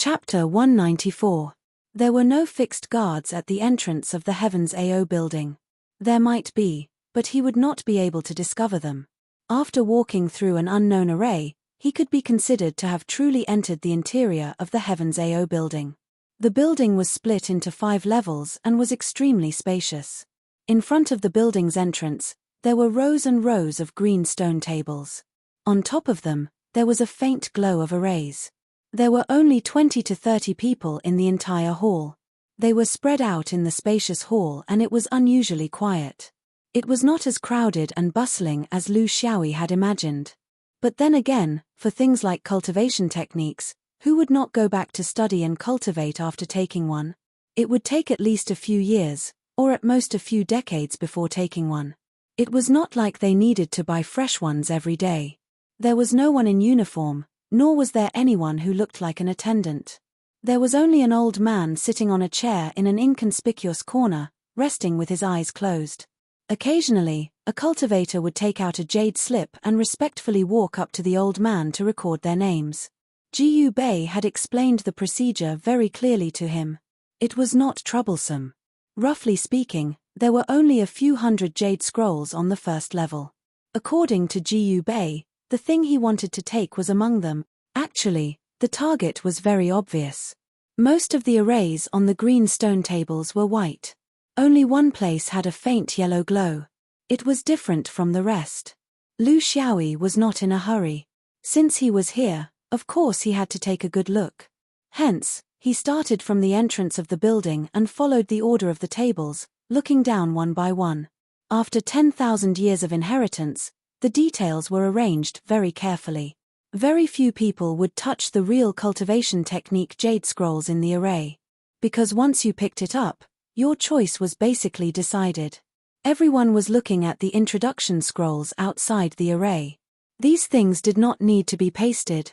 Chapter 194. There were no fixed guards at the entrance of the Heavens AO building. There might be, but he would not be able to discover them. After walking through an unknown array, he could be considered to have truly entered the interior of the Heavens AO building. The building was split into 5 levels and was extremely spacious. In front of the building's entrance, there were rows and rows of green stone tables. On top of them, there was a faint glow of arrays. There were only 20 to 30 people in the entire hall. They were spread out in the spacious hall and it was unusually quiet. It was not as crowded and bustling as Lu Xiaoyi had imagined. But then again, for things like cultivation techniques, who would not go back to study and cultivate after taking one? It would take at least a few years, or at most a few decades before taking one. It was not like they needed to buy fresh ones every day. There was no one in uniform, nor was there anyone who looked like an attendant. There was only an old man sitting on a chair in an inconspicuous corner, resting with his eyes closed. Occasionally, a cultivator would take out a jade slip and respectfully walk up to the old man to record their names. Jiyu Bei had explained the procedure very clearly to him. It was not troublesome. Roughly speaking, there were only a few hundred jade scrolls on the first level. According to Jiyu Bei, the thing he wanted to take was among them. Actually, the target was very obvious. Most of the arrays on the green stone tables were white. Only one place had a faint yellow glow. It was different from the rest. Lu Xiaoyi was not in a hurry. Since he was here, of course he had to take a good look. Hence, he started from the entrance of the building and followed the order of the tables, looking down one by one. After 10,000 years of inheritance, the details were arranged very carefully. Very few people would touch the real cultivation technique jade scrolls in the array. Because once you picked it up, your choice was basically decided. Everyone was looking at the introduction scrolls outside the array. These things did not need to be pasted.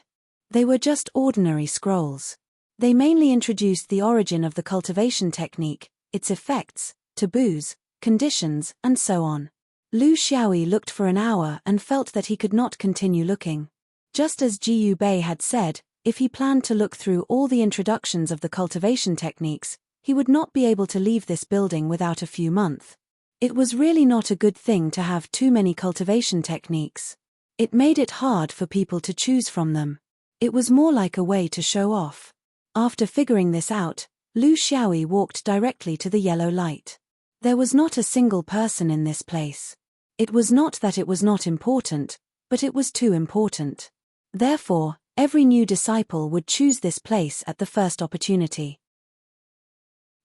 They were just ordinary scrolls. They mainly introduced the origin of the cultivation technique, its effects, taboos, conditions, and so on. Lu Xiaoyi looked for an hour and felt that he could not continue looking. Just as Jiyu Bei had said, if he planned to look through all the introductions of the cultivation techniques, he would not be able to leave this building without a few months. It was really not a good thing to have too many cultivation techniques. It made it hard for people to choose from them. It was more like a way to show off. After figuring this out, Lu Xiaoyi walked directly to the yellow light. There was not a single person in this place. It was not that it was not important, but it was too important. Therefore, every new disciple would choose this place at the first opportunity.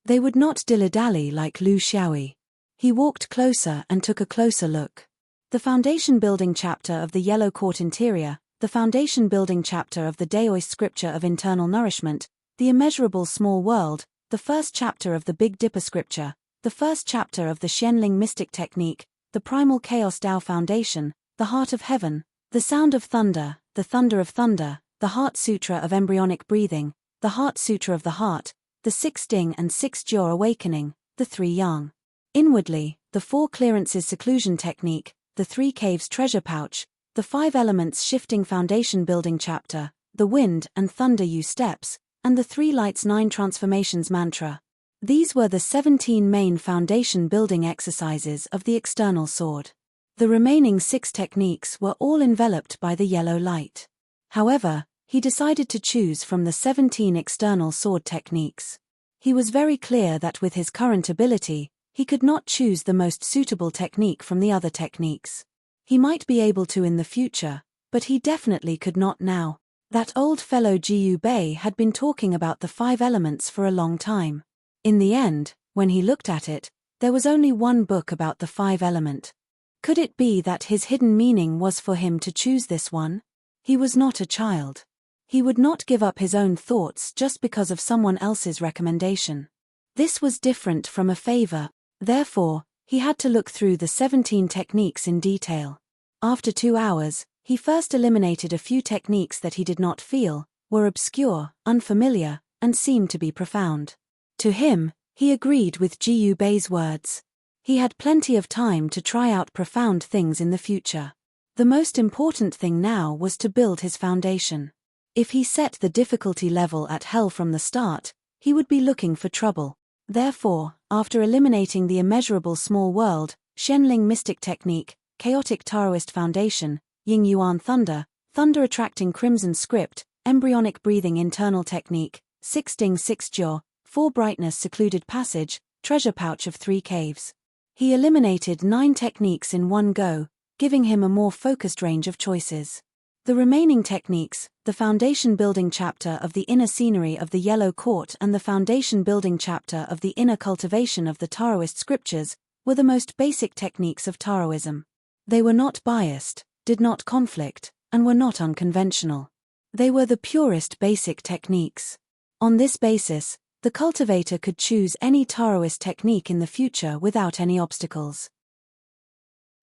They would not dilly-dally like Lu Xiaoyi. He walked closer and took a closer look. The foundation building chapter of the Yellow Court Interior, the foundation building chapter of the Daoist Scripture of Internal Nourishment, the Immeasurable Small World, the first chapter of the Big Dipper Scripture, the first chapter of the Xianling Mystic Technique, the Primal Chaos Tao Foundation, the Heart of Heaven, the Sound of Thunder, the Thunder of Thunder, the Heart Sutra of Embryonic Breathing, the Heart Sutra of the Heart, the 6 Ding and 6 Jiao Awakening, the 3 Yang. Inwardly, the 4 Clearances Seclusion Technique, the 3 Caves Treasure Pouch, the 5 Elements Shifting Foundation Building Chapter, the Wind and Thunder U Steps, and the 3 Lights 9 Transformations Mantra. These were the 17 main foundation building exercises of the external sword. The remaining 6 techniques were all enveloped by the yellow light. However, he decided to choose from the 17 external sword techniques. He was very clear that with his current ability, he could not choose the most suitable technique from the other techniques. He might be able to in the future, but he definitely could not now. That old fellow Jiyu Bei had been talking about the 5 elements for a long time. In the end, when he looked at it, there was only one book about the 5 element. Could it be that his hidden meaning was for him to choose this one? He was not a child. He would not give up his own thoughts just because of someone else's recommendation. This was different from a favor, therefore, he had to look through the 17 techniques in detail. After 2 hours, he first eliminated a few techniques that he did not feel were obscure, unfamiliar, and seemed to be profound. To him, he agreed with Jiyu Bei's words. He had plenty of time to try out profound things in the future. The most important thing now was to build his foundation. If he set the difficulty level at hell from the start, he would be looking for trouble. Therefore, after eliminating the immeasurable small world, Shenling mystic technique, chaotic Taoist foundation, Yin Yuan thunder, thunder attracting crimson script, embryonic breathing internal technique, 6 ding 6 jaw, 4 brightness secluded passage, treasure pouch of 3 caves. He eliminated 9 techniques in one go, giving him a more focused range of choices. The remaining techniques, the foundation building chapter of the inner scenery of the Yellow Court and the foundation building chapter of the inner cultivation of the Taoist scriptures, were the most basic techniques of Taoism. They were not biased, did not conflict, and were not unconventional. They were the purest basic techniques. On this basis, the cultivator could choose any Taoist technique in the future without any obstacles.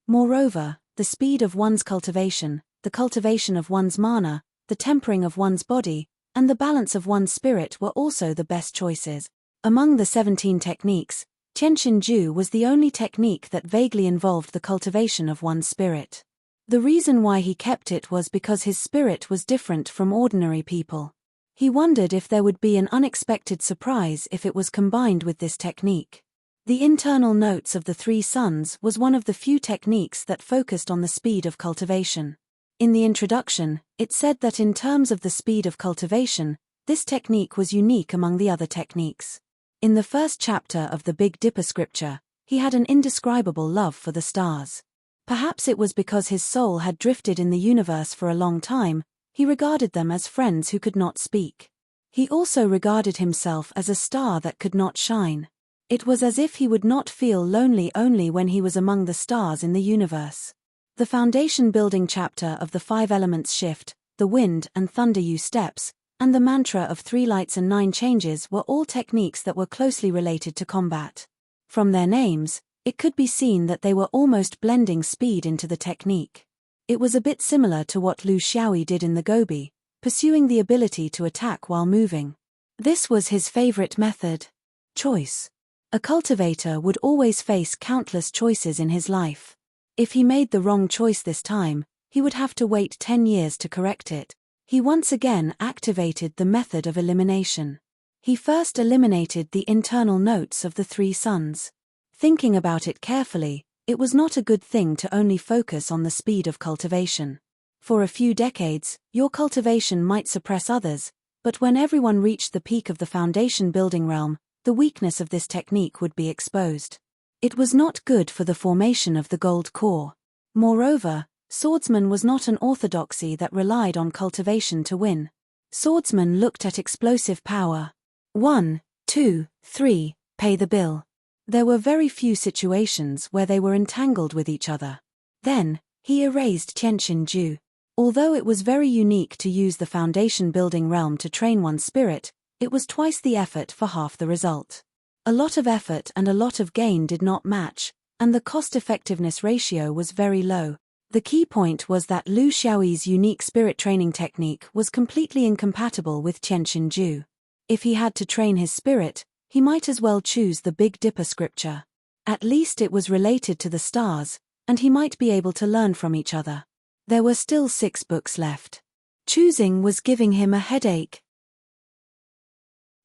Moreover, the speed of one's cultivation, the cultivation of one's mana, the tempering of one's body, and the balance of one's spirit were also the best choices. Among the 17 techniques, Qianxin Ju was the only technique that vaguely involved the cultivation of one's spirit. The reason why he kept it was because his spirit was different from ordinary people. He wondered if there would be an unexpected surprise if it was combined with this technique. The internal notes of the 3 suns was one of the few techniques that focused on the speed of cultivation. In the introduction, it said that in terms of the speed of cultivation, this technique was unique among the other techniques. In the first chapter of the Big Dipper scripture, he had an indescribable love for the stars. Perhaps it was because his soul had drifted in the universe for a long time, he regarded them as friends who could not speak. He also regarded himself as a star that could not shine. It was as if he would not feel lonely only when he was among the stars in the universe. The foundation building chapter of the 5 elements shift, the wind and thunder U steps, and the mantra of 3 lights and 9 changes were all techniques that were closely related to combat. From their names, it could be seen that they were almost blending speed into the technique. It was a bit similar to what Lu Xiaoyi did in the Gobi, pursuing the ability to attack while moving. This was his favorite method. Choice. A cultivator would always face countless choices in his life. If he made the wrong choice this time, he would have to wait 10 years to correct it. He once again activated the method of elimination. He first eliminated the internal notes of the 3 suns. Thinking about it carefully, it was not a good thing to only focus on the speed of cultivation. For a few decades, your cultivation might suppress others, but when everyone reached the peak of the foundation building realm, the weakness of this technique would be exposed. It was not good for the formation of the gold core. Moreover, swordsman was not an orthodoxy that relied on cultivation to win. Swordsman looked at explosive power. 1, 2, 3, pay the bill. There were very few situations where they were entangled with each other. Then, he erased Qianxin Ju. Although it was very unique to use the foundation building realm to train one's spirit, it was twice the effort for half the result. A lot of effort and a lot of gain did not match, and the cost-effectiveness ratio was very low. The key point was that Lu Xiaoyi's unique spirit training technique was completely incompatible with Qianxin Ju. If he had to train his spirit, he might as well choose the Big Dipper scripture. At least it was related to the stars, and he might be able to learn from each other. There were still 6 books left. Choosing was giving him a headache.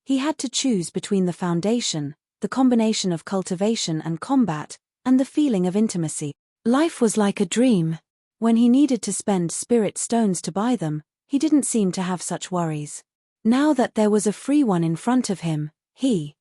He had to choose between the foundation, the combination of cultivation and combat, and the feeling of intimacy. Life was like a dream. When he needed to spend spirit stones to buy them, he didn't seem to have such worries. Now that there was a free one in front of him, he.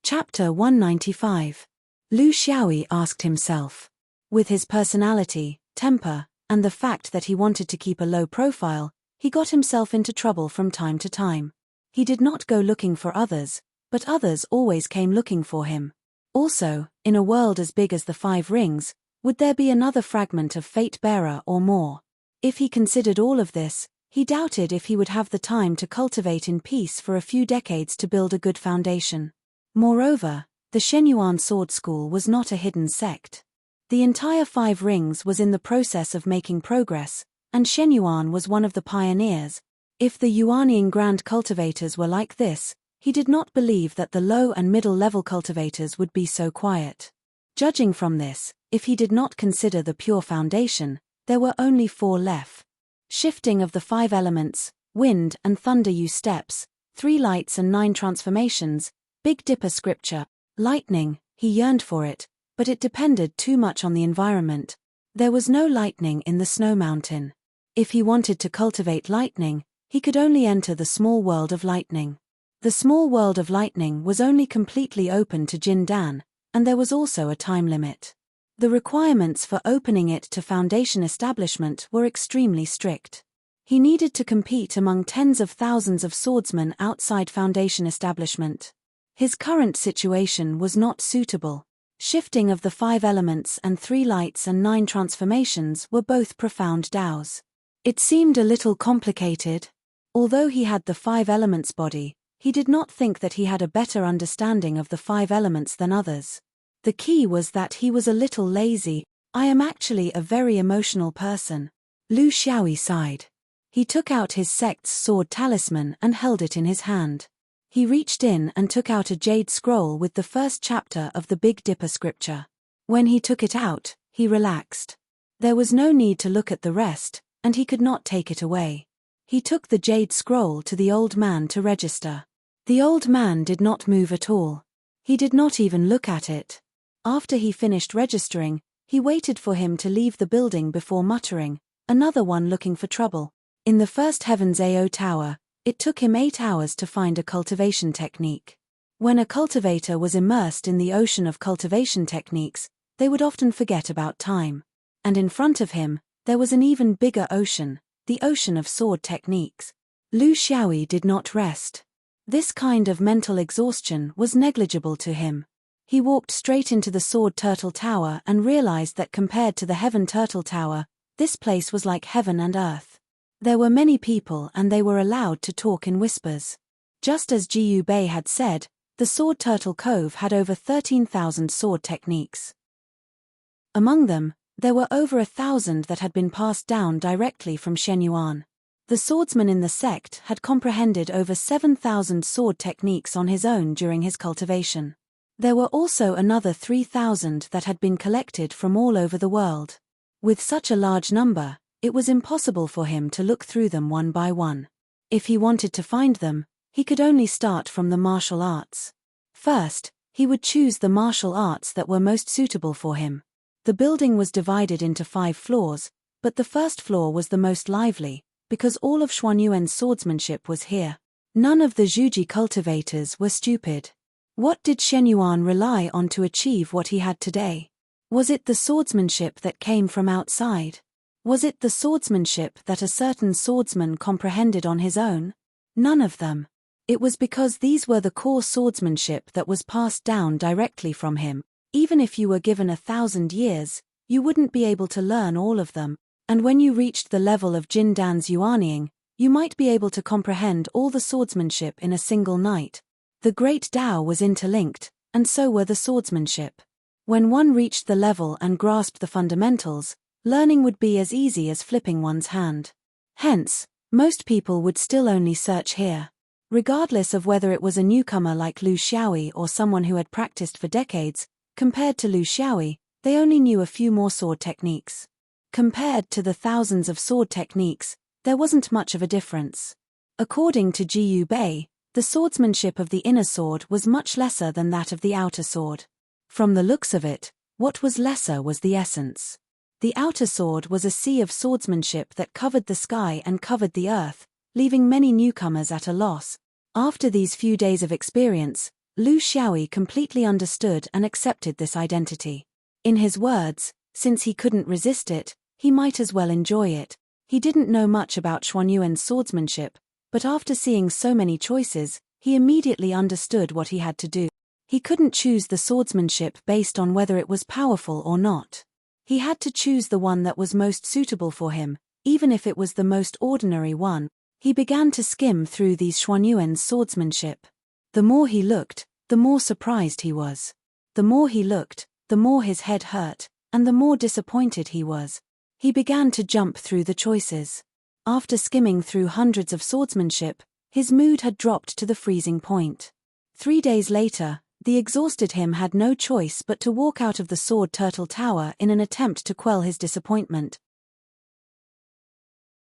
Chapter 195. Lu Xiaoyi asked himself. With his personality, temper, and the fact that he wanted to keep a low profile, he got himself into trouble from time to time. He did not go looking for others, but others always came looking for him. Also, in a world as big as the 5 rings, would there be another fragment of Fate-bearer or more? If he considered all of this, he doubted if he would have the time to cultivate in peace for a few decades to build a good foundation. Moreover, the Shenyuan sword school was not a hidden sect. The entire 5 rings was in the process of making progress, and Shenyuan was one of the pioneers. If the Yuanying Grand cultivators were like this, he did not believe that the low and middle-level cultivators would be so quiet. Judging from this, if he did not consider the pure foundation, there were only 4 left. Shifting of the 5 elements, wind and thunder use steps, 3 lights and 9 transformations, Big Dipper scripture, lightning, he yearned for it, but it depended too much on the environment. There was no lightning in the snow mountain. If he wanted to cultivate lightning, he could only enter the small world of lightning. The small world of lightning was only completely open to Jin Dan, and there was also a time limit. The requirements for opening it to foundation establishment were extremely strict. He needed to compete among tens of thousands of swordsmen outside foundation establishment. His current situation was not suitable. Shifting of the 5 elements and 3 lights and 9 transformations were both profound Taos. It seemed a little complicated. Although he had the 5 elements body, he did not think that he had a better understanding of the 5 elements than others. The key was that he was a little lazy. I am actually a very emotional person. Lu Xiaoyi sighed. He took out his sect's sword talisman and held it in his hand. He reached in and took out a jade scroll with the first chapter of the Big Dipper scripture. When he took it out, he relaxed. There was no need to look at the rest, and he could not take it away. He took the jade scroll to the old man to register. The old man did not move at all. He did not even look at it. After he finished registering, he waited for him to leave the building before muttering, "Another one looking for trouble." In the first Heaven's AO tower, it took him 8 hours to find a cultivation technique. When a cultivator was immersed in the ocean of cultivation techniques, they would often forget about time. And in front of him, there was an even bigger ocean, the ocean of sword techniques. Lu Xiaoyi did not rest. This kind of mental exhaustion was negligible to him. He walked straight into the Sword Turtle Tower and realized that compared to the Heaven Turtle Tower, this place was like heaven and earth. There were many people and they were allowed to talk in whispers. Just as Jiyu Bei had said, the Sword Turtle Cove had over 13,000 sword techniques. Among them, there were over 1,000 that had been passed down directly from Shen Yuan. The swordsman in the sect had comprehended over 7,000 sword techniques on his own during his cultivation. There were also another 3,000 that had been collected from all over the world. With such a large number, it was impossible for him to look through them one by one. If he wanted to find them, he could only start from the martial arts. First, he would choose the martial arts that were most suitable for him. The building was divided into 5 floors, but the first floor was the most lively, because all of Xuanyuan's swordsmanship was here. None of the Zhuji cultivators were stupid. What did Shen Yuan rely on to achieve what he had today? Was it the swordsmanship that came from outside? Was it the swordsmanship that a certain swordsman comprehended on his own? None of them. It was because these were the core swordsmanship that was passed down directly from him. Even if you were given 1,000 years, you wouldn't be able to learn all of them, and when you reached the level of Jin Dan's Yuanying, you might be able to comprehend all the swordsmanship in a single night. The great Tao was interlinked, and so were the swordsmanship. When one reached the level and grasped the fundamentals, learning would be as easy as flipping one's hand. Hence, most people would still only search here. Regardless of whether it was a newcomer like Lu Xiaoyi or someone who had practiced for decades, compared to Lu Xiaoyi, they only knew a few more sword techniques. Compared to the thousands of sword techniques, there wasn't much of a difference. According to Jiyu Bei, the swordsmanship of the inner sword was much lesser than that of the outer sword. From the looks of it, what was lesser was the essence. The outer sword was a sea of swordsmanship that covered the sky and covered the earth, leaving many newcomers at a loss. After these few days of experience, Lu Xiaoyi completely understood and accepted this identity. In his words, since he couldn't resist it, he might as well enjoy it. He didn't know much about Xuanyuan's swordsmanship, but after seeing so many choices, he immediately understood what he had to do. He couldn't choose the swordsmanship based on whether it was powerful or not. He had to choose the one that was most suitable for him, even if it was the most ordinary one. He began to skim through these Xuanyuan's swordsmanship. The more he looked, the more surprised he was. The more he looked, the more his head hurt, and the more disappointed he was. He began to jump through the choices. After skimming through hundreds of swordsmanship, his mood had dropped to the freezing point. 3 days later, the exhausted him had no choice but to walk out of the Sword Turtle Tower in an attempt to quell his disappointment.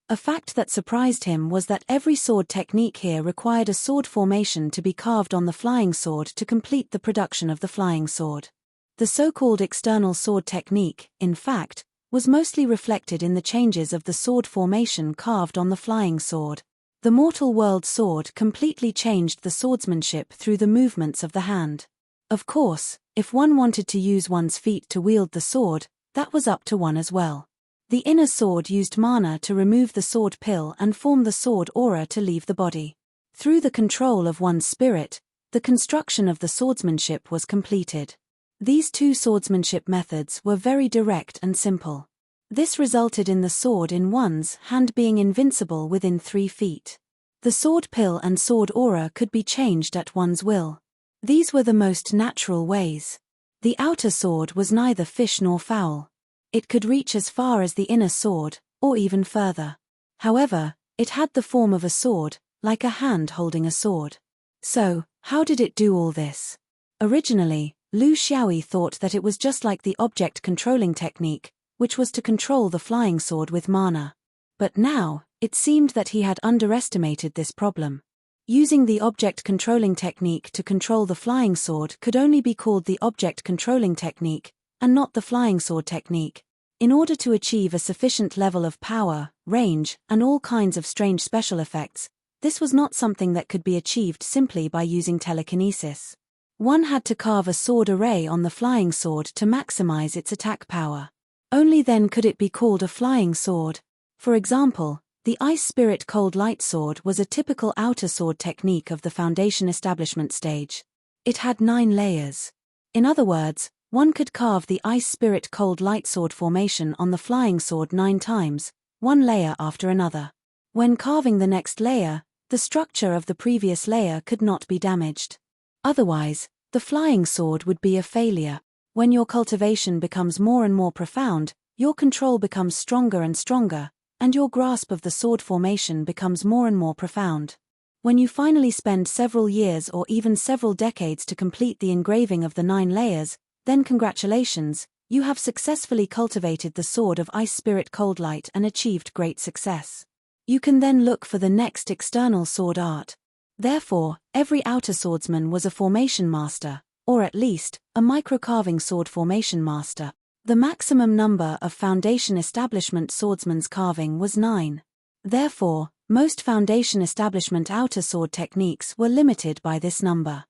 A fact that surprised him was that every sword technique here required a sword formation to be carved on the flying sword to complete the production of the flying sword. The so-called external sword technique, in fact, was mostly reflected in the changes of the sword formation carved on the flying sword. The mortal world sword completely changed the swordsmanship through the movements of the hand. Of course, if one wanted to use one's feet to wield the sword, that was up to one as well. The inner sword used mana to remove the sword pill and form the sword aura to leave the body. Through the control of one's spirit, the construction of the swordsmanship was completed. These two swordsmanship methods were very direct and simple. This resulted in the sword in one's hand being invincible within 3 feet. The sword pill and sword aura could be changed at one's will. These were the most natural ways. The outer sword was neither fish nor fowl. It could reach as far as the inner sword, or even further. However, it had the form of a sword, like a hand holding a sword. So, how did it do all this? Originally, Lu Xiaoyi thought that it was just like the object controlling technique, which was to control the flying sword with mana. But now, it seemed that he had underestimated this problem. Using the object controlling technique to control the flying sword could only be called the object controlling technique, and not the flying sword technique. In order to achieve a sufficient level of power, range, and all kinds of strange special effects, this was not something that could be achieved simply by using telekinesis. One had to carve a sword array on the flying sword to maximize its attack power. Only then could it be called a flying sword. For example, the Ice Spirit Cold Light Sword was a typical outer sword technique of the Foundation establishment stage. It had 9 layers. In other words, one could carve the Ice Spirit Cold Light Sword formation on the flying sword 9 times, one layer after another. When carving the next layer, the structure of the previous layer could not be damaged. Otherwise, the flying sword would be a failure. When your cultivation becomes more and more profound, your control becomes stronger and stronger, and your grasp of the sword formation becomes more and more profound. When you finally spend several years or even several decades to complete the engraving of the 9 layers, then congratulations, you have successfully cultivated the sword of Ice Spirit Cold Light and achieved great success. You can then look for the next external sword art. Therefore, every outer swordsman was a formation master, or at least, a micro-carving sword formation master. The maximum number of Foundation establishment swordsman's carving was 9. Therefore, most Foundation establishment outer sword techniques were limited by this number.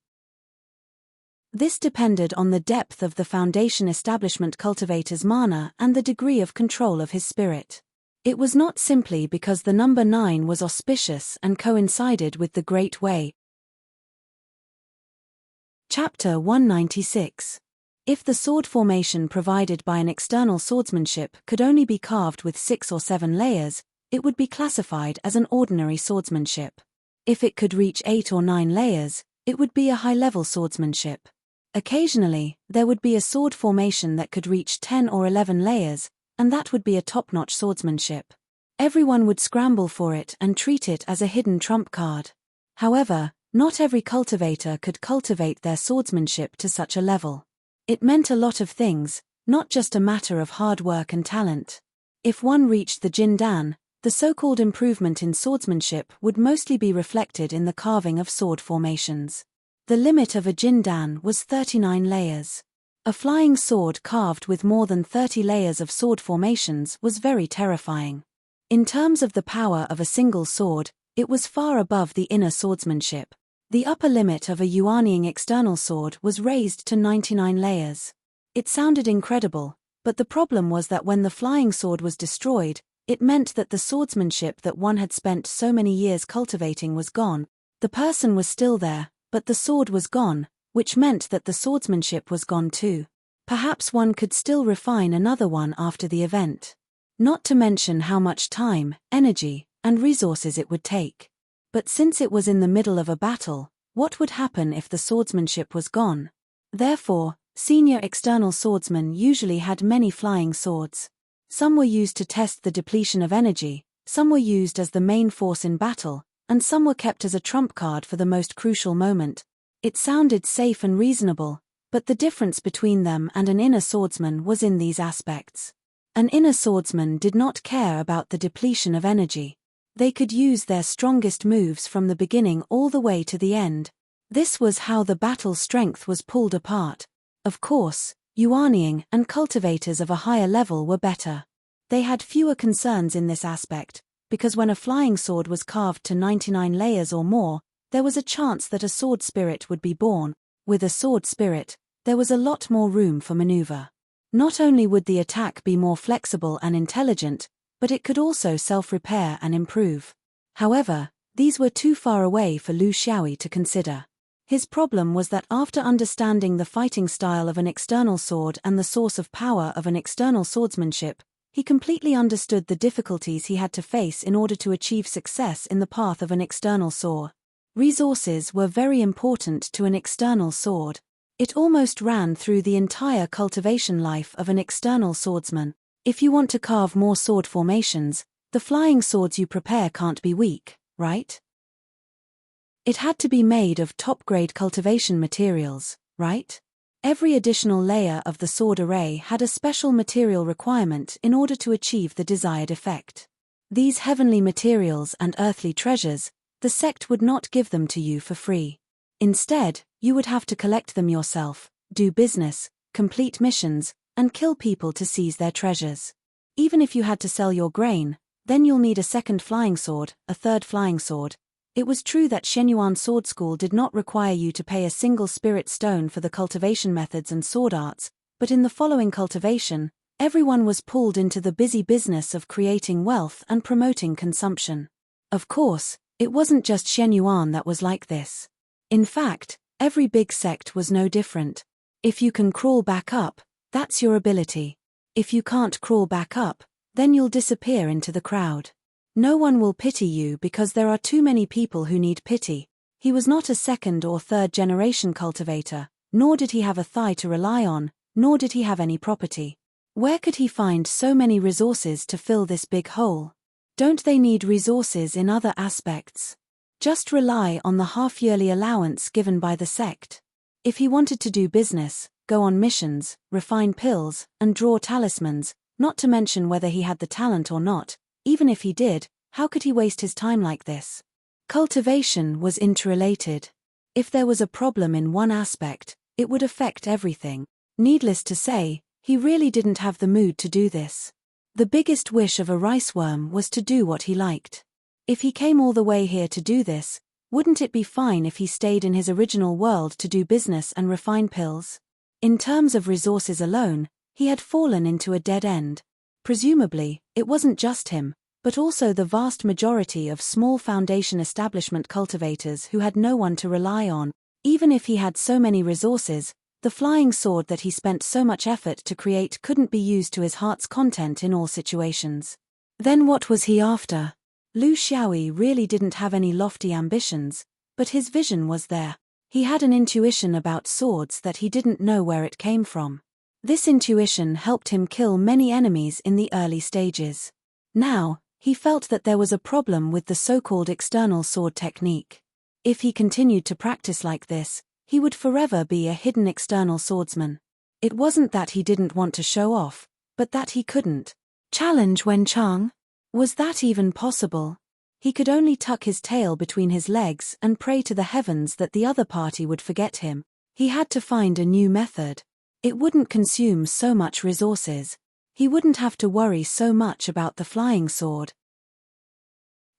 This depended on the depth of the Foundation establishment cultivator's mana and the degree of control of his spirit. It was not simply because the number 9 was auspicious and coincided with the Great Way. Chapter 196. If the sword formation provided by an external swordsmanship could only be carved with 6 or 7 layers, it would be classified as an ordinary swordsmanship. If it could reach 8 or 9 layers, it would be a high-level swordsmanship. Occasionally, there would be a sword formation that could reach 10 or 11 layers, and that would be a top-notch swordsmanship. Everyone would scramble for it and treat it as a hidden trump card. However, not every cultivator could cultivate their swordsmanship to such a level. It meant a lot of things, not just a matter of hard work and talent. If one reached the Jindan, the so-called improvement in swordsmanship would mostly be reflected in the carving of sword formations. The limit of a Jindan was 39 layers. A flying sword carved with more than 30 layers of sword formations was very terrifying. In terms of the power of a single sword, it was far above the inner swordsmanship. The upper limit of a Yuanying external sword was raised to 99 layers. It sounded incredible, but the problem was that when the flying sword was destroyed, it meant that the swordsmanship that one had spent so many years cultivating was gone. The person was still there, but the sword was gone, which meant that the swordsmanship was gone too. Perhaps one could still refine another one after the event. Not to mention how much time, energy, and resources it would take. But since it was in the middle of a battle, what would happen if the swordsmanship was gone? Therefore, senior external swordsmen usually had many flying swords. Some were used to test the depletion of energy, some were used as the main force in battle, and some were kept as a trump card for the most crucial moment. It sounded safe and reasonable, but the difference between them and an inner swordsman was in these aspects. An inner swordsman did not care about the depletion of energy. They could use their strongest moves from the beginning all the way to the end. This was how the battle strength was pulled apart. Of course, Yuaniing and cultivators of a higher level were better. They had fewer concerns in this aspect, because when a flying sword was carved to 99 layers or more, there was a chance that a sword spirit would be born. With a sword spirit, there was a lot more room for maneuver. Not only would the attack be more flexible and intelligent, but it could also self-repair and improve. However, these were too far away for Lu Xiaoyi to consider. His problem was that after understanding the fighting style of an external sword and the source of power of an external swordsmanship, he completely understood the difficulties he had to face in order to achieve success in the path of an external sword. Resources were very important to an external sword. It almost ran through the entire cultivation life of an external swordsman. If you want to carve more sword formations, the flying swords you prepare can't be weak, right? It had to be made of top-grade cultivation materials, right? Every additional layer of the sword array had a special material requirement in order to achieve the desired effect. These heavenly materials and earthly treasures, the sect would not give them to you for free. Instead, you would have to collect them yourself, do business, complete missions, and kill people to seize their treasures. Even if you had to sell your grain, then you'll need a second flying sword, a third flying sword. It was true that Shenyuan Sword School did not require you to pay a single spirit stone for the cultivation methods and sword arts, but in the following cultivation, everyone was pulled into the busy business of creating wealth and promoting consumption. Of course, it wasn't just Shenyuan that was like this. In fact, every big sect was no different. If you can crawl back up, that's your ability. If you can't crawl back up, then you'll disappear into the crowd. No one will pity you because there are too many people who need pity. He was not a second or third generation cultivator, nor did he have a thigh to rely on, nor did he have any property. Where could he find so many resources to fill this big hole? Don't they need resources in other aspects? Just rely on the half-yearly allowance given by the sect. If he wanted to do business, go on missions, refine pills, and draw talismans, not to mention whether he had the talent or not, even if he did, how could he waste his time like this? Cultivation was interrelated. If there was a problem in one aspect, it would affect everything. Needless to say, he really didn't have the mood to do this. The biggest wish of a riceworm was to do what he liked. If he came all the way here to do this, wouldn't it be fine if he stayed in his original world to do business and refine pills? In terms of resources alone, he had fallen into a dead end. Presumably, it wasn't just him, but also the vast majority of small foundation establishment cultivators who had no one to rely on. Even if he had so many resources, the flying sword that he spent so much effort to create couldn't be used to his heart's content in all situations. Then what was he after? Lu Xiaoyi really didn't have any lofty ambitions, but his vision was there. He had an intuition about swords that he didn't know where it came from. This intuition helped him kill many enemies in the early stages. Now, he felt that there was a problem with the so-called external sword technique. If he continued to practice like this, he would forever be a hidden external swordsman. It wasn't that he didn't want to show off, but that he couldn't. Challenge Wenchang? Was that even possible? He could only tuck his tail between his legs and pray to the heavens that the other party would forget him. He had to find a new method. It wouldn't consume so much resources. He wouldn't have to worry so much about the flying sword.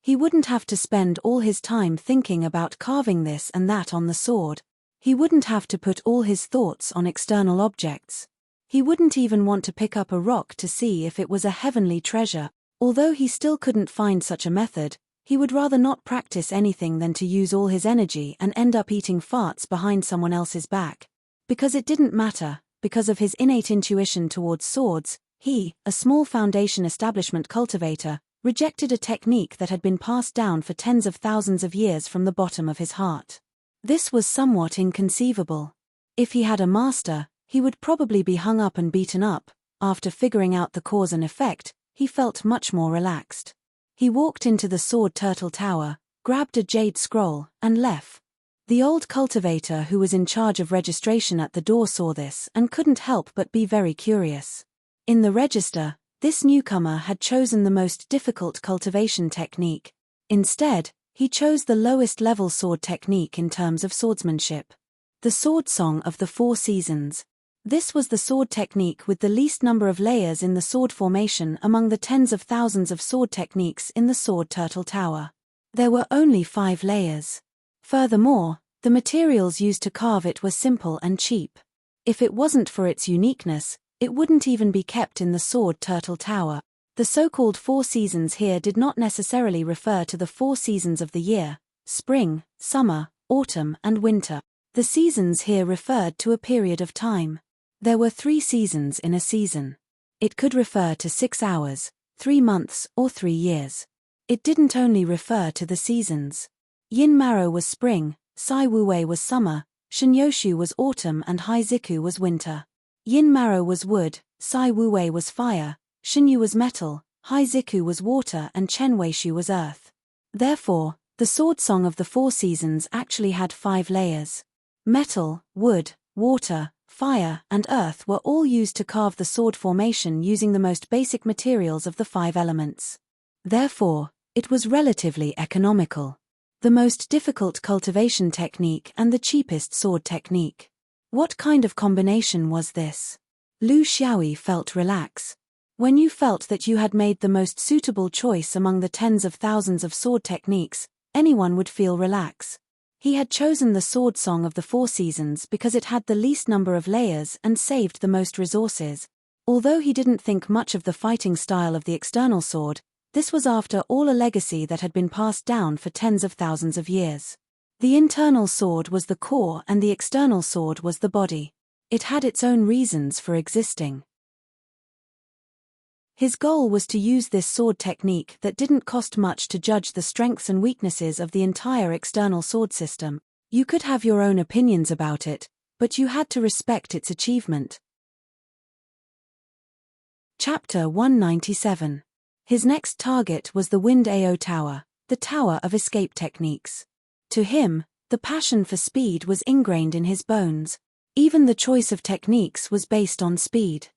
He wouldn't have to spend all his time thinking about carving this and that on the sword. He wouldn't have to put all his thoughts on external objects. He wouldn't even want to pick up a rock to see if it was a heavenly treasure. Although he still couldn't find such a method, he would rather not practice anything than to use all his energy and end up eating farts behind someone else's back. Because it didn't matter, because of his innate intuition towards swords, he, a small foundation establishment cultivator, rejected a technique that had been passed down for tens of thousands of years from the bottom of his heart. This was somewhat inconceivable. If he had a master, he would probably be hung up and beaten up. After figuring out the cause and effect, he felt much more relaxed. He walked into the Sword Turtle Tower, grabbed a jade scroll, and left. The old cultivator who was in charge of registration at the door saw this and couldn't help but be very curious. In the register, This newcomer had chosen the most difficult cultivation technique. Instead, he chose the lowest level sword technique in terms of swordsmanship. The Sword Song of the Four Seasons. This was the sword technique with the least number of layers in the sword formation among the tens of thousands of sword techniques in the Sword Turtle Tower. There were only 5 layers. Furthermore, the materials used to carve it were simple and cheap. If it wasn't for its uniqueness, it wouldn't even be kept in the Sword Turtle Tower. The so-called 4 seasons here did not necessarily refer to the 4 seasons of the year: spring, summer, autumn, and winter. The seasons here referred to a period of time. There were 3 seasons in a season. It could refer to 6 hours, 3 months, or 3 years. It didn't only refer to the seasons. Yin Maro was spring, Sai Wuwei was summer, Shinyoshu was autumn, and Haiziku was winter. Yin Maro was wood, Sai Wuwei was fire, Shinyu was metal, Haiziku was water, and Chen Weishu was earth. Therefore, the Sword Song of the Four Seasons actually had 5 layers. Metal, wood, water, fire, and earth were all used to carve the sword formation using the most basic materials of the 5 elements. Therefore, it was relatively economical. The most difficult cultivation technique and the cheapest sword technique. What kind of combination was this? Lu Xiaoyi felt relax. When you felt that you had made the most suitable choice among the tens of thousands of sword techniques, anyone would feel relax. He had chosen the Sword Song of the Four Seasons because it had the least number of layers and saved the most resources. Although he didn't think much of the fighting style of the external sword, this was after all a legacy that had been passed down for tens of thousands of years. The internal sword was the core and the external sword was the body. It had its own reasons for existing. His goal was to use this sword technique that didn't cost much to judge the strengths and weaknesses of the entire external sword system. You could have your own opinions about it, but you had to respect its achievement. Chapter 197. His next target was the Wind Ao Tower, the Tower of Escape Techniques. To him, the passion for speed was ingrained in his bones. Even the choice of techniques was based on speed.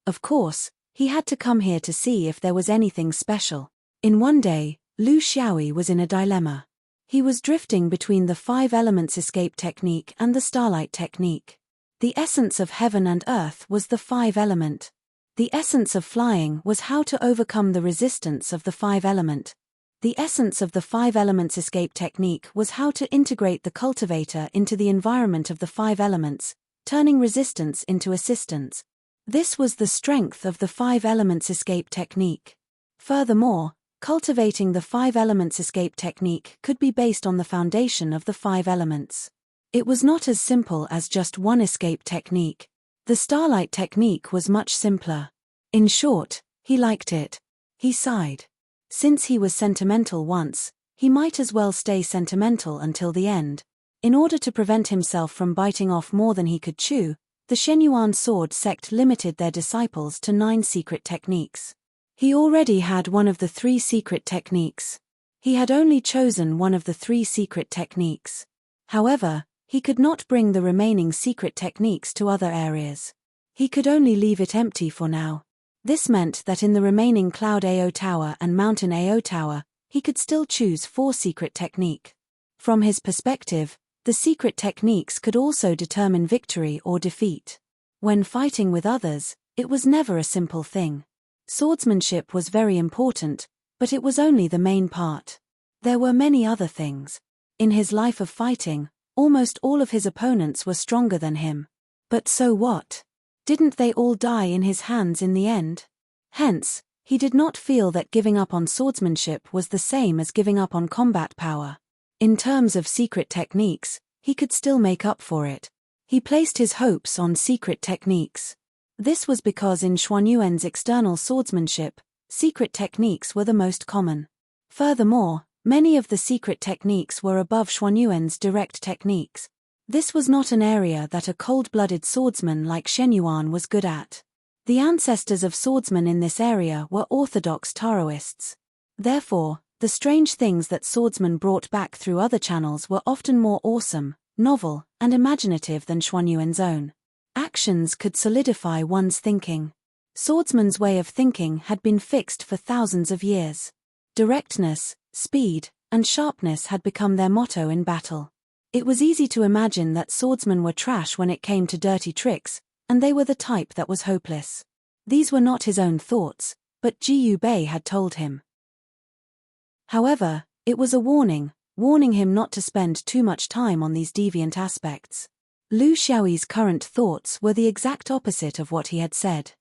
Of course, he had to come here to see if there was anything special. In one day, Lu Xiaoyi was in a dilemma. He was drifting between the 5 elements escape technique and the starlight technique. The essence of heaven and earth was the 5 element. The essence of flying was how to overcome the resistance of the 5 element. The essence of the 5 elements escape technique was how to integrate the cultivator into the environment of the 5 elements, turning resistance into assistance. This was the strength of the 5 elements escape technique. Furthermore, cultivating the 5 elements escape technique could be based on the foundation of the 5 elements. It was not as simple as just one escape technique. The starlight technique was much simpler. In short, he liked it. He sighed. Since he was sentimental once, he might as well stay sentimental until the end. In order to prevent himself from biting off more than he could chew, the Shenyuan sword sect limited their disciples to 9 secret techniques. He already had one of the 3 secret techniques. He had only chosen one of the 3 secret techniques. However, he could not bring the remaining secret techniques to other areas. He could only leave it empty for now. This meant that in the remaining Cloud Ao Tower and Mountain Ao Tower, he could still choose 4 secret technique. From his perspective, the secret techniques could also determine victory or defeat. When fighting with others, it was never a simple thing. Swordsmanship was very important, but it was only the main part. There were many other things. In his life of fighting, almost all of his opponents were stronger than him. But so what? Didn't they all die in his hands in the end? Hence, he did not feel that giving up on swordsmanship was the same as giving up on combat power. In terms of secret techniques, he could still make up for it. He placed his hopes on secret techniques. This was because in Xuanyuan's external swordsmanship, secret techniques were the most common. Furthermore, many of the secret techniques were above Xuanyuan's direct techniques. This was not an area that a cold-blooded swordsman like Shenyuan was good at. The ancestors of swordsmen in this area were orthodox Taoists. Therefore, the strange things that swordsmen brought back through other channels were often more awesome, novel, and imaginative than Xuanyuan's own. Actions could solidify one's thinking. Swordsman's way of thinking had been fixed for thousands of years. Directness, speed, and sharpness had become their motto in battle. It was easy to imagine that swordsmen were trash when it came to dirty tricks, and they were the type that was hopeless. These were not his own thoughts, but Jiyu Bei had told him. However, it was a warning him not to spend too much time on these deviant aspects. Lu Xiaoyi's current thoughts were the exact opposite of what he had said.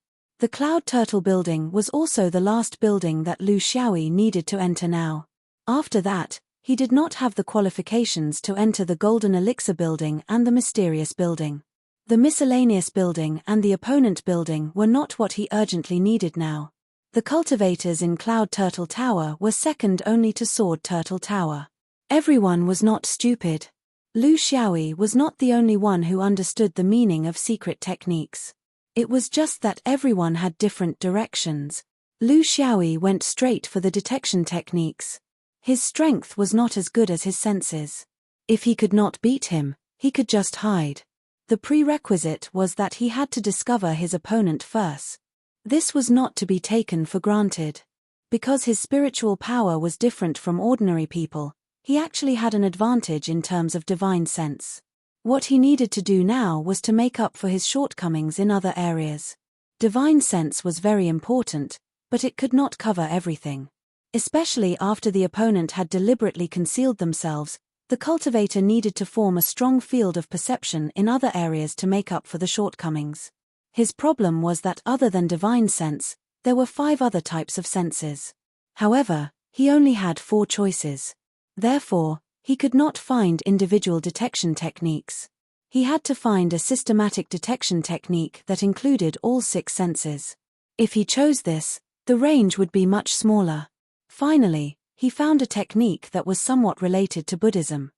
The Cloud Turtle building was also the last building that Lu Xiaoyi needed to enter now. After that, he did not have the qualifications to enter the Golden Elixir building and the Mysterious building. The Miscellaneous building and the Opponent building were not what he urgently needed now. The cultivators in Cloud Turtle Tower were second only to Sword Turtle Tower. Everyone was not stupid. Lu Xiaoyi was not the only one who understood the meaning of secret techniques. It was just that everyone had different directions. Lu Xiaoyi went straight for the detection techniques. His strength was not as good as his senses. If he could not beat him, he could just hide. The prerequisite was that he had to discover his opponent first. This was not to be taken for granted. Because his spiritual power was different from ordinary people, he actually had an advantage in terms of divine sense. What he needed to do now was to make up for his shortcomings in other areas. Divine sense was very important, but it could not cover everything. Especially after the opponent had deliberately concealed themselves, the cultivator needed to form a strong field of perception in other areas to make up for the shortcomings. His problem was that other than divine sense, there were 5 other types of senses. However, he only had 4 choices. Therefore, he could not find individual detection techniques. He had to find a systematic detection technique that included all 6 senses. If he chose this, the range would be much smaller. Finally, he found a technique that was somewhat related to Buddhism.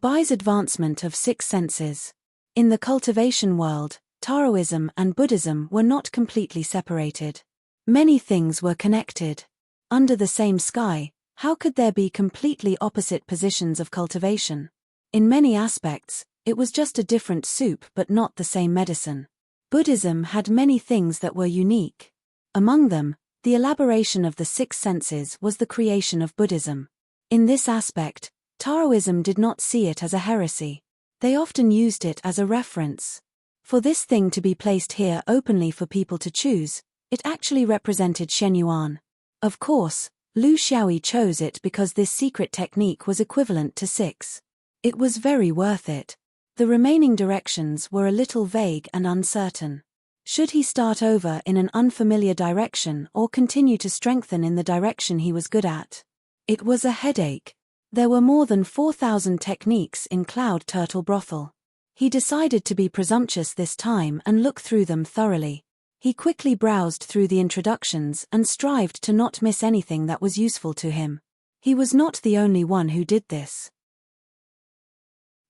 Bai's advancement of 6 senses. In the cultivation world, Taoism and Buddhism were not completely separated. Many things were connected. Under the same sky, how could there be completely opposite positions of cultivation? In many aspects, it was just a different soup but not the same medicine. Buddhism had many things that were unique. Among them, the elaboration of the 6 senses was the creation of Buddhism. In this aspect, Taoism did not see it as a heresy. They often used it as a reference. For this thing to be placed here openly for people to choose, it actually represented Shenyuan. Of course, Lu Xiaoyi chose it because this secret technique was equivalent to 6. It was very worth it. The remaining directions were a little vague and uncertain. Should he start over in an unfamiliar direction or continue to strengthen in the direction he was good at? It was a headache. There were more than 4,000 techniques in Cloud Turtle Brothel. He decided to be presumptuous this time and look through them thoroughly. He quickly browsed through the introductions and strived to not miss anything that was useful to him. He was not the only one who did this.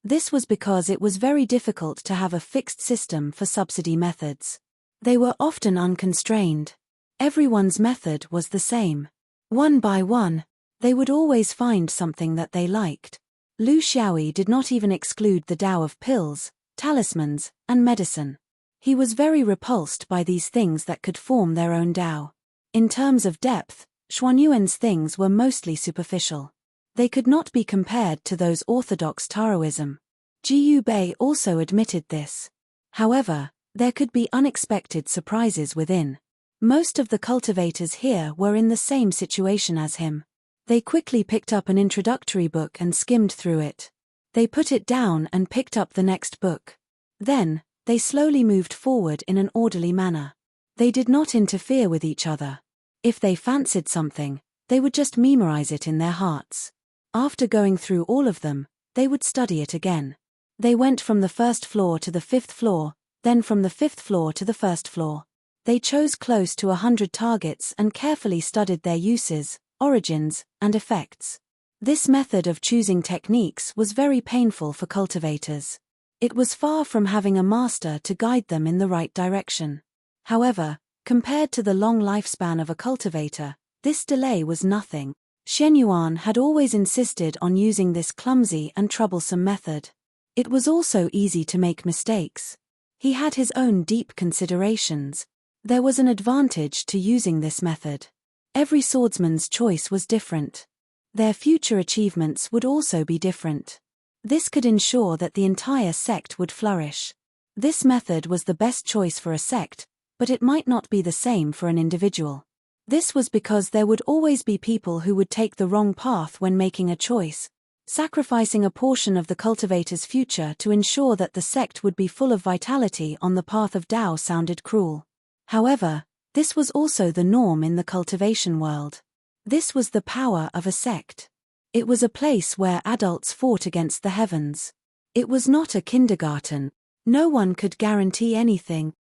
This was because it was very difficult to have a fixed system for subsidy methods. They were often unconstrained. Everyone's method was the same. One by one, they would always find something that they liked. Lu Xiaoyi did not even exclude the Tao of pills, talismans, and medicine. He was very repulsed by these things that could form their own Tao. In terms of depth, Xuanyuan's things were mostly superficial. They could not be compared to those orthodox Taoism. Jiyu Bei also admitted this. However, there could be unexpected surprises within. Most of the cultivators here were in the same situation as him. They quickly picked up an introductory book and skimmed through it. They put it down and picked up the next book. Then, they slowly moved forward in an orderly manner. They did not interfere with each other. If they fancied something, they would just memorize it in their hearts. After going through all of them, they would study it again. They went from the 1st floor to the 5th floor, then from the 5th floor to the 1st floor. They chose close to 100 targets and carefully studied their uses, origins, and effects. This method of choosing techniques was very painful for cultivators. It was far from having a master to guide them in the right direction. However, compared to the long lifespan of a cultivator, this delay was nothing. Shenyuan had always insisted on using this clumsy and troublesome method. It was also easy to make mistakes. He had his own deep considerations. There was an advantage to using this method. Every swordsman's choice was different. Their future achievements would also be different. This could ensure that the entire sect would flourish. This method was the best choice for a sect, but it might not be the same for an individual. This was because there would always be people who would take the wrong path when making a choice, sacrificing a portion of the cultivator's future to ensure that the sect would be full of vitality on the path of Tao sounded cruel. However, this was also the norm in the cultivation world. This was the power of a sect. It was a place where adults fought against the heavens. It was not a kindergarten. No one could guarantee anything.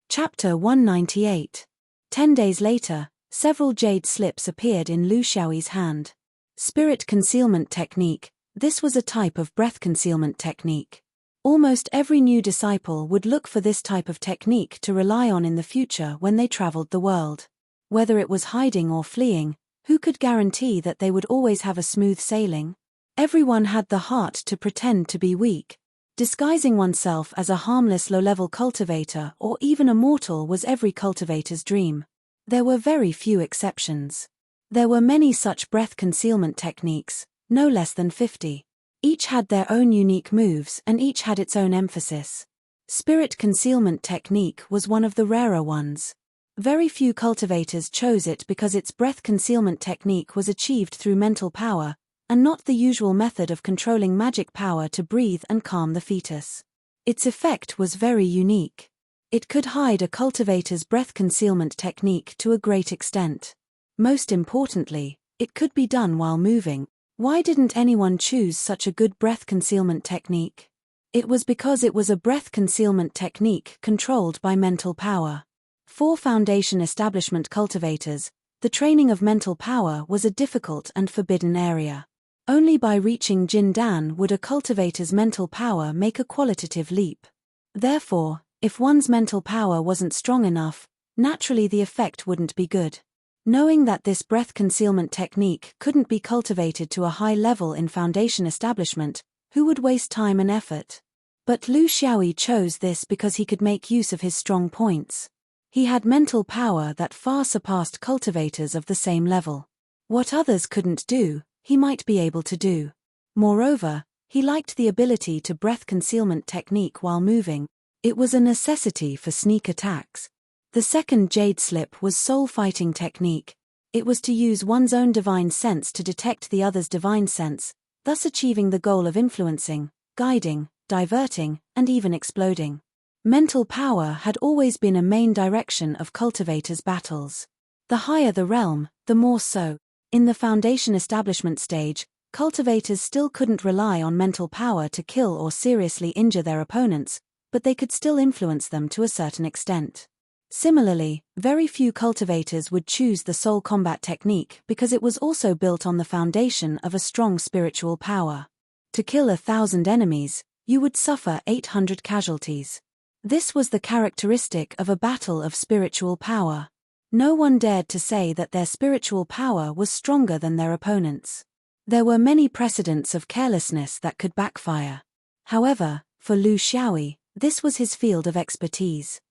Chapter 198. 10 days later, several jade slips appeared in Lu Xiaoyi's hand. Spirit concealment technique. This was a type of breath concealment technique. Almost every new disciple would look for this type of technique to rely on in the future when they traveled the world. Whether it was hiding or fleeing, who could guarantee that they would always have a smooth sailing? Everyone had the heart to pretend to be weak. Disguising oneself as a harmless low-level cultivator or even a mortal was every cultivator's dream. There were very few exceptions. There were many such breath concealment techniques, no less than 50. Each had their own unique moves and each had its own emphasis. Spirit concealment technique was one of the rarer ones. Very few cultivators chose it because its breath concealment technique was achieved through mental power, and not the usual method of controlling magic power to breathe and calm the fetus. Its effect was very unique. It could hide a cultivator's breath concealment technique to a great extent. Most importantly, it could be done while moving. Why didn't anyone choose such a good breath concealment technique? It was because it was a breath concealment technique controlled by mental power. For foundation establishment cultivators, the training of mental power was a difficult and forbidden area. Only by reaching Jin Dan would a cultivator's mental power make a qualitative leap. Therefore, if one's mental power wasn't strong enough, naturally the effect wouldn't be good. Knowing that this breath concealment technique couldn't be cultivated to a high level in foundation establishment, who would waste time and effort? But Lu Xiaoyi chose this because he could make use of his strong points. He had mental power that far surpassed cultivators of the same level. What others couldn't do, he might be able to do. Moreover, he liked the ability to breath concealment technique while moving. It was a necessity for sneak attacks. The second jade slip was soul fighting technique. It was to use one's own divine sense to detect the other's divine sense, thus achieving the goal of influencing, guiding, diverting, and even exploding. Mental power had always been a main direction of cultivators' battles. The higher the realm, the more so. In the foundation establishment stage, cultivators still couldn't rely on mental power to kill or seriously injure their opponents, but they could still influence them to a certain extent. Similarly, very few cultivators would choose the soul combat technique because it was also built on the foundation of a strong spiritual power. To kill 1,000 enemies, you would suffer 800 casualties. This was the characteristic of a battle of spiritual power. No one dared to say that their spiritual power was stronger than their opponents. There were many precedents of carelessness that could backfire. However, for Lu Xiaoyi, this was his field of expertise.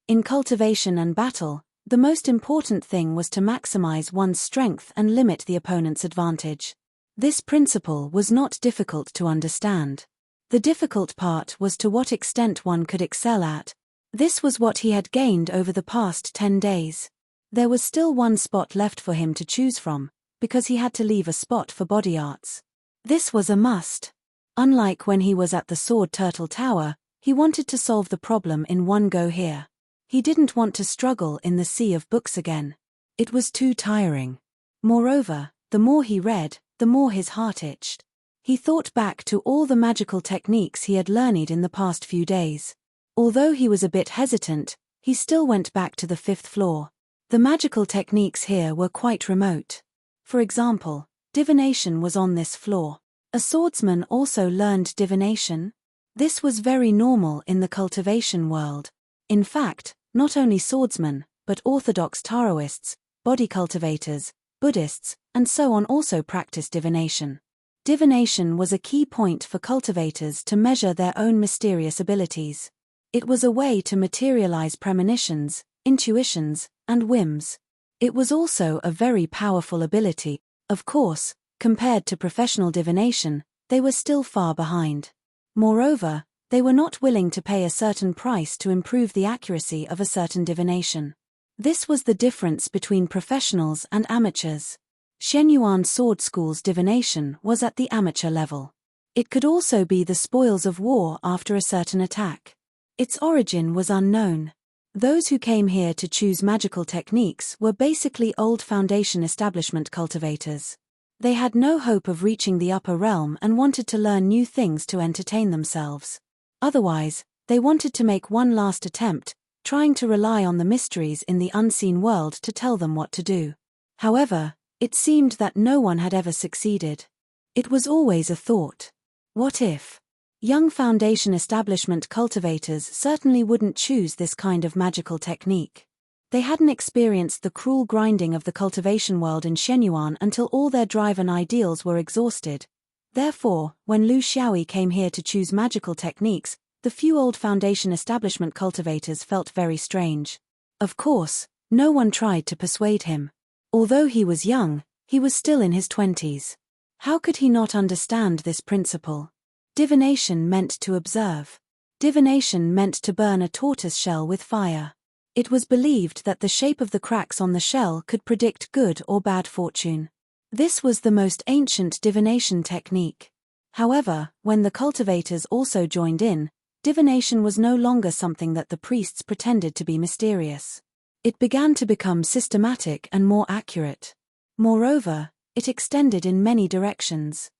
In cultivation and battle, the most important thing was to maximize one's strength and limit the opponent's advantage. This principle was not difficult to understand. The difficult part was to what extent one could excel at. This was what he had gained over the past 10 days. There was still one spot left for him to choose from, because he had to leave a spot for body arts. This was a must. Unlike when he was at the Sword Turtle Tower, he wanted to solve the problem in one go here. He didn't want to struggle in the sea of books again. It was too tiring. Moreover, the more he read, the more his heart itched. He thought back to all the magical techniques he had learned in the past few days. Although he was a bit hesitant, he still went back to the 5th floor. The magical techniques here were quite remote. For example, divination was on this floor. A swordsman also learned divination. This was very normal in the cultivation world. In fact, not only swordsmen, but orthodox Taoists, body cultivators, Buddhists, and so on also practiced divination. Divination was a key point for cultivators to measure their own mysterious abilities. It was a way to materialize premonitions, intuitions, and whims. It was also a very powerful ability. Of course, compared to professional divination, they were still far behind. Moreover, they were not willing to pay a certain price to improve the accuracy of a certain divination. This was the difference between professionals and amateurs. Shenyuan Sword School's divination was at the amateur level. It could also be the spoils of war after a certain attack. Its origin was unknown. Those who came here to choose magical techniques were basically old Foundation establishment cultivators. They had no hope of reaching the upper realm and wanted to learn new things to entertain themselves. Otherwise, they wanted to make one last attempt, trying to rely on the mysteries in the unseen world to tell them what to do. However, it seemed that no one had ever succeeded. It was always a thought. What if? Young Foundation establishment cultivators certainly wouldn't choose this kind of magical technique. They hadn't experienced the cruel grinding of the cultivation world in Shenyuan until all their drive and ideals were exhausted. Therefore, when Lu Xiaoyi came here to choose magical techniques, the few old Foundation establishment cultivators felt very strange. Of course, no one tried to persuade him. Although he was young, he was still in his 20s. How could he not understand this principle? Divination meant to observe. Divination meant to burn a tortoise shell with fire. It was believed that the shape of the cracks on the shell could predict good or bad fortune. This was the most ancient divination technique. However, when the cultivators also joined in, divination was no longer something that the priests pretended to be mysterious. It began to become systematic and more accurate. Moreover, it extended in many directions.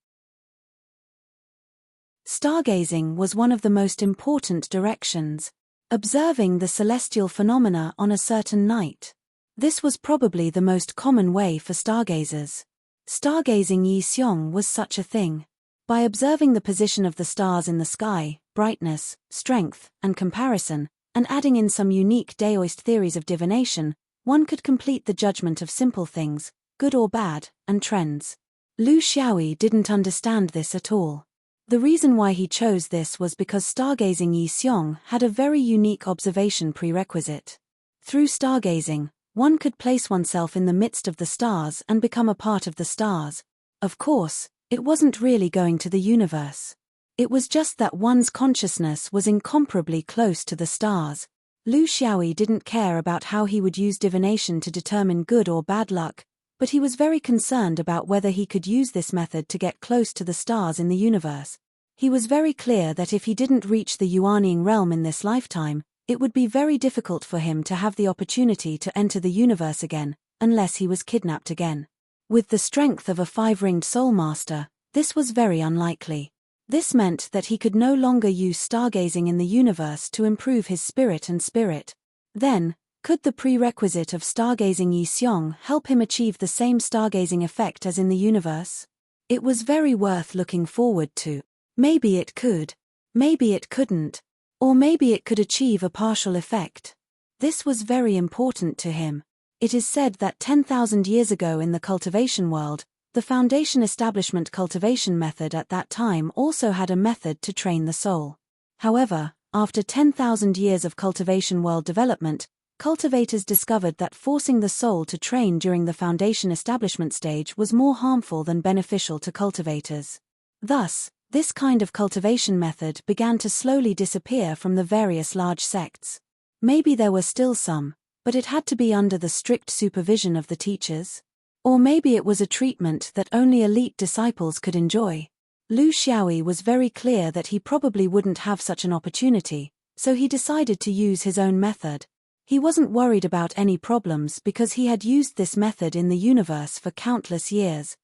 Stargazing was one of the most important directions, observing the celestial phenomena on a certain night. This was probably the most common way for stargazers. Stargazing Yi Xiong was such a thing. By observing the position of the stars in the sky, brightness, strength, and comparison, and adding in some unique Daoist theories of divination, one could complete the judgment of simple things, good or bad, and trends. Lu Xiaoyi didn't understand this at all. The reason why he chose this was because stargazing Yi Xiong had a very unique observation prerequisite. Through stargazing, one could place oneself in the midst of the stars and become a part of the stars. Of course, it wasn't really going to the universe. It was just that one's consciousness was incomparably close to the stars. Lu Xiaoyi didn't care about how he would use divination to determine good or bad luck, but he was very concerned about whether he could use this method to get close to the stars in the universe. He was very clear that if he didn't reach the Yuanying realm in this lifetime, it would be very difficult for him to have the opportunity to enter the universe again, unless he was kidnapped again. With the strength of a five-ringed soul master, this was very unlikely. This meant that he could no longer use stargazing in the universe to improve his spirit and spirit. Then, could the prerequisite of stargazing Yi Xiong help him achieve the same stargazing effect as in the universe? It was very worth looking forward to. Maybe it could. Maybe it couldn't. Or maybe it could achieve a partial effect. This was very important to him. It is said that 10,000 years ago in the cultivation world, the Foundation establishment cultivation method at that time also had a method to train the soul. However, after 10,000 years of cultivation world development, cultivators discovered that forcing the soul to train during the Foundation establishment stage was more harmful than beneficial to cultivators. Thus, this kind of cultivation method began to slowly disappear from the various large sects. Maybe there were still some, but it had to be under the strict supervision of the teachers. Or maybe it was a treatment that only elite disciples could enjoy. Lu Xiaoyi was very clear that he probably wouldn't have such an opportunity, so he decided to use his own method. He wasn't worried about any problems because he had used this method in the universe for countless years.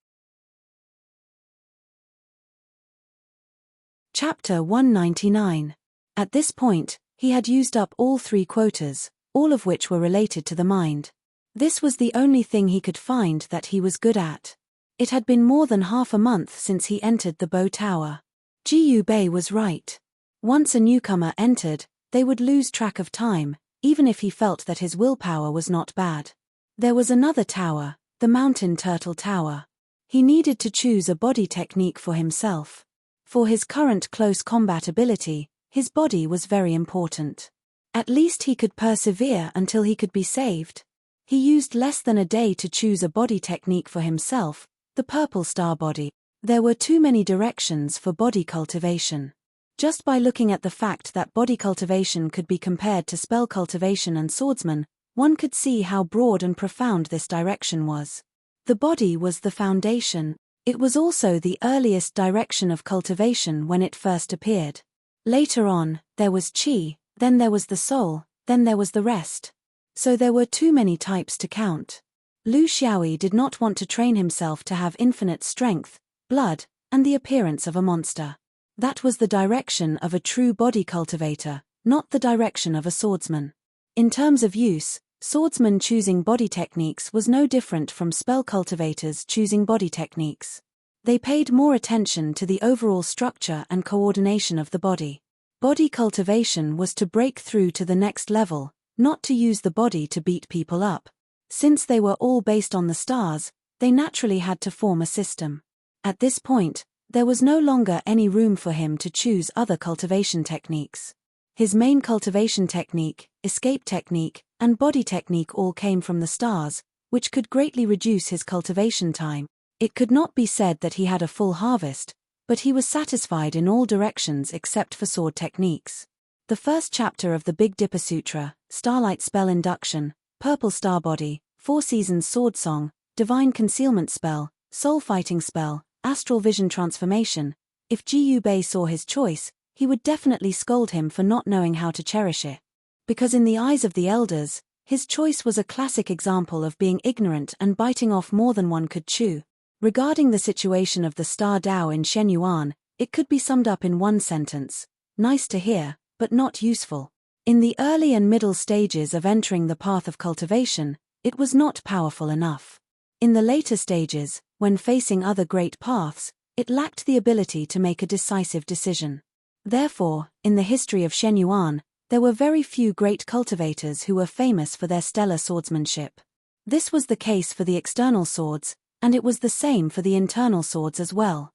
Chapter 199. At this point, he had used up all 3 quotas, all of which were related to the mind. This was the only thing he could find that he was good at. It had been more than half a month since he entered the Bow Tower. Jiyu Bei was right. Once a newcomer entered, they would lose track of time, even if he felt that his willpower was not bad. There was another tower, the Mountain Turtle Tower. He needed to choose a body technique for himself. For his current close combat ability, His body was very important. At least he could persevere until he could be saved. He used less than a day to choose a body technique for himself, the purple star body. There were too many directions for body cultivation. Just by looking at the fact that body cultivation could be compared to spell cultivation and swordsman, one could see how broad and profound this direction was. The body was the foundation. It was also the earliest direction of cultivation when it first appeared. Later on, there was chi, then there was the soul, then there was the rest. So there were too many types to count. Lu Xiaoyi did not want to train himself to have infinite strength, blood, and the appearance of a monster. That was the direction of a true body cultivator, not the direction of a swordsman. In terms of use, swordsmen choosing body techniques was no different from spell cultivators choosing body techniques. They paid more attention to the overall structure and coordination of the body. Body cultivation was to break through to the next level, not to use the body to beat people up. Since they were all based on the stars, they naturally had to form a system. At this point, there was no longer any room for him to choose other cultivation techniques. His main cultivation technique, escape technique, and body technique all came from the stars, which could greatly reduce his cultivation time. It could not be said that he had a full harvest, but he was satisfied in all directions except for sword techniques. The first chapter of the Big Dipper Sutra, Starlight Spell Induction, Purple Star Body, 4 Seasons Sword Song, Divine Concealment Spell, Soul Fighting Spell, Astral Vision Transformation. If Ji Yu Bei saw his choice, he would definitely scold him for not knowing how to cherish it. Because in the eyes of the elders, his choice was a classic example of being ignorant and biting off more than one could chew. Regarding the situation of the Star Dao in Shenyuan, it could be summed up in one sentence: nice to hear, but not useful. In the early and middle stages of entering the path of cultivation, it was not powerful enough. In the later stages, when facing other great paths, it lacked the ability to make a decisive decision. Therefore, in the history of Shenyuan, there were very few great cultivators who were famous for their stellar swordsmanship. This was the case for the external swords, and it was the same for the internal swords as well.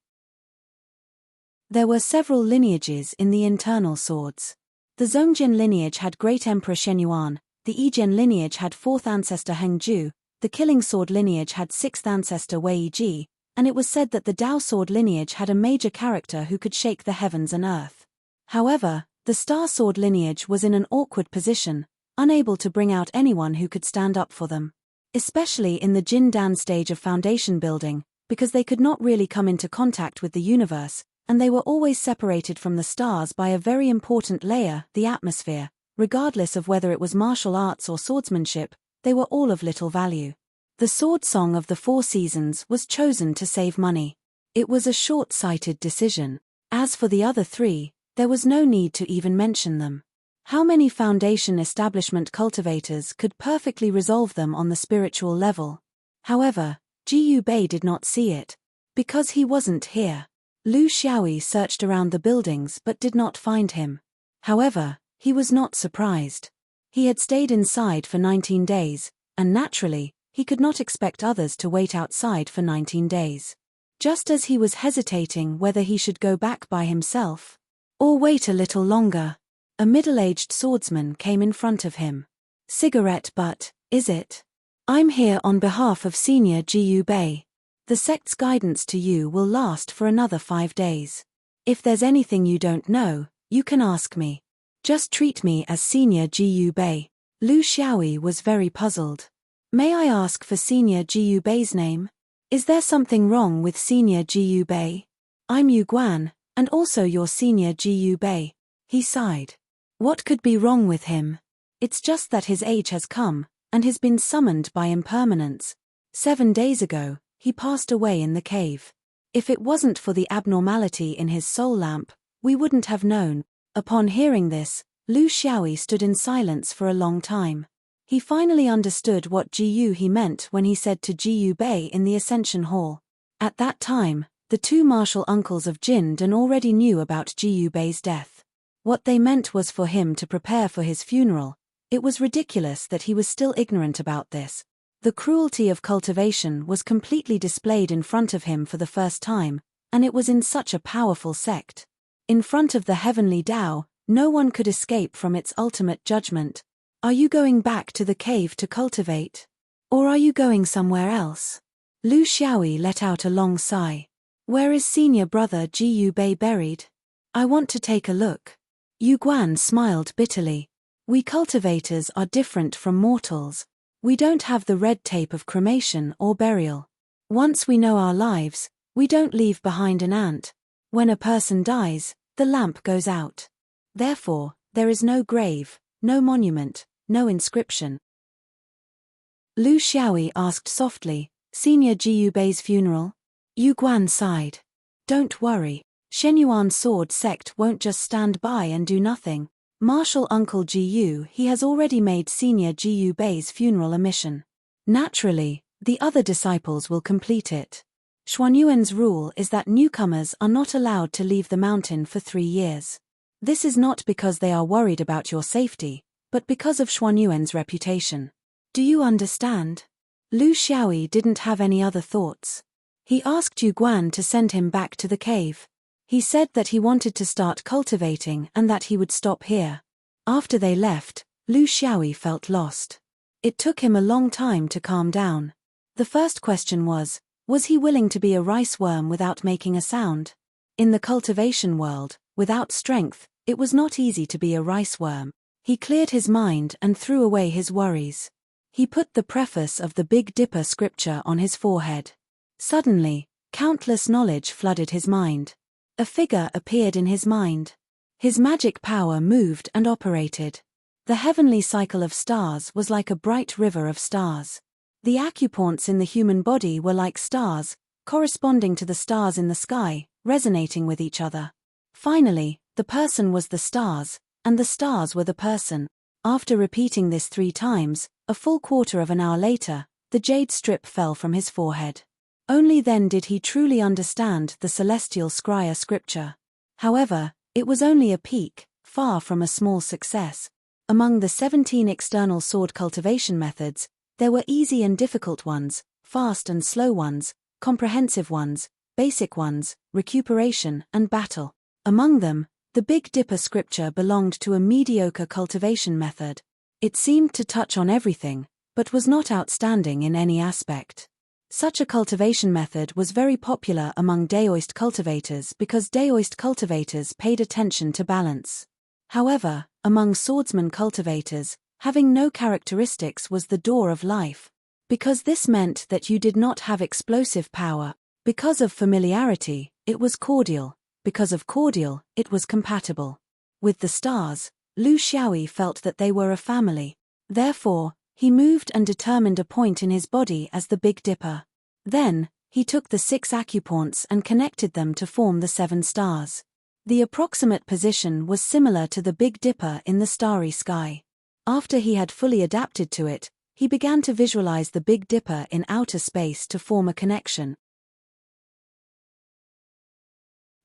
There were several lineages in the internal swords. The Zongjin lineage had Great Emperor Shenyuan, the Yijian lineage had 4th ancestor Hengju, the Killing Sword lineage had 6th ancestor Wei Ji, and it was said that the Dao Sword lineage had a major character who could shake the heavens and earth. However, the Star Sword lineage was in an awkward position, unable to bring out anyone who could stand up for them. Especially in the Jin Dan stage of foundation building, because they could not really come into contact with the universe, and they were always separated from the stars by a very important layer, the atmosphere. Regardless of whether it was martial arts or swordsmanship, they were all of little value. The sword song of the 4 seasons was chosen to save money. It was a short-sighted decision. As for the other 3, there was no need to even mention them. How many foundation establishment cultivators could perfectly resolve them on the spiritual level? However, Ji Yu Bei did not see it. Because he wasn't here. Lu Xiaoyi searched around the buildings but did not find him. However, he was not surprised. He had stayed inside for 19 days, and naturally, he could not expect others to wait outside for 19 days. Just as he was hesitating whether he should go back by himself or wait a little longer, a middle-aged swordsman came in front of him. Cigarette butt, is it? I'm here on behalf of Senior Ji Yu Bei. The sect's guidance to you will last for another 5 days. If there's anything you don't know, you can ask me. Just treat me as Senior Ji Yu Bei. Lu Xiaoyi was very puzzled. May I ask for Senior Ji Yu Bei's name? Is there something wrong with Senior Ji Yu Bei? I'm Yu Guan, and also your Senior Ji Yu Bei. He sighed. What could be wrong with him? It's just that his age has come, and has been summoned by impermanence. 7 days ago, he passed away in the cave. If it wasn't for the abnormality in his soul lamp, we wouldn't have known. Upon hearing this, Lu Xiaoyi stood in silence for a long time. He finally understood what Ji Yu he meant when he said to Ji Yu Bei in the Ascension Hall. At that time, the 2 martial uncles of Jin Dan already knew about Ji Yu Bei's death. What they meant was for him to prepare for his funeral. It was ridiculous that he was still ignorant about this. The cruelty of cultivation was completely displayed in front of him for the first time, and it was in such a powerful sect. In front of the heavenly Tao, No one could escape from its ultimate judgment. Are you going back to the cave to cultivate? Or are you going somewhere else? Lu Xiaoyi let out a long sigh. Where is senior brother Ji Yu Bei buried? I want to take a look. Yu Guan smiled bitterly. We cultivators are different from mortals. We don't have the red tape of cremation or burial. Once we know our lives, we don't leave behind an ant. When a person dies, the lamp goes out. Therefore, there is no grave, no monument, no inscription. Lu Xiaoyi asked softly, Senior Ji Yu Bei's funeral? Yu Guan sighed. Don't worry. Shenyuan's sword sect won't just stand by and do nothing. Martial Uncle Ji Yu, he has already made Senior Ji Yu Bei's funeral a mission. Naturally, the other disciples will complete it. Xuanyuan's rule is that newcomers are not allowed to leave the mountain for 3 years. This is not because they are worried about your safety, but because of Xuanyuan's reputation. Do you understand? Lu Xiaoyi didn't have any other thoughts. He asked Yu Guan to send him back to the cave. He said that he wanted to start cultivating and that he would stop here. After they left, Lu Xiaoyi felt lost. It took him a long time to calm down. The first question was he willing to be a rice worm without making a sound? In the cultivation world, without strength, it was not easy to be a rice worm. He cleared his mind and threw away his worries. He put the preface of the Big Dipper scripture on his forehead. Suddenly, countless knowledge flooded his mind. A figure appeared in his mind. His magic power moved and operated. The heavenly cycle of stars was like a bright river of stars. The acupoints in the human body were like stars, corresponding to the stars in the sky, resonating with each other. Finally, the person was the stars, and the stars were the person. After repeating this 3 times, a full quarter of an hour later, the jade strip fell from his forehead. Only then did he truly understand the celestial scryer scripture. However, it was only a peak, far from a small success. Among the 17 external sword cultivation methods, there were easy and difficult ones, fast and slow ones, comprehensive ones, basic ones, recuperation, and battle. Among them, the Big Dipper scripture belonged to a mediocre cultivation method. It seemed to touch on everything, but was not outstanding in any aspect. Such a cultivation method was very popular among Daoist cultivators because Daoist cultivators paid attention to balance. However, among swordsman cultivators, having no characteristics was the door of life. Because this meant that you did not have explosive power. Because of familiarity, it was cordial. Because of cordial, it was compatible. With the stars, Lu Xiaoyi felt that they were a family. Therefore, he moved and determined a point in his body as the Big Dipper. Then, he took the 6 acupoints and connected them to form the 7 stars. The approximate position was similar to the Big Dipper in the starry sky. After he had fully adapted to it, he began to visualize the Big Dipper in outer space to form a connection.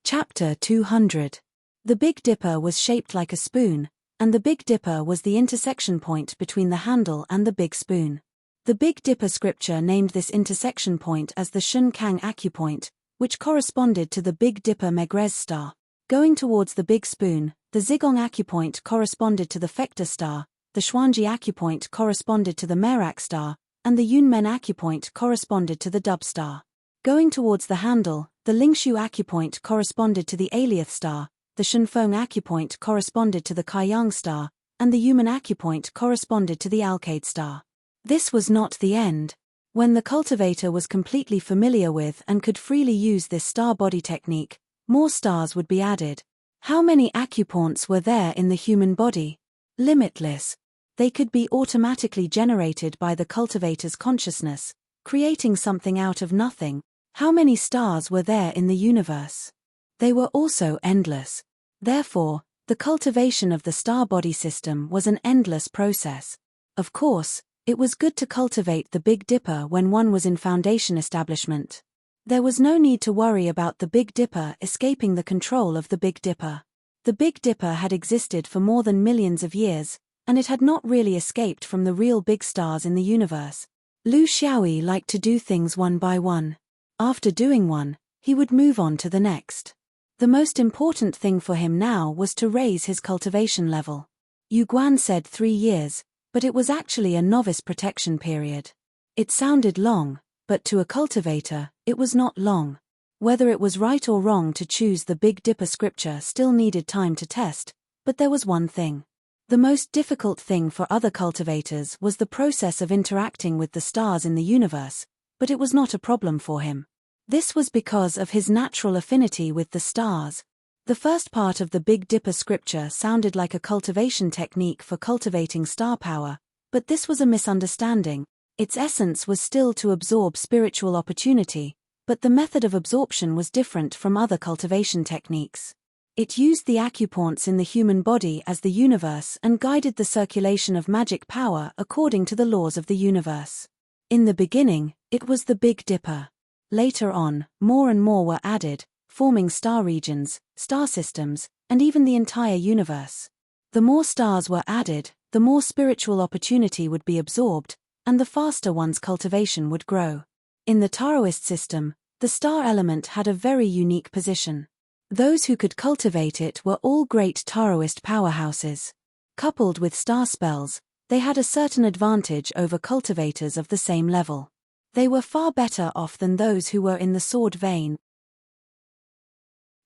Chapter 200. The Big Dipper was shaped like a spoon, and the Big Dipper was the intersection point between the handle and the big spoon. The Big Dipper scripture named this intersection point as the Shun Kang acupoint, which corresponded to the Big Dipper Megrez star. Going towards the big spoon, the Zigong acupoint corresponded to the Fector star, the Xuanji acupoint corresponded to the Merak star, and the Yunmen acupoint corresponded to the Dub star. Going towards the handle, the Lingshu acupoint corresponded to the Aliath star, the Shunfeng acupoint corresponded to the Kaiyang star, and the Yumen acupoint corresponded to the Alcade star. This was not the end. When the cultivator was completely familiar with and could freely use this star body technique, more stars would be added. How many acupoints were there in the human body? Limitless. They could be automatically generated by the cultivator's consciousness, creating something out of nothing. How many stars were there in the universe? They were also endless. Therefore, the cultivation of the star body system was an endless process. Of course, it was good to cultivate the Big Dipper when one was in foundation establishment. There was no need to worry about the Big Dipper escaping the control of the Big Dipper. The Big Dipper had existed for more than millions of years, and it had not really escaped from the real big stars in the universe. Lu Xiaoyi liked to do things one by one. After doing one, he would move on to the next. The most important thing for him now was to raise his cultivation level. Yu Guan said 3 years, but it was actually a novice protection period. It sounded long, but to a cultivator, it was not long. Whether it was right or wrong to choose the Big Dipper scripture still needed time to test, but there was one thing. The most difficult thing for other cultivators was the process of interacting with the stars in the universe, but it was not a problem for him. This was because of his natural affinity with the stars. The first part of the Big Dipper scripture sounded like a cultivation technique for cultivating star power, but this was a misunderstanding. Its essence was still to absorb spiritual opportunity, but the method of absorption was different from other cultivation techniques. It used the acupoints in the human body as the universe and guided the circulation of magic power according to the laws of the universe. In the beginning, it was the Big Dipper. Later on, more and more were added, forming star regions, star systems, and even the entire universe. The more stars were added, the more spiritual opportunity would be absorbed, and the faster one's cultivation would grow. In the Taoist system, the star element had a very unique position. Those who could cultivate it were all great Taoist powerhouses. Coupled with star spells, they had a certain advantage over cultivators of the same level. They were far better off than those who were in the sword vein.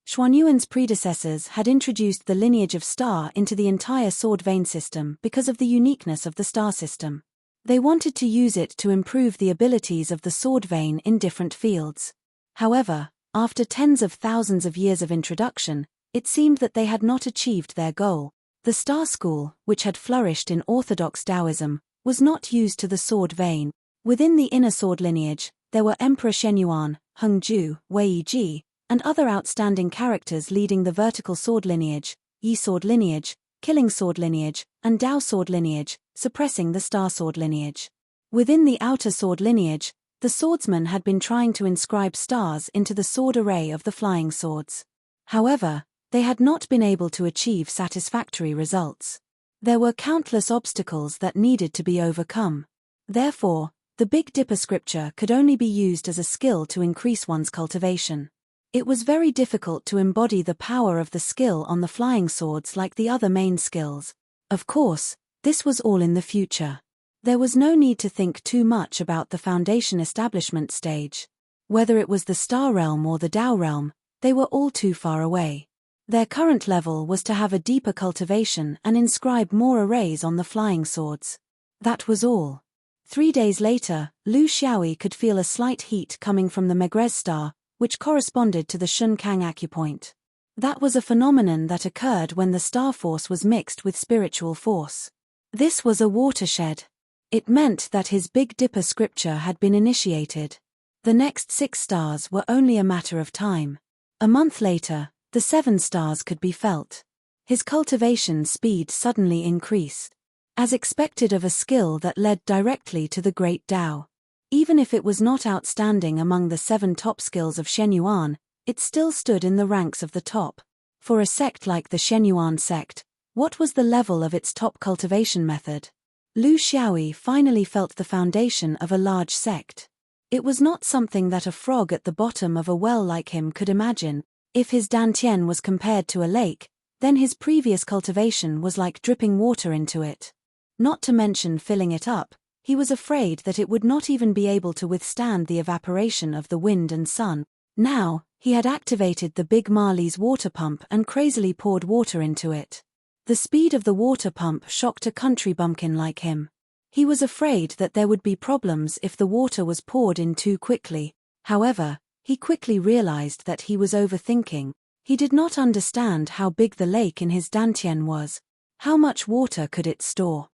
Xuanyuan's predecessors had introduced the lineage of star into the entire sword vein system because of the uniqueness of the star system. They wanted to use it to improve the abilities of the sword vein in different fields. However, after tens of thousands of years of introduction, it seemed that they had not achieved their goal. The star school, which had flourished in orthodox Taoism, was not used to the sword vein. Within the inner sword lineage, there were Emperor Shenyuan, Hengju, Wei Ji, and other outstanding characters leading the vertical sword lineage, Yi sword lineage, killing sword lineage, and Dao sword lineage, suppressing the star sword lineage. Within the outer sword lineage, the swordsman had been trying to inscribe stars into the sword array of the flying swords. However, they had not been able to achieve satisfactory results. There were countless obstacles that needed to be overcome. Therefore, the Big Dipper scripture could only be used as a skill to increase one's cultivation. It was very difficult to embody the power of the skill on the flying swords like the other main skills. Of course, this was all in the future. There was no need to think too much about the foundation establishment stage. Whether it was the star realm or the Dao realm, they were all too far away. Their current level was to have a deeper cultivation and inscribe more arrays on the flying swords. That was all. 3 days later, Lu Xiaoyi could feel a slight heat coming from the Megrez star, which corresponded to the Shun Kang acupoint. That was a phenomenon that occurred when the star force was mixed with spiritual force. This was a watershed. It meant that his Big Dipper scripture had been initiated. The next 6 stars were only a matter of time. A month later, the 7 stars could be felt. His cultivation speed suddenly increased. As expected of a skill that led directly to the Great Tao. Even if it was not outstanding among the 7 top skills of Shenyuan, it still stood in the ranks of the top. For a sect like the Shenyuan sect, what was the level of its top cultivation method? Lu Xiaoyi finally felt the foundation of a large sect. It was not something that a frog at the bottom of a well like him could imagine. If his dantian was compared to a lake, then his previous cultivation was like dripping water into it. Not to mention filling it up, he was afraid that it would not even be able to withstand the evaporation of the wind and sun. Now, he had activated the Big Marley's water pump and crazily poured water into it. The speed of the water pump shocked a country bumpkin like him. He was afraid that there would be problems if the water was poured in too quickly. However, he quickly realized that he was overthinking. He did not understand how big the lake in his dantian was. How much water could it store?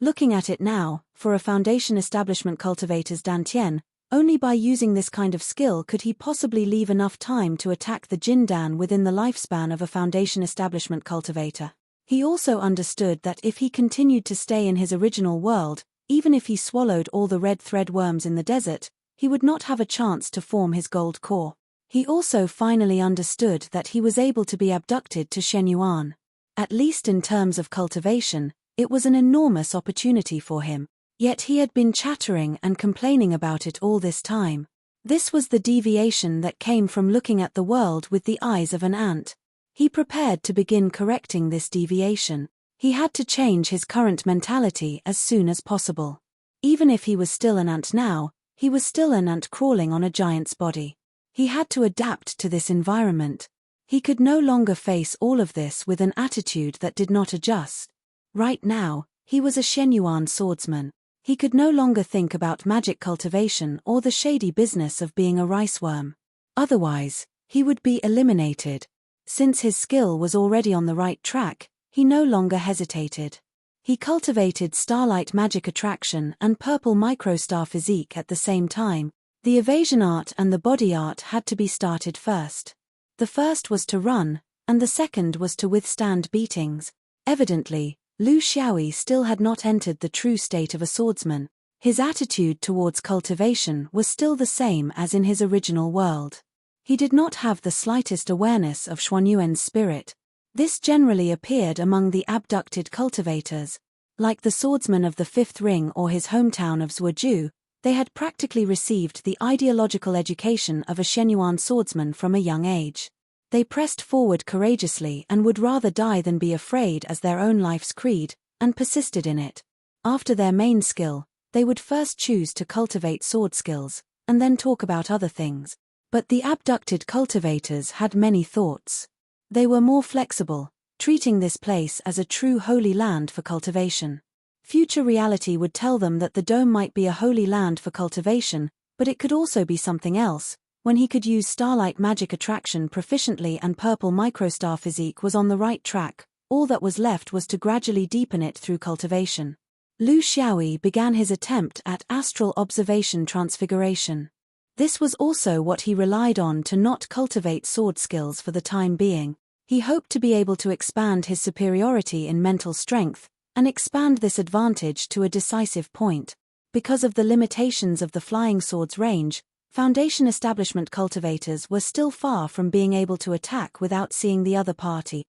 Looking at it now, for a foundation establishment cultivator's dantian, only by using this kind of skill could he possibly leave enough time to attack the Jindan within the lifespan of a foundation establishment cultivator. He also understood that if he continued to stay in his original world, even if he swallowed all the red thread worms in the desert, he would not have a chance to form his gold core. He also finally understood that he was able to be abducted to Shenyuan. At least in terms of cultivation, it was an enormous opportunity for him. Yet he had been chattering and complaining about it all this time. This was the deviation that came from looking at the world with the eyes of an ant. He prepared to begin correcting this deviation. He had to change his current mentality as soon as possible. Even if he was still an ant now, he was still an ant crawling on a giant's body. He had to adapt to this environment. He could no longer face all of this with an attitude that did not adjust. Right now, he was a Shenyuan swordsman. He could no longer think about magic cultivation or the shady business of being a riceworm. Otherwise, he would be eliminated. Since his skill was already on the right track, he no longer hesitated. He cultivated starlight magic attraction and purple microstar physique at the same time. The evasion art and the body art had to be started first. The first was to run, and the second was to withstand beatings. Evidently, Lu Xiaoyi still had not entered the true state of a swordsman. His attitude towards cultivation was still the same as in his original world. He did not have the slightest awareness of Xuanyuan's spirit. This generally appeared among the abducted cultivators. Like the swordsman of the Fifth Ring or his hometown of Zhuoju, they had practically received the ideological education of a Shenyuan swordsman from a young age. They pressed forward courageously and would rather die than be afraid as their own life's creed, and persisted in it. After their main skill, they would first choose to cultivate sword skills, and then talk about other things. But the abducted cultivators had many thoughts. They were more flexible, treating this place as a true holy land for cultivation. Future reality would tell them that the dome might be a holy land for cultivation, but it could also be something else. When he could use starlight magic attraction proficiently and purple microstar physique was on the right track, all that was left was to gradually deepen it through cultivation. Lu Xiaoyi began his attempt at astral observation transfiguration. This was also what he relied on to not cultivate sword skills for the time being. He hoped to be able to expand his superiority in mental strength, and expand this advantage to a decisive point. Because of the limitations of the flying sword's range, Foundation establishment cultivators were still far from being able to attack without seeing the other party.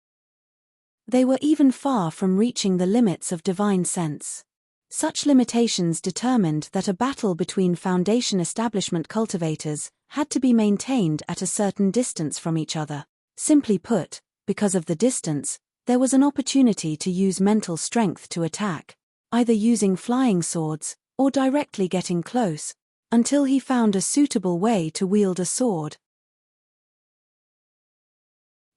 They were even far from reaching the limits of divine sense. Such limitations determined that a battle between Foundation establishment cultivators had to be maintained at a certain distance from each other. Simply put, because of the distance, there was an opportunity to use mental strength to attack, either using flying swords, or directly getting close, until he found a suitable way to wield a sword.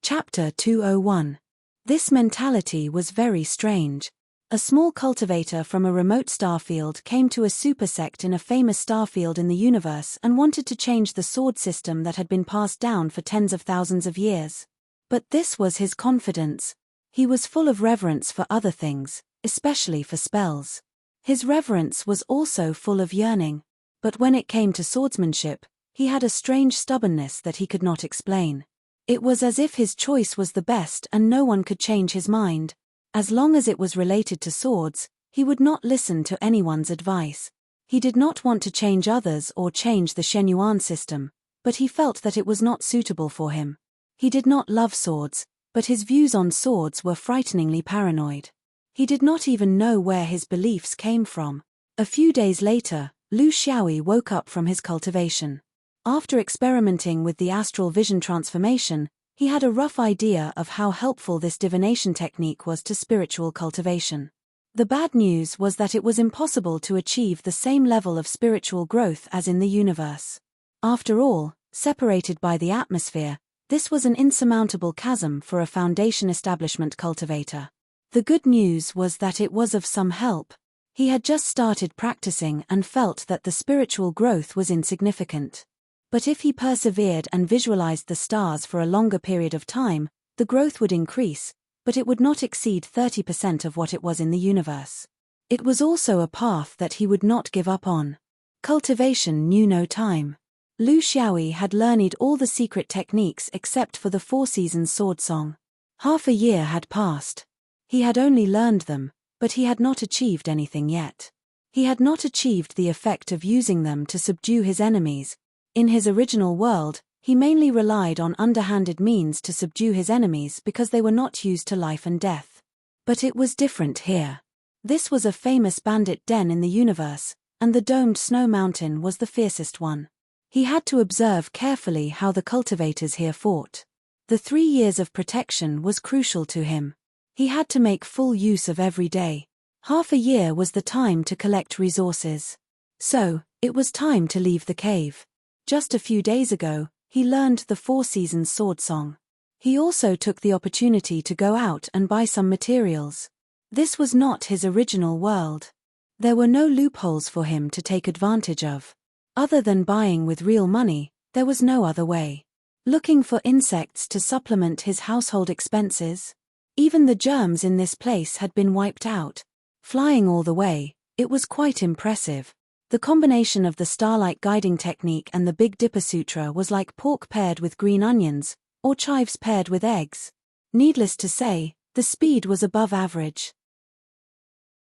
Chapter 201. This mentality was very strange. A small cultivator from a remote starfield came to a supersect in a famous starfield in the universe and wanted to change the sword system that had been passed down for tens of thousands of years. But this was his confidence. He was full of reverence for other things, especially for spells. His reverence was also full of yearning. But when it came to swordsmanship, he had a strange stubbornness that he could not explain. It was as if his choice was the best and no one could change his mind. As long as it was related to swords, he would not listen to anyone's advice. He did not want to change others or change the Shenyuan system, but he felt that it was not suitable for him. He did not love swords, but his views on swords were frighteningly paranoid. He did not even know where his beliefs came from. A few days later, Lu Xiaoyi woke up from his cultivation. After experimenting with the astral vision transformation, he had a rough idea of how helpful this divination technique was to spiritual cultivation. The bad news was that it was impossible to achieve the same level of spiritual growth as in the universe. After all, separated by the atmosphere, this was an insurmountable chasm for a Foundation establishment cultivator. The good news was that it was of some help. He had just started practicing and felt that the spiritual growth was insignificant. But if he persevered and visualized the stars for a longer period of time, the growth would increase, but it would not exceed 30% of what it was in the universe. It was also a path that he would not give up on. Cultivation knew no time. Lu Xiaoyi had learned all the secret techniques except for the Four Seasons sword song. Half a year had passed. He had only learned them, but he had not achieved anything yet. He had not achieved the effect of using them to subdue his enemies. In his original world, he mainly relied on underhanded means to subdue his enemies because they were not used to life and death. But it was different here. This was a famous bandit den in the universe, and the domed snow mountain was the fiercest one. He had to observe carefully how the cultivators here fought. The 3 years of protection was crucial to him. He had to make full use of every day. Half a year was the time to collect resources. So, it was time to leave the cave. Just a few days ago, he learned the 4 Seasons sword song. He also took the opportunity to go out and buy some materials. This was not his original world. There were no loopholes for him to take advantage of. Other than buying with real money, there was no other way. Looking for insects to supplement his household expenses? Even the germs in this place had been wiped out. Flying all the way, it was quite impressive. The combination of the starlight guiding technique and the Big Dipper Sutra was like pork paired with green onions, or chives paired with eggs. Needless to say, the speed was above average.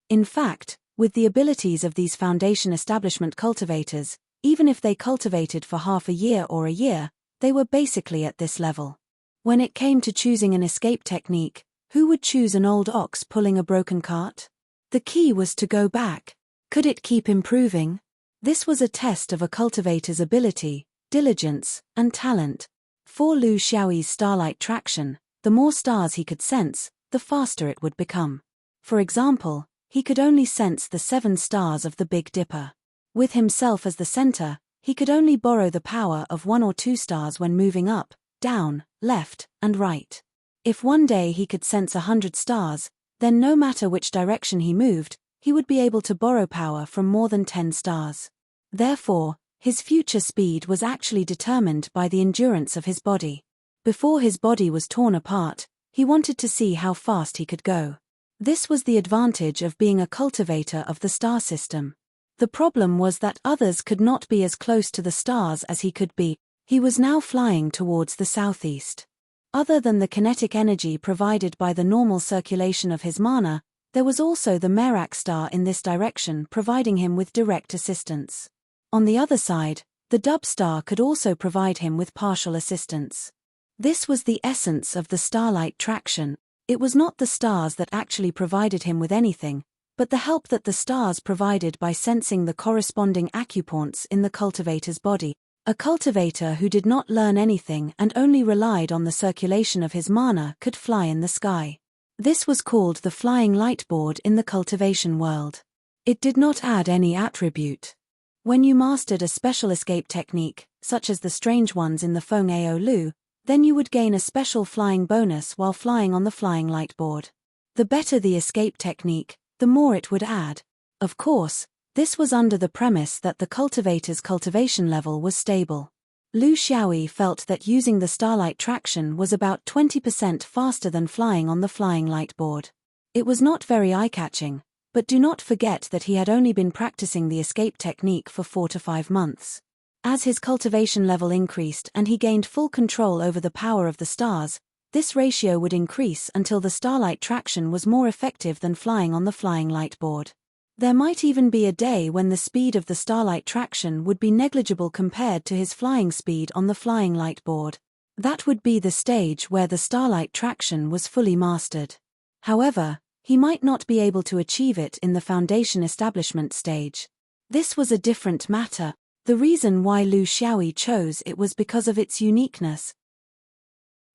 In fact, with the abilities of these foundation establishment cultivators, even if they cultivated for half a year or a year, they were basically at this level. When it came to choosing an escape technique, who would choose an old ox pulling a broken cart? The key was to go back. Could it keep improving? This was a test of a cultivator's ability, diligence, and talent. For Lu Xiaoyi's starlight traction, the more stars he could sense, the faster it would become. For example, he could only sense the 7 stars of the Big Dipper. With himself as the center, he could only borrow the power of 1 or 2 stars when moving up, down, left, and right. If one day he could sense 100 stars, then no matter which direction he moved, he would be able to borrow power from more than 10 stars. Therefore, his future speed was actually determined by the endurance of his body. Before his body was torn apart, he wanted to see how fast he could go. This was the advantage of being a cultivator of the star system. The problem was that others could not be as close to the stars as he could be. He was now flying towards the southeast. Other than the kinetic energy provided by the normal circulation of his mana, there was also the Merak star in this direction providing him with direct assistance. On the other side, the Dub star could also provide him with partial assistance. This was the essence of the starlight traction. It was not the stars that actually provided him with anything, but the help that the stars provided by sensing the corresponding acupoints in the cultivator's body. A cultivator who did not learn anything and only relied on the circulation of his mana could fly in the sky. This was called the flying light board in the cultivation world. It did not add any attribute. When you mastered a special escape technique, such as the strange ones in the Feng Ao Lu, then you would gain a special flying bonus while flying on the flying light board. The better the escape technique, the more it would add. Of course, this was under the premise that the cultivator's cultivation level was stable. Lu Xiaoyi felt that using the starlight traction was about 20% faster than flying on the flying light board. It was not very eye-catching, but do not forget that he had only been practicing the escape technique for 4 to 5 months. As his cultivation level increased and he gained full control over the power of the stars, this ratio would increase until the starlight traction was more effective than flying on the flying light board. There might even be a day when the speed of the starlight traction would be negligible compared to his flying speed on the flying light board. That would be the stage where the starlight traction was fully mastered. However, he might not be able to achieve it in the foundation establishment stage. This was a different matter. The reason why Lu Xiaoyi chose it was because of its uniqueness.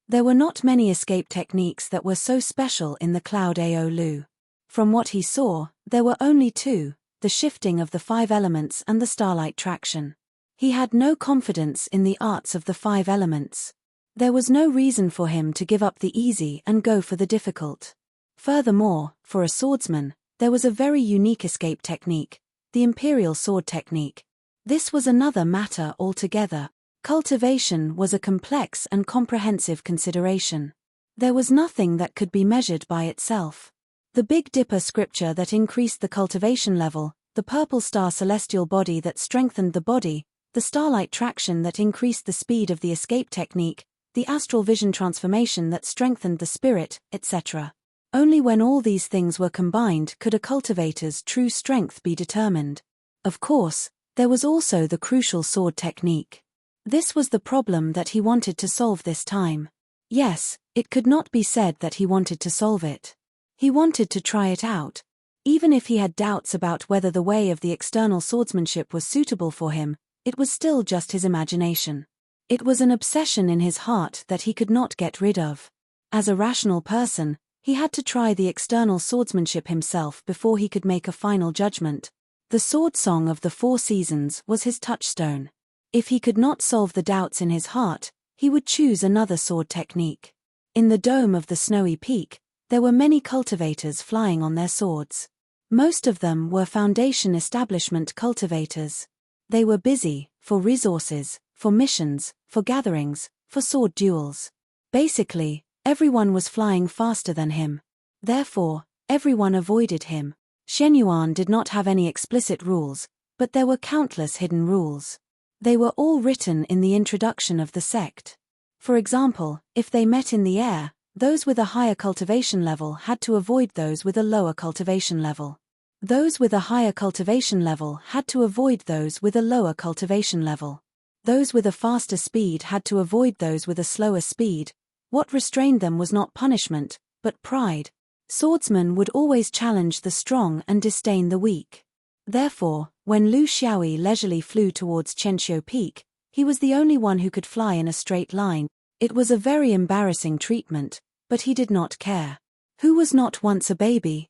There were not many escape techniques that were so special in the Cloud Ao Lu. From what he saw, there were only 2, the shifting of the 5 elements and the starlight traction. He had no confidence in the arts of the 5 elements. There was no reason for him to give up the easy and go for the difficult. Furthermore, for a swordsman, there was a very unique escape technique, the Imperial Sword Technique. This was another matter altogether. Cultivation was a complex and comprehensive consideration. There was nothing that could be measured by itself. The Big Dipper scripture that increased the cultivation level, the purple star celestial body that strengthened the body, the starlight traction that increased the speed of the escape technique, the astral vision transformation that strengthened the spirit, etc. Only when all these things were combined could a cultivator's true strength be determined. Of course, there was also the crucial sword technique. This was the problem that he wanted to solve this time. Yes, it could not be said that he wanted to solve it. He wanted to try it out. Even if he had doubts about whether the way of the external swordsmanship was suitable for him, it was still just his imagination. It was an obsession in his heart that he could not get rid of. As a rational person, he had to try the external swordsmanship himself before he could make a final judgment. The sword song of the 4 seasons was his touchstone. If he could not solve the doubts in his heart, he would choose another sword technique. In the dome of the snowy peak, there were many cultivators flying on their swords. Most of them were Foundation establishment cultivators. They were busy, for resources, for missions, for gatherings, for sword duels. Basically, everyone was flying faster than him. Therefore, everyone avoided him. Shenyuan did not have any explicit rules, but there were countless hidden rules. They were all written in the introduction of the sect. For example, if they met in the air, those with a higher cultivation level had to avoid those with a lower cultivation level. Those with a higher cultivation level had to avoid those with a lower cultivation level. Those with a faster speed had to avoid those with a slower speed. What restrained them was not punishment, but pride. Swordsmen would always challenge the strong and disdain the weak. Therefore, when Lu Xiaoyi leisurely flew towards Chenxiu Peak, he was the only one who could fly in a straight line. It was a very embarrassing treatment, but he did not care. Who was not once a baby?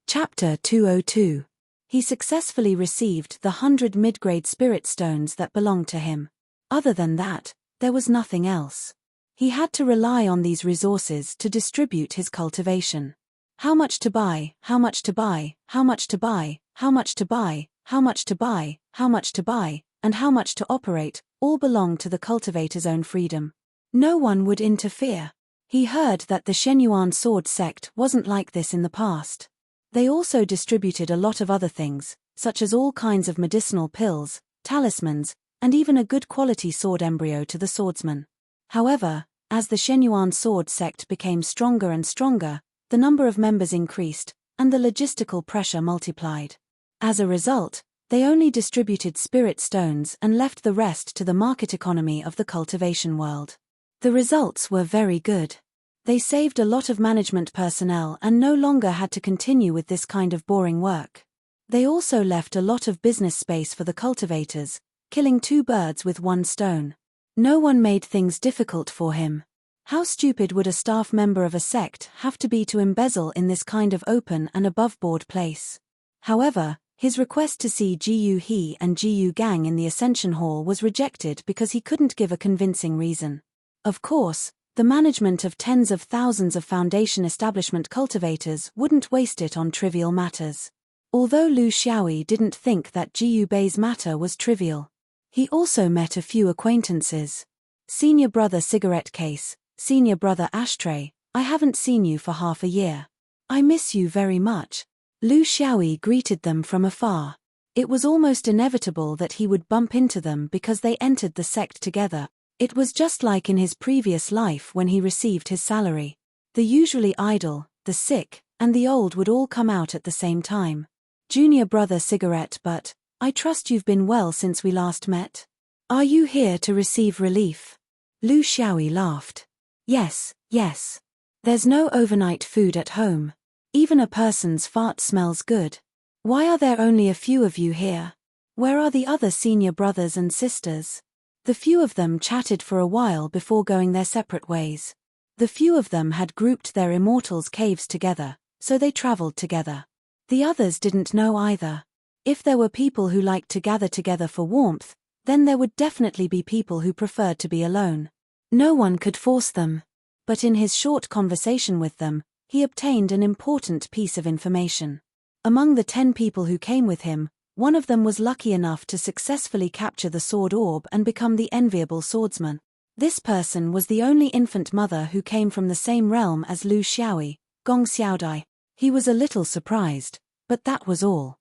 Chapter 202. He successfully received the 100 mid-grade spirit stones that belonged to him. Other than that, there was nothing else. He had to rely on these resources to distribute his cultivation. How much to buy, how much to buy, how much to buy, how much to buy, how much to buy, how much to buy, and how much to operate, all belonged to the cultivator's own freedom. No one would interfere. He heard that the Shenyuan sword sect wasn't like this in the past. They also distributed a lot of other things, such as all kinds of medicinal pills, talismans, and even a good quality sword embryo to the swordsman. However, as the Shenyuan sword sect became stronger and stronger, the number of members increased, and the logistical pressure multiplied. As a result, they only distributed spirit stones and left the rest to the market economy of the cultivation world. The results were very good. They saved a lot of management personnel and no longer had to continue with this kind of boring work. They also left a lot of business space for the cultivators, killing 2 birds with 1 stone. No one made things difficult for him. How stupid would a staff member of a sect have to be to embezzle in this kind of open and above-board place? However, his request to see Jiyu He and Jiyu Gang in the Ascension Hall was rejected because he couldn't give a convincing reason. Of course, the management of tens of thousands of Foundation establishment cultivators wouldn't waste it on trivial matters. Although Lu Xiaoyi didn't think that Jiyu Bei's matter was trivial. He also met a few acquaintances. Senior brother cigarette case, senior brother ashtray, I haven't seen you for half a year. I miss you very much. Lu Xiaoyi greeted them from afar. It was almost inevitable that he would bump into them because they entered the sect together. It was just like in his previous life when he received his salary. The usually idle, the sick, and the old would all come out at the same time. Junior brother cigarette, but I trust you've been well since we last met. Are you here to receive relief? Lu Xiaoyi laughed. Yes, yes. There's no overnight food at home. Even a person's fart smells good. Why are there only a few of you here? Where are the other senior brothers and sisters? The few of them chatted for a while before going their separate ways. The few of them had grouped their immortals' caves together, so they traveled together. The others didn't know either. If there were people who liked to gather together for warmth, then there would definitely be people who preferred to be alone. No one could force them. But in his short conversation with them, he obtained an important piece of information. Among the 10 people who came with him, one of them was lucky enough to successfully capture the sword orb and become the enviable swordsman. This person was the only infant mother who came from the same realm as Lu Xiaoyi, Gong Xiaodai. He was a little surprised, but that was all.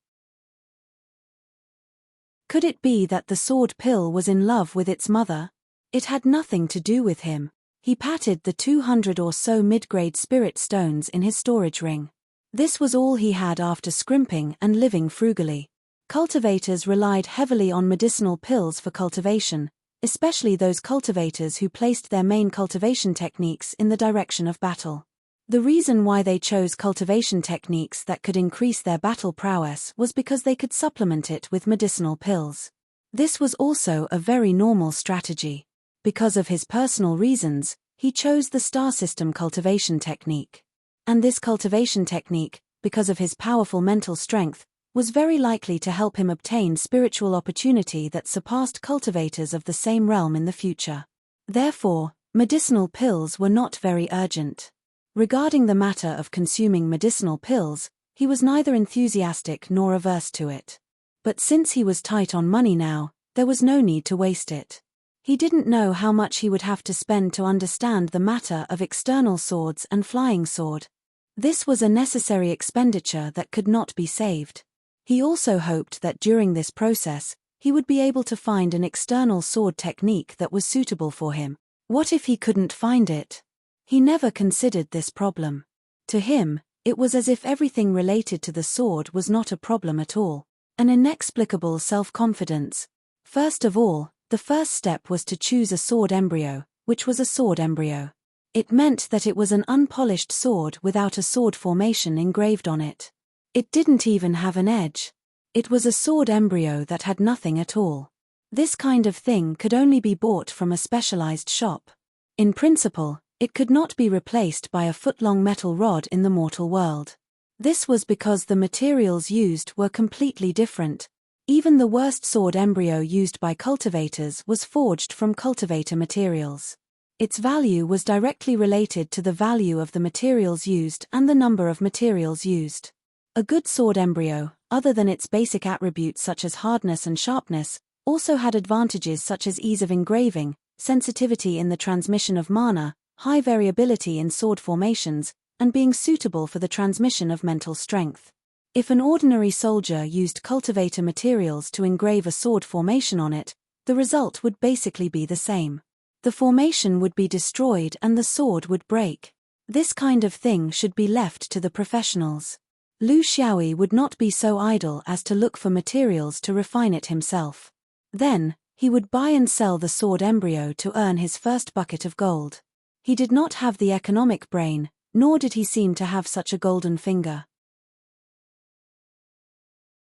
Could it be that the sword pill was in love with its mother? It had nothing to do with him. He patted the 200 or so mid-grade spirit stones in his storage ring. This was all he had after scrimping and living frugally. Cultivators relied heavily on medicinal pills for cultivation, especially those cultivators who placed their main cultivation techniques in the direction of battle. The reason why they chose cultivation techniques that could increase their battle prowess was because they could supplement it with medicinal pills. This was also a very normal strategy. Because of his personal reasons, he chose the star system cultivation technique. And this cultivation technique, because of his powerful mental strength, was very likely to help him obtain spiritual opportunity that surpassed cultivators of the same realm in the future. Therefore, medicinal pills were not very urgent. Regarding the matter of consuming medicinal pills, he was neither enthusiastic nor averse to it. But since he was tight on money now, there was no need to waste it. He didn't know how much he would have to spend to understand the matter of external swords and flying sword. This was a necessary expenditure that could not be saved. He also hoped that during this process, he would be able to find an external sword technique that was suitable for him. What if he couldn't find it? He never considered this problem. To him, it was as if everything related to the sword was not a problem at all. An inexplicable self-confidence. First of all, the first step was to choose a sword embryo, which was a sword embryo. It meant that it was an unpolished sword without a sword formation engraved on it. It didn't even have an edge. It was a sword embryo that had nothing at all. This kind of thing could only be bought from a specialized shop. In principle, it could not be replaced by a foot-long metal rod in the mortal world. This was because the materials used were completely different. Even the worst sword embryo used by cultivators was forged from cultivator materials. Its value was directly related to the value of the materials used and the number of materials used. A good sword embryo, other than its basic attributes such as hardness and sharpness, also had advantages such as ease of engraving, sensitivity in the transmission of mana, high variability in sword formations, and being suitable for the transmission of mental strength. If an ordinary soldier used cultivator materials to engrave a sword formation on it, the result would basically be the same. The formation would be destroyed and the sword would break. This kind of thing should be left to the professionals. Lu Xiaoyi would not be so idle as to look for materials to refine it himself. Then, he would buy and sell the sword embryo to earn his first bucket of gold. He did not have the economic brain, nor did he seem to have such a golden finger.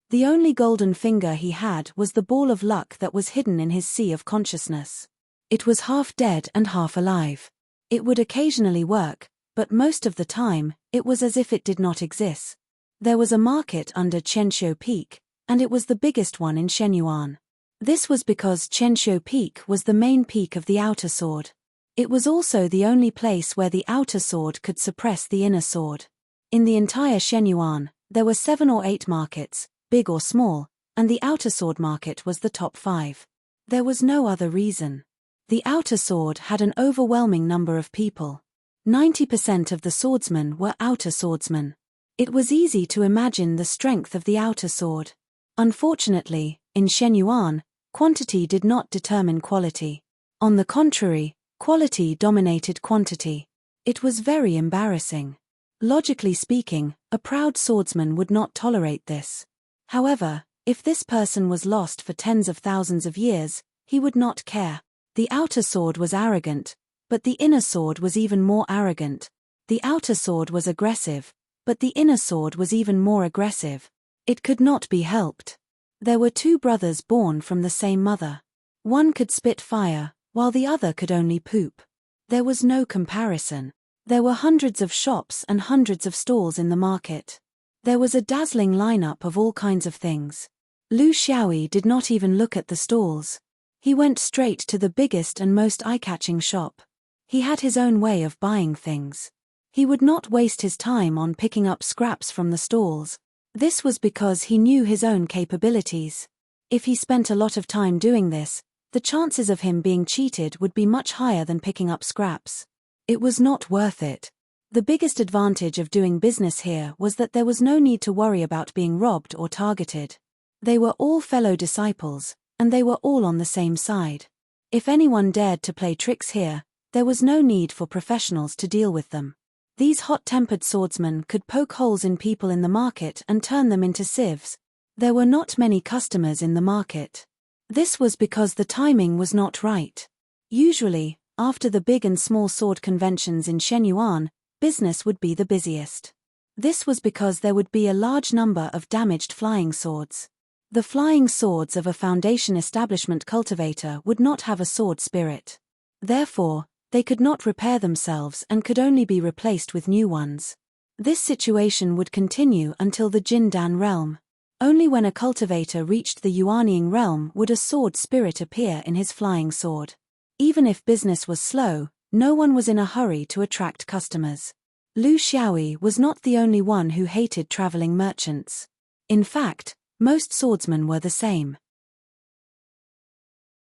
The only golden finger he had was the ball of luck that was hidden in his sea of consciousness. It was half dead and half alive. It would occasionally work, but most of the time, it was as if it did not exist. There was a market under Qianxiu Peak, and it was the biggest one in Shenyuan. This was because Qianxiu Peak was the main peak of the outer sword. It was also the only place where the outer sword could suppress the inner sword. In the entire Shenyuan, there were 7 or 8 markets, big or small, and the outer sword market was the top 5. There was no other reason. The outer sword had an overwhelming number of people. 90% of the swordsmen were outer swordsmen. It was easy to imagine the strength of the outer sword. Unfortunately, in Shenyuan, quantity did not determine quality. On the contrary, quality dominated quantity. It was very embarrassing. Logically speaking, a proud swordsman would not tolerate this. However, if this person was lost for tens of thousands of years, he would not care. The outer sword was arrogant, but the inner sword was even more arrogant. The outer sword was aggressive, but the inner sword was even more aggressive. It could not be helped. There were 2 brothers born from the same mother. One could spit fire, while the other could only poop. There was no comparison. There were hundreds of shops and hundreds of stalls in the market. There was a dazzling lineup of all kinds of things. Lu Xiaoyi did not even look at the stalls. He went straight to the biggest and most eye-catching shop. He had his own way of buying things. He would not waste his time on picking up scraps from the stalls. This was because he knew his own capabilities. If he spent a lot of time doing this, the chances of him being cheated would be much higher than picking up scraps. It was not worth it. The biggest advantage of doing business here was that there was no need to worry about being robbed or targeted. They were all fellow disciples, and they were all on the same side. If anyone dared to play tricks here, there was no need for professionals to deal with them. These hot-tempered swordsmen could poke holes in people in the market and turn them into sieves. There were not many customers in the market. This was because the timing was not right. Usually, after the big and small sword conventions in Shenyuan, business would be the busiest. This was because there would be a large number of damaged flying swords. The flying swords of a foundation establishment cultivator would not have a sword spirit. Therefore, they could not repair themselves and could only be replaced with new ones. This situation would continue until the Jindan realm. Only when a cultivator reached the Yuanying realm would a sword spirit appear in his flying sword. Even if business was slow, no one was in a hurry to attract customers. Lu Xiaoyi was not the only one who hated traveling merchants. In fact, most swordsmen were the same.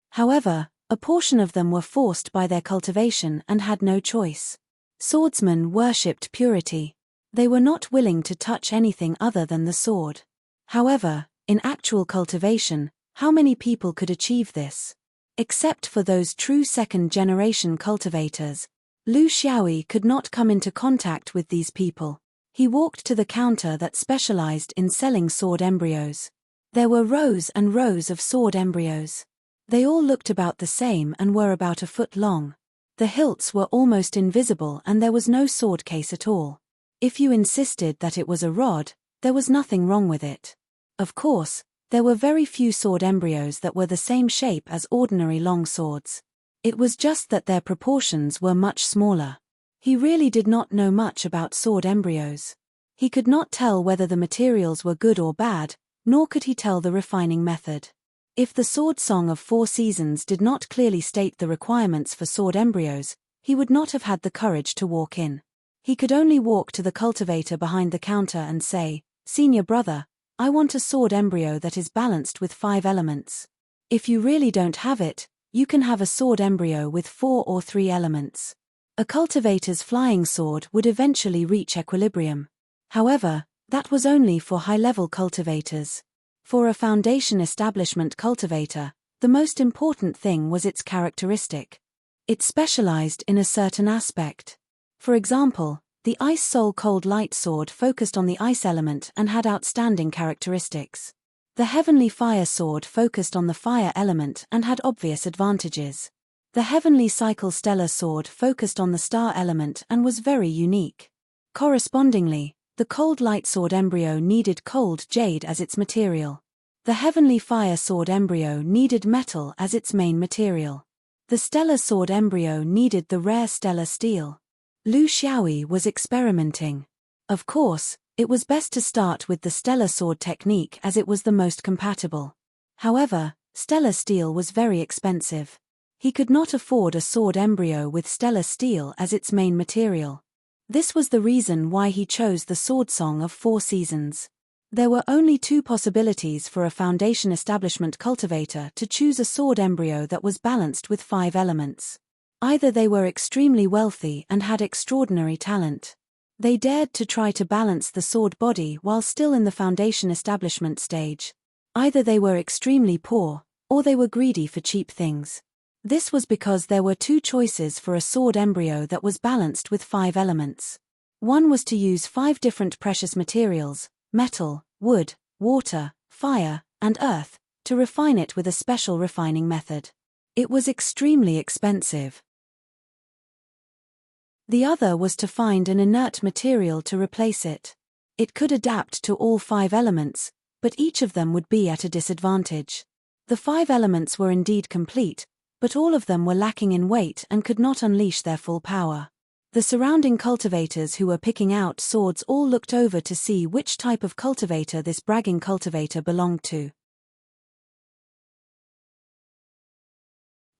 However, a portion of them were forced by their cultivation and had no choice. Swordsmen worshipped purity. They were not willing to touch anything other than the sword. However, in actual cultivation, how many people could achieve this? Except for those true second-generation cultivators, Lu Xiaoyi could not come into contact with these people. He walked to the counter that specialized in selling sword embryos. There were rows and rows of sword embryos. They all looked about the same and were about a foot long. The hilts were almost invisible and there was no sword case at all. If you insisted that it was a rod, there was nothing wrong with it. Of course, there were very few sword embryos that were the same shape as ordinary long swords. It was just that their proportions were much smaller. He really did not know much about sword embryos. He could not tell whether the materials were good or bad, nor could he tell the refining method. If the sword song of 4 seasons did not clearly state the requirements for sword embryos, he would not have had the courage to walk in. He could only walk to the cultivator behind the counter and say, "Senior brother, I want a sword embryo that is balanced with 5 elements. If you really don't have it, you can have a sword embryo with 4 or 3 elements." A cultivator's flying sword would eventually reach equilibrium. However, that was only for high-level cultivators. For a foundation establishment cultivator, the most important thing was its characteristic. It specialized in a certain aspect. For example, the Ice Soul Cold Light Sword focused on the ice element and had outstanding characteristics. The Heavenly Fire Sword focused on the fire element and had obvious advantages. The Heavenly Cycle Stellar Sword focused on the star element and was very unique. Correspondingly, the Cold Light Sword embryo needed cold jade as its material. The Heavenly Fire Sword embryo needed metal as its main material. The Stellar Sword embryo needed the rare stellar steel. Lu Xiaoyi was experimenting. Of course, it was best to start with the stellar sword technique as it was the most compatible. However, stellar steel was very expensive. He could not afford a sword embryo with stellar steel as its main material. This was the reason why he chose the sword song of 4 seasons. There were only 2 possibilities for a foundation establishment cultivator to choose a sword embryo that was balanced with 5 elements. Either they were extremely wealthy and had extraordinary talent. They dared to try to balance the sword body while still in the foundation establishment stage. Either they were extremely poor, or they were greedy for cheap things. This was because there were 2 choices for a sword embryo that was balanced with 5 elements. One was to use 5 different precious materials, metal, wood, water, fire, and earth, to refine it with a special refining method. It was extremely expensive. The other was to find an inert material to replace it. It could adapt to all 5 elements, but each of them would be at a disadvantage. The 5 elements were indeed complete, but all of them were lacking in weight and could not unleash their full power. The surrounding cultivators who were picking out swords all looked over to see which type of cultivator this bragging cultivator belonged to.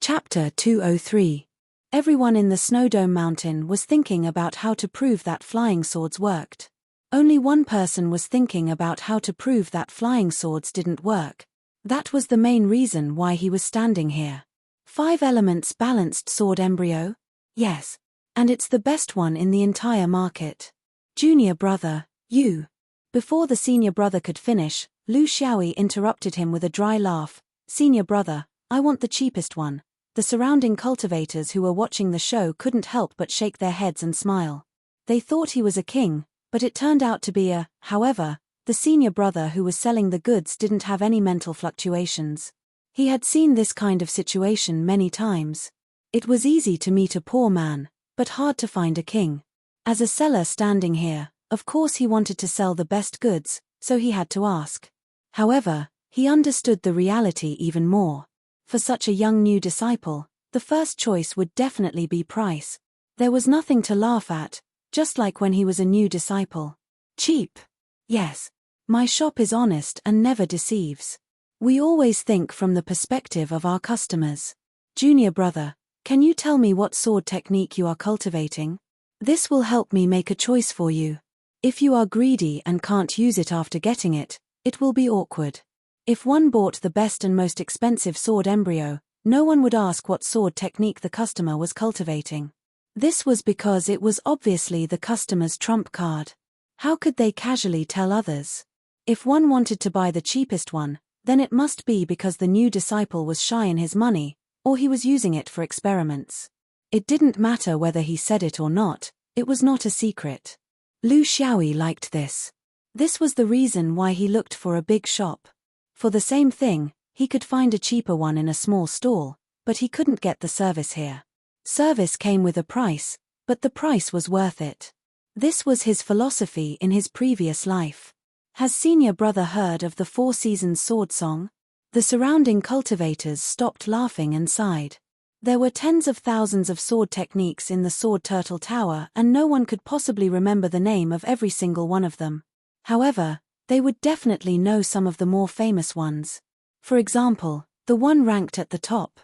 Chapter 203. Everyone in the Snowdome Mountain was thinking about how to prove that flying swords worked. Only one person was thinking about how to prove that flying swords didn't work. That was the main reason why he was standing here. 5 elements balanced sword embryo? Yes. And it's the best one in the entire market. Junior brother, you. Before the senior brother could finish, Lu Xiaoyi interrupted him with a dry laugh. Senior brother, I want the cheapest one. The surrounding cultivators who were watching the show couldn't help but shake their heads and smile. They thought he was a king, but it turned out to be a. However, the senior brother who was selling the goods didn't have any mental fluctuations. He had seen this kind of situation many times. It was easy to meet a poor man, but hard to find a king. As a seller standing here, of course he wanted to sell the best goods, so he had to ask. However, he understood the reality even more. For such a young new disciple, the first choice would definitely be price. There was nothing to laugh at, just like when he was a new disciple. Cheap. Yes. My shop is honest and never deceives. We always think from the perspective of our customers. Junior brother, can you tell me what sword technique you are cultivating? This will help me make a choice for you. If you are greedy and can't use it after getting it, it will be awkward. If one bought the best and most expensive sword embryo, no one would ask what sword technique the customer was cultivating. This was because it was obviously the customer's trump card. How could they casually tell others? If one wanted to buy the cheapest one, then it must be because the new disciple was shy in his money, or he was using it for experiments. It didn't matter whether he said it or not, it was not a secret. Lu Xiaoyi liked this. This was the reason why he looked for a big shop. For the same thing, he could find a cheaper one in a small stall, but he couldn't get the service here. Service came with a price, but the price was worth it. This was his philosophy in his previous life. Has senior brother heard of the Four Seasons sword song? The surrounding cultivators stopped laughing and sighed. There were tens of thousands of sword techniques in the Sword Turtle Tower and no one could possibly remember the name of every single one of them. However, they would definitely know some of the more famous ones. For example, the one ranked at the top.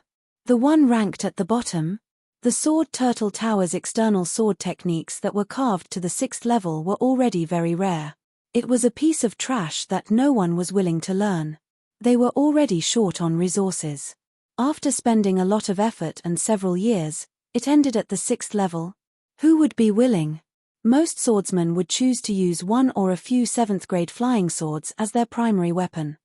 The one ranked at the bottom? The Sword Turtle Tower's external sword techniques that were carved to the 6th level were already very rare. It was a piece of trash that no one was willing to learn. They were already short on resources. After spending a lot of effort and several years, it ended at the 6th level. Who would be willing? Most swordsmen would choose to use one or a few 7th grade flying swords as their primary weapon.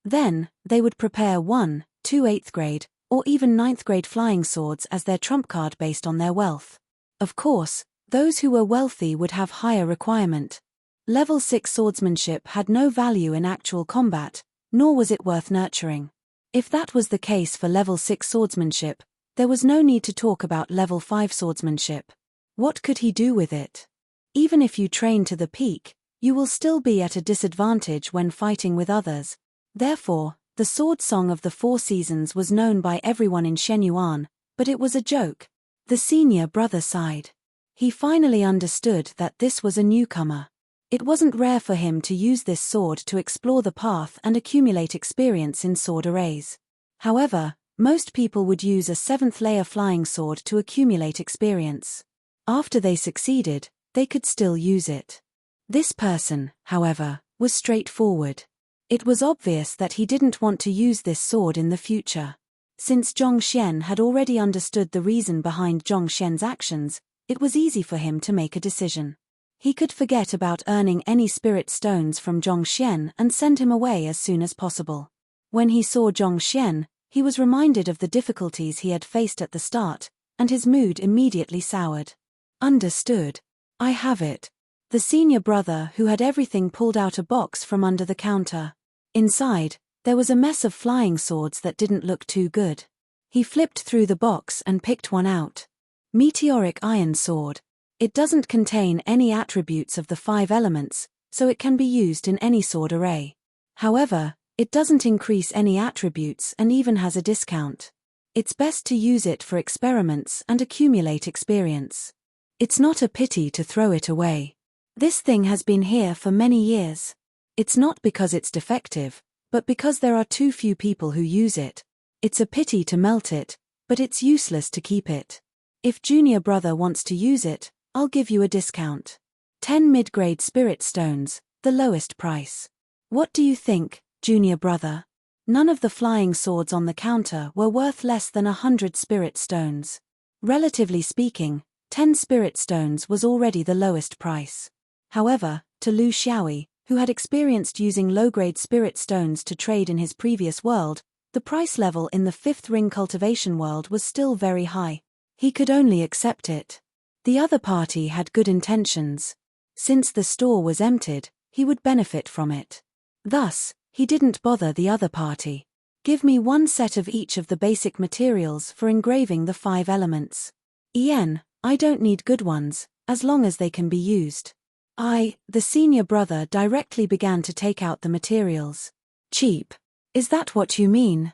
Then, they would prepare 1, 2 8th grade, or even 9th grade flying swords as their trump card based on their wealth. Of course, those who were wealthy would have higher requirement. Level 6 swordsmanship had no value in actual combat, nor was it worth nurturing. If that was the case for level 6 swordsmanship, there was no need to talk about level 5 swordsmanship. What could he do with it? Even if you train to the peak, you will still be at a disadvantage when fighting with others. Therefore, the sword song of the Four Seasons was known by everyone in Shenyuan, but it was a joke. The senior brother sighed. He finally understood that this was a newcomer. It wasn't rare for him to use this sword to explore the path and accumulate experience in sword arrays. However, most people would use a 7th layer flying sword to accumulate experience. After they succeeded, they could still use it. This person, however, was straightforward. It was obvious that he didn't want to use this sword in the future. Since Zhongxian had already understood the reason behind Zhongxian's actions, it was easy for him to make a decision. He could forget about earning any spirit stones from Zhongxian and send him away as soon as possible. When he saw Zhongxian, he was reminded of the difficulties he had faced at the start, and his mood immediately soured. Understood. I have it. The senior brother who had everything pulled out a box from under the counter. Inside, there was a mess of flying swords that didn't look too good. He flipped through the box and picked one out. Meteoric Iron Sword. It doesn't contain any attributes of the 5 elements, so it can be used in any sword array. However, it doesn't increase any attributes and even has a discount. It's best to use it for experiments and accumulate experience. It's not a pity to throw it away. This thing has been here for many years. It's not because it's defective, but because there are too few people who use it. It's a pity to melt it, but it's useless to keep it. If junior brother wants to use it, I'll give you a discount. 10 mid-grade spirit stones, the lowest price. What do you think, junior brother? None of the flying swords on the counter were worth less than 100 spirit stones. Relatively speaking, 10 spirit stones was already the lowest price. However, to Lu Xiaoyi, who had experienced using low-grade spirit stones to trade in his previous world, the price level in the 5th ring cultivation world was still very high. He could only accept it. The other party had good intentions. Since the store was emptied, he would benefit from it. Thus, he didn't bother the other party. Give me 1 set of each of the basic materials for engraving the 5 elements. Yen, I don't need good ones, as long as they can be used. The senior brother directly began to take out the materials. Cheap. Is that what you mean?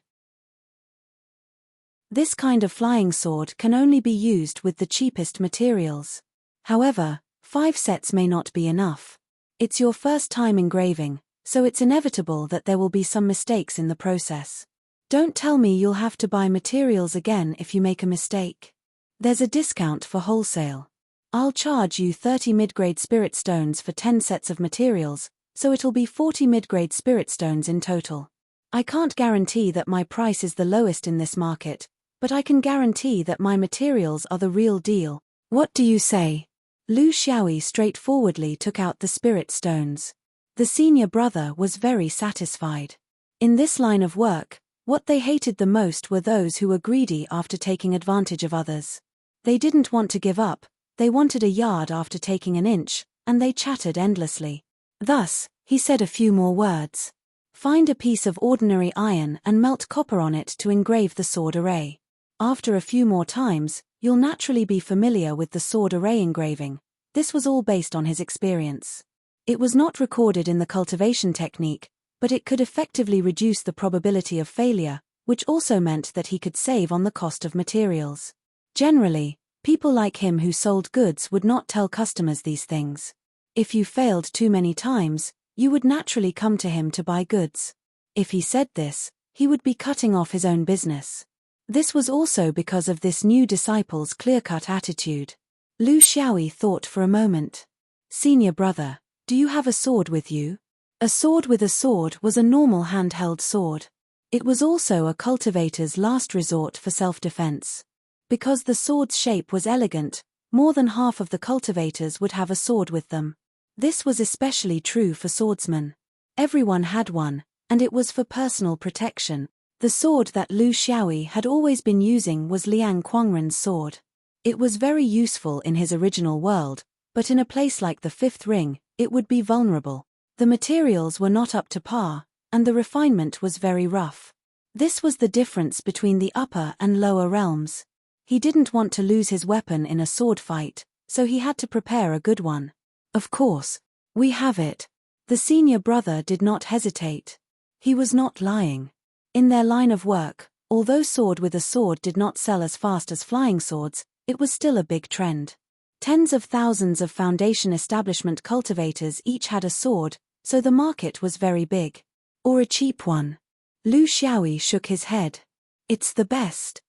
This kind of flying sword can only be used with the cheapest materials. However, 5 sets may not be enough. It's your first time engraving, so it's inevitable that there will be some mistakes in the process. Don't tell me you'll have to buy materials again if you make a mistake. There's a discount for wholesale. I'll charge you 30 mid-grade spirit stones for 10 sets of materials, so it'll be 40 mid-grade spirit stones in total. I can't guarantee that my price is the lowest in this market, but I can guarantee that my materials are the real deal. What do you say? Lu Xiaoyi straightforwardly took out the spirit stones. The senior brother was very satisfied. In this line of work, what they hated the most were those who were greedy after taking advantage of others. They didn't want to give up, they wanted a yard after taking an inch, and they chattered endlessly. Thus, he said a few more words. Find a piece of ordinary iron and melt copper on it to engrave the sword array. After a few more times, you'll naturally be familiar with the sword array engraving. This was all based on his experience. It was not recorded in the cultivation technique, but it could effectively reduce the probability of failure, which also meant that he could save on the cost of materials. Generally, people like him who sold goods would not tell customers these things. If you failed too many times, you would naturally come to him to buy goods. If he said this, he would be cutting off his own business. This was also because of this new disciple's clear-cut attitude. Lu Xiaoyi thought for a moment. Senior brother, do you have a sword with you? A sword with a sword was a normal handheld sword. It was also a cultivator's last resort for self-defense. Because the sword's shape was elegant, more than half of the cultivators would have a sword with them. This was especially true for swordsmen. Everyone had one, and it was for personal protection. The sword that Lu Xiaoyi had always been using was Liang Quangren's sword. It was very useful in his original world, but in a place like the Fifth Ring, it would be vulnerable. The materials were not up to par, and the refinement was very rough. This was the difference between the upper and lower realms. He didn't want to lose his weapon in a sword fight, so he had to prepare a good one. Of course, we have it. The senior brother did not hesitate. He was not lying. In their line of work, although sword with a sword did not sell as fast as flying swords, it was still a big trend. Tens of thousands of foundation establishment cultivators each had a sword, so the market was very big. Or a cheap one. Lu Xiaoyi shook his head. It's the best.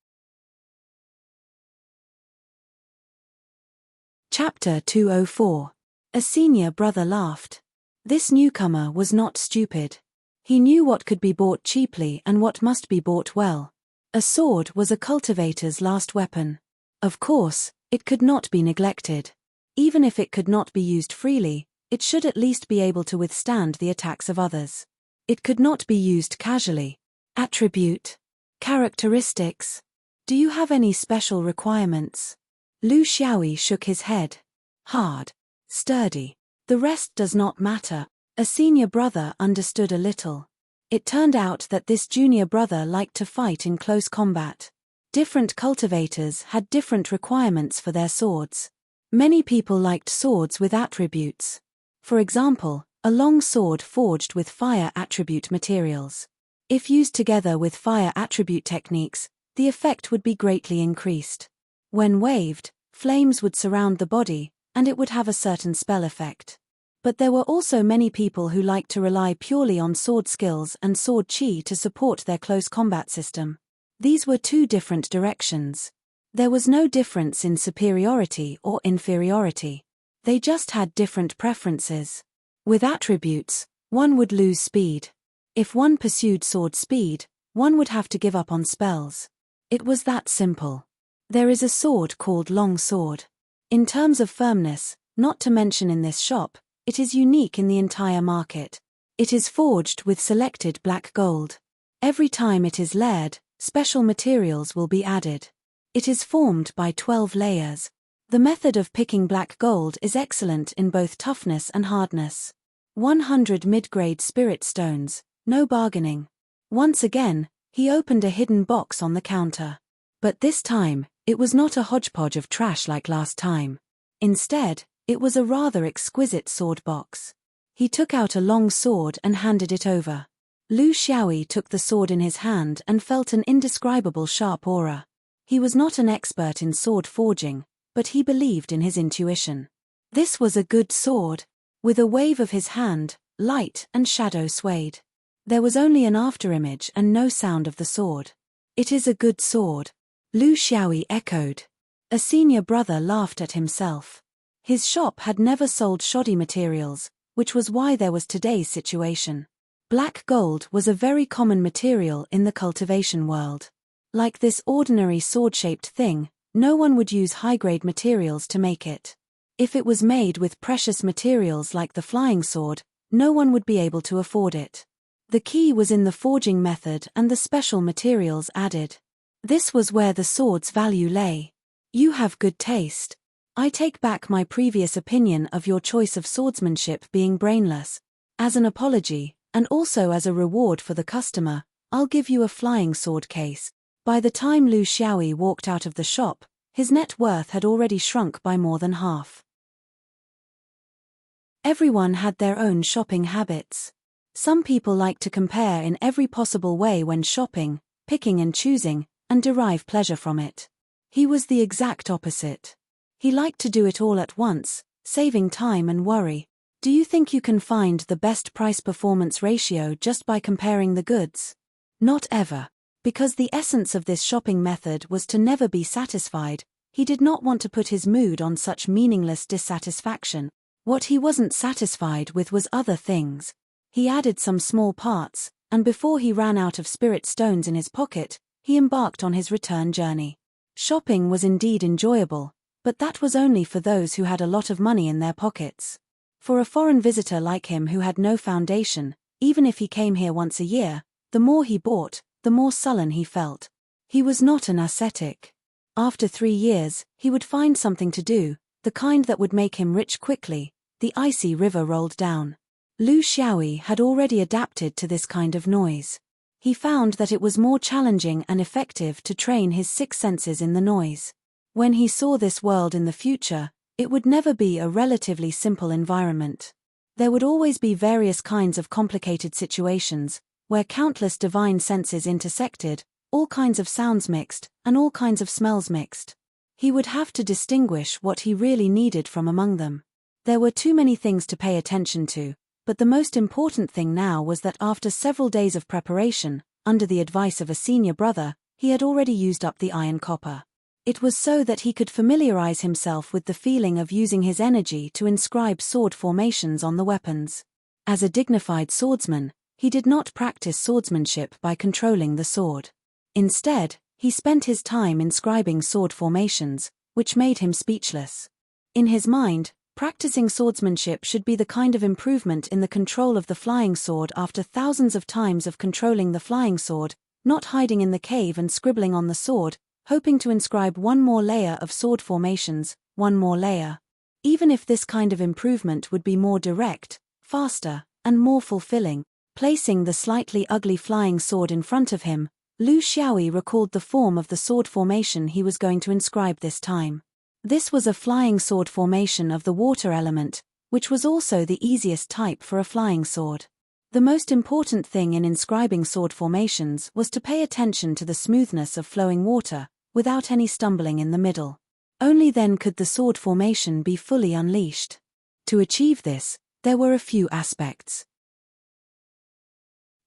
Chapter 204. A senior brother laughed. This newcomer was not stupid. He knew what could be bought cheaply and what must be bought well. A sword was a cultivator's last weapon. Of course, it could not be neglected. Even if it could not be used freely, it should at least be able to withstand the attacks of others. It could not be used casually. Attribute. Characteristics. Do you have any special requirements? Lu Xiaoyi shook his head. Hard. Sturdy. The rest does not matter. A senior brother understood a little. It turned out that this junior brother liked to fight in close combat. Different cultivators had different requirements for their swords. Many people liked swords with attributes. For example, a long sword forged with fire attribute materials. If used together with fire attribute techniques, the effect would be greatly increased. When waved, flames would surround the body, and it would have a certain spell effect. But there were also many people who liked to rely purely on sword skills and sword chi to support their close combat system. These were two different directions. There was no difference in superiority or inferiority. They just had different preferences. With attributes, one would lose speed. If one pursued sword speed, one would have to give up on spells. It was that simple. There is a sword called long sword. In terms of firmness, not to mention in this shop, it is unique in the entire market. It is forged with selected black gold. Every time it is layered, special materials will be added. It is formed by 12 layers. The method of picking black gold is excellent in both toughness and hardness. 100 mid-grade spirit stones, no bargaining. Once again, he opened a hidden box on the counter. But this time, It was not a hodgepodge of trash like last time. Instead, it was a rather exquisite sword box. He took out a long sword and handed it over. Lu Xiaoyi took the sword in his hand and felt an indescribable sharp aura. He was not an expert in sword forging, but he believed in his intuition. This was a good sword. With a wave of his hand, light and shadow swayed. There was only an afterimage and no sound of the sword. It is a good sword. Lu Xiaoyi echoed. A senior brother laughed at himself. His shop had never sold shoddy materials, which was why there was today's situation. Black gold was a very common material in the cultivation world. Like this ordinary sword-shaped thing, no one would use high-grade materials to make it. If it was made with precious materials like the flying sword, no one would be able to afford it. The key was in the forging method and the special materials added. This was where the sword's value lay. You have good taste. I take back my previous opinion of your choice of swordsmanship being brainless. As an apology, and also as a reward for the customer, I'll give you a flying sword case. By the time Lu Xiaoyi walked out of the shop, his net worth had already shrunk by more than half. Everyone had their own shopping habits. Some people like to compare in every possible way when shopping, picking and choosing, and derive pleasure from it. He was the exact opposite. He liked to do it all at once, saving time and worry. Do you think you can find the best price-performance ratio just by comparing the goods? Not ever. Because the essence of this shopping method was to never be satisfied, he did not want to put his mood on such meaningless dissatisfaction. What he wasn't satisfied with was other things. He added some small parts, and before he ran out of spirit stones in his pocket, he embarked on his return journey. Shopping was indeed enjoyable, but that was only for those who had a lot of money in their pockets. For a foreign visitor like him who had no foundation, even if he came here once a year, the more he bought, the more sullen he felt. He was not an ascetic. After 3 years, he would find something to do, the kind that would make him rich quickly. The icy river rolled down. Lu Xiaoyi had already adapted to this kind of noise. He found that it was more challenging and effective to train his 6 senses in the noise. When he saw this world in the future, it would never be a relatively simple environment. There would always be various kinds of complicated situations, where countless divine senses intersected, all kinds of sounds mixed, and all kinds of smells mixed. He would have to distinguish what he really needed from among them. There were too many things to pay attention to, but the most important thing now was that after several days of preparation, under the advice of a senior brother, he had already used up the iron copper. It was so that he could familiarize himself with the feeling of using his energy to inscribe sword formations on the weapons. As a dignified swordsman, he did not practice swordsmanship by controlling the sword. Instead, he spent his time inscribing sword formations, which made him speechless. In his mind, practicing swordsmanship should be the kind of improvement in the control of the flying sword after thousands of times of controlling the flying sword, not hiding in the cave and scribbling on the sword, hoping to inscribe one more layer of sword formations, one more layer. Even if this kind of improvement would be more direct, faster, and more fulfilling, placing the slightly ugly flying sword in front of him, Lu Xiaoyi recalled the form of the sword formation he was going to inscribe this time. This was a flying sword formation of the water element, which was also the easiest type for a flying sword. The most important thing in inscribing sword formations was to pay attention to the smoothness of flowing water, without any stumbling in the middle. Only then could the sword formation be fully unleashed. To achieve this, there were a few aspects.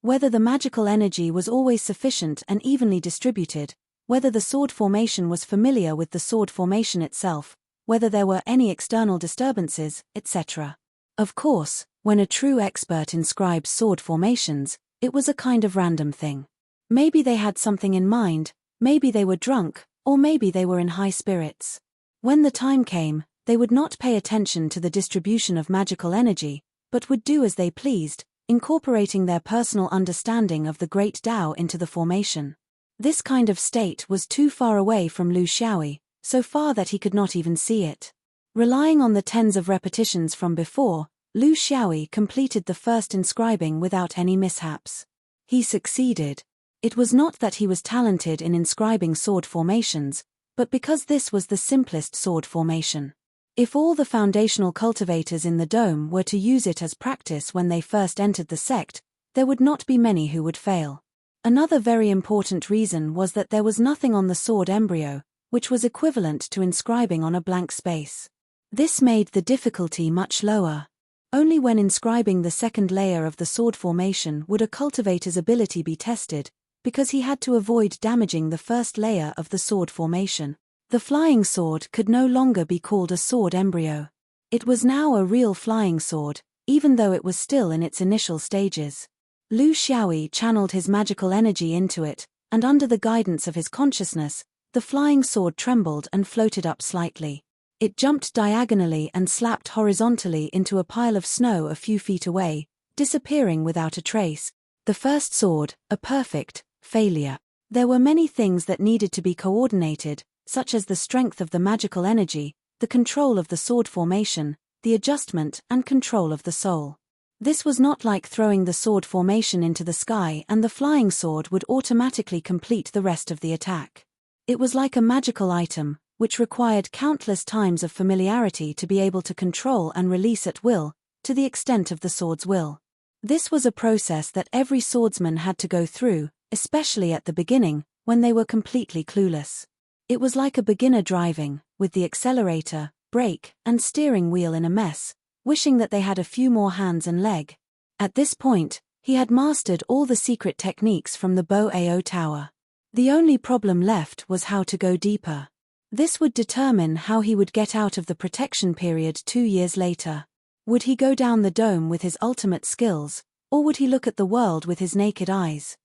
Whether the magical energy was always sufficient and evenly distributed, whether the sword formation was familiar with the sword formation itself, whether there were any external disturbances, etc. Of course, when a true expert inscribes sword formations, it was a kind of random thing. Maybe they had something in mind, maybe they were drunk, or maybe they were in high spirits. When the time came, they would not pay attention to the distribution of magical energy, but would do as they pleased, incorporating their personal understanding of the great Tao into the formation. This kind of state was too far away from Lu Xiaoyi, so far that he could not even see it. Relying on the tens of repetitions from before, Lu Xiaoyi completed the first inscribing without any mishaps. He succeeded. It was not that he was talented in inscribing sword formations, but because this was the simplest sword formation. If all the foundational cultivators in the dome were to use it as practice when they first entered the sect, there would not be many who would fail. Another very important reason was that there was nothing on the sword embryo, which was equivalent to inscribing on a blank space. This made the difficulty much lower. Only when inscribing the second layer of the sword formation would a cultivator's ability be tested, because he had to avoid damaging the first layer of the sword formation. The flying sword could no longer be called a sword embryo. It was now a real flying sword, even though it was still in its initial stages. Lu Xiaoyi channeled his magical energy into it, and under the guidance of his consciousness, the flying sword trembled and floated up slightly. It jumped diagonally and slapped horizontally into a pile of snow a few feet away, disappearing without a trace. The first sword, a perfect failure. There were many things that needed to be coordinated, such as the strength of the magical energy, the control of the sword formation, the adjustment and control of the soul. This was not like throwing the sword formation into the sky and the flying sword would automatically complete the rest of the attack. It was like a magical item, which required countless times of familiarity to be able to control and release at will, to the extent of the sword's will. This was a process that every swordsman had to go through, especially at the beginning, when they were completely clueless. It was like a beginner driving, with the accelerator, brake, and steering wheel in a mess, wishing that they had a few more hands and leg. At this point, he had mastered all the secret techniques from the Bo Ao Tower. The only problem left was how to go deeper. This would determine how he would get out of the protection period 2 years later. Would he go down the dome with his ultimate skills, or would he look at the world with his naked eyes?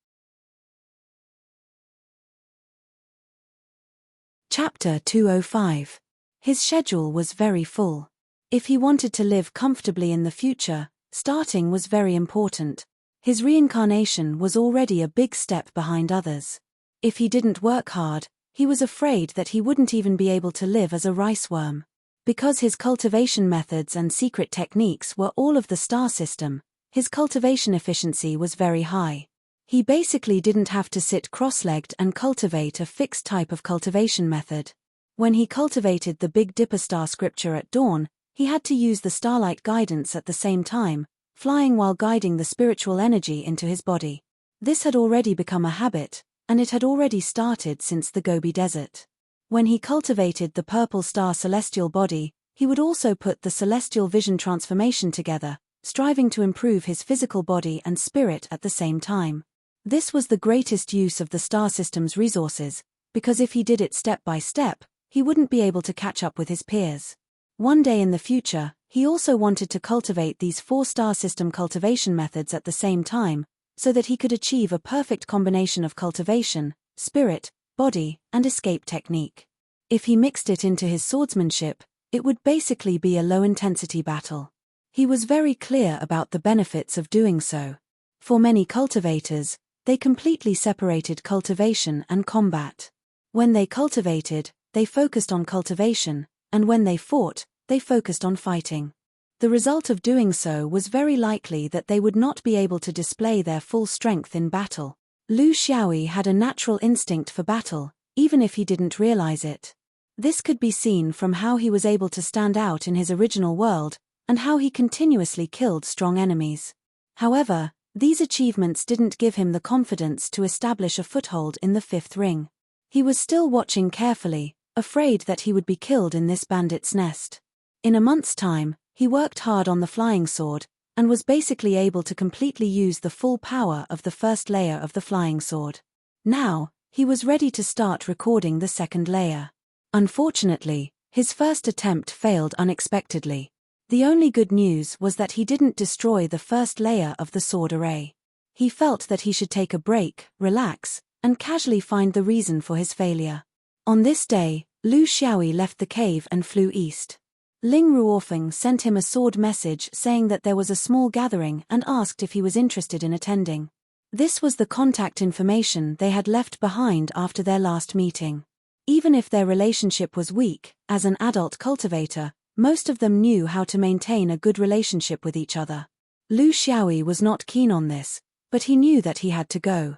Chapter 205. His schedule was very full. If he wanted to live comfortably in the future, starting was very important. His reincarnation was already a big step behind others. If he didn't work hard, he was afraid that he wouldn't even be able to live as a rice worm. Because his cultivation methods and secret techniques were all of the star system, his cultivation efficiency was very high. He basically didn't have to sit cross-legged and cultivate a fixed type of cultivation method. When he cultivated the Big Dipper star scripture at dawn, he had to use the starlight guidance at the same time, flying while guiding the spiritual energy into his body. This had already become a habit, and it had already started since the Gobi Desert. When he cultivated the purple star celestial body, he would also put the celestial vision transformation together, striving to improve his physical body and spirit at the same time. This was the greatest use of the star system's resources, because if he did it step by step, he wouldn't be able to catch up with his peers. One day in the future, he also wanted to cultivate these 4 star system cultivation methods at the same time, so that he could achieve a perfect combination of cultivation, spirit, body, and escape technique. If he mixed it into his swordsmanship, it would basically be a low-intensity battle. He was very clear about the benefits of doing so. For many cultivators, they completely separated cultivation and combat. When they cultivated, they focused on cultivation, and when they fought, they focused on fighting. The result of doing so was very likely that they would not be able to display their full strength in battle. Lu Xiaoyi had a natural instinct for battle, even if he didn't realize it. This could be seen from how he was able to stand out in his original world, and how he continuously killed strong enemies. However, these achievements didn't give him the confidence to establish a foothold in the 5th ring. He was still watching carefully, afraid that he would be killed in this bandit's nest. In a month's time, he worked hard on the flying sword, and was basically able to completely use the full power of the first layer of the flying sword. Now, he was ready to start recording the second layer. Unfortunately, his first attempt failed unexpectedly. The only good news was that he didn't destroy the first layer of the sword array. He felt that he should take a break, relax, and casually find the reason for his failure. On this day, Lu Xiaoyi left the cave and flew east. Ling Ruofeng sent him a sword message saying that there was a small gathering and asked if he was interested in attending. This was the contact information they had left behind after their last meeting. Even if their relationship was weak, as an adult cultivator, most of them knew how to maintain a good relationship with each other. Lu Xiaoyi was not keen on this, but he knew that he had to go.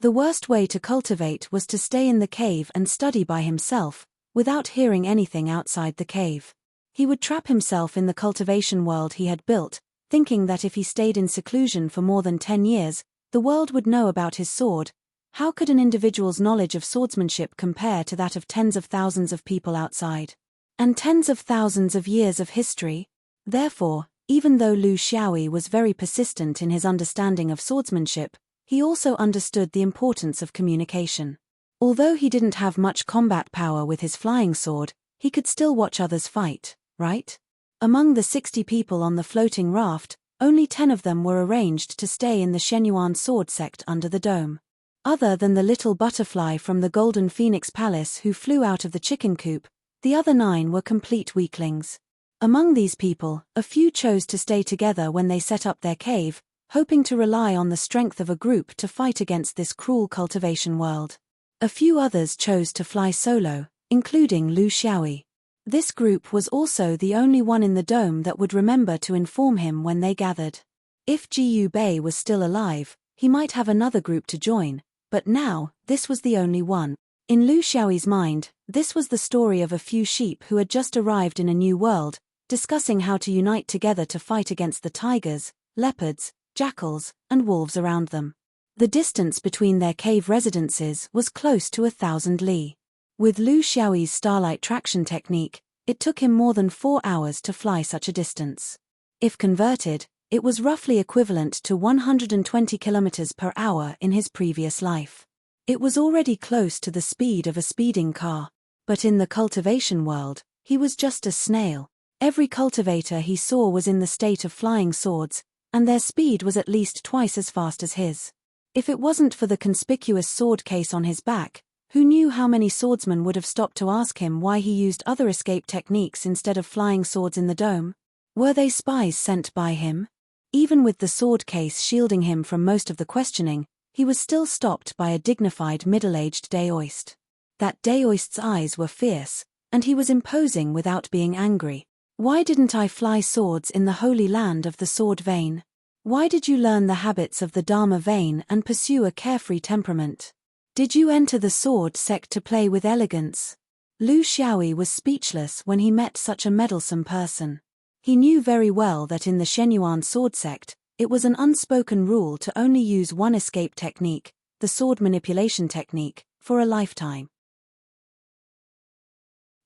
The worst way to cultivate was to stay in the cave and study by himself, without hearing anything outside the cave. He would trap himself in the cultivation world he had built, thinking that if he stayed in seclusion for more than 10 years, the world would know about his sword. How could an individual's knowledge of swordsmanship compare to that of tens of thousands of people outside? And tens of thousands of years of history? Therefore, even though Lu Xiaoyi was very persistent in his understanding of swordsmanship, he also understood the importance of communication. Although he didn't have much combat power with his flying sword, he could still watch others fight, right? Among the 60 people on the floating raft, only 10 of them were arranged to stay in the Shenyuan sword sect under the dome. Other than the little butterfly from the Golden Phoenix Palace who flew out of the chicken coop, the other 9 were complete weaklings. Among these people, a few chose to stay together when they set up their cave, hoping to rely on the strength of a group to fight against this cruel cultivation world. A few others chose to fly solo, including Lu Xiaoyi. This group was also the only one in the dome that would remember to inform him when they gathered. If Jiyu Bei was still alive, he might have another group to join, but now, this was the only one. In Lu Xiaoyi's mind, this was the story of a few sheep who had just arrived in a new world, discussing how to unite together to fight against the tigers, leopards, jackals, and wolves around them. The distance between their cave residences was close to 1,000 li. With Lu Xiaoyi's starlight traction technique, it took him more than 4 hours to fly such a distance. If converted, it was roughly equivalent to 120 kilometers per hour in his previous life. It was already close to the speed of a speeding car. But in the cultivation world, he was just a snail. Every cultivator he saw was in the state of flying swords, and their speed was at least twice as fast as his. If it wasn't for the conspicuous sword case on his back, who knew how many swordsmen would have stopped to ask him why he used other escape techniques instead of flying swords in the dome? Were they spies sent by him? Even with the sword case shielding him from most of the questioning, he was still stopped by a dignified middle-aged daoist. That daoist's eyes were fierce, and he was imposing without being angry. Why didn't I fly swords in the holy land of the sword vein? Why did you learn the habits of the Dharma vein and pursue a carefree temperament? Did you enter the sword sect to play with elegance? Lu Xiaoyi was speechless when he met such a meddlesome person. He knew very well that in the Shenyuan sword sect, it was an unspoken rule to only use one escape technique, the sword manipulation technique, for a lifetime.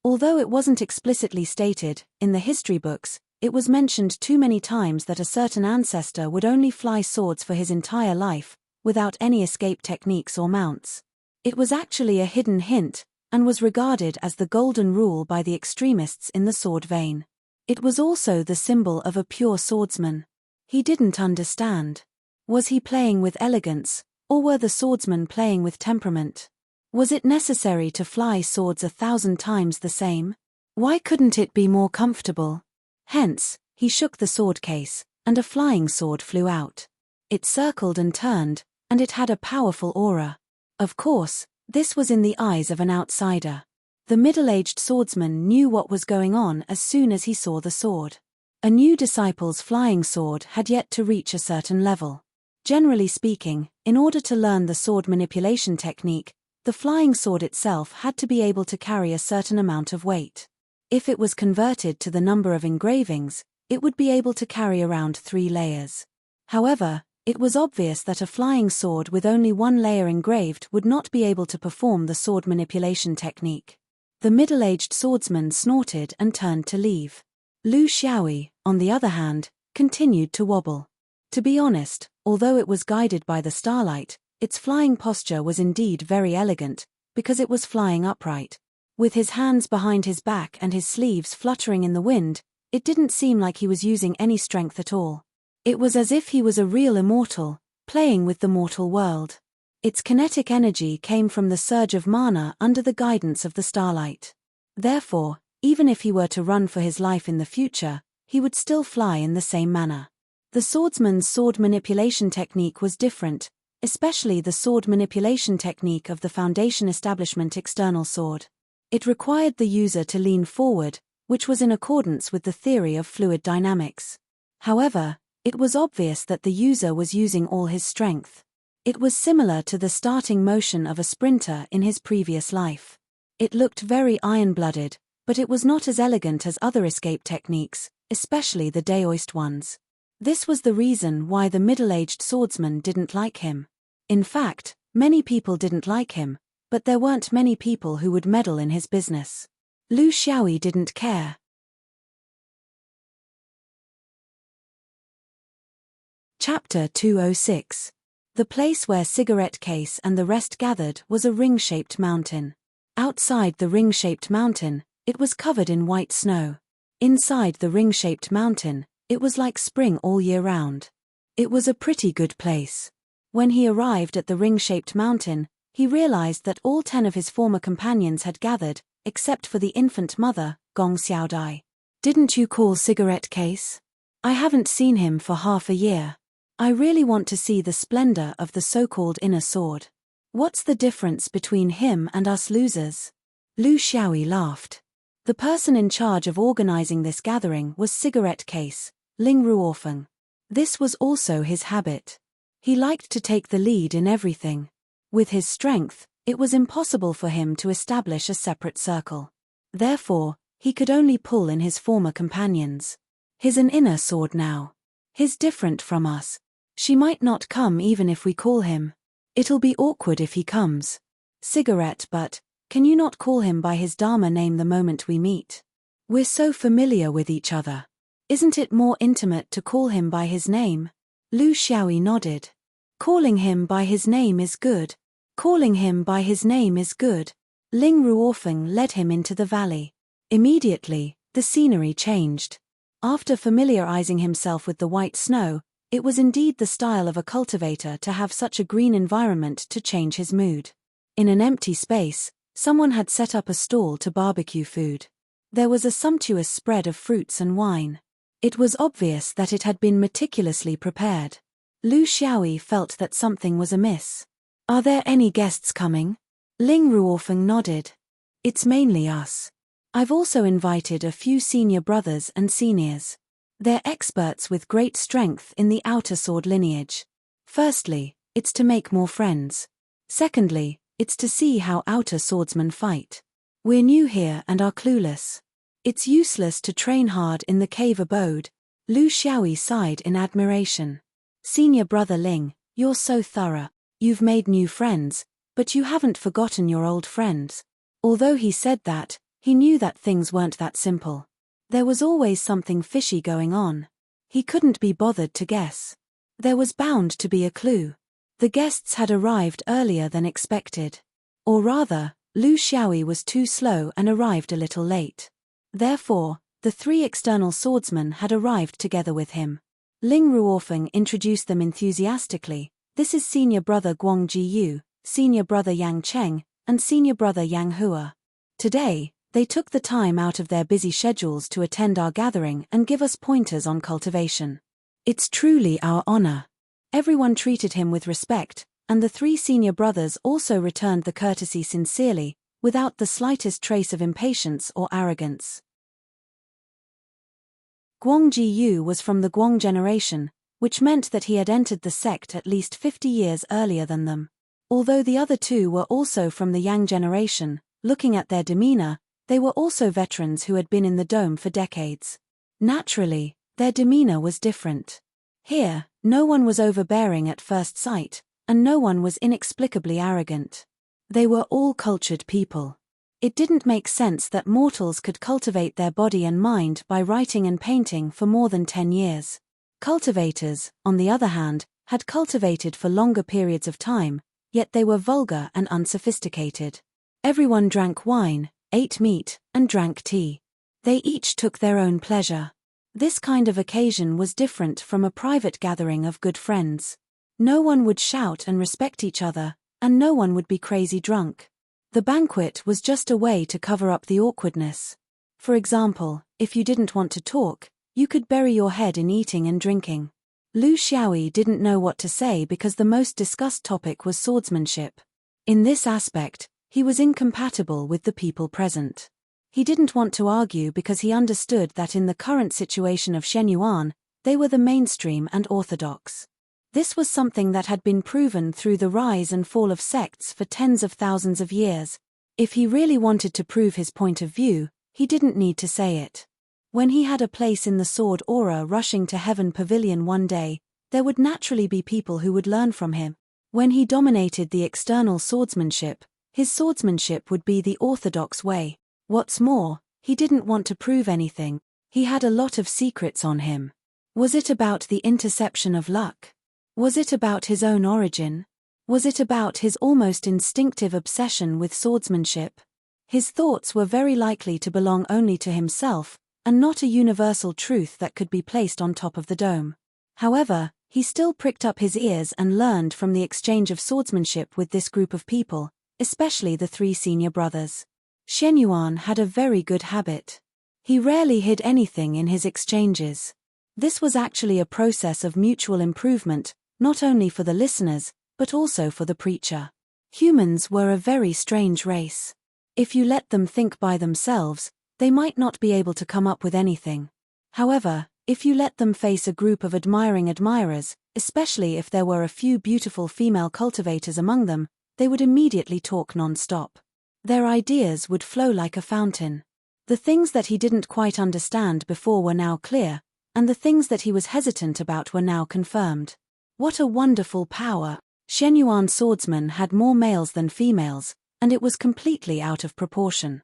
Although it wasn't explicitly stated, in the history books, it was mentioned too many times that a certain ancestor would only fly swords for his entire life, without any escape techniques or mounts. It was actually a hidden hint, and was regarded as the golden rule by the extremists in the sword vein. It was also the symbol of a pure swordsman. He didn't understand. Was he playing with elegance, or were the swordsmen playing with temperament? Was it necessary to fly swords 1,000 times the same? Why couldn't it be more comfortable? Hence, he shook the sword case, and a flying sword flew out. It circled and turned, and it had a powerful aura. Of course, this was in the eyes of an outsider. The middle-aged swordsman knew what was going on as soon as he saw the sword. A new disciple's flying sword had yet to reach a certain level. Generally speaking, in order to learn the sword manipulation technique, the flying sword itself had to be able to carry a certain amount of weight. If it was converted to the number of engravings, it would be able to carry around 3 layers. However, it was obvious that a flying sword with only 1 layer engraved would not be able to perform the sword manipulation technique. The middle-aged swordsman snorted and turned to leave. Lu Xiaoyi, on the other hand, continued to wobble. To be honest, although it was guided by the starlight, its flying posture was indeed very elegant, because it was flying upright. With his hands behind his back and his sleeves fluttering in the wind, it didn't seem like he was using any strength at all. It was as if he was a real immortal, playing with the mortal world. Its kinetic energy came from the surge of mana under the guidance of the starlight. Therefore, even if he were to run for his life in the future, he would still fly in the same manner. The swordsman's sword manipulation technique was different, especially the sword manipulation technique of the Foundation Establishment external sword. It required the user to lean forward, which was in accordance with the theory of fluid dynamics. However, it was obvious that the user was using all his strength. It was similar to the starting motion of a sprinter in his previous life. It looked very iron-blooded, but it was not as elegant as other escape techniques, especially the daoist ones. This was the reason why the middle-aged swordsman didn't like him. In fact, many people didn't like him, but there weren't many people who would meddle in his business. Lu Xiaoyi didn't care. Chapter 206. The place where Cigarette Case and the rest gathered was a ring-shaped mountain. Outside the ring-shaped mountain, it was covered in white snow. Inside the ring-shaped mountain, it was like spring all year round. It was a pretty good place. When he arrived at the ring-shaped mountain, he realized that all 10 of his former companions had gathered, except for the infant mother, Gong Xiaodai. "Didn't you call Cigarette Case? I haven't seen him for half a year. I really want to see the splendor of the so-called inner sword. What's the difference between him and us losers?" Lu Xiaoyi laughed. The person in charge of organizing this gathering was Cigarette Case, Ling Ruofeng. This was also his habit. He liked to take the lead in everything. With his strength, it was impossible for him to establish a separate circle. Therefore, he could only pull in his former companions. "He's an inner sword now. He's different from us. She might not come even if we call him. It'll be awkward if he comes. Cigarette, but can you not call him by his Dharma name the moment we meet? We're so familiar with each other. Isn't it more intimate to call him by his name?" Lu Xiaoyi nodded. "Calling him by his name is good. Calling him by his name is good." Ling Ruofeng led him into the valley. Immediately, the scenery changed. After familiarizing himself with the white snow, it was indeed the style of a cultivator to have such a green environment to change his mood. In an empty space, someone had set up a stall to barbecue food. There was a sumptuous spread of fruits and wine. It was obvious that it had been meticulously prepared. Lu Xiaoyi felt that something was amiss. "Are there any guests coming?" Ling Ruofeng nodded. "It's mainly us. I've also invited a few senior brothers and seniors. They're experts with great strength in the outer sword lineage. Firstly, it's to make more friends. Secondly, it's to see how outer swordsmen fight. We're new here and are clueless. It's useless to train hard in the cave abode." Lu Xiaoyi sighed in admiration. "Senior brother Ling, you're so thorough. You've made new friends, but you haven't forgotten your old friends." Although he said that, he knew that things weren't that simple. There was always something fishy going on. He couldn't be bothered to guess. There was bound to be a clue. The guests had arrived earlier than expected. Or rather, Lu Xiaoyi was too slow and arrived a little late. Therefore, the 3 external swordsmen had arrived together with him. Ling Ruofeng introduced them enthusiastically. "This is senior brother Guang Jiyu, senior brother Yang Cheng, and senior brother Yang Hua. Today, they took the time out of their busy schedules to attend our gathering and give us pointers on cultivation. It's truly our honor." Everyone treated him with respect, and the 3 senior brothers also returned the courtesy sincerely, without the slightest trace of impatience or arrogance. Guang Jiyu was from the Guang generation, which meant that he had entered the sect at least 50 years earlier than them. Although the other 2 were also from the Yang generation, looking at their demeanor, they were also veterans who had been in the dome for decades. Naturally, their demeanor was different. Here, no one was overbearing at first sight, and no one was inexplicably arrogant. They were all cultured people. It didn't make sense that mortals could cultivate their body and mind by writing and painting for more than 10 years. Cultivators, on the other hand, had cultivated for longer periods of time, yet they were vulgar and unsophisticated. Everyone drank wine, ate meat, and drank tea. They each took their own pleasure. This kind of occasion was different from a private gathering of good friends. No one would shout and respect each other, and no one would be crazy drunk. The banquet was just a way to cover up the awkwardness. For example, if you didn't want to talk, you could bury your head in eating and drinking. Lu Xiaoyi didn't know what to say because the most discussed topic was swordsmanship. In this aspect, he was incompatible with the people present. He didn't want to argue because he understood that in the current situation of Shenyuan, they were the mainstream and orthodox. This was something that had been proven through the rise and fall of sects for tens of thousands of years. If he really wanted to prove his point of view, he didn't need to say it. When he had a place in the sword aura rushing to heaven pavilion one day, there would naturally be people who would learn from him. When he dominated the external swordsmanship, his swordsmanship would be the orthodox way. What's more, he didn't want to prove anything. He had a lot of secrets on him. Was it about the interception of luck? Was it about his own origin? Was it about his almost instinctive obsession with swordsmanship? His thoughts were very likely to belong only to himself, and not a universal truth that could be placed on top of the dome. However, he still pricked up his ears and learned from the exchange of swordsmanship with this group of people, especially the three senior brothers. Shenyuan had a very good habit. He rarely hid anything in his exchanges. This was actually a process of mutual improvement, not only for the listeners, but also for the preacher. Humans were a very strange race. If you let them think by themselves, they might not be able to come up with anything. However, if you let them face a group of admiring admirers, especially if there were a few beautiful female cultivators among them, they would immediately talk non-stop. Their ideas would flow like a fountain. The things that he didn't quite understand before were now clear, and the things that he was hesitant about were now confirmed. What a wonderful power! Shenyuan swordsmen had more males than females, and it was completely out of proportion.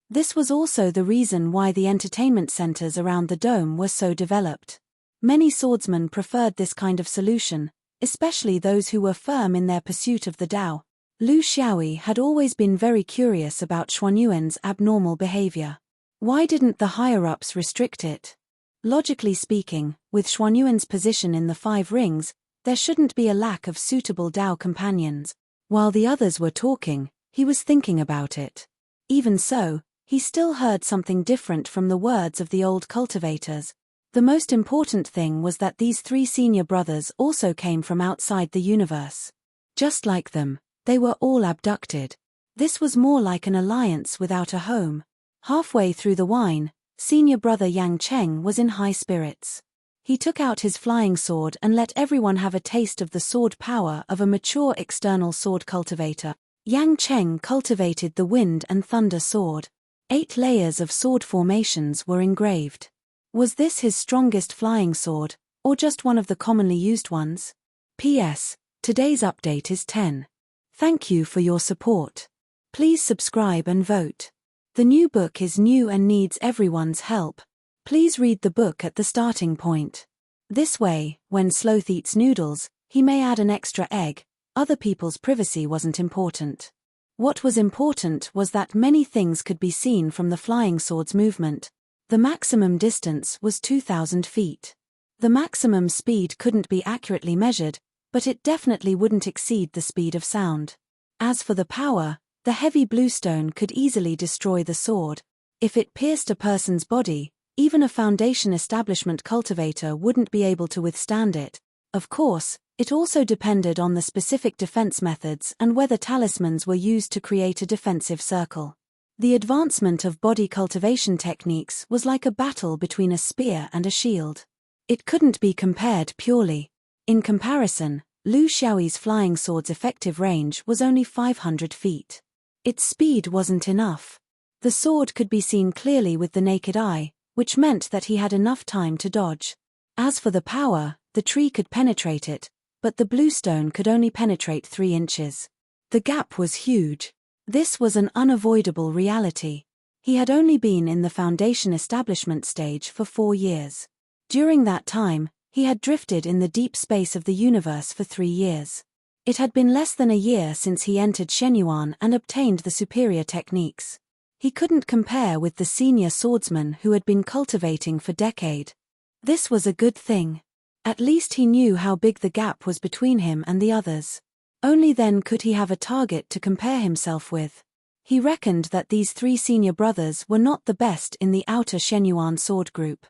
This was also the reason why the entertainment centers around the dome were so developed. Many swordsmen preferred this kind of solution, especially those who were firm in their pursuit of the Tao. Lu Xiaoyi had always been very curious about Xuanyuan's abnormal behavior. Why didn't the higher-ups restrict it? Logically speaking, with Xuanyuan's position in the 5 rings, there shouldn't be a lack of suitable Tao companions. While the others were talking, he was thinking about it. Even so, he still heard something different from the words of the old cultivators. The most important thing was that these 3 senior brothers also came from outside the universe. Just like them, they were all abducted. This was more like an alliance without a home. Halfway through the wine, senior brother Yang Cheng was in high spirits. He took out his flying sword and let everyone have a taste of the sword power of a mature external sword cultivator. Yang Cheng cultivated the wind and thunder sword. 8 layers of sword formations were engraved. Was this his strongest flying sword, or just one of the commonly used ones? P.S. Today's update is 10. Thank you for your support. Please subscribe and vote. The new book is new and needs everyone's help. Please read the book at the starting point. This way, when Sloth eats noodles, he may add an extra egg. Other people's privacy wasn't important. What was important was that many things could be seen from the flying sword's movement. The maximum distance was 2,000 feet. The maximum speed couldn't be accurately measured, but it definitely wouldn't exceed the speed of sound. As for the power, the heavy bluestone could easily destroy the sword. If it pierced a person's body, even a foundation establishment cultivator wouldn't be able to withstand it. Of course, it also depended on the specific defense methods and whether talismans were used to create a defensive circle. The advancement of body cultivation techniques was like a battle between a spear and a shield. It couldn't be compared purely. In comparison, Lu Xiaoyi's flying sword's effective range was only 500 feet. Its speed wasn't enough. The sword could be seen clearly with the naked eye, which meant that he had enough time to dodge. As for the power, the tree could penetrate it, but the bluestone could only penetrate 3 inches. The gap was huge. This was an unavoidable reality. He had only been in the foundation establishment stage for 4 years. During that time, he had drifted in the deep space of the universe for 3 years. It had been less than a year since he entered Shenyuan and obtained the superior techniques. He couldn't compare with the senior swordsman who had been cultivating for decades. This was a good thing. At least he knew how big the gap was between him and the others. Only then could he have a target to compare himself with. He reckoned that these 3 senior brothers were not the best in the outer Shenyuan sword group.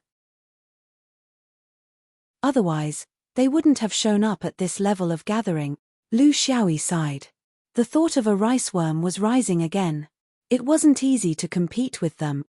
Otherwise, they wouldn't have shown up at this level of gathering. Lu Xiaoyi sighed. The thought of a rice worm was rising again. It wasn't easy to compete with them.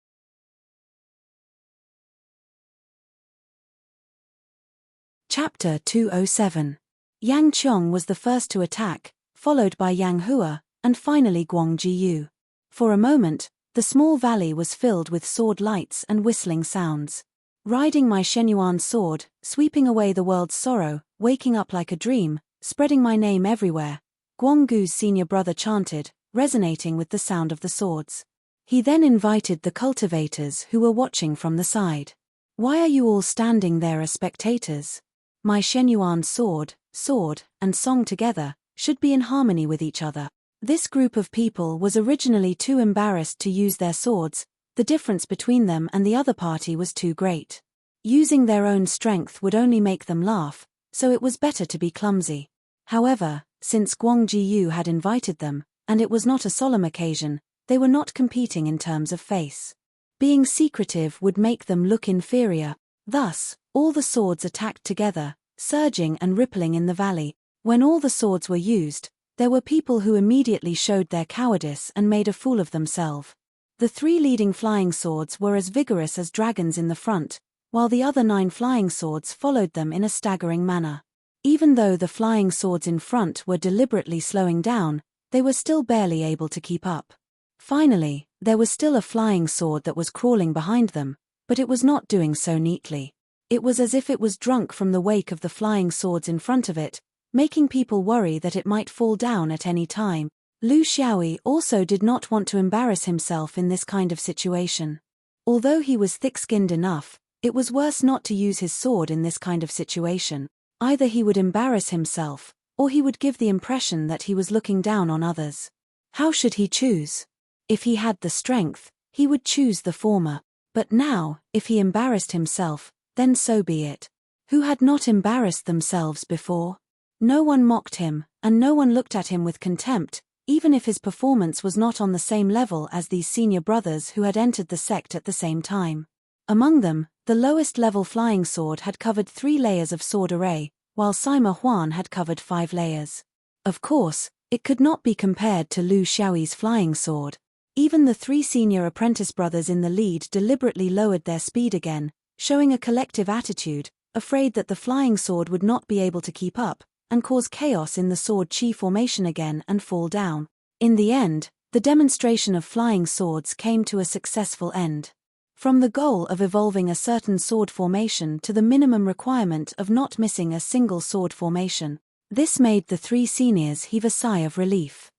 Chapter 207. Yang Qiong was the first to attack, followed by Yang Hua, and finally Guang Jiyu. For a moment, the small valley was filled with sword lights and whistling sounds. Riding my Shenyuan sword, sweeping away the world's sorrow, waking up like a dream, spreading my name everywhere, Guanggu's senior brother chanted, resonating with the sound of the swords. He then invited the cultivators who were watching from the side. Why are you all standing there as spectators? My Shenyuan sword, and song together, should be in harmony with each other. This group of people was originally too embarrassed to use their swords, the difference between them and the other party was too great. Using their own strength would only make them laugh, so it was better to be clumsy. However, since Guang Jiyu had invited them, and it was not a solemn occasion, they were not competing in terms of face. Being secretive would make them look inferior. Thus, all the swords attacked together, surging and rippling in the valley. When all the swords were used, there were people who immediately showed their cowardice and made a fool of themselves. The 3 leading flying swords were as vigorous as dragons in the front, while the other 9 flying swords followed them in a staggering manner. Even though the flying swords in front were deliberately slowing down, they were still barely able to keep up. Finally, there was still a flying sword that was crawling behind them, but it was not doing so neatly. It was as if it was drunk from the wake of the flying swords in front of it, making people worry that it might fall down at any time. Lu Xiaoyi also did not want to embarrass himself in this kind of situation. Although he was thick-skinned enough, it was worse not to use his sword in this kind of situation. Either he would embarrass himself, or he would give the impression that he was looking down on others. How should he choose? If he had the strength, he would choose the former. But now, if he embarrassed himself, then so be it. Who had not embarrassed themselves before? No one mocked him, and no one looked at him with contempt, even if his performance was not on the same level as these senior brothers who had entered the sect at the same time. Among them, the lowest level flying sword had covered 3 layers of sword array, while Sima Huan had covered 5 layers. Of course, it could not be compared to Lu Xiaoyi's flying sword. Even the 3 senior apprentice brothers in the lead deliberately lowered their speed again, showing a collective attitude, afraid that the flying sword would not be able to keep up, and cause chaos in the sword chi formation again and fall down. In the end, the demonstration of flying swords came to a successful end. From the goal of evolving a certain sword formation to the minimum requirement of not missing a single sword formation, this made the 3 seniors heave a sigh of relief.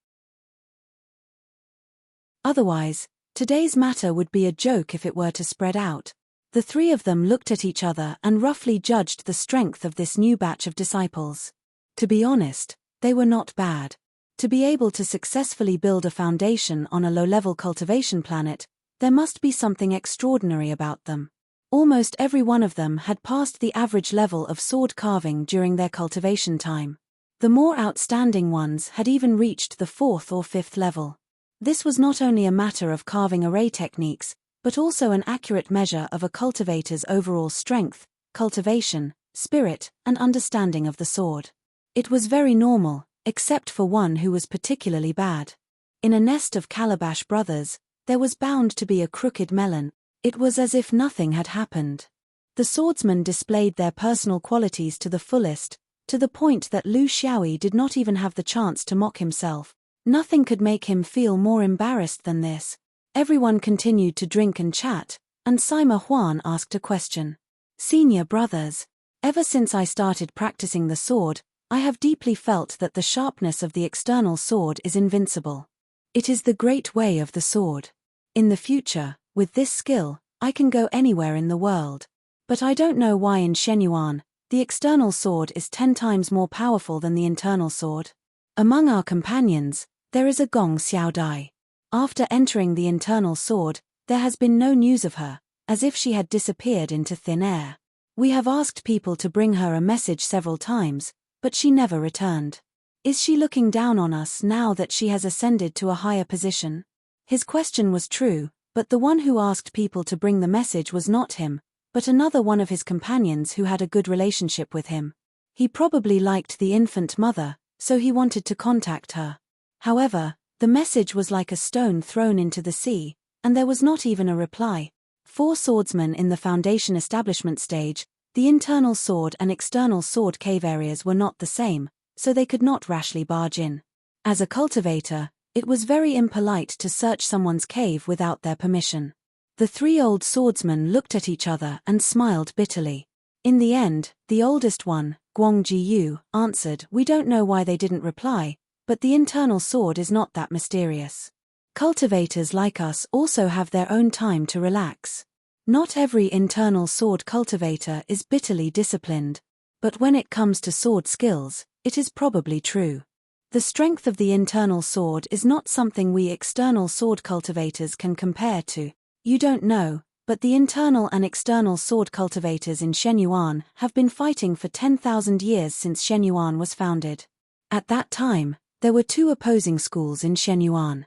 Otherwise, today's matter would be a joke if it were to spread out. The 3 of them looked at each other and roughly judged the strength of this new batch of disciples. To be honest, they were not bad. To be able to successfully build a foundation on a low-level cultivation planet, there must be something extraordinary about them. Almost every one of them had passed the average level of sword carving during their cultivation time. The more outstanding ones had even reached the 4th or 5th level. This was not only a matter of carving array techniques, but also an accurate measure of a cultivator's overall strength, cultivation, spirit, and understanding of the sword. It was very normal, except for one who was particularly bad. In a nest of Calabash brothers, there was bound to be a crooked melon. It was as if nothing had happened. The swordsmen displayed their personal qualities to the fullest, to the point that Lu Xiaoyi did not even have the chance to mock himself. Nothing could make him feel more embarrassed than this. Everyone continued to drink and chat, and Sima Huan asked a question. Senior brothers, ever since I started practicing the sword, I have deeply felt that the sharpness of the external sword is invincible. It is the great way of the sword. In the future, with this skill, I can go anywhere in the world. But I don't know why in Shenyuan, the external sword is 10 times more powerful than the internal sword. Among our companions, there is a Gong Xiaodai. After entering the internal sword, there has been no news of her, as if she had disappeared into thin air. We have asked people to bring her a message several times, but she never returned. Is she looking down on us now that she has ascended to a higher position? His question was true, but the one who asked people to bring the message was not him, but another one of his companions who had a good relationship with him. He probably liked the infant mother, so he wanted to contact her. However, the message was like a stone thrown into the sea, and there was not even a reply. 4 swordsmen in the foundation establishment stage, The internal sword and external sword cave areas were not the same, so they could not rashly barge in. As a cultivator, it was very impolite to search someone's cave without their permission. The three old swordsmen looked at each other and smiled bitterly. In the end, the oldest one, Guang Jiyu, answered, "We don't know why they didn't reply, but the internal sword is not that mysterious. Cultivators like us also have their own time to relax. Not every internal sword cultivator is bitterly disciplined, but when it comes to sword skills, it is probably true. The strength of the internal sword is not something we external sword cultivators can compare to. You don't know, but the internal and external sword cultivators in Shenyuan have been fighting for 10,000 years since Shenyuan was founded. At that time, there were two opposing schools in Shenyuan.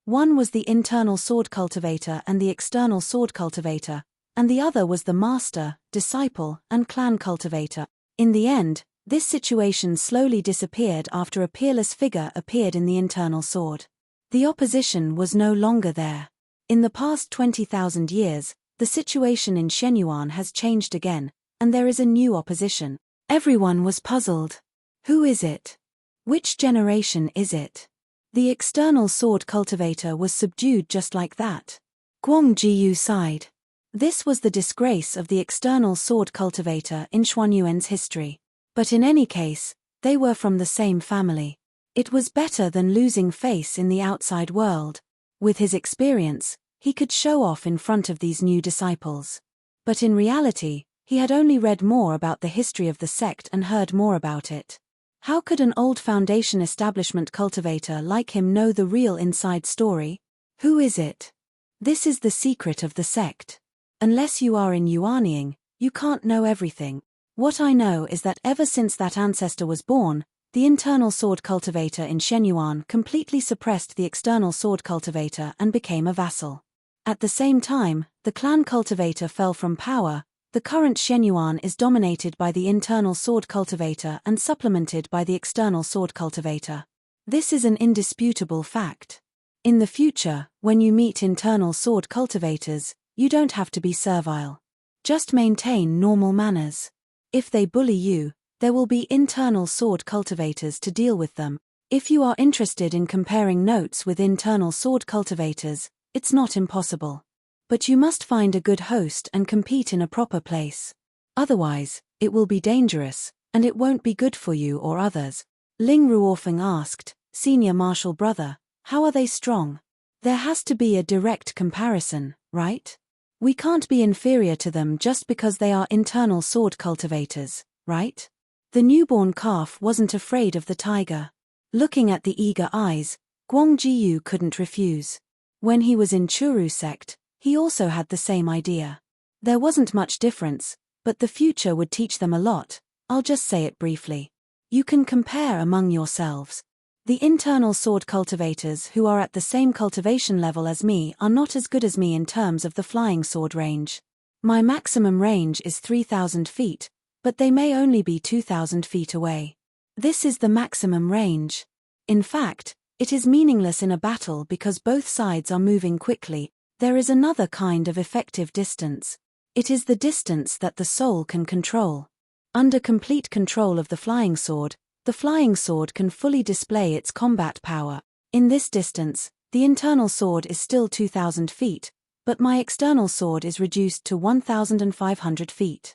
One was the internal sword cultivator and the external sword cultivator, and the other was the master, disciple, and clan cultivator. In the end, this situation slowly disappeared after a peerless figure appeared in the internal sword. The opposition was no longer there. In the past 20,000 years, the situation in Shenyuan has changed again, and there is a new opposition. Everyone was puzzled. Who is it? Which generation is it? The external sword cultivator was subdued just like that. Guang Jiyu sighed. This was the disgrace of the external sword cultivator in Xuanyuan's history. But in any case, they were from the same family. It was better than losing face in the outside world. With his experience, he could show off in front of these new disciples. But in reality, he had only read more about the history of the sect and heard more about it. How could an old foundation establishment cultivator like him know the real inside story? Who is it? This is the secret of the sect. Unless you are in Yuanying, you can't know everything. What I know is that ever since that ancestor was born, the internal sword cultivator in Shenyuan completely suppressed the external sword cultivator and became a vassal. At the same time, the clan cultivator fell from power. The current Shenyuan is dominated by the internal sword cultivator and supplemented by the external sword cultivator. This is an indisputable fact. In the future, when you meet internal sword cultivators, you don't have to be servile. Just maintain normal manners. If they bully you, there will be internal sword cultivators to deal with them. If you are interested in comparing notes with internal sword cultivators, it's not impossible. But you must find a good host and compete in a proper place. Otherwise, it will be dangerous, and it won't be good for you or others. Ling Ruofeng asked, "Senior martial brother, how are they strong?" There has to be a direct comparison, right? We can't be inferior to them just because they are internal sword cultivators, right? The newborn calf wasn't afraid of the tiger. Looking at the eager eyes, Guang Jiyu couldn't refuse. When he was in Churu sect, he also had the same idea. There wasn't much difference, but the future would teach them a lot. I'll just say it briefly. You can compare among yourselves. The internal sword cultivators who are at the same cultivation level as me are not as good as me in terms of the flying sword range. My maximum range is 3,000 feet, but they may only be 2,000 feet away. This is the maximum range. In fact, it is meaningless in a battle because both sides are moving quickly. There is another kind of effective distance. It is the distance that the soul can control. Under complete control of the flying sword can fully display its combat power. In this distance, the internal sword is still 2,000 feet, but my external sword is reduced to 1,500 feet.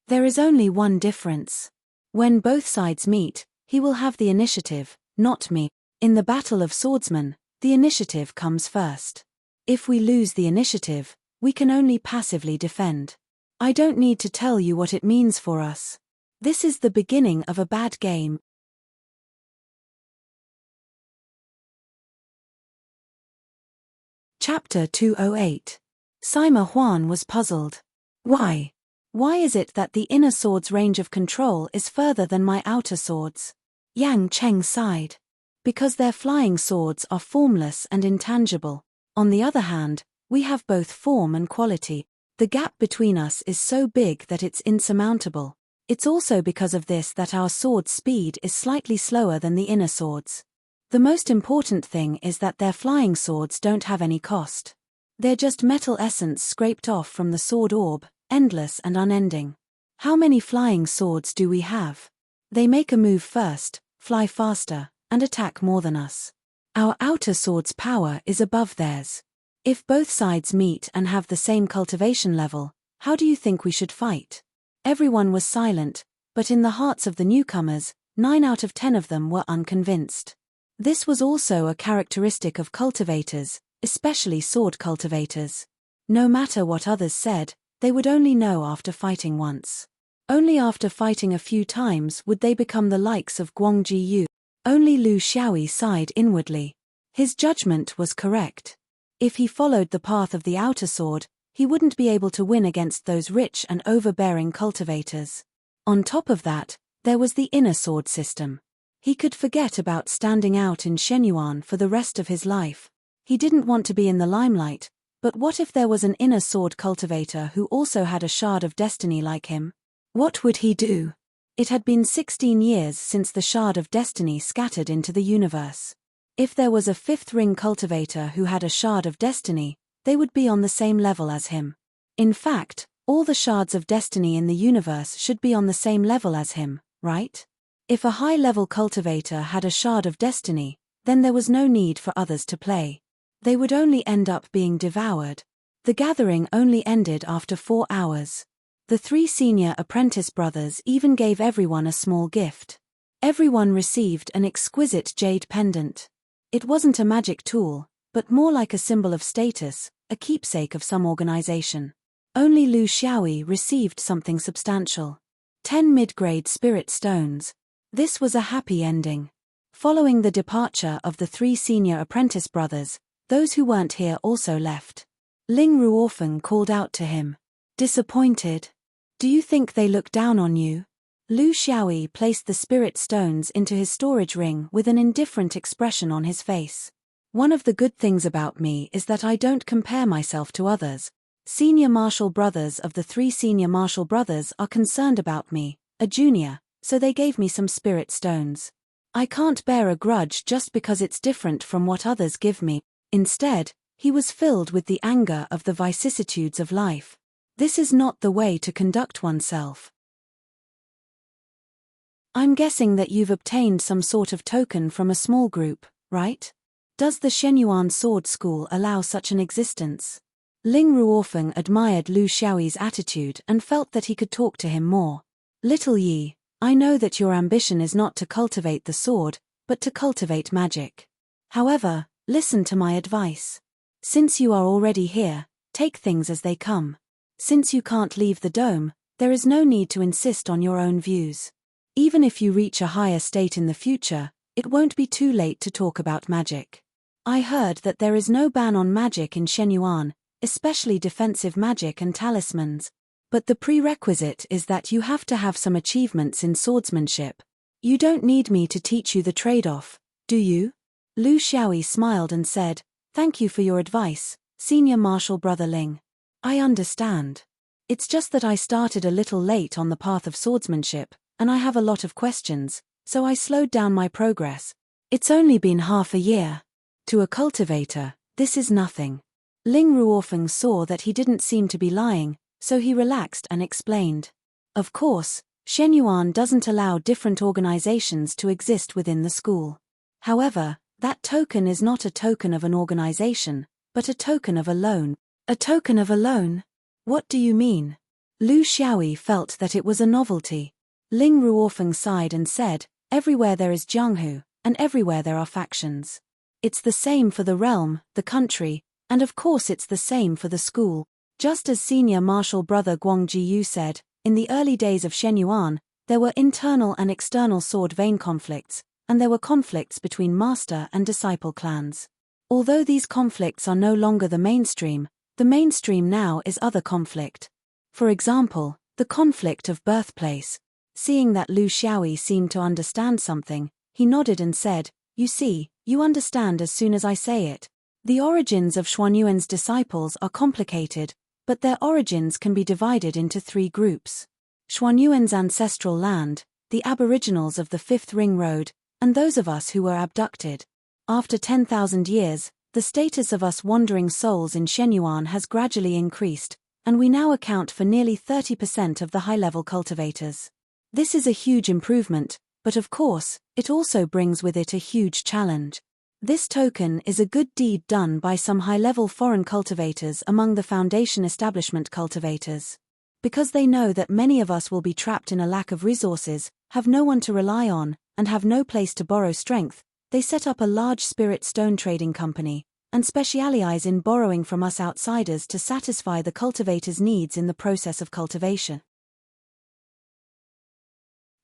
There is only one difference. When both sides meet, he will have the initiative, not me. In the battle of swordsmen, the initiative comes first. If we lose the initiative, we can only passively defend. I don't need to tell you what it means for us. This is the beginning of a bad game. Chapter 208. Sima Huan was puzzled. Why? Why is it that the inner sword's range of control is further than my outer sword's? Yang Cheng sighed. Because their flying swords are formless and intangible. On the other hand, we have both form and quality. The gap between us is so big that it's insurmountable. It's also because of this that our sword's speed is slightly slower than the inner sword's. The most important thing is that their flying swords don't have any cost. They're just metal essence scraped off from the sword orb, endless and unending. How many flying swords do we have? They make a move first, fly faster, and attack more than us. Our outer sword's power is above theirs. If both sides meet and have the same cultivation level, how do you think we should fight? Everyone was silent, but in the hearts of the newcomers, 9 out of 10 of them were unconvinced. This was also a characteristic of cultivators, especially sword cultivators. No matter what others said, they would only know after fighting once. Only after fighting a few times would they become the likes of Guangji Yu. Only Lu Xiaoyi sighed inwardly. His judgment was correct. If he followed the path of the outer sword, he wouldn't be able to win against those rich and overbearing cultivators. On top of that, there was the inner sword system. He could forget about standing out in Shenyuan for the rest of his life. He didn't want to be in the limelight, but what if there was an inner sword cultivator who also had a shard of destiny like him? What would he do? It had been 16 years since the shard of destiny scattered into the universe. If there was a fifth ring cultivator who had a shard of destiny, they would be on the same level as him. In fact, all the shards of destiny in the universe should be on the same level as him, right? If a high-level cultivator had a shard of destiny, then there was no need for others to play. They would only end up being devoured. The gathering only ended after 4 hours. The 3 senior apprentice brothers even gave everyone a small gift. Everyone received an exquisite jade pendant. It wasn't a magic tool, but more like a symbol of status, a keepsake of some organization. Only Lu Xiaoyi received something substantial. 10 mid-grade spirit stones. This was a happy ending. Following the departure of the 3 senior apprentice brothers, those who weren't here also left. Ling Ruofeng called out to him. Disappointed? Do you think they look down on you? Lu Xiaoyi placed the spirit stones into his storage ring with an indifferent expression on his face. One of the good things about me is that I don't compare myself to others. Senior martial brothers of the 3 senior martial brothers are concerned about me, a junior, so they gave me some spirit stones. I can't bear a grudge just because it's different from what others give me. Instead, he was filled with the anger of the vicissitudes of life. This is not the way to conduct oneself. I'm guessing that you've obtained some sort of token from a small group, right? Does the Shenyuan Sword School allow such an existence? Ling Ruofeng admired Lu Xiaoyi's attitude and felt that he could talk to him more. Little Yi, I know that your ambition is not to cultivate the sword, but to cultivate magic. However, listen to my advice. Since you are already here, take things as they come. Since you can't leave the dome, there is no need to insist on your own views. Even if you reach a higher state in the future, it won't be too late to talk about magic. I heard that there is no ban on magic in Shenyuan, especially defensive magic and talismans. But the prerequisite is that you have to have some achievements in swordsmanship. You don't need me to teach you the trade-off, do you? Lu Xiaoyi smiled and said, Thank you for your advice, Senior Martial Brother Ling. I understand. It's just that I started a little late on the path of swordsmanship, and I have a lot of questions, so I slowed down my progress. It's only been half a year. To a cultivator, this is nothing. Ling Ruofeng saw that he didn't seem to be lying, so he relaxed and explained. Of course, Shenyuan doesn't allow different organizations to exist within the school. However, that token is not a token of an organization, but a token of a loan. A token of a loan? What do you mean? Lu Xiaoyi felt that it was a novelty. Ling Ruofeng sighed and said, Everywhere there is Jianghu, and everywhere there are factions. It's the same for the realm, the country, and of course it's the same for the school. Just as senior martial brother Guangji Yu said, in the early days of Shenyuan, there were internal and external sword vein conflicts, and there were conflicts between master and disciple clans. Although these conflicts are no longer the mainstream now is other conflict. For example, the conflict of birthplace. Seeing that Lu Xiaoyi seemed to understand something, he nodded and said, You see, you understand as soon as I say it. The origins of Xuanyuan's disciples are complicated, but their origins can be divided into 3 groups. Xuanyuan's ancestral land, the aboriginals of the 5th Ring Road, and those of us who were abducted. After 10,000 years, The status of us wandering souls in Shenyuan has gradually increased, and we now account for nearly 30% of the high-level cultivators. This is a huge improvement, but of course, it also brings with it a huge challenge. This token is a good deed done by some high-level foreign cultivators among the Foundation establishment cultivators. Because they know that many of us will be trapped in a lack of resources, have no one to rely on, and have no place to borrow strength, they set up a large spirit stone trading company, and specialize in borrowing from us outsiders to satisfy the cultivators' needs in the process of cultivation.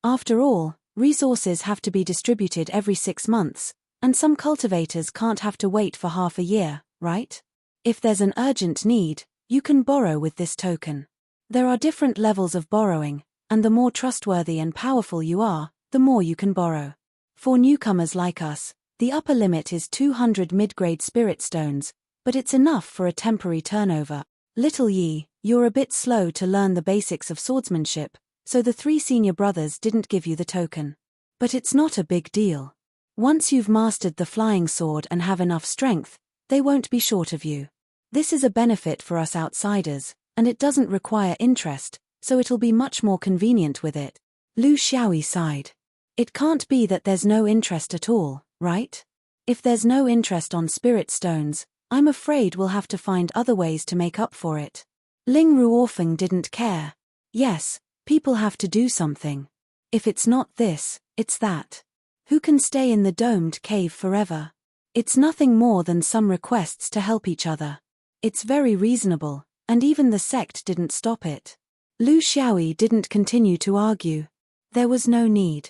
After all, resources have to be distributed every 6 months, and some cultivators can't have to wait for half a year, right? If there's an urgent need, you can borrow with this token. There are different levels of borrowing, and the more trustworthy and powerful you are, the more you can borrow. For newcomers like us, the upper limit is 200 mid-grade spirit stones, but it's enough for a temporary turnover. Little Yi, you're a bit slow to learn the basics of swordsmanship, so the 3 senior brothers didn't give you the token. But it's not a big deal. Once you've mastered the flying sword and have enough strength, they won't be short of you. This is a benefit for us outsiders, and it doesn't require interest, so it'll be much more convenient with it. Lu Xiaoyi sighed. It can't be that there's no interest at all, right? If there's no interest on spirit stones, I'm afraid we'll have to find other ways to make up for it. Ling Ruofeng didn't care. Yes, people have to do something. If it's not this, it's that. Who can stay in the domed cave forever? It's nothing more than some requests to help each other. It's very reasonable, and even the sect didn't stop it. Lu Xiaoyi didn't continue to argue. There was no need.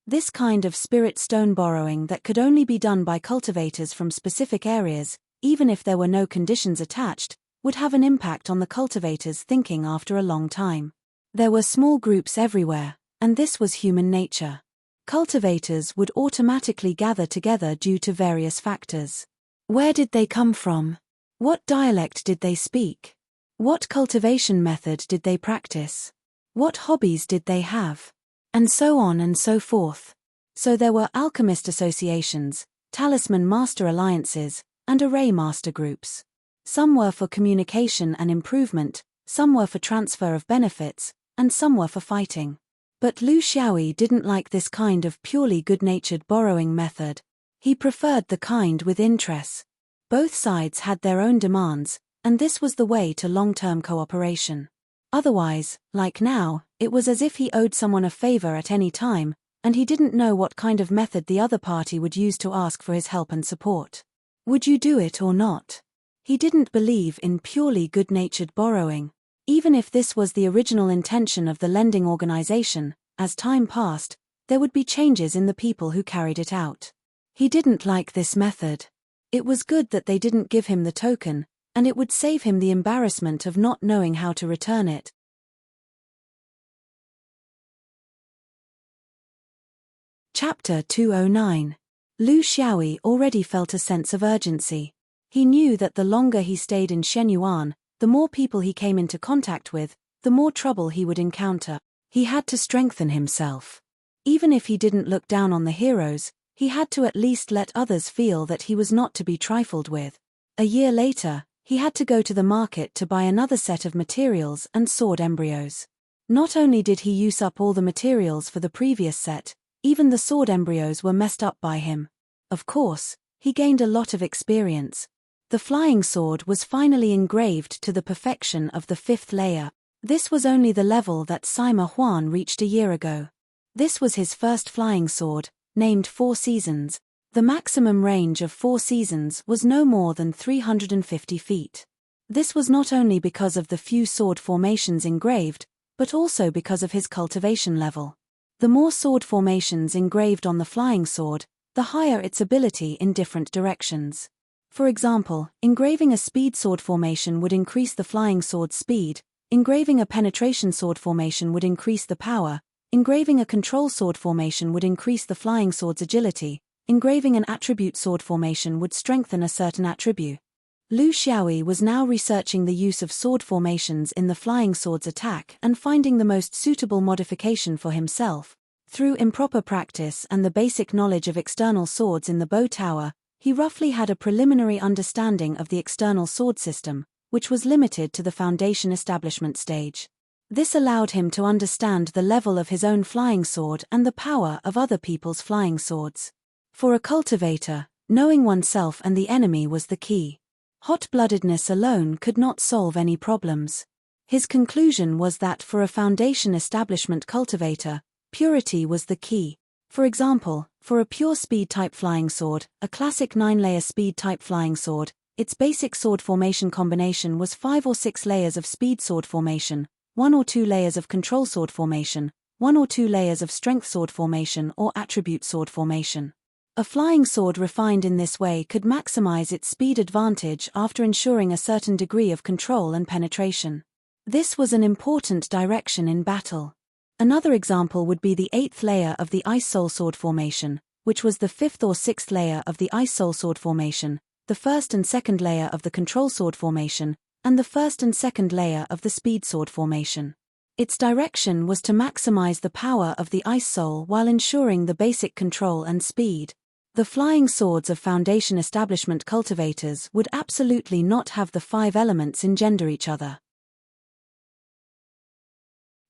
This kind of spirit stone borrowing that could only be done by cultivators from specific areas, even if there were no conditions attached, would have an impact on the cultivators' thinking after a long time. There were small groups everywhere, and this was human nature. Cultivators would automatically gather together due to various factors. Where did they come from? What dialect did they speak? What cultivation method did they practice? What hobbies did they have? And so on and so forth. So there were alchemist associations, talisman master alliances, and array master groups. Some were for communication and improvement, some were for transfer of benefits, and some were for fighting. But Lu Xiaoyi didn't like this kind of purely good-natured borrowing method. He preferred the kind with interests. Both sides had their own demands, and this was the way to long-term cooperation. Otherwise, like now, it was as if he owed someone a favor at any time, and he didn't know what kind of method the other party would use to ask for his help and support. Would you do it or not? He didn't believe in purely good-natured borrowing. Even if this was the original intention of the lending organization, as time passed, there would be changes in the people who carried it out. He didn't like this method. It was good that they didn't give him the token, and it would save him the embarrassment of not knowing how to return it. Chapter 209. Lu Xiaoyi already felt a sense of urgency. He knew that the longer he stayed in Shenyuan, the more people he came into contact with, the more trouble he would encounter. He had to strengthen himself. Even if he didn't look down on the heroes, he had to at least let others feel that he was not to be trifled with. A year later, he had to go to the market to buy another set of materials and sword embryos. Not only did he use up all the materials for the previous set, even the sword embryos were messed up by him. Of course, he gained a lot of experience. The flying sword was finally engraved to the perfection of the 5th layer. This was only the level that Sima Huan reached a year ago. This was his first flying sword, named 4 Seasons. The maximum range of 4 Seasons was no more than 350 feet. This was not only because of the few sword formations engraved, but also because of his cultivation level. The more sword formations engraved on the flying sword, the higher its ability in different directions. For example, engraving a speed sword formation would increase the flying sword's speed, engraving a penetration sword formation would increase the power, engraving a control sword formation would increase the flying sword's agility, engraving an attribute sword formation would strengthen a certain attribute. Lu Xiaoyi was now researching the use of sword formations in the flying sword's attack and finding the most suitable modification for himself. Through improper practice and the basic knowledge of external swords in the bow tower, He roughly had a preliminary understanding of the external sword system, which was limited to the foundation establishment stage. This allowed him to understand the level of his own flying sword and the power of other people's flying swords. For a cultivator, knowing oneself and the enemy was the key. Hot-bloodedness alone could not solve any problems. His conclusion was that for a foundation establishment cultivator, purity was the key. For example, for a pure speed-type flying sword, a classic 9-layer speed-type flying sword, its basic sword formation combination was 5 or 6 layers of speed sword formation, 1 or 2 layers of control sword formation, 1 or 2 layers of strength sword formation or attribute sword formation. A flying sword refined in this way could maximize its speed advantage after ensuring a certain degree of control and penetration. This was an important direction in battle. Another example would be the 8th layer of the Ice Soul Sword formation, which was the 5th or 6th layer of the Ice Soul Sword formation, the 1st and 2nd layer of the Control Sword formation, and the 1st and 2nd layer of the Speed Sword formation. Its direction was to maximize the power of the Ice Soul while ensuring the basic control and speed. The flying swords of foundation establishment cultivators would absolutely not have the 5 elements engender each other.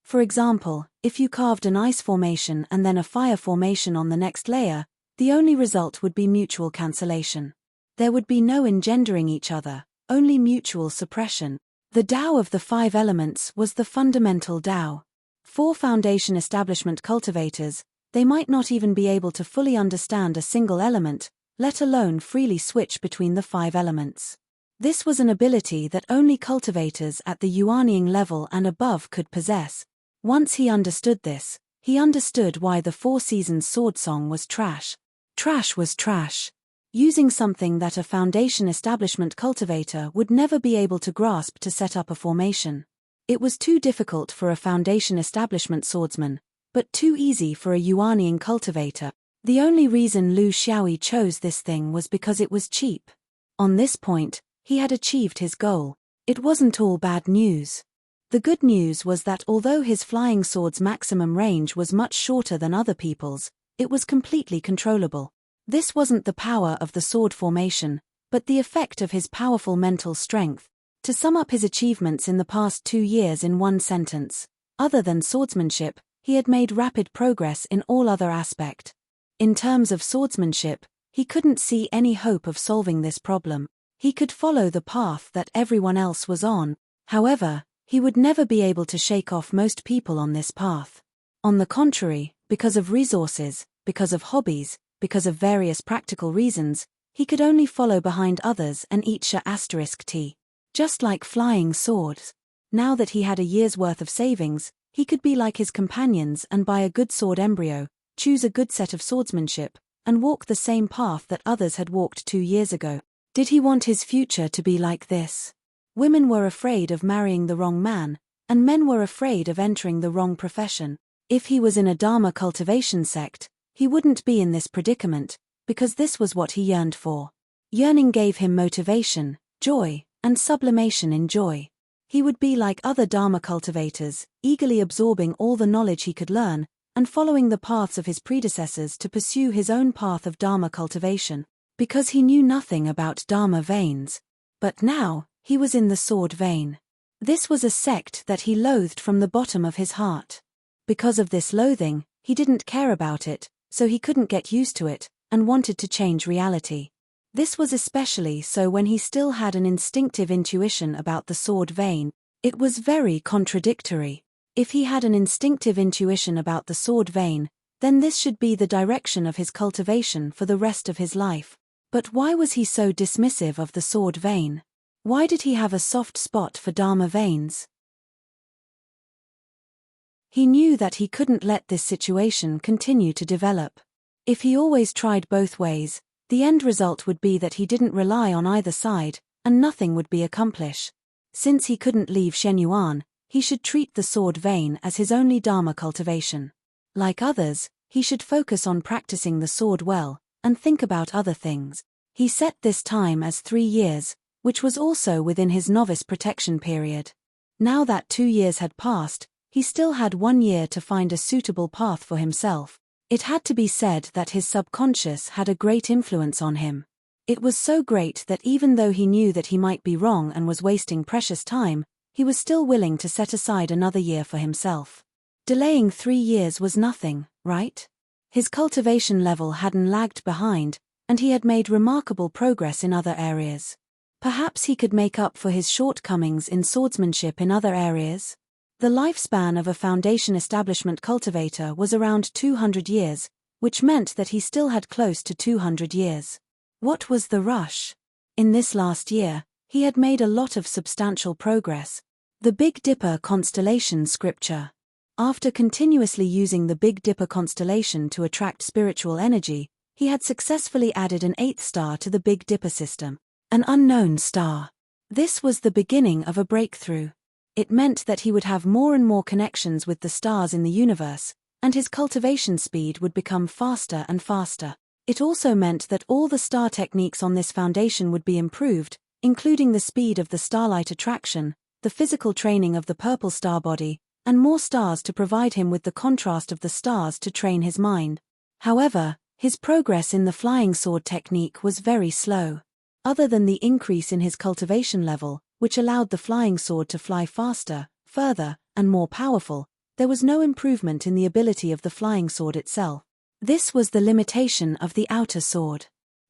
For example, if you carved an ice formation and then a fire formation on the next layer, the only result would be mutual cancellation. There would be no engendering each other, only mutual suppression. The Tao of the 5 elements was the fundamental Tao. For foundation establishment cultivators, they might not even be able to fully understand a single element, let alone freely switch between the 5 elements. This was an ability that only cultivators at the Yuaniing level and above could possess. Once he understood this, he understood why the 4 Seasons sword song was trash. Trash was trash. Using something that a foundation establishment cultivator would never be able to grasp to set up a formation. It was too difficult for a foundation establishment swordsman, but too easy for a Yuaniing cultivator. The only reason Lu Xiaoyi chose this thing was because it was cheap. On this point, he had achieved his goal. It wasn't all bad news. The good news was that although his flying sword's maximum range was much shorter than other people's, it was completely controllable. This wasn't the power of the sword formation, but the effect of his powerful mental strength. To sum up his achievements in the past 2 years in one sentence, other than swordsmanship, he had made rapid progress in all other aspects. In terms of swordsmanship, he couldn't see any hope of solving this problem. He could follow the path that everyone else was on. However, he would never be able to shake off most people on this path. On the contrary, because of resources, because of hobbies, because of various practical reasons, he could only follow behind others and eat **t. Just like flying swords. Now that he had a year's worth of savings, he could be like his companions and buy a good sword embryo, choose a good set of swordsmanship, and walk the same path that others had walked 2 years ago. Did he want his future to be like this? Women were afraid of marrying the wrong man, and men were afraid of entering the wrong profession. If he was in a Dharma cultivation sect, he wouldn't be in this predicament, because this was what he yearned for. Yearning gave him motivation, joy, and sublimation in joy. He would be like other Dharma cultivators, eagerly absorbing all the knowledge he could learn, and following the paths of his predecessors to pursue his own path of Dharma cultivation, because he knew nothing about Dharma veins. But now, he was in the sword vein. This was a sect that he loathed from the bottom of his heart. Because of this loathing, he didn't care about it, so he couldn't get used to it, and wanted to change reality. This was especially so when he still had an instinctive intuition about the sword vein. It was very contradictory. If he had an instinctive intuition about the sword vein, then this should be the direction of his cultivation for the rest of his life. But why was he so dismissive of the sword vein? Why did he have a soft spot for Dharma veins? He knew that he couldn't let this situation continue to develop. If he always tried both ways, the end result would be that he didn't rely on either side, and nothing would be accomplished. Since he couldn't leave Shenyuan, he should treat the sword vein as his only Dharma cultivation. Like others, he should focus on practicing the sword well, and think about other things. He set this time as 3 years, which was also within his novice protection period. Now that 2 years had passed, he still had 1 year to find a suitable path for himself. It had to be said that his subconscious had a great influence on him. It was so great that even though he knew that he might be wrong and was wasting precious time, he was still willing to set aside another year for himself. Delaying 3 years was nothing, right? His cultivation level hadn't lagged behind, and he had made remarkable progress in other areas. Perhaps he could make up for his shortcomings in swordsmanship in other areas? The lifespan of a foundation establishment cultivator was around 200 years, which meant that he still had close to 200 years. What was the rush? In this last year, he had made a lot of substantial progress. The Big Dipper constellation scripture. After continuously using the Big Dipper constellation to attract spiritual energy, he had successfully added an 8th star to the Big Dipper system, an unknown star. This was the beginning of a breakthrough. It meant that he would have more and more connections with the stars in the universe, and his cultivation speed would become faster and faster. It also meant that all the star techniques on this foundation would be improved, including the speed of the starlight attraction, the physical training of the purple star body, and more stars to provide him with the contrast of the stars to train his mind. However, his progress in the flying sword technique was very slow. Other than the increase in his cultivation level, which allowed the flying sword to fly faster, further, and more powerful, there was no improvement in the ability of the flying sword itself. This was the limitation of the outer sword.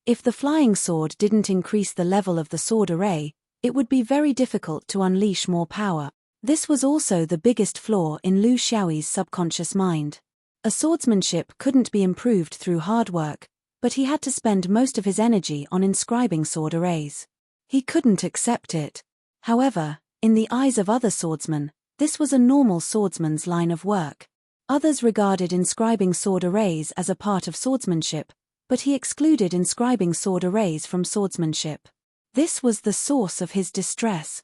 If the flying sword didn't increase the level of the sword array, it would be very difficult to unleash more power. This was also the biggest flaw in Lu Xiaoyi's subconscious mind. A swordsmanship couldn't be improved through hard work, but he had to spend most of his energy on inscribing sword arrays. He couldn't accept it. However, in the eyes of other swordsmen, this was a normal swordsman's line of work. Others regarded inscribing sword arrays as a part of swordsmanship, but he excluded inscribing sword arrays from swordsmanship. This was the source of his distress.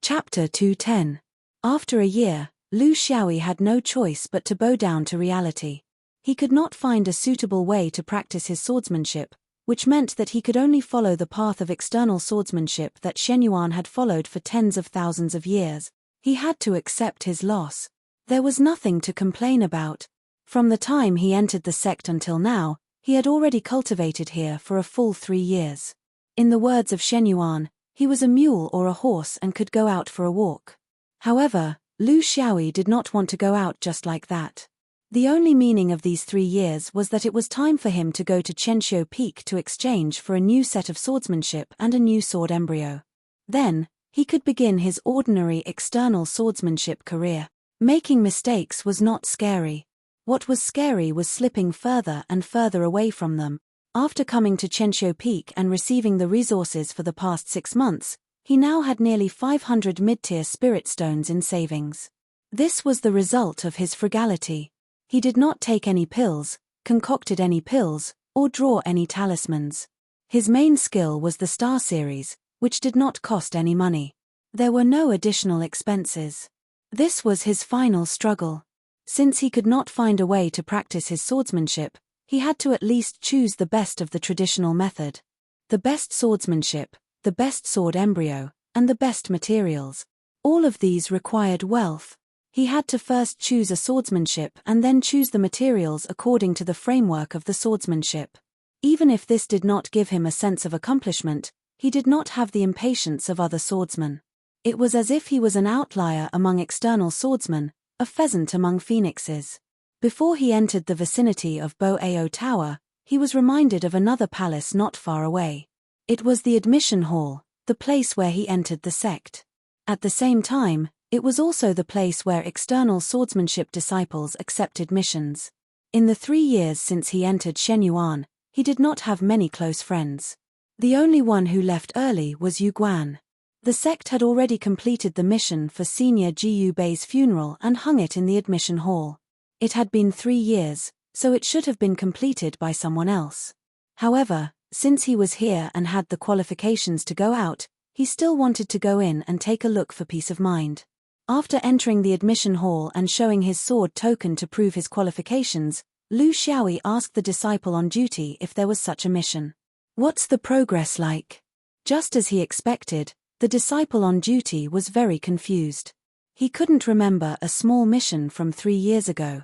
Chapter 210. After a year, Lu Xiaoyi had no choice but to bow down to reality. He could not find a suitable way to practice his swordsmanship, which meant that he could only follow the path of external swordsmanship that Shenyuan had followed for tens of thousands of years. He had to accept his loss. There was nothing to complain about. From the time he entered the sect until now, he had already cultivated here for a full 3 years. In the words of Shenyuan, he was a mule or a horse and could go out for a walk. However, Lu Xiaoyi did not want to go out just like that. The only meaning of these 3 years was that it was time for him to go to Chenxiu Peak to exchange for a new set of swordsmanship and a new sword embryo. Then, he could begin his ordinary external swordsmanship career. Making mistakes was not scary. What was scary was slipping further and further away from them. After coming to Chenxiu Peak and receiving the resources for the past 6 months, he now had nearly 500 mid-tier spirit stones in savings. This was the result of his frugality. He did not take any pills, concocted any pills, or draw any talismans. His main skill was the Star Series, which did not cost any money. There were no additional expenses. This was his final struggle. Since he could not find a way to practice his swordsmanship, he had to at least choose the best of the traditional method. The best swordsmanship, the best sword embryo, and the best materials. All of these required wealth. He had to first choose a swordsmanship and then choose the materials according to the framework of the swordsmanship. Even if this did not give him a sense of accomplishment, he did not have the impatience of other swordsmen. It was as if he was an outlier among external swordsmen, a pheasant among phoenixes. Before he entered the vicinity of Bo Ao Tower, he was reminded of another palace not far away. It was the admission hall, the place where he entered the sect. At the same time, it was also the place where external swordsmanship disciples accepted missions. In the 3 years since he entered Shenyuan, he did not have many close friends. The only one who left early was Yu Guan. The sect had already completed the mission for Senior Jiyu Bei's funeral and hung it in the admission hall. It had been 3 years, so it should have been completed by someone else. However, since he was here and had the qualifications to go out, he still wanted to go in and take a look for peace of mind. After entering the admission hall and showing his sword token to prove his qualifications, Lu Xiaoyi asked the disciple on duty if there was such a mission. "What's the progress like?" Just as he expected, the disciple on duty was very confused. He couldn't remember a small mission from 3 years ago.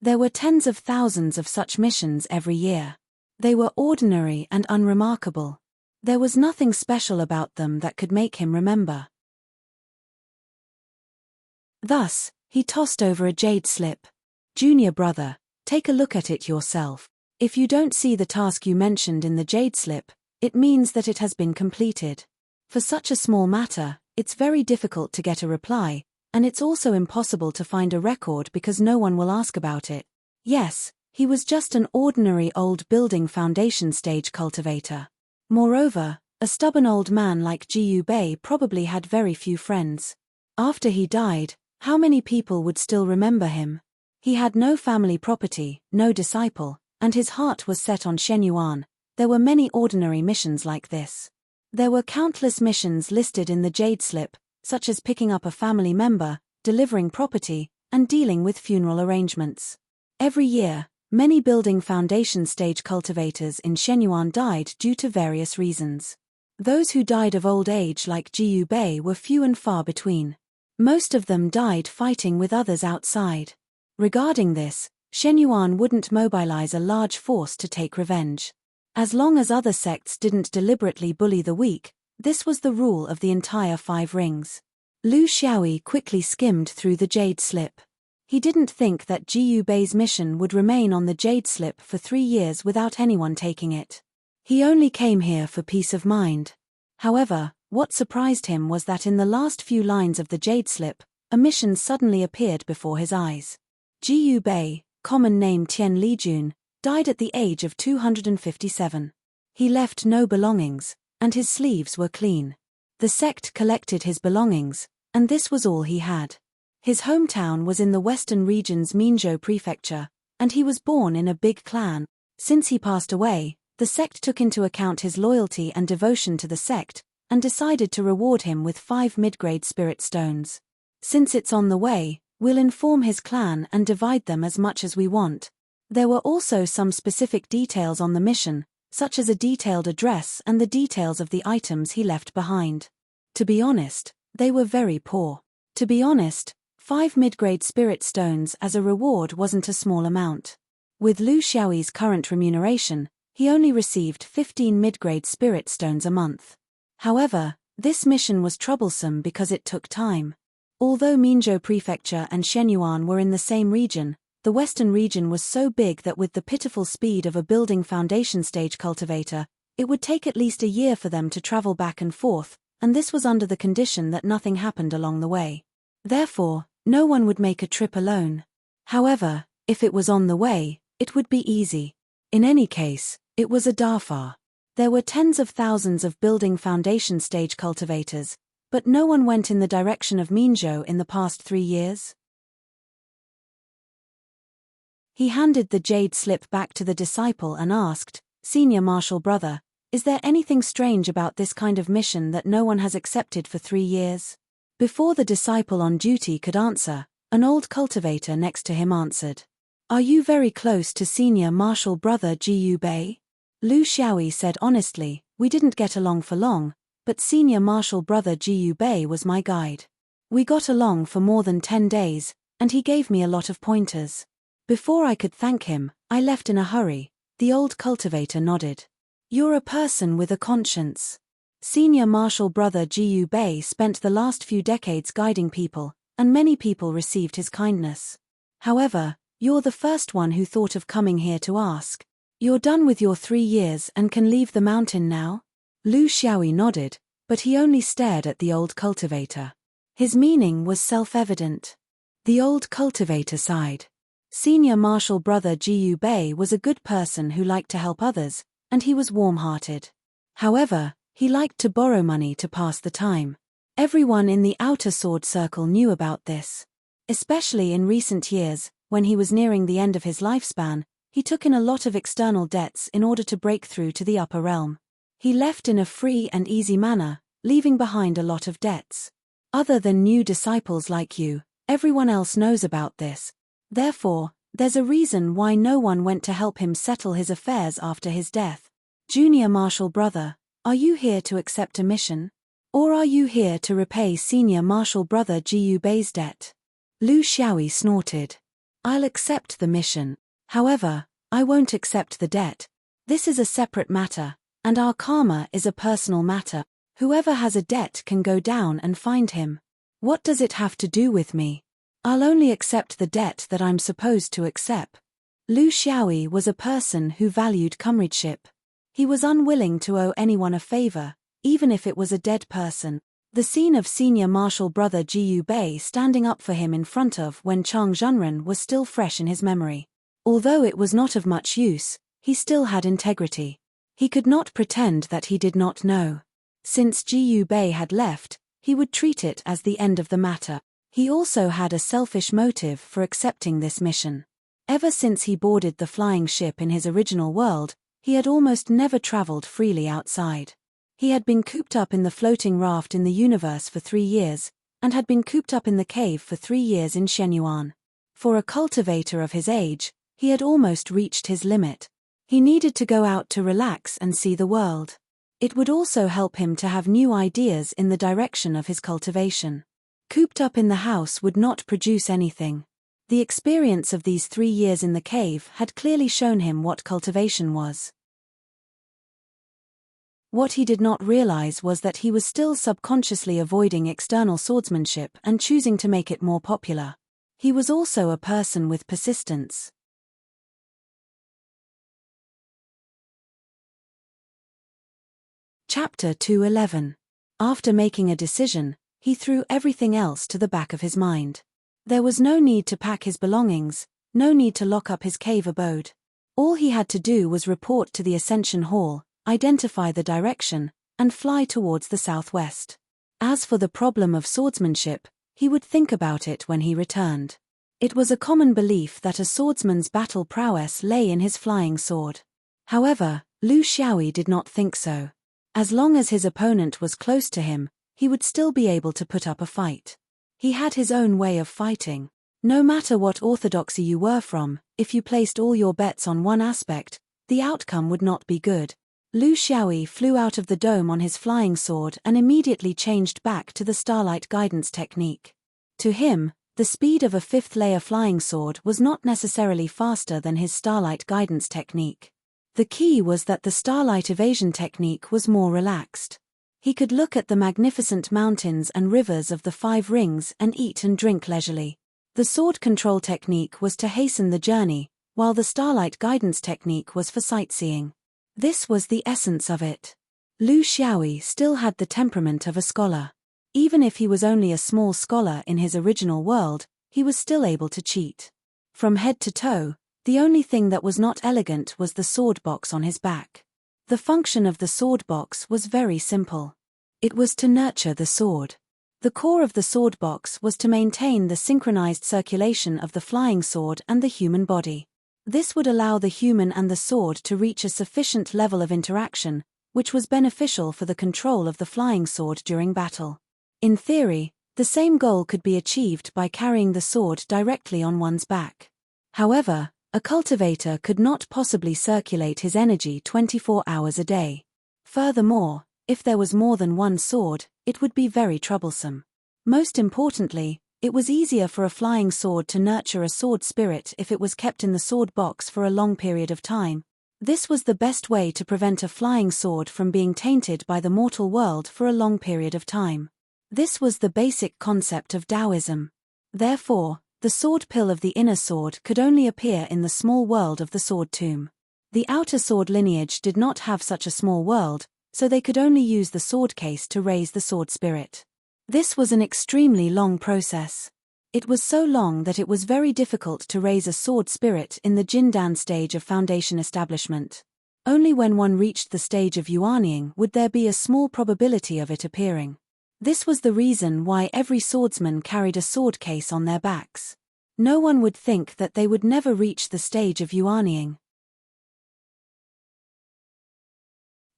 There were tens of thousands of such missions every year. They were ordinary and unremarkable. There was nothing special about them that could make him remember. Thus, he tossed over a jade slip. "Junior brother, take a look at it yourself. If you don't see the task you mentioned in the jade slip, it means that it has been completed. For such a small matter, it's very difficult to get a reply, and it's also impossible to find a record because no one will ask about it." Yes, he was just an ordinary old building foundation stage cultivator. Moreover, a stubborn old man like Jiu Bei probably had very few friends. After he died, how many people would still remember him? He had no family property, no disciple, and his heart was set on Shenyuan. There were many ordinary missions like this. There were countless missions listed in the jade slip, such as picking up a family member, delivering property, and dealing with funeral arrangements. Every year, many building foundation stage cultivators in Shenyuan died due to various reasons. Those who died of old age like Jiu Bei were few and far between. Most of them died fighting with others outside. Regarding this, Shenyuan wouldn't mobilize a large force to take revenge. As long as other sects didn't deliberately bully the weak, this was the rule of the entire 5 rings. Lu Xiaoyi quickly skimmed through the jade slip. He didn't think that Jiu Bei's mission would remain on the jade slip for 3 years without anyone taking it. He only came here for peace of mind. However, what surprised him was that in the last few lines of the jade slip, a mission suddenly appeared before his eyes. Jiu Bei, common name Tian Lijun, died at the age of 257. He left no belongings, and his sleeves were clean. The sect collected his belongings, and this was all he had. His hometown was in the western region's Minzhou prefecture, and he was born in a big clan. Since he passed away, the sect took into account his loyalty and devotion to the sect, and decided to reward him with 5 mid-grade spirit stones. Since it's on the way, we'll inform his clan and divide them as much as we want. There were also some specific details on the mission, such as a detailed address and the details of the items he left behind. To be honest, they were very poor. To be honest, 5 mid-grade spirit stones as a reward wasn't a small amount. With Lu Xiaoyi's current remuneration, he only received 15 mid-grade spirit stones a month. However, this mission was troublesome because it took time. Although Minzhou Prefecture and Shenyuan were in the same region, the western region was so big that with the pitiful speed of a building foundation stage cultivator, it would take at least a year for them to travel back and forth, and this was under the condition that nothing happened along the way. Therefore, no one would make a trip alone. However, if it was on the way, it would be easy. In any case, it was a defy. There were tens of thousands of building foundation stage cultivators, but no one went in the direction of Minzhou in the past 3 years. He handed the jade slip back to the disciple and asked, "Senior martial brother, is there anything strange about this kind of mission that no one has accepted for 3 years?" Before the disciple on duty could answer, an old cultivator next to him answered, "Are you very close to senior martial brother Jiu Bei?" Lu Xiaoyi said honestly, "We didn't get along for long, but senior martial brother Jiu Bei was my guide. We got along for more than 10 days, and he gave me a lot of pointers. Before I could thank him, I left in a hurry." The old cultivator nodded. "You're a person with a conscience." Senior martial brother Jiu Bei spent the last few decades guiding people, and many people received his kindness. However, you're the first one who thought of coming here to ask. You're done with your 3 years and can leave the mountain now? Lu Xiaoyi nodded, but he only stared at the old cultivator. His meaning was self-evident. The old cultivator sighed. Senior martial brother Jiu Bei was a good person who liked to help others, and he was warm-hearted. However, he liked to borrow money to pass the time. Everyone in the outer sword circle knew about this. Especially in recent years, when he was nearing the end of his lifespan, he took in a lot of external debts in order to break through to the upper realm. He left in a free and easy manner, leaving behind a lot of debts. Other than new disciples like you, everyone else knows about this. Therefore, there's a reason why no one went to help him settle his affairs after his death. Junior martial brother, are you here to accept a mission? Or are you here to repay senior martial brother Jiu Bei's debt? Lu Xiaoyi snorted. I'll accept the mission. However, I won't accept the debt. This is a separate matter, and our karma is a personal matter. Whoever has a debt can go down and find him. What does it have to do with me? I'll only accept the debt that I'm supposed to accept. Lu Xiaoyi was a person who valued comradeship. He was unwilling to owe anyone a favor, even if it was a dead person. The scene of senior marshal brother Jiyu Bei standing up for him in front of Wen Chang Zhenren was still fresh in his memory. Although it was not of much use, he still had integrity. He could not pretend that he did not know. Since Jiyu Bei had left, he would treat it as the end of the matter. He also had a selfish motive for accepting this mission. Ever since he boarded the flying ship in his original world, he had almost never traveled freely outside. He had been cooped up in the floating raft in the universe for 3 years, and had been cooped up in the cave for 3 years in Shenyuan. For a cultivator of his age, he had almost reached his limit. He needed to go out to relax and see the world. It would also help him to have new ideas in the direction of his cultivation. Cooped up in the house would not produce anything. The experience of these 3 years in the cave had clearly shown him what cultivation was. What he did not realize was that he was still subconsciously avoiding external swordsmanship and choosing to make it more popular. He was also a person with persistence. Chapter 211. After making a decision, he threw everything else to the back of his mind. There was no need to pack his belongings, no need to lock up his cave abode. All he had to do was report to the Ascension Hall, identify the direction, and fly towards the southwest. As for the problem of swordsmanship, he would think about it when he returned. It was a common belief that a swordsman's battle prowess lay in his flying sword. However, Lu Xiaoyi did not think so. As long as his opponent was close to him, he would still be able to put up a fight. He had his own way of fighting. No matter what orthodoxy you were from, if you placed all your bets on one aspect, the outcome would not be good. Lu Xiaoyi flew out of the dome on his flying sword and immediately changed back to the starlight guidance technique. To him, the speed of a 5th-layer flying sword was not necessarily faster than his starlight guidance technique. The key was that the starlight evasion technique was more relaxed. He could look at the magnificent mountains and rivers of the 5 rings and eat and drink leisurely. The sword control technique was to hasten the journey, while the starlight guidance technique was for sightseeing. This was the essence of it. Lu Xiaoyi still had the temperament of a scholar. Even if he was only a small scholar in his original world, he was still able to cheat. From head to toe, the only thing that was not elegant was the sword box on his back. The function of the sword box was very simple. It was to nurture the sword. The core of the sword box was to maintain the synchronized circulation of the flying sword and the human body. This would allow the human and the sword to reach a sufficient level of interaction, which was beneficial for the control of the flying sword during battle. In theory, the same goal could be achieved by carrying the sword directly on one's back. However, a cultivator could not possibly circulate his energy 24 hours a day. Furthermore, if there was more than one sword, it would be very troublesome. Most importantly, it was easier for a flying sword to nurture a sword spirit if it was kept in the sword box for a long period of time. This was the best way to prevent a flying sword from being tainted by the mortal world for a long period of time. This was the basic concept of Taoism. Therefore, the sword pill of the inner sword could only appear in the small world of the sword tomb. The outer sword lineage did not have such a small world, so they could only use the sword case to raise the sword spirit. This was an extremely long process. It was so long that it was very difficult to raise a sword spirit in the Jindan stage of foundation establishment. Only when one reached the stage of yuanying would there be a small probability of it appearing. This was the reason why every swordsman carried a sword case on their backs. No one would think that they would never reach the stage of yuanying.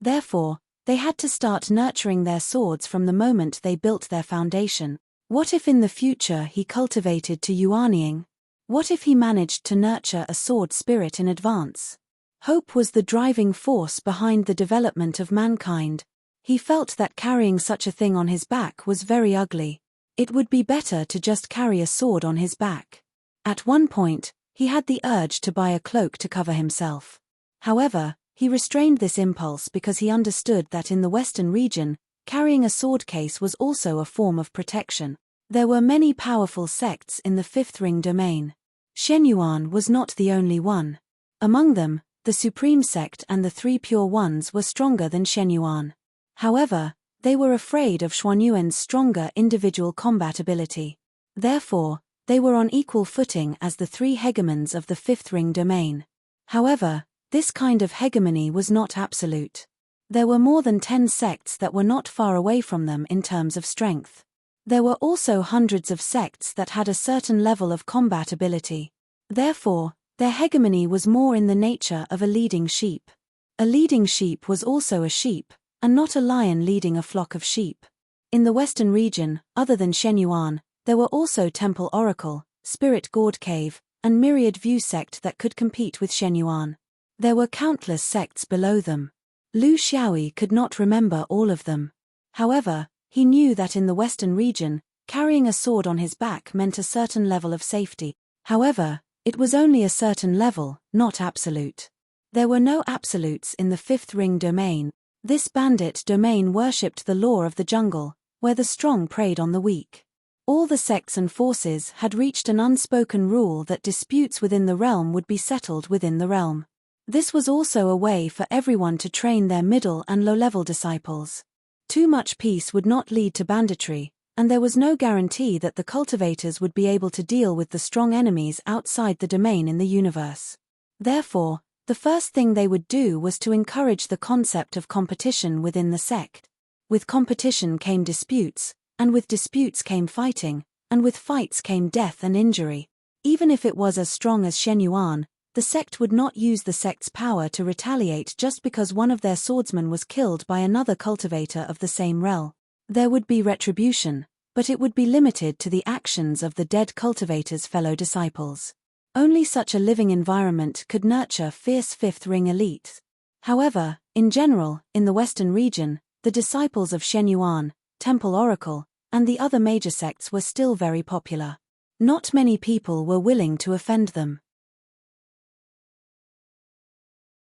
Therefore, they had to start nurturing their swords from the moment they built their foundation. What if in the future he cultivated to yuanying? What if he managed to nurture a sword spirit in advance? Hope was the driving force behind the development of mankind. He felt that carrying such a thing on his back was very ugly. It would be better to just carry a sword on his back. At one point, He had the urge to buy a cloak to cover himself. However, he restrained this impulse because he understood that in the Western region, carrying a sword case was also a form of protection. There were many powerful sects in the Fifth Ring domain. Shenyuan was not the only one. Among them, the Supreme Sect and the Three Pure Ones were stronger than Shenyuan. However, they were afraid of Xuanyuan's stronger individual combat ability. Therefore, they were on equal footing as the three hegemons of the Fifth Ring domain. However, this kind of hegemony was not absolute. There were more than 10 sects that were not far away from them in terms of strength. There were also hundreds of sects that had a certain level of combat ability. Therefore, their hegemony was more in the nature of a leading sheep. A leading sheep was also a sheep, and not a lion leading a flock of sheep. In the Western region, other than Shenyuan, there were also Temple Oracle, Spirit Gourd Cave, and Myriad View sect that could compete with Shenyuan. There were countless sects below them. Lu Xiaoyi could not remember all of them. However, he knew that in the Western region, carrying a sword on his back meant a certain level of safety. However, it was only a certain level, not absolute. There were no absolutes in the Fifth Ring domain. This bandit domain worshipped the law of the jungle, where the strong preyed on the weak. All the sects and forces had reached an unspoken rule that disputes within the realm would be settled within the realm. This was also a way for everyone to train their middle and low-level disciples. Too much peace would not lead to banditry, and there was no guarantee that the cultivators would be able to deal with the strong enemies outside the domain in the universe. Therefore, the first thing they would do was to encourage the concept of competition within the sect. With competition came disputes, and with disputes came fighting, and with fights came death and injury. Even if it was as strong as Shenyuan, the sect would not use the sect's power to retaliate just because one of their swordsmen was killed by another cultivator of the same realm. There would be retribution, but it would be limited to the actions of the dead cultivator's fellow disciples. Only such a living environment could nurture fierce Fifth Ring elites. However, in general, in the Western region, the disciples of Shenyuan, Temple Oracle, and the other major sects were still very popular. Not many people were willing to offend them.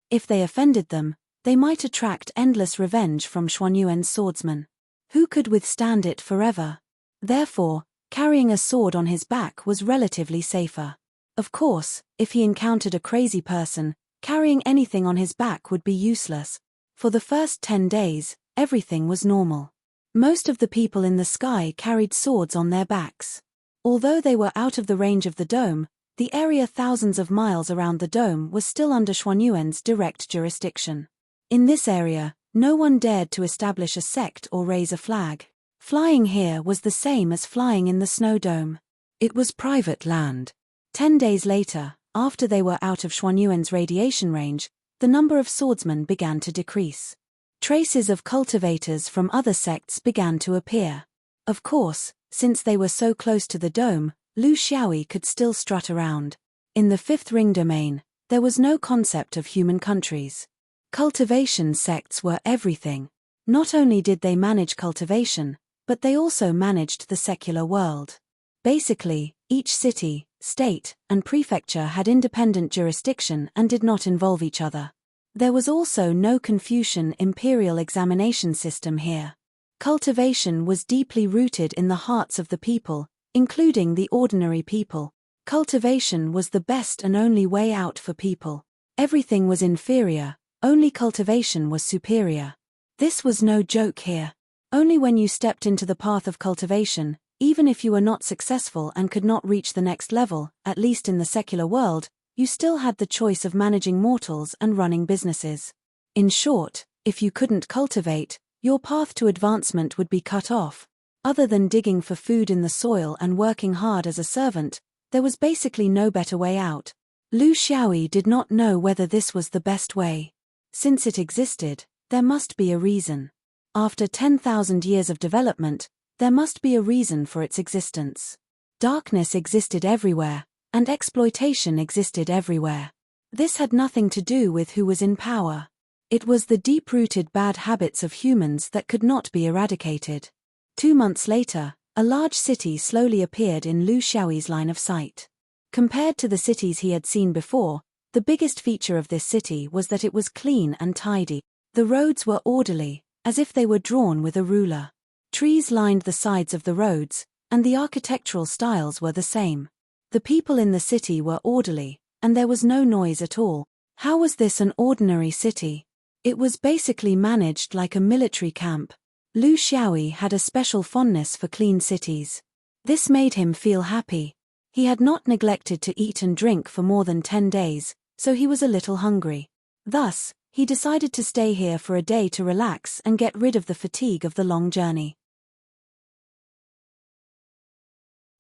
If they offended them, they might attract endless revenge from Xuanyuan's swordsmen. Who could withstand it forever? Therefore, carrying a sword on his back was relatively safer. Of course, if he encountered a crazy person, carrying anything on his back would be useless. For the first 10 days, everything was normal. Most of the people in the sky carried swords on their backs. Although they were out of the range of the dome, the area thousands of miles around the dome was still under Xuanyuan's direct jurisdiction. In this area, no one dared to establish a sect or raise a flag. Flying here was the same as flying in the snow dome. It was private land. 10 days later, after they were out of Xuanyuan's radiation range, the number of swordsmen began to decrease. Traces of cultivators from other sects began to appear. Of course, since they were so close to the dome, Lu Xiaoyi could still strut around. In the Fifth Ring domain, there was no concept of human countries. Cultivation sects were everything. Not only did they manage cultivation, but they also managed the secular world. Basically, each city, state, and prefecture had independent jurisdiction and did not involve each other. There was also no Confucian imperial examination system here. Cultivation was deeply rooted in the hearts of the people, including the ordinary people. Cultivation was the best and only way out for people. Everything was inferior, only cultivation was superior. This was no joke here. Only when you stepped into the path of cultivation, even if you were not successful and could not reach the next level, at least in the secular world, you still had the choice of managing mortals and running businesses. In short, if you couldn't cultivate, your path to advancement would be cut off. Other than digging for food in the soil and working hard as a servant, there was basically no better way out. Lu Xiaoyi did not know whether this was the best way. Since it existed, there must be a reason. After 10,000 years of development, there must be a reason for its existence. Darkness existed everywhere, and exploitation existed everywhere. This had nothing to do with who was in power. It was the deep-rooted bad habits of humans that could not be eradicated. 2 months later, a large city slowly appeared in Lu Xiaoyi's line of sight. Compared to the cities he had seen before, the biggest feature of this city was that it was clean and tidy. The roads were orderly, as if they were drawn with a ruler. Trees lined the sides of the roads, and the architectural styles were the same. The people in the city were orderly, and there was no noise at all. How was this an ordinary city? It was basically managed like a military camp. Lu Xiaoyi had a special fondness for clean cities. This made him feel happy. He had not neglected to eat and drink for more than 10 days, so he was a little hungry. Thus, he decided to stay here for a day to relax and get rid of the fatigue of the long journey.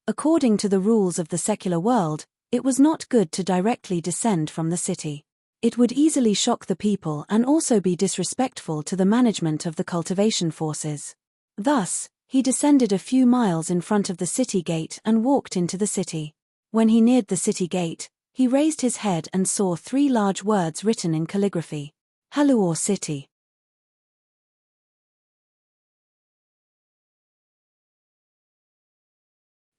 According to the rules of the secular world, it was not good to directly descend from the city. It would easily shock the people and also be disrespectful to the management of the cultivation forces. Thus, he descended a few miles in front of the city gate and walked into the city. When he neared the city gate, he raised his head and saw 3 large words written in calligraphy. Haluor City.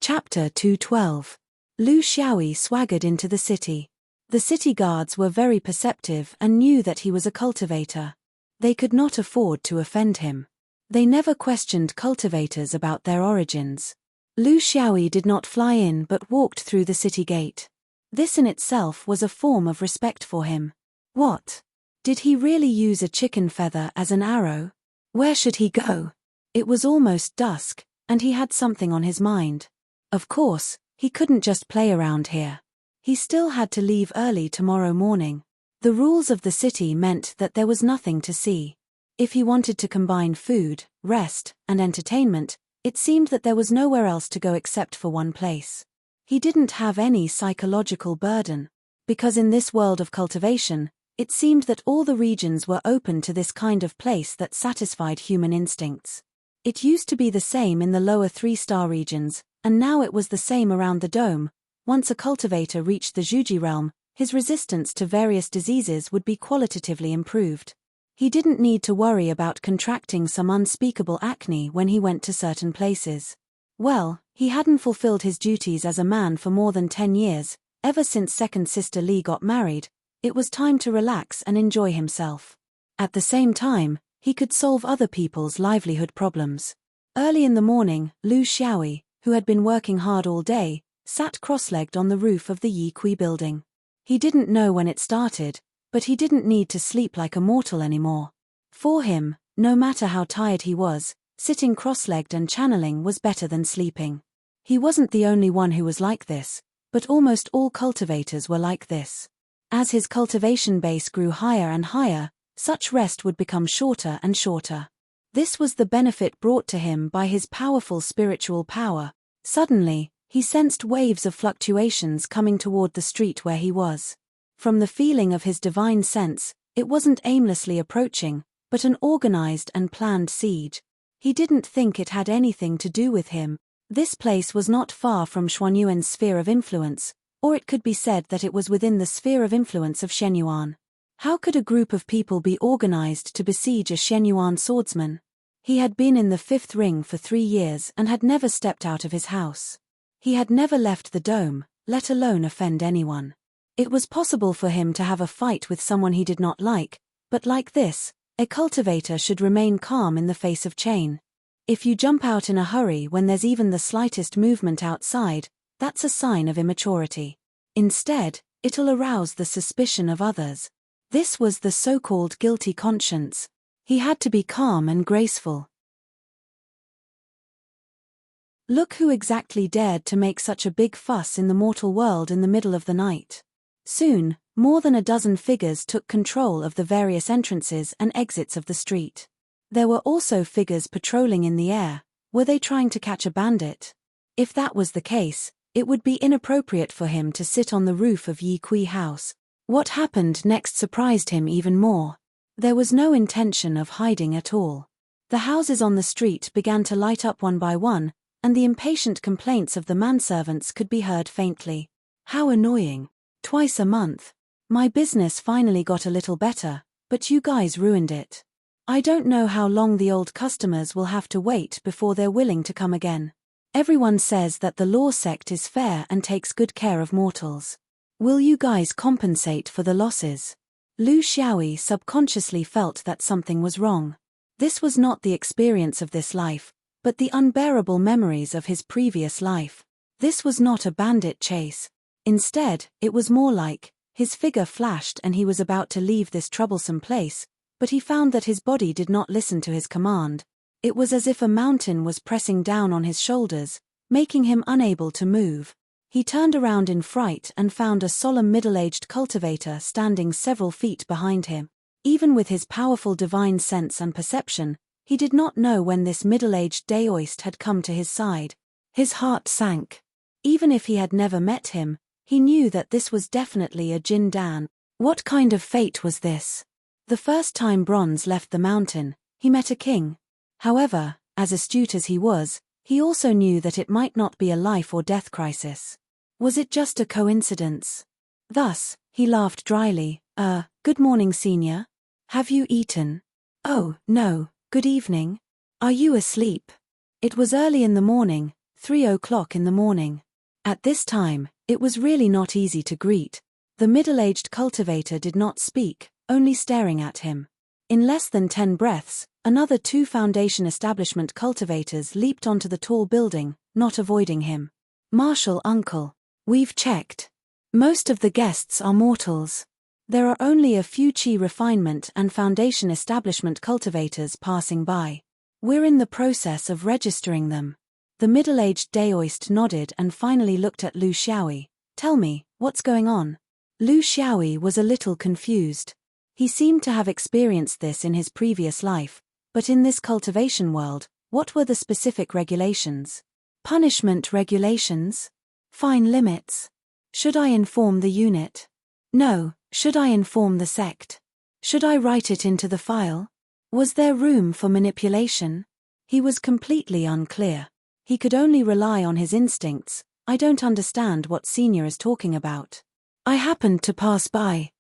Chapter 212. Lu Xiaoyi swaggered into the city. The city guards were very perceptive and knew that he was a cultivator. They could not afford to offend him. They never questioned cultivators about their origins. Lu Xiaoyi did not fly in but walked through the city gate. This in itself was a form of respect for him. What? Did he really use a chicken feather as an arrow? Where should he go? It was almost dusk, and he had something on his mind. Of course, he couldn't just play around here. He still had to leave early tomorrow morning. The rules of the city meant that there was nothing to see. If he wanted to combine food, rest, and entertainment, it seemed that there was nowhere else to go except for one place. He didn't have any psychological burden, because in this world of cultivation, it seemed that all the regions were open to this kind of place that satisfied human instincts. It used to be the same in the lower 3-star regions, and now it was the same around the dome. Once a cultivator reached the Zhuji realm, his resistance to various diseases would be qualitatively improved. He didn't need to worry about contracting some unspeakable acne when he went to certain places. Well, he hadn't fulfilled his duties as a man for more than 10 years, ever since second sister Li got married. It was time to relax and enjoy himself. At the same time, he could solve other people's livelihood problems. Early in the morning, Lu Xiaoyi, who had been working hard all day, sat cross-legged on the roof of the Yi Kui building. He didn't know when it started, but he didn't need to sleep like a mortal anymore. For him, no matter how tired he was, sitting cross-legged and channeling was better than sleeping. He wasn't the only one who was like this, but almost all cultivators were like this. As his cultivation base grew higher and higher, such rest would become shorter and shorter. This was the benefit brought to him by his powerful spiritual power. Suddenly, he sensed waves of fluctuations coming toward the street where he was. From the feeling of his divine sense, it wasn't aimlessly approaching, but an organized and planned siege. He didn't think it had anything to do with him. This place was not far from Xuanyuan's sphere of influence, or it could be said that it was within the sphere of influence of Shenyuan. How could a group of people be organized to besiege a Shenyuan swordsman? He had been in the 5th ring for 3 years and had never stepped out of his house. He had never left the dome, let alone offend anyone. It was possible for him to have a fight with someone he did not like, but like this, a cultivator should remain calm in the face of change. If you jump out in a hurry when there's even the slightest movement outside, that's a sign of immaturity. Instead, it'll arouse the suspicion of others. This was the so-called guilty conscience. He had to be calm and graceful. Look who exactly dared to make such a big fuss in the mortal world in the middle of the night. Soon, more than a dozen figures took control of the various entrances and exits of the street. There were also figures patrolling in the air. Were they trying to catch a bandit? If that was the case, it would be inappropriate for him to sit on the roof of Yi Kui House. What happened next surprised him even more. There was no intention of hiding at all. The houses on the street began to light up one by one, and the impatient complaints of the manservants could be heard faintly. How annoying. Twice a month. My business finally got a little better, but you guys ruined it. I don't know how long the old customers will have to wait before they're willing to come again. Everyone says that the law sect is fair and takes good care of mortals. Will you guys compensate for the losses? Lu Xiaoyi subconsciously felt that something was wrong. This was not the experience of this life, but the unbearable memories of his previous life. This was not a bandit chase. Instead, it was more like, his figure flashed and he was about to leave this troublesome place, but he found that his body did not listen to his command. It was as if a mountain was pressing down on his shoulders, making him unable to move. He turned around in fright and found a solemn middle-aged cultivator standing several feet behind him. Even with his powerful divine sense and perception, he did not know when this middle-aged Daoist had come to his side. His heart sank. Even if he had never met him, he knew that this was definitely a Jin Dan. What kind of fate was this? The first time Bronze left the mountain, he met a king. However, as astute as he was, he also knew that it might not be a life or death crisis. Was it just a coincidence? Thus, he laughed dryly. Good morning, senior. Have you eaten? Oh, no, good evening. Are you asleep? It was early in the morning, 3 o'clock in the morning. At this time, it was really not easy to greet. The middle-aged cultivator did not speak, only staring at him. In less than 10 breaths, another 2 foundation establishment cultivators leaped onto the tall building, not avoiding him. Marshal uncle. We've checked. Most of the guests are mortals. There are only a few Qi refinement and foundation establishment cultivators passing by. We're in the process of registering them. The middle-aged Daoist nodded and finally looked at Lu Xiaoyi. Tell me, what's going on? Lu Xiaoyi was a little confused. He seemed to have experienced this in his previous life, but in this cultivation world, what were the specific regulations? Punishment regulations? Fine limits? Should I inform the unit? No, should I inform the sect? Should I write it into the file? Was there room for manipulation? He was completely unclear. He could only rely on his instincts. I don't understand what Senior is talking about. I happened to pass by.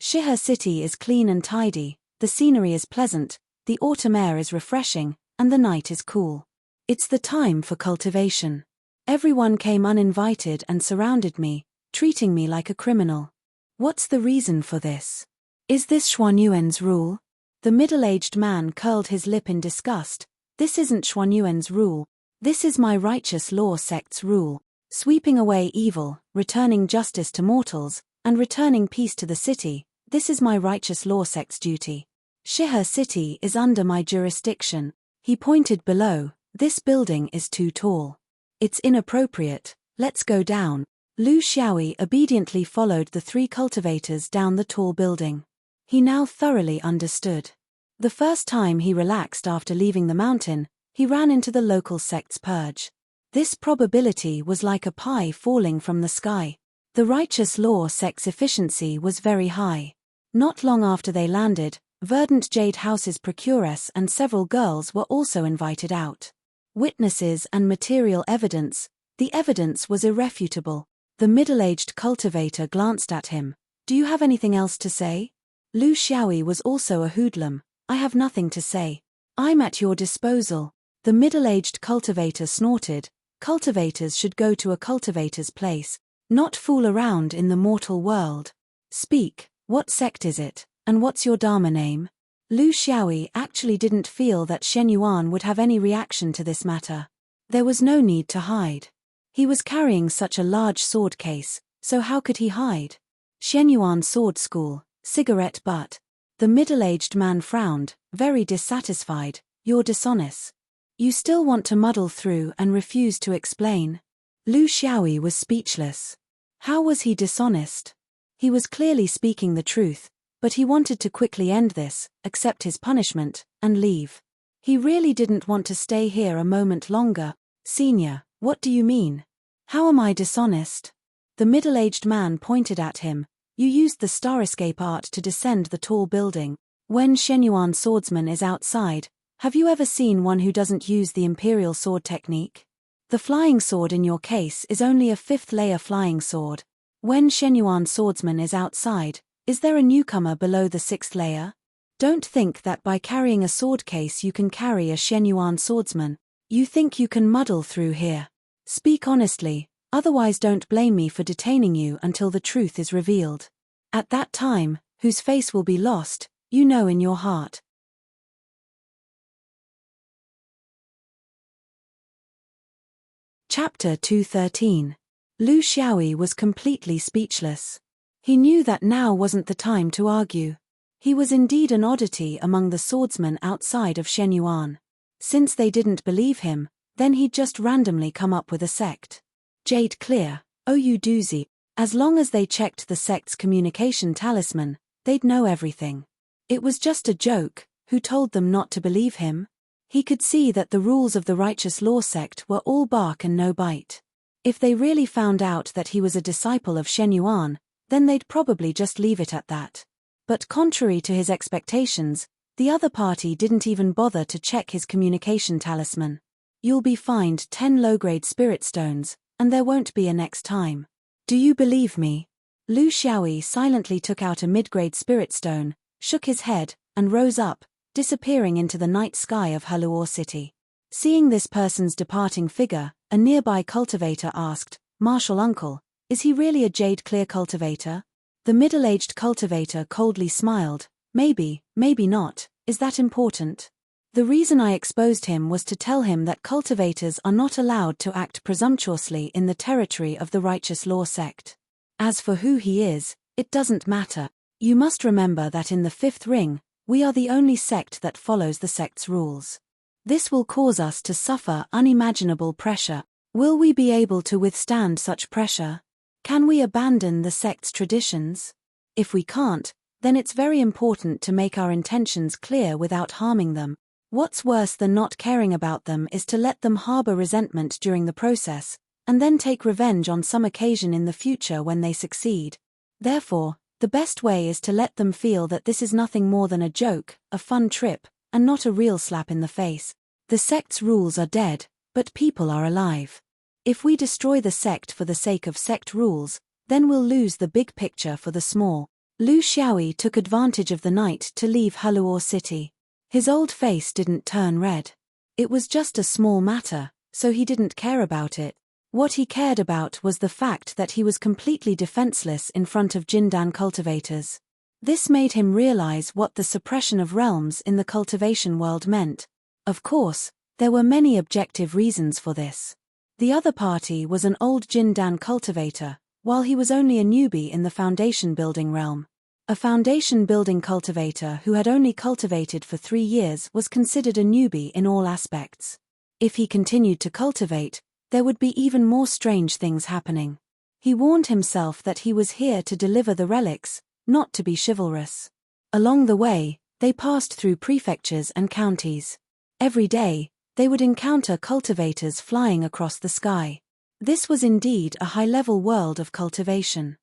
Shihe City is clean and tidy, the scenery is pleasant, the autumn air is refreshing, and the night is cool. It's the time for cultivation. Everyone came uninvited and surrounded me, treating me like a criminal. What's the reason for this? Is this Xuanyuan's rule? The middle-aged man curled his lip in disgust. This isn't Xuanyuan's rule. This is my righteous law sect's rule. Sweeping away evil, returning justice to mortals, and returning peace to the city, this is my righteous law sect's duty. Shihe City is under my jurisdiction. He pointed below. This building is too tall. It's inappropriate, let's go down. Lu Xiaoyi obediently followed the 3 cultivators down the tall building. He now thoroughly understood. The first time he relaxed after leaving the mountain, he ran into the local sect's purge. This probability was like a pie falling from the sky. The righteous law sect's efficiency was very high. Not long after they landed, Verdant Jade House's procuress and several girls were also invited out. Witnesses and material evidence, the evidence was irrefutable. The middle-aged cultivator glanced at him. Do you have anything else to say? Lu Xiaoyi was also a hoodlum. I have nothing to say. I'm at your disposal. The middle-aged cultivator snorted. Cultivators should go to a cultivator's place, not fool around in the mortal world. Speak, what sect is it, and what's your Dharma name? Lu Xiaoyi actually didn't feel that Shen Yuan would have any reaction to this matter. There was no need to hide. He was carrying such a large sword case, so how could he hide? Shen Yuan Sword School, cigarette butt. The middle-aged man frowned, very dissatisfied. You're dishonest. You still want to muddle through and refuse to explain. Lu Xiaoyi was speechless. How was he dishonest? He was clearly speaking the truth, but he wanted to quickly end this, accept his punishment, and leave. He really didn't want to stay here a moment longer. Senior, what do you mean? How am I dishonest? The middle-aged man pointed at him. You used the star escape art to descend the tall building. When Shenyuan swordsman is outside, have you ever seen one who doesn't use the imperial sword technique? The flying sword in your case is only a 5th layer flying sword. When Shenyuan swordsman is outside, is there a newcomer below the 6th layer? Don't think that by carrying a sword case you can carry a Shenyuan swordsman. You think you can muddle through here. Speak honestly, otherwise don't blame me for detaining you until the truth is revealed. At that time, whose face will be lost, you know in your heart. Chapter 213. Lu Xiaoyi was completely speechless. He knew that now wasn't the time to argue. He was indeed an oddity among the swordsmen outside of Shenyuan. Since they didn't believe him, then he'd just randomly come up with a sect. Jade clear, oh you doozy. As long as they checked the sect's communication talisman, they'd know everything. It was just a joke. Who told them not to believe him? He could see that the rules of the righteous law sect were all bark and no bite. If they really found out that he was a disciple of Shenyuan, then they'd probably just leave it at that. But contrary to his expectations, the other party didn't even bother to check his communication talisman. You'll be fined 10 low-grade spirit stones, and there won't be a next time. Do you believe me? Lu Xiaoyi silently took out a mid-grade spirit stone, shook his head, and rose up, disappearing into the night sky of Heluor City. Seeing this person's departing figure, a nearby cultivator asked, "Martial uncle, is he really a jade clear cultivator?" The middle-aged cultivator coldly smiled. Maybe, maybe not, is that important? The reason I exposed him was to tell him that cultivators are not allowed to act presumptuously in the territory of the righteous law sect. As for who he is, it doesn't matter. You must remember that in the fifth ring, we are the only sect that follows the sect's rules. This will cause us to suffer unimaginable pressure. Will we be able to withstand such pressure? Can we abandon the sect's traditions? If we can't, then it's very important to make our intentions clear without harming them. What's worse than not caring about them is to let them harbor resentment during the process, and then take revenge on some occasion in the future when they succeed. Therefore, the best way is to let them feel that this is nothing more than a joke, a fun trip, and not a real slap in the face. The sect's rules are dead, but people are alive. If we destroy the sect for the sake of sect rules, then we'll lose the big picture for the small. Lu Xiaoyi took advantage of the night to leave Heluor City. His old face didn't turn red. It was just a small matter, so he didn't care about it. What he cared about was the fact that he was completely defenseless in front of Jindan cultivators. This made him realize what the suppression of realms in the cultivation world meant. Of course, there were many objective reasons for this. The other party was an old Jindan cultivator, while he was only a newbie in the foundation building realm. A foundation building cultivator who had only cultivated for 3 years was considered a newbie in all aspects. If he continued to cultivate, there would be even more strange things happening. He warned himself that he was here to deliver the relics, not to be chivalrous. Along the way, they passed through prefectures and counties. Every day, they would encounter cultivators flying across the sky. This was indeed a high-level world of cultivation.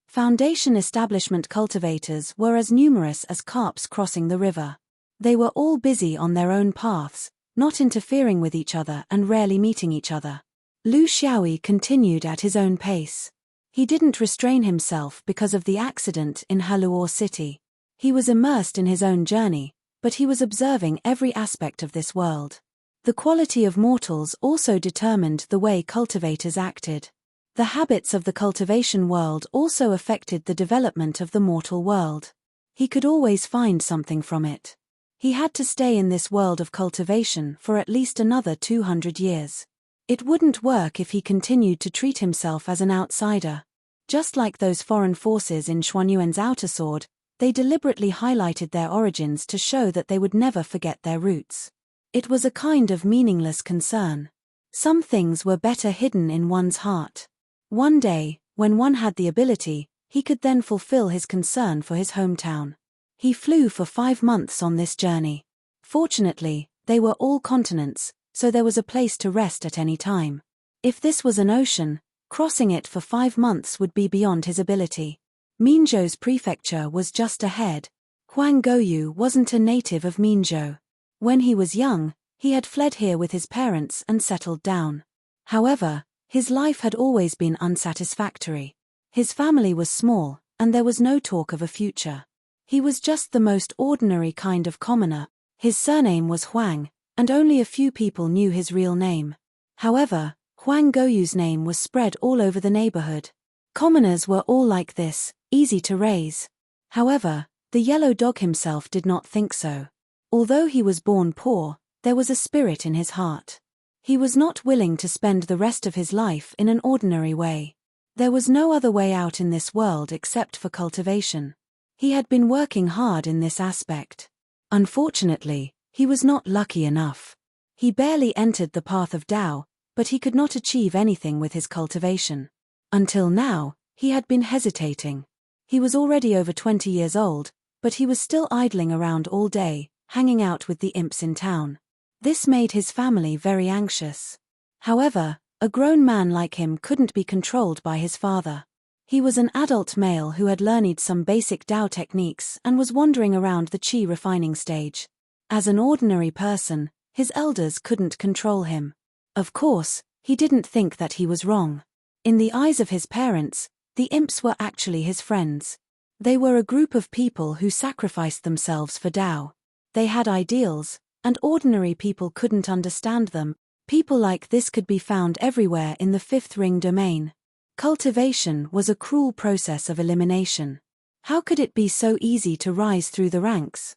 Foundation establishment cultivators were as numerous as carps crossing the river. They were all busy on their own paths, not interfering with each other and rarely meeting each other. Lu Xiaoyi continued at his own pace. He didn't restrain himself because of the accident in Heluor City. He was immersed in his own journey, but he was observing every aspect of this world. The quality of mortals also determined the way cultivators acted. The habits of the cultivation world also affected the development of the mortal world. He could always find something from it. He had to stay in this world of cultivation for at least another 200 years. It wouldn't work if he continued to treat himself as an outsider. Just like those foreign forces in Xuanyuan's outer sword, they deliberately highlighted their origins to show that they would never forget their roots. It was a kind of meaningless concern. Some things were better hidden in one's heart. One day, when one had the ability, he could then fulfill his concern for his hometown. He flew for 5 months on this journey. Fortunately, they were all continents, so there was a place to rest at any time. If this was an ocean, crossing it for 5 months would be beyond his ability. Minzhou's prefecture was just ahead. Huang Goyu wasn't a native of Minzhou. When he was young, he had fled here with his parents and settled down. However, his life had always been unsatisfactory. His family was small, and there was no talk of a future. He was just the most ordinary kind of commoner. His surname was Huang, and only a few people knew his real name. However, Huang Goyu's name was spread all over the neighborhood. Commoners were all like this, easy to raise. However, the yellow dog himself did not think so. Although he was born poor, there was a spirit in his heart. He was not willing to spend the rest of his life in an ordinary way. There was no other way out in this world except for cultivation. He had been working hard in this aspect. Unfortunately, he was not lucky enough. He barely entered the path of Tao, but he could not achieve anything with his cultivation. Until now, he had been hesitating. He was already over 20 years old, but he was still idling around all day, hanging out with the imps in town. This made his family very anxious. However, a grown man like him couldn't be controlled by his father. He was an adult male who had learned some basic Tao techniques and was wandering around the qi refining stage. As an ordinary person, his elders couldn't control him. Of course, he didn't think that he was wrong. In the eyes of his parents, the imps were actually his friends. They were a group of people who sacrificed themselves for Tao. They had ideals, and ordinary people couldn't understand them. People like this could be found everywhere in the fifth ring domain. Cultivation was a cruel process of elimination. How could it be so easy to rise through the ranks?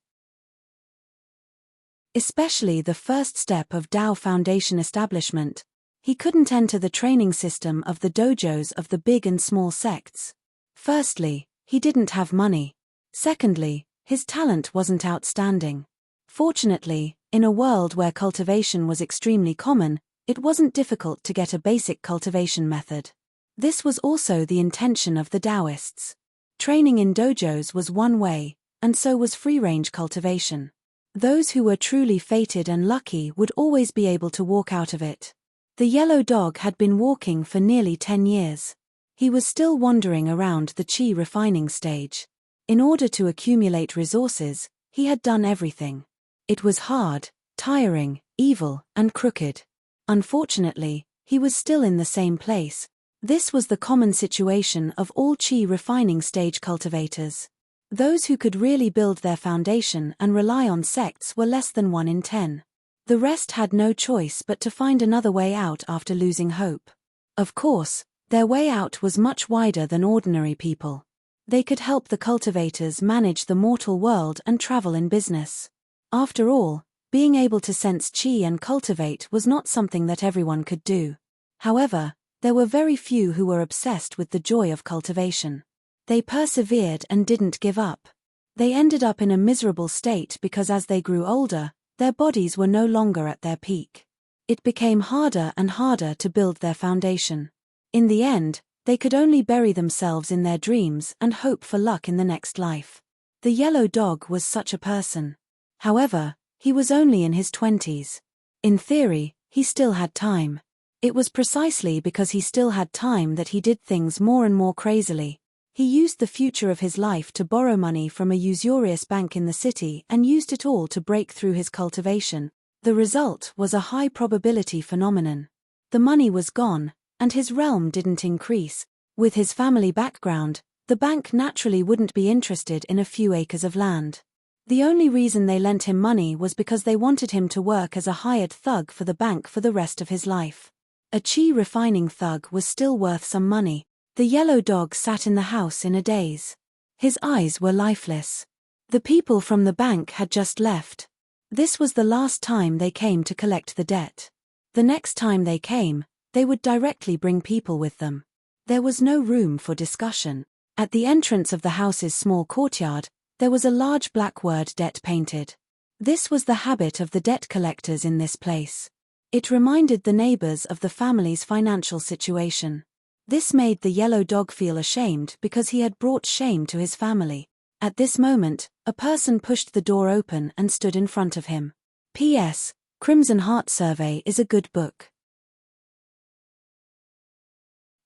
Especially the first step of Tao Foundation establishment. He couldn't enter the training system of the dojos of the big and small sects. Firstly, he didn't have money. Secondly, his talent wasn't outstanding. Fortunately, in a world where cultivation was extremely common, it wasn't difficult to get a basic cultivation method. This was also the intention of the Taoists. Training in dojos was one way, and so was free-range cultivation. Those who were truly fated and lucky would always be able to walk out of it. The yellow dog had been walking for nearly 10 years. He was still wandering around the qi refining stage. In order to accumulate resources, he had done everything. It was hard, tiring, evil, and crooked. Unfortunately, he was still in the same place. This was the common situation of all qi refining stage cultivators. Those who could really build their foundation and rely on sects were less than 1 in 10. The rest had no choice but to find another way out after losing hope. Of course, their way out was much wider than ordinary people. They could help the cultivators manage the mortal world and travel in business. After all, being able to sense qi and cultivate was not something that everyone could do. However, there were very few who were obsessed with the joy of cultivation. They persevered and didn't give up. They ended up in a miserable state because as they grew older, their bodies were no longer at their peak. It became harder and harder to build their foundation. In the end, they could only bury themselves in their dreams and hope for luck in the next life. The yellow dog was such a person. However, he was only in his 20s. In theory, he still had time. It was precisely because he still had time that he did things more and more crazily. He used the future of his life to borrow money from a usurious bank in the city and used it all to break through his cultivation. The result was a high probability phenomenon. The money was gone, and his realm didn't increase. With his family background, the bank naturally wouldn't be interested in a few acres of land. The only reason they lent him money was because they wanted him to work as a hired thug for the bank for the rest of his life. A qi refining thug was still worth some money. The yellow dog sat in the house in a daze. His eyes were lifeless. The people from the bank had just left. This was the last time they came to collect the debt. The next time they came, they would directly bring people with them. There was no room for discussion. At the entrance of the house's small courtyard, there was a large black word debt painted. This was the habit of the debt collectors in this place. It reminded the neighbors of the family's financial situation. This made the yellow dog feel ashamed because he had brought shame to his family. At this moment, a person pushed the door open and stood in front of him. P.S. Crimson Heart Survey is a good book.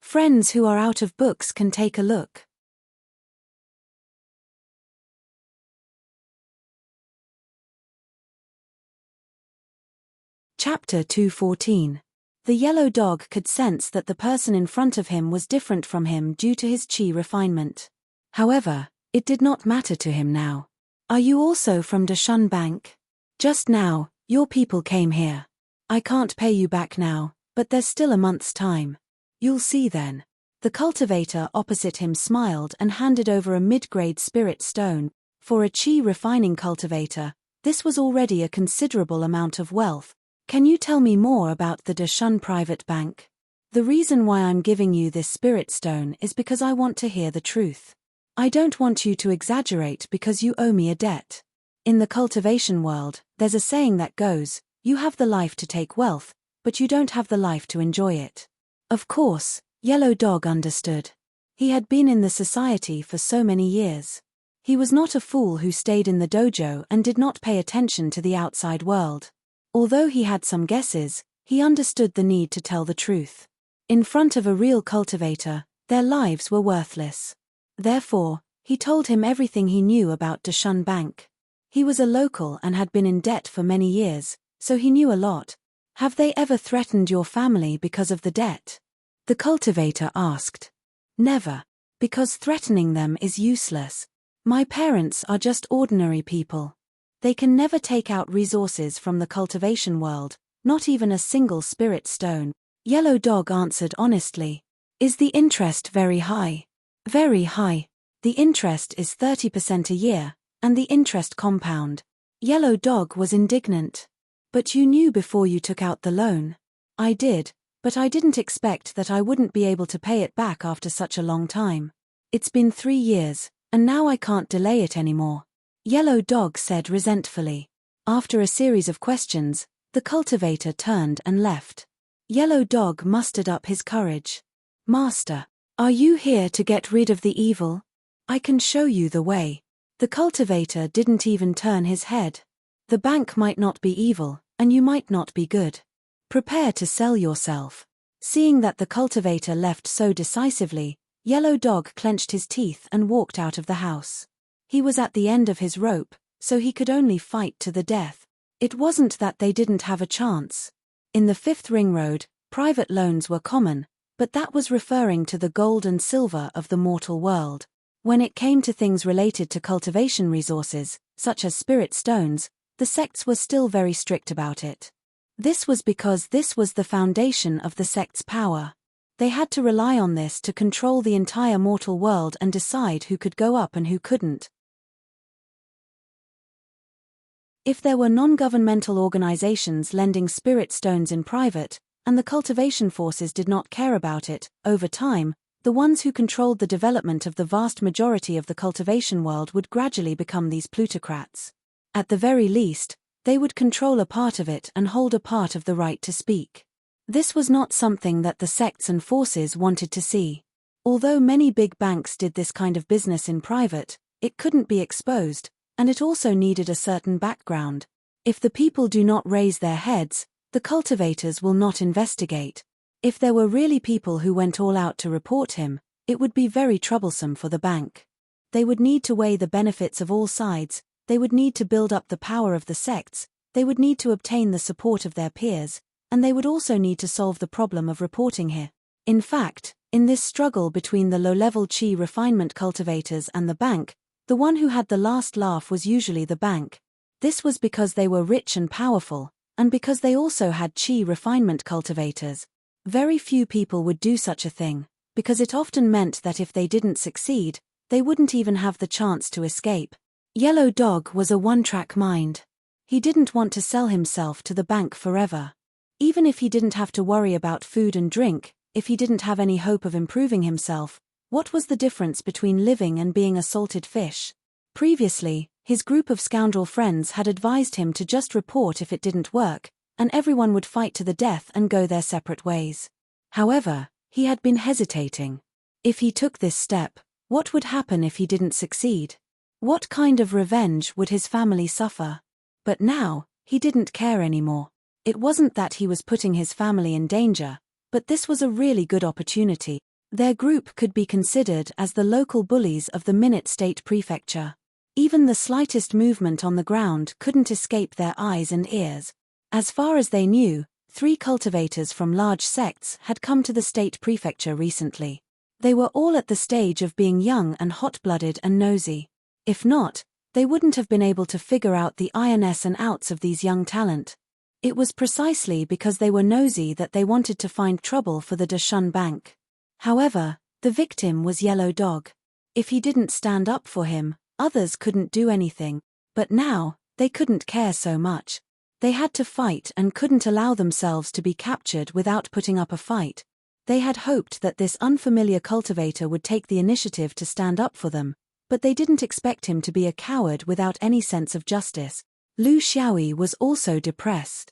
Friends who are out of books can take a look. Chapter 214. The yellow dog could sense that the person in front of him was different from him due to his qi refinement. However, it did not matter to him now. Are you also from Dashun Bank? Just now, your people came here. I can't pay you back now, but there's still a month's time. You'll see then. The cultivator opposite him smiled and handed over a mid-grade spirit stone. For a chi refining cultivator, this was already a considerable amount of wealth. Can you tell me more about the Dashun Private Bank? The reason why I'm giving you this spirit stone is because I want to hear the truth. I don't want you to exaggerate because you owe me a debt. In the cultivation world, there's a saying that goes, you have the life to take wealth, but you don't have the life to enjoy it. Of course, Yellow Dog understood. He had been in the society for so many years. He was not a fool who stayed in the dojo and did not pay attention to the outside world. Although he had some guesses, he understood the need to tell the truth. In front of a real cultivator, their lives were worthless. Therefore, he told him everything he knew about Dashun Bank. He was a local and had been in debt for many years, so he knew a lot. Have they ever threatened your family because of the debt? The cultivator asked. Never. Because threatening them is useless. My parents are just ordinary people. They can never take out resources from the cultivation world, not even a single spirit stone. Yellow Dog answered honestly. Is the interest very high? Very high. The interest is 30% a year, and the interest compound. Yellow Dog was indignant. But you knew before you took out the loan. I did, but I didn't expect that I wouldn't be able to pay it back after such a long time. It's been 3 years, and now I can't delay it anymore. Yellow Dog said resentfully. After a series of questions, the cultivator turned and left. Yellow Dog mustered up his courage. Master, are you here to get rid of the evil? I can show you the way. The cultivator didn't even turn his head. The bank might not be evil, and you might not be good. Prepare to sell yourself. Seeing that the cultivator left so decisively, Yellow Dog clenched his teeth and walked out of the house. He was at the end of his rope, so he could only fight to the death. It wasn't that they didn't have a chance. In the 5th Ring Road, private loans were common, but that was referring to the gold and silver of the mortal world. When it came to things related to cultivation resources, such as spirit stones, the sects were still very strict about it. This was because this was the foundation of the sect's power. They had to rely on this to control the entire mortal world and decide who could go up and who couldn't. If there were non-governmental organizations lending spirit stones in private, and the cultivation forces did not care about it, over time, the ones who controlled the development of the vast majority of the cultivation world would gradually become these plutocrats. At the very least, they would control a part of it and hold a part of the right to speak. This was not something that the sects and forces wanted to see. Although many big banks did this kind of business in private, it couldn't be exposed, and it also needed a certain background. If the people do not raise their heads, the cultivators will not investigate. If there were really people who went all out to report him, it would be very troublesome for the bank. They would need to weigh the benefits of all sides, they would need to build up the power of the sects, they would need to obtain the support of their peers, and they would also need to solve the problem of reporting here. In fact, in this struggle between the low-level chi refinement cultivators and the bank, the one who had the last laugh was usually the bank. This was because they were rich and powerful, and because they also had chi refinement cultivators. Very few people would do such a thing, because it often meant that if they didn't succeed, they wouldn't even have the chance to escape. Yellow Dog was a one-track mind. He didn't want to sell himself to the bank forever. Even if he didn't have to worry about food and drink, if he didn't have any hope of improving himself, what was the difference between living and being a salted fish? Previously, his group of scoundrel friends had advised him to just report if it didn't work, and everyone would fight to the death and go their separate ways. However, he had been hesitating. If he took this step, what would happen if he didn't succeed? What kind of revenge would his family suffer? But now, he didn't care anymore. It wasn't that he was putting his family in danger, but this was a really good opportunity. Their group could be considered as the local bullies of the Minute State Prefecture. Even the slightest movement on the ground couldn't escape their eyes and ears. As far as they knew, 3 cultivators from large sects had come to the state prefecture recently. They were all at the stage of being young and hot-blooded and nosy. If not, they wouldn't have been able to figure out the ins and outs of these young talent. It was precisely because they were nosy that they wanted to find trouble for the Dachshund Bank. However, the victim was Yellow Dog. If he didn't stand up for him, others couldn't do anything. But now, they couldn't care so much. They had to fight and couldn't allow themselves to be captured without putting up a fight. They had hoped that this unfamiliar cultivator would take the initiative to stand up for them, but they didn't expect him to be a coward without any sense of justice. Lu Xiaoyi was also depressed.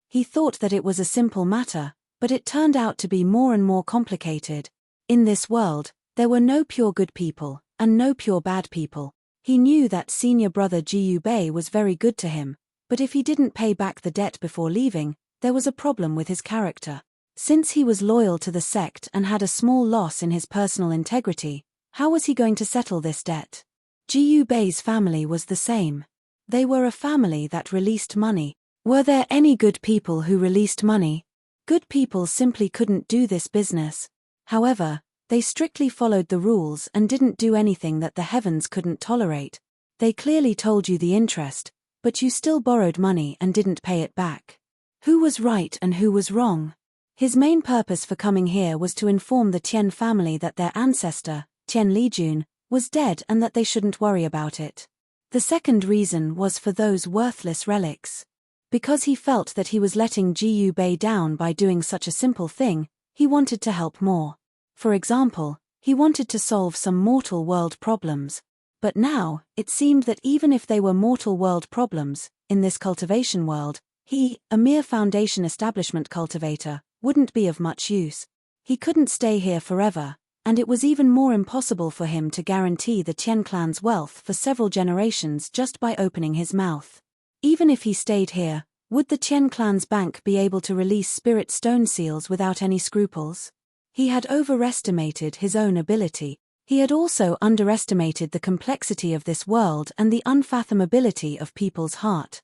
He thought that it was a simple matter, but it turned out to be more and more complicated. In this world, there were no pure good people, and no pure bad people. He knew that senior brother Jiyu Bei was very good to him, but if he didn't pay back the debt before leaving, there was a problem with his character. Since he was loyal to the sect and had a small loss in his personal integrity, how was he going to settle this debt? Jiyu Bei's family was the same. They were a family that released money. Were there any good people who released money? Good people simply couldn't do this business. However, they strictly followed the rules and didn't do anything that the heavens couldn't tolerate. They clearly told you the interest, but you still borrowed money and didn't pay it back. Who was right and who was wrong? His main purpose for coming here was to inform the Tian family that their ancestor, Tian Lijun, was dead and that they shouldn't worry about it. The second reason was for those worthless relics. Because he felt that he was letting Jiyu Bei down by doing such a simple thing, he wanted to help more. For example, he wanted to solve some mortal world problems. But now, it seemed that even if they were mortal world problems, in this cultivation world, he, a mere foundation establishment cultivator, wouldn't be of much use. He couldn't stay here forever, and it was even more impossible for him to guarantee the Tian clan's wealth for several generations just by opening his mouth. Even if he stayed here, would the Tian clan's bank be able to release spirit stone seals without any scruples? He had overestimated his own ability. He had also underestimated the complexity of this world and the unfathomability of people's heart.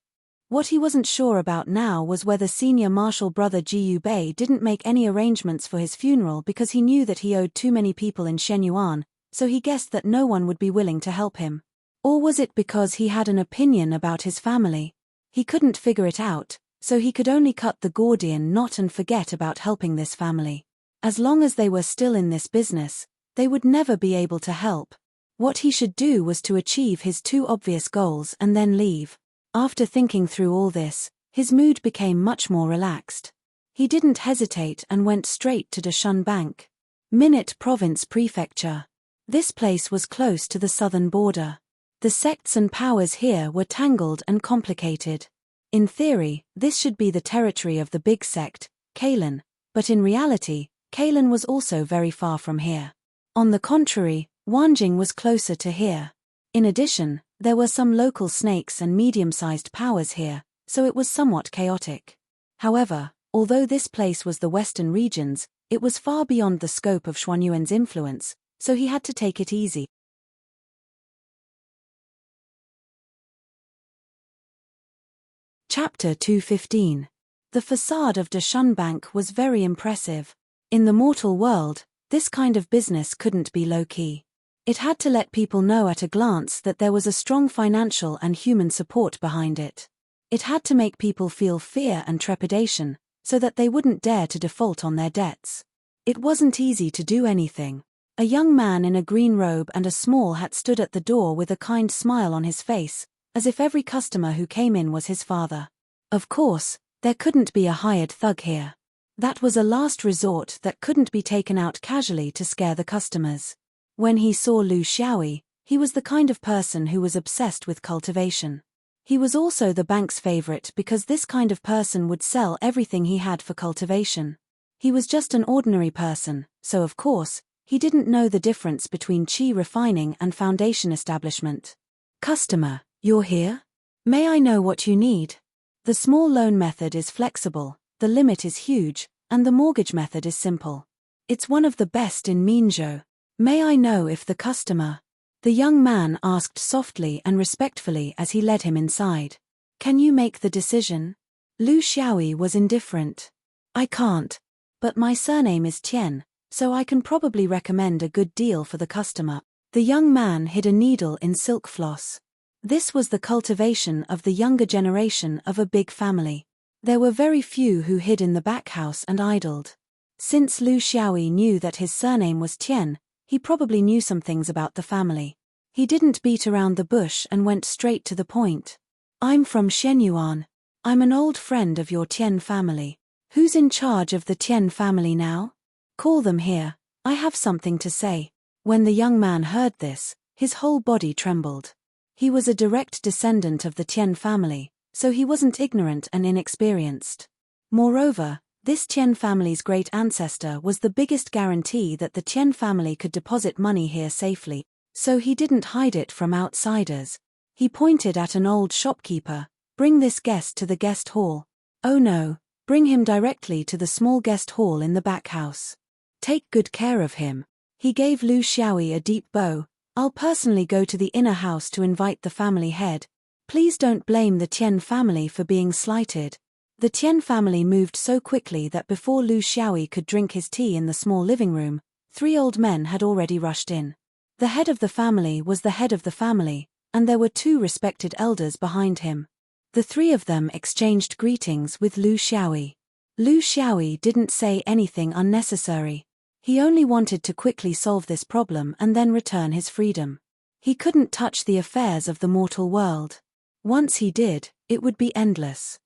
What he wasn't sure about now was whether senior martial brother Jiyu Bei didn't make any arrangements for his funeral because he knew that he owed too many people in Shenyuan, so he guessed that no one would be willing to help him. Or was it because he had an opinion about his family? He couldn't figure it out, so he could only cut the Gordian knot and forget about helping this family. As long as they were still in this business, they would never be able to help. What he should do was to achieve his two obvious goals and then leave. After thinking through all this, his mood became much more relaxed. He didn't hesitate and went straight to Dachshund Bank. Minute Province Prefecture. This place was close to the southern border. The sects and powers here were tangled and complicated. In theory, this should be the territory of the big sect, Kalen, but in reality, Kalen was also very far from here. On the contrary, Wanjing was closer to here. In addition, there were some local snakes and medium-sized powers here, so it was somewhat chaotic. However, although this place was the western regions, it was far beyond the scope of Xuanyuan's influence, so he had to take it easy. Chapter 215. The facade of Dachshund Bank was very impressive. In the mortal world, this kind of business couldn't be low-key. It had to let people know at a glance that there was a strong financial and human support behind it. It had to make people feel fear and trepidation, so that they wouldn't dare to default on their debts. It wasn't easy to do anything. A young man in a green robe and a small hat stood at the door with a kind smile on his face, as if every customer who came in was his father. Of course, there couldn't be a hired thug here. That was a last resort that couldn't be taken out casually to scare the customers. When he saw Lu Xiaoyi, he was the kind of person who was obsessed with cultivation. He was also the bank's favorite because this kind of person would sell everything he had for cultivation. He was just an ordinary person, so of course, he didn't know the difference between qi refining and foundation establishment. Customer, you're here? May I know what you need? The small loan method is flexible, the limit is huge, and the mortgage method is simple. It's one of the best in Minzhou. May I know if the customer? The young man asked softly and respectfully as he led him inside. Can you make the decision? Lu Xiaoyi was indifferent. I can't. But my surname is Tien, so I can probably recommend a good deal for the customer. The young man hid a needle in silk floss. This was the cultivation of the younger generation of a big family. There were very few who hid in the back house and idled. Since Lu Xiaoyi knew that his surname was Tien, he probably knew some things about the family. He didn't beat around the bush and went straight to the point. I'm from Shenyuan. I'm an old friend of your Tien family. Who's in charge of the Tien family now? Call them here. I have something to say. When the young man heard this, his whole body trembled. He was a direct descendant of the Tien family, so he wasn't ignorant and inexperienced. Moreover, this Tien family's great ancestor was the biggest guarantee that the Tien family could deposit money here safely, so he didn't hide it from outsiders. He pointed at an old shopkeeper. Bring this guest to the guest hall. Oh no, bring him directly to the small guest hall in the back house. Take good care of him. He gave Lu Xiaoyi a deep bow. I'll personally go to the inner house to invite the family head. Please don't blame the Tien family for being slighted. The Tien family moved so quickly that before Lu Xiaoyi could drink his tea in the small living room, 3 old men had already rushed in. The head of the family was the head of the family, and there were 2 respected elders behind him. The 3 of them exchanged greetings with Lu Xiaoyi. Lu Xiaoyi didn't say anything unnecessary. He only wanted to quickly solve this problem and then return his freedom. He couldn't touch the affairs of the mortal world. Once he did, it would be endless.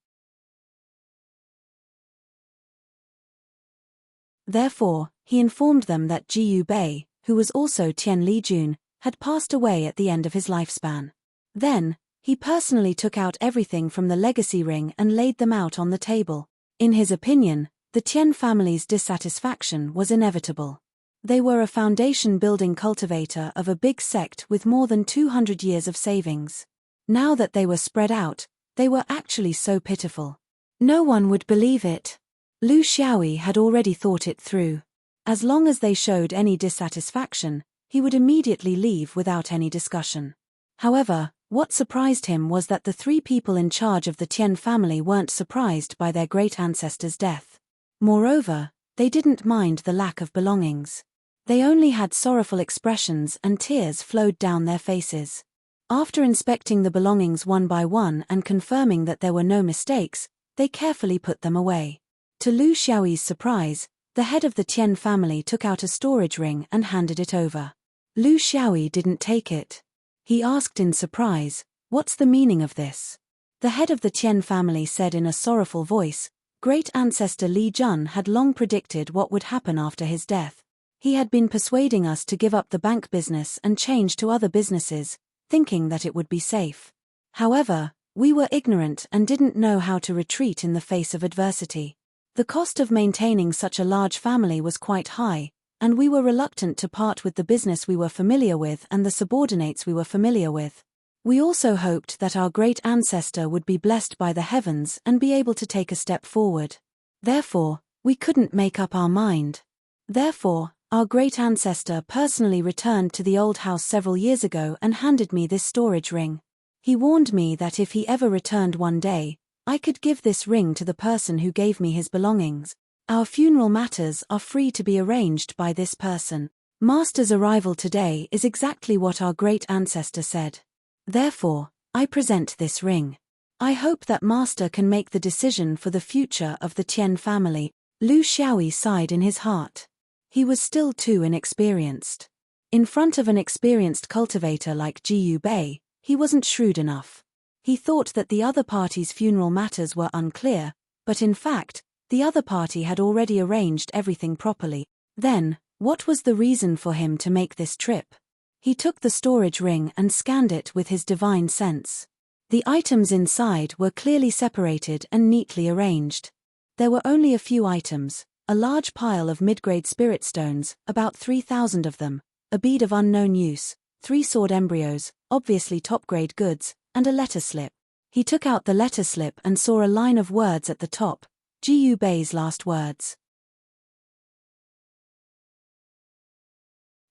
Therefore, he informed them that Jiyu Bei, who was also Tian Lijun, had passed away at the end of his lifespan. Then, he personally took out everything from the legacy ring and laid them out on the table. In his opinion, the Tien family's dissatisfaction was inevitable. They were a foundation-building cultivator of a big sect with more than 200 years of savings. Now that they were spread out, they were actually so pitiful. No one would believe it. Lu Xiaoyi had already thought it through. As long as they showed any dissatisfaction, he would immediately leave without any discussion. However, what surprised him was that the 3 people in charge of the Tien family weren't surprised by their great ancestor's death. Moreover, they didn't mind the lack of belongings. They only had sorrowful expressions and tears flowed down their faces. After inspecting the belongings one by one and confirming that there were no mistakes, they carefully put them away. To Lu Xiaoyi's surprise, the head of the Tien family took out a storage ring and handed it over. Lu Xiaoyi didn't take it. He asked in surprise, "What's the meaning of this?" The head of the Tien family said in a sorrowful voice, "Great ancestor Li Jun had long predicted what would happen after his death. He had been persuading us to give up the bank business and change to other businesses, thinking that it would be safe. However, we were ignorant and didn't know how to retreat in the face of adversity. The cost of maintaining such a large family was quite high, and we were reluctant to part with the business we were familiar with and the subordinates we were familiar with. We also hoped that our great ancestor would be blessed by the heavens and be able to take a step forward. Therefore, we couldn't make up our mind. Therefore, our great ancestor personally returned to the old house several years ago and handed me this storage ring. He warned me that if he ever returned one day, I could give this ring to the person who gave me his belongings. Our funeral matters are free to be arranged by this person. Master's arrival today is exactly what our great ancestor said. Therefore, I present this ring. I hope that Master can make the decision for the future of the Tien family." Lu Xiaoyi sighed in his heart. He was still too inexperienced. In front of an experienced cultivator like Jiyu Bei, he wasn't shrewd enough. He thought that the other party's funeral matters were unclear, but in fact, the other party had already arranged everything properly. Then, what was the reason for him to make this trip? He took the storage ring and scanned it with his divine sense. The items inside were clearly separated and neatly arranged. There were only a few items, a large pile of mid-grade spirit stones, about 3,000 of them, a bead of unknown use, 3 sword embryos, obviously top-grade goods, and a letter slip. He took out the letter slip and saw a line of words at the top, Jiyu Bei's last words.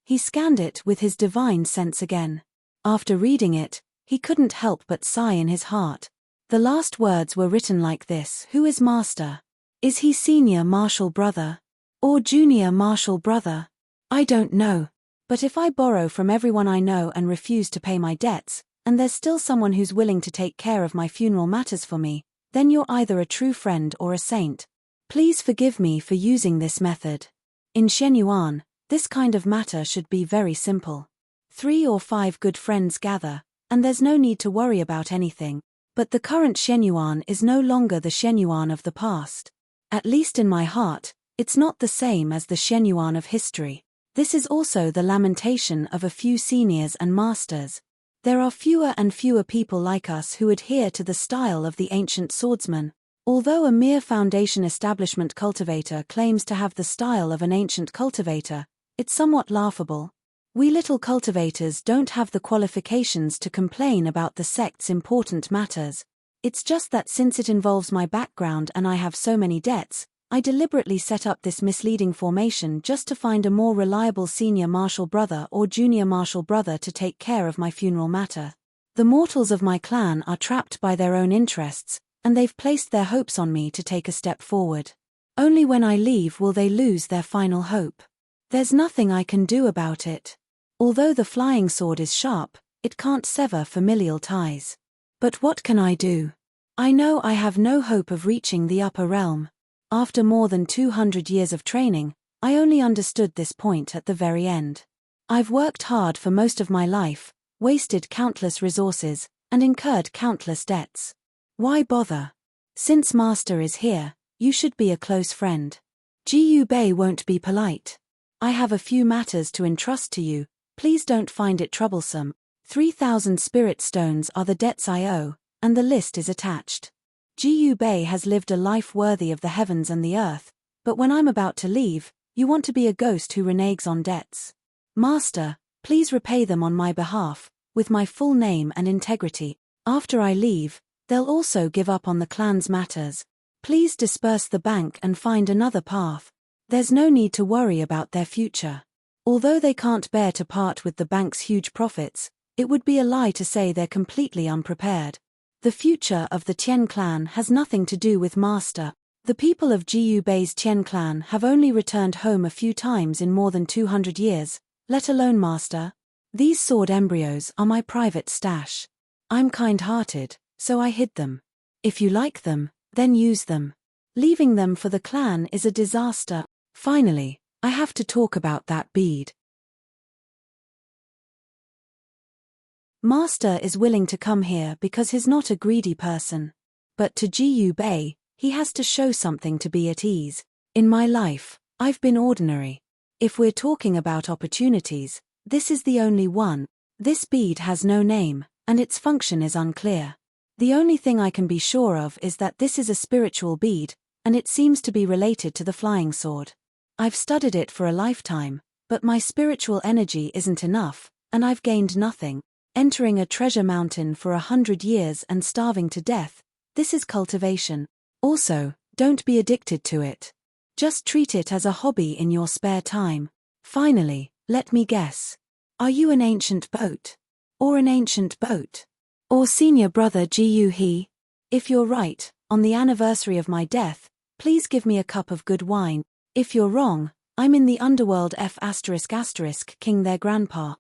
He scanned it with his divine sense again. After reading it, he couldn't help but sigh in his heart. The last words were written like this: "Who is Master?" Is he senior martial brother? Or junior martial brother? I don't know. But if I borrow from everyone I know and refuse to pay my debts, and there's still someone who's willing to take care of my funeral matters for me, then you're either a true friend or a saint. Please forgive me for using this method. In Shenyuan, this kind of matter should be very simple. 3 or 5 good friends gather, and there's no need to worry about anything. But the current Shenyuan is no longer the Shenyuan of the past. At least in my heart, it's not the same as the Shenyuan of history. This is also the lamentation of a few seniors and masters. There are fewer and fewer people like us who adhere to the style of the ancient swordsman. Although a mere foundation establishment cultivator claims to have the style of an ancient cultivator, it's somewhat laughable. We little cultivators don't have the qualifications to complain about the sect's important matters. It's just that since it involves my background and I have so many debts, I deliberately set up this misleading formation just to find a more reliable senior martial brother or junior martial brother to take care of my funeral matter. The mortals of my clan are trapped by their own interests, and they've placed their hopes on me to take a step forward. Only when I leave will they lose their final hope. There's nothing I can do about it. Although the flying sword is sharp, it can't sever familial ties. But what can I do? I know I have no hope of reaching the upper realm. After more than 200 years of training, I only understood this point at the very end. I've worked hard for most of my life, wasted countless resources, and incurred countless debts. Why bother? Since Master is here, you should be a close friend. Gu Bei won't be polite. I have a few matters to entrust to you, please don't find it troublesome. 3,000 spirit stones are the debts I owe, and the list is attached. Gu Bei has lived a life worthy of the heavens and the earth, but when I'm about to leave, you want to be a ghost who reneges on debts. Master, please repay them on my behalf, with my full name and integrity. After I leave, they'll also give up on the clan's matters. Please disperse the bank and find another path. There's no need to worry about their future. Although they can't bear to part with the bank's huge profits, it would be a lie to say they're completely unprepared. The future of the Tian clan has nothing to do with Master. The people of Gu Bei's Tian clan have only returned home a few times in more than 200 years, let alone Master. These sword embryos are my private stash. I'm kind-hearted, so I hid them. If you like them, then use them. Leaving them for the clan is a disaster. Finally, I have to talk about that bead. Master is willing to come here because he's not a greedy person. But to Gu Bei, he has to show something to be at ease. In my life, I've been ordinary. If we're talking about opportunities, this is the only one. This bead has no name, and its function is unclear. The only thing I can be sure of is that this is a spiritual bead, and it seems to be related to the flying sword. I've studied it for a lifetime, but my spiritual energy isn't enough, and I've gained nothing. Entering a treasure mountain for 100 years and starving to death, this is cultivation. Also, don't be addicted to it. Just treat it as a hobby in your spare time. Finally, let me guess. Are you an ancient boat? Or an ancient boat? Or senior brother Gu He? If you're right, on the anniversary of my death, please give me a cup of good wine. If you're wrong, I'm in the underworld F*** king their grandpa.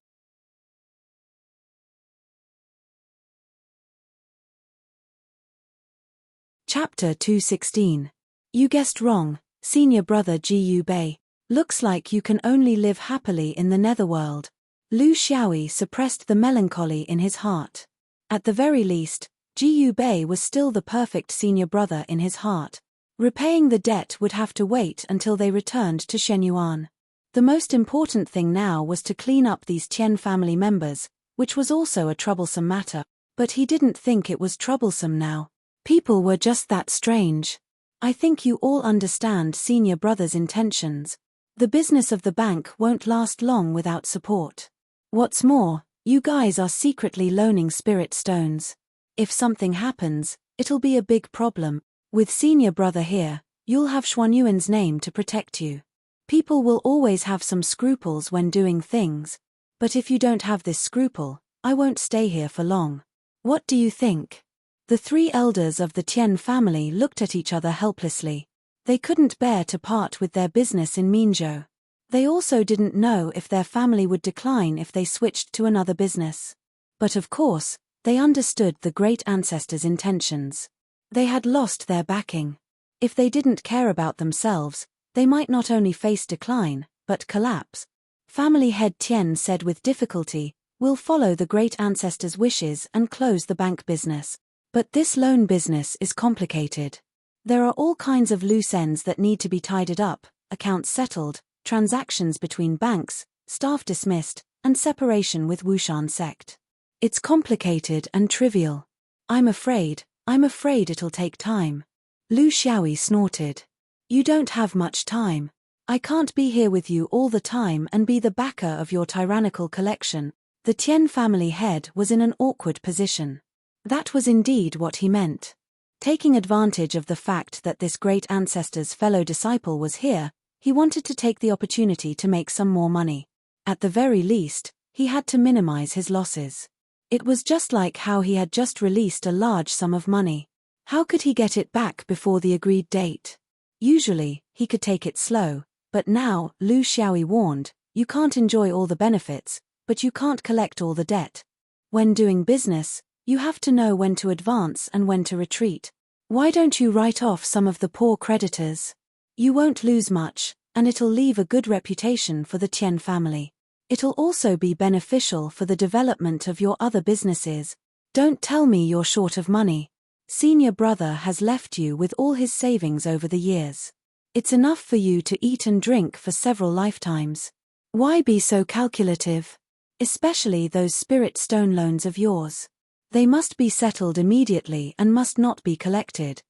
Chapter 216. You guessed wrong, senior brother Gu Bei. Looks like you can only live happily in the netherworld. Lu Xiaoyi suppressed the melancholy in his heart. At the very least, Gu Bei was still the perfect senior brother in his heart. Repaying the debt would have to wait until they returned to Shenyuan. The most important thing now was to clean up these Tian family members, which was also a troublesome matter, but he didn't think it was troublesome now. People were just that strange. I think you all understand senior brother's intentions. The business of the bank won't last long without support. What's more, you guys are secretly loaning spirit stones. If something happens, it'll be a big problem. With senior brother here, you'll have Xuanyuan's name to protect you. People will always have some scruples when doing things. But if you don't have this scruple, I won't stay here for long. What do you think? The 3 elders of the Tian family looked at each other helplessly. They couldn't bear to part with their business in Minzhou. They also didn't know if their family would decline if they switched to another business. But of course, they understood the great ancestors' intentions. They had lost their backing. If they didn't care about themselves, they might not only face decline, but collapse. Family head Tian said with difficulty, "We'll follow the great ancestors' wishes and close the bank business. But this loan business is complicated. There are all kinds of loose ends that need to be tidied up, accounts settled, transactions between banks, staff dismissed, and separation with Wushan sect. It's complicated and trivial. I'm afraid it'll take time." Lu Xiaoyi snorted. "You don't have much time. I can't be here with you all the time and be the backer of your tyrannical collection." The Tian family head was in an awkward position. That was indeed what he meant. Taking advantage of the fact that this great ancestor's fellow disciple was here, he wanted to take the opportunity to make some more money. At the very least, he had to minimize his losses. It was just like how he had just released a large sum of money. How could he get it back before the agreed date? Usually, he could take it slow, but now, Lu Xiaoyi warned, you can't enjoy all the benefits, but you can't collect all the debt. When doing business, you have to know when to advance and when to retreat. Why don't you write off some of the poor creditors? You won't lose much, and it'll leave a good reputation for the Tian family. It'll also be beneficial for the development of your other businesses. Don't tell me you're short of money. Senior brother has left you with all his savings over the years. It's enough for you to eat and drink for several lifetimes. Why be so calculative? Especially those spirit stone loans of yours. They must be settled immediately and must not be collected.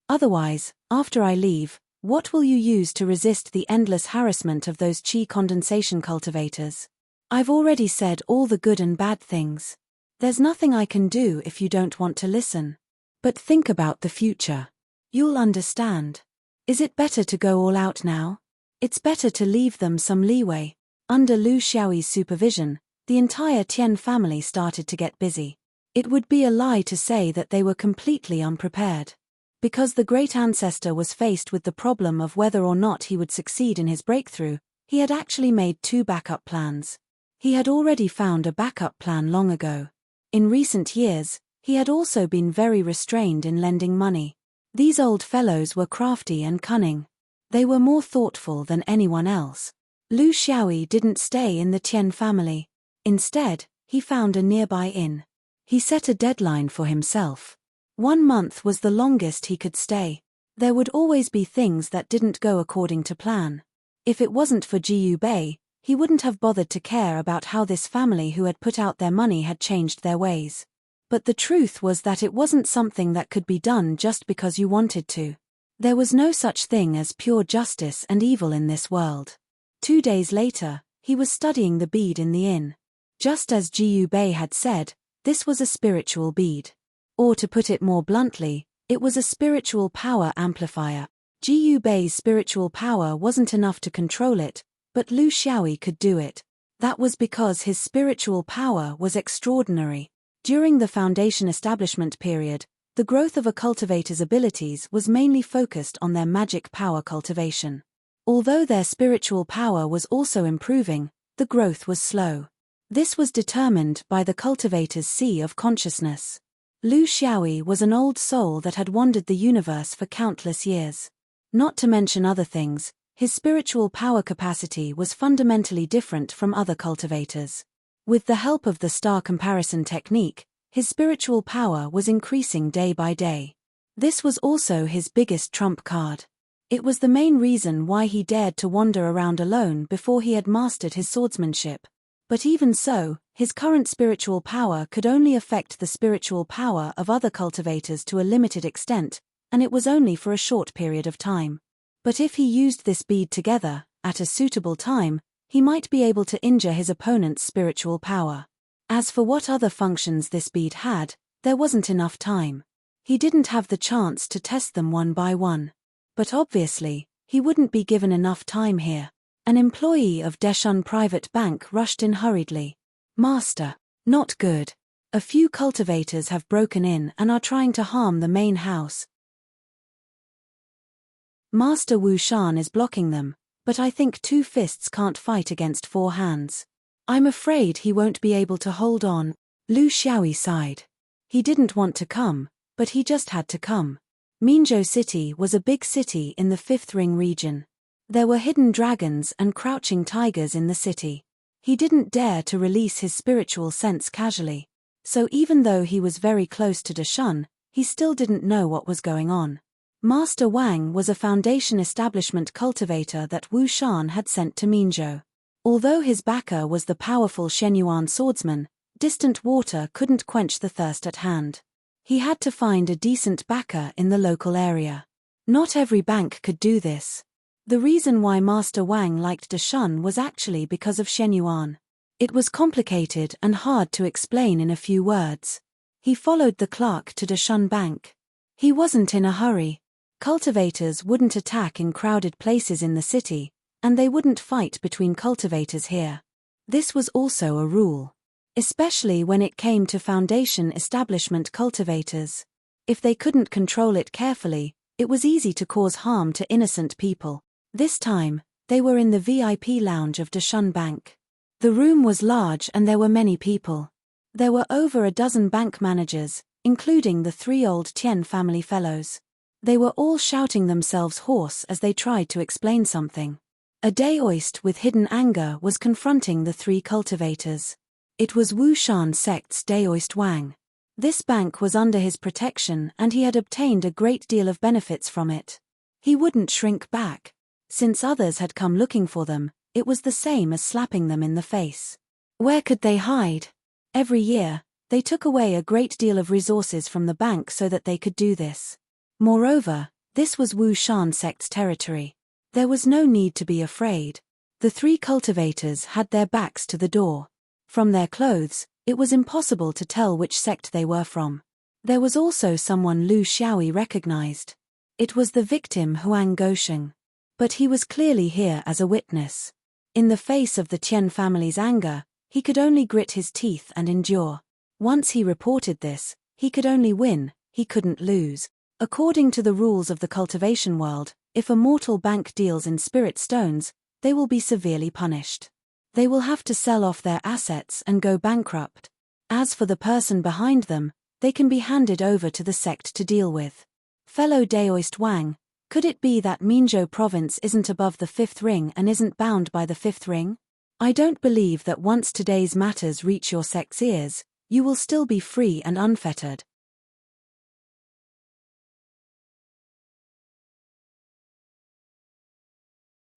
Otherwise, after I leave, what will you use to resist the endless harassment of those qi condensation cultivators? I've already said all the good and bad things. There's nothing I can do if you don't want to listen. But think about the future. You'll understand. Is it better to go all out now? It's better to leave them some leeway. Under Lu Xiaoyi's supervision, the entire Tian family started to get busy. It would be a lie to say that they were completely unprepared. Because the great ancestor was faced with the problem of whether or not he would succeed in his breakthrough, he had actually made 2 backup plans. He had already found a backup plan long ago. In recent years, he had also been very restrained in lending money. These old fellows were crafty and cunning. They were more thoughtful than anyone else. Lu Xiaoyi didn't stay in the Tian family. Instead, he found a nearby inn. He set a deadline for himself. 1 month was the longest he could stay. There would always be things that didn't go according to plan. If it wasn't for Jiyu Bei, he wouldn't have bothered to care about how this family who had put out their money had changed their ways. But the truth was that it wasn't something that could be done just because you wanted to. There was no such thing as pure justice and evil in this world. 2 days later, he was studying the bead in the inn. Just as Jiyu Bei had said, this was a spiritual bead. Or to put it more bluntly, it was a spiritual power amplifier. Jiyu Bei's spiritual power wasn't enough to control it, but Lu Xiaoyi could do it. That was because his spiritual power was extraordinary. During the Foundation establishment period, the growth of a cultivator's abilities was mainly focused on their magic power cultivation. Although their spiritual power was also improving, the growth was slow. This was determined by the cultivator's sea of consciousness. Lu Xiaoyi was an old soul that had wandered the universe for countless years. Not to mention other things, his spiritual power capacity was fundamentally different from other cultivators. With the help of the star comparison technique, his spiritual power was increasing day by day. This was also his biggest trump card. It was the main reason why he dared to wander around alone before he had mastered his swordsmanship. But even so, his current spiritual power could only affect the spiritual power of other cultivators to a limited extent, and it was only for a short period of time. But if he used this bead together, at a suitable time, he might be able to injure his opponent's spiritual power. As for what other functions this bead had, there wasn't enough time. He didn't have the chance to test them one by one. But obviously, he wouldn't be given enough time here. An employee of Deshun Private Bank rushed in hurriedly. "Master, not good. A few cultivators have broken in and are trying to harm the main house. Master Wu Shan is blocking them, but I think 2 fists can't fight against 4 hands. I'm afraid he won't be able to hold on. Lu Xiaoyi sighed. He didn't want to come, but he just had to come. Minzhou City was a big city in the 5th Ring region. There were hidden dragons and crouching tigers in the city. He didn't dare to release his spiritual sense casually. So even though he was very close to Dashun, he still didn't know what was going on. Master Wang was a foundation establishment cultivator that Wu Shan had sent to Minzhou. Although his backer was the powerful Shenyuan swordsman, distant water couldn't quench the thirst at hand. He had to find a decent backer in the local area. Not every bank could do this. The reason why Master Wang liked Dashun was actually because of Shenyuan. It was complicated and hard to explain in a few words. He followed the clerk to Dashun Bank. He wasn't in a hurry. Cultivators wouldn't attack in crowded places in the city, and they wouldn't fight between cultivators here. This was also a rule. Especially when it came to foundation establishment cultivators. If they couldn't control it carefully, it was easy to cause harm to innocent people. This time, they were in the VIP lounge of Dashun Bank. The room was large and there were many people. There were over a dozen bank managers, including the 3 old Tian family fellows. They were all shouting themselves hoarse as they tried to explain something. A Daoist with hidden anger was confronting the 3 cultivators. It was Wu Shan sect's Daoist Wang. This bank was under his protection and he had obtained a great deal of benefits from it. He wouldn't shrink back. Since others had come looking for them, it was the same as slapping them in the face. Where could they hide? Every year, they took away a great deal of resources from the bank so that they could do this. Moreover, this was Wu Shan sect's territory. There was no need to be afraid. The 3 cultivators had their backs to the door. From their clothes, it was impossible to tell which sect they were from. There was also someone Lu Xiaoyi recognized. It was the victim Huang Gosheng. But he was clearly here as a witness. In the face of the Tian family's anger, he could only grit his teeth and endure. Once he reported this, he could only win, he couldn't lose. According to the rules of the cultivation world, if a mortal bank deals in spirit stones, they will be severely punished. They will have to sell off their assets and go bankrupt. As for the person behind them, they can be handed over to the sect to deal with. Fellow Daoist Wang, could it be that Minzhou province isn't above the 5th ring and isn't bound by the 5th ring? I don't believe that once today's matters reach your sect's ears, you will still be free and unfettered.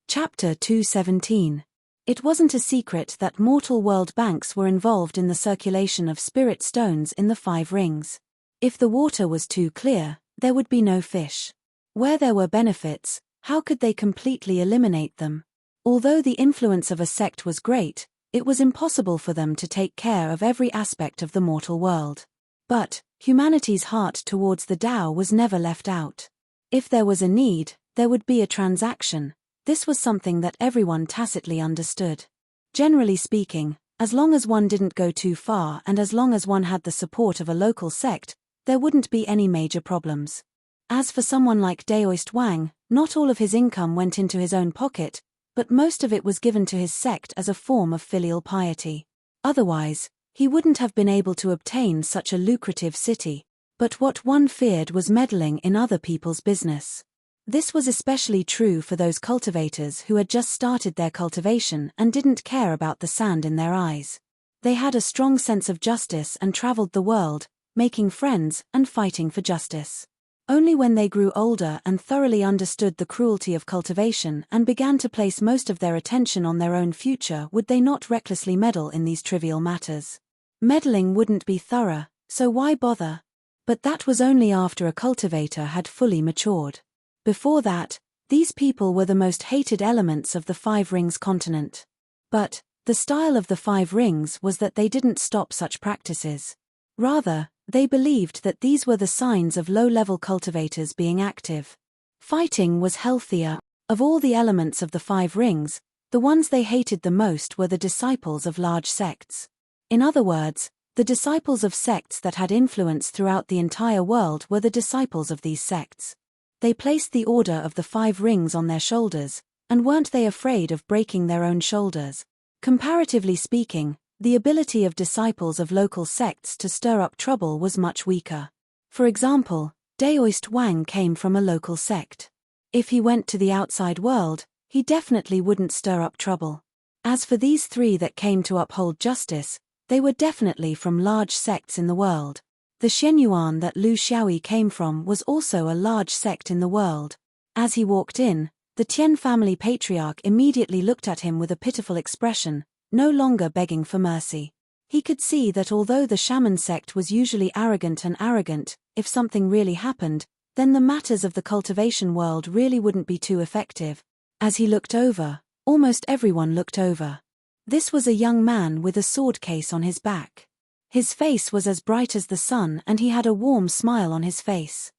Chapter 217. It wasn't a secret that mortal world banks were involved in the circulation of spirit stones in the 5 rings. If the water was too clear, there would be no fish. Where there were benefits, how could they completely eliminate them? Although the influence of a sect was great, it was impossible for them to take care of every aspect of the mortal world. But humanity's heart towards the Tao was never left out. If there was a need, there would be a transaction. This was something that everyone tacitly understood. Generally speaking, as long as one didn't go too far and as long as one had the support of a local sect, there wouldn't be any major problems. As for someone like Daoist Wang, not all of his income went into his own pocket, but most of it was given to his sect as a form of filial piety. Otherwise, he wouldn't have been able to obtain such a lucrative city. But what one feared was meddling in other people's business. This was especially true for those cultivators who had just started their cultivation and didn't care about the sand in their eyes. They had a strong sense of justice and traveled the world, making friends and fighting for justice. Only when they grew older and thoroughly understood the cruelty of cultivation and began to place most of their attention on their own future would they not recklessly meddle in these trivial matters. Meddling wouldn't be thorough, so why bother? But that was only after a cultivator had fully matured. Before that, these people were the most hated elements of the 5 Rings continent. But the style of the 5 Rings was that they didn't stop such practices. Rather, they believed that these were the signs of low-level cultivators being active. Fighting was healthier. Of all the elements of the 5 Rings, the ones they hated the most were the disciples of large sects. In other words, The disciples of sects that had influence throughout the entire world were the disciples of these sects. They placed the order of the 5 rings on their shoulders, and weren't they afraid of breaking their own shoulders? Comparatively speaking, the ability of disciples of local sects to stir up trouble was much weaker. For example, Daoist Wang came from a local sect. If he went to the outside world, he definitely wouldn't stir up trouble. As for these 3 that came to uphold justice, they were definitely from large sects in the world. The Shenyuan that Lu Xiaoyi came from was also a large sect in the world. As he walked in, the Tian family patriarch immediately looked at him with a pitiful expression, no longer begging for mercy. He could see that although the shaman sect was usually arrogant, if something really happened, then the matters of the cultivation world really wouldn't be too effective. As he looked over, almost everyone looked over. This was a young man with a sword case on his back. His face was as bright as the sun and he had a warm smile on his face.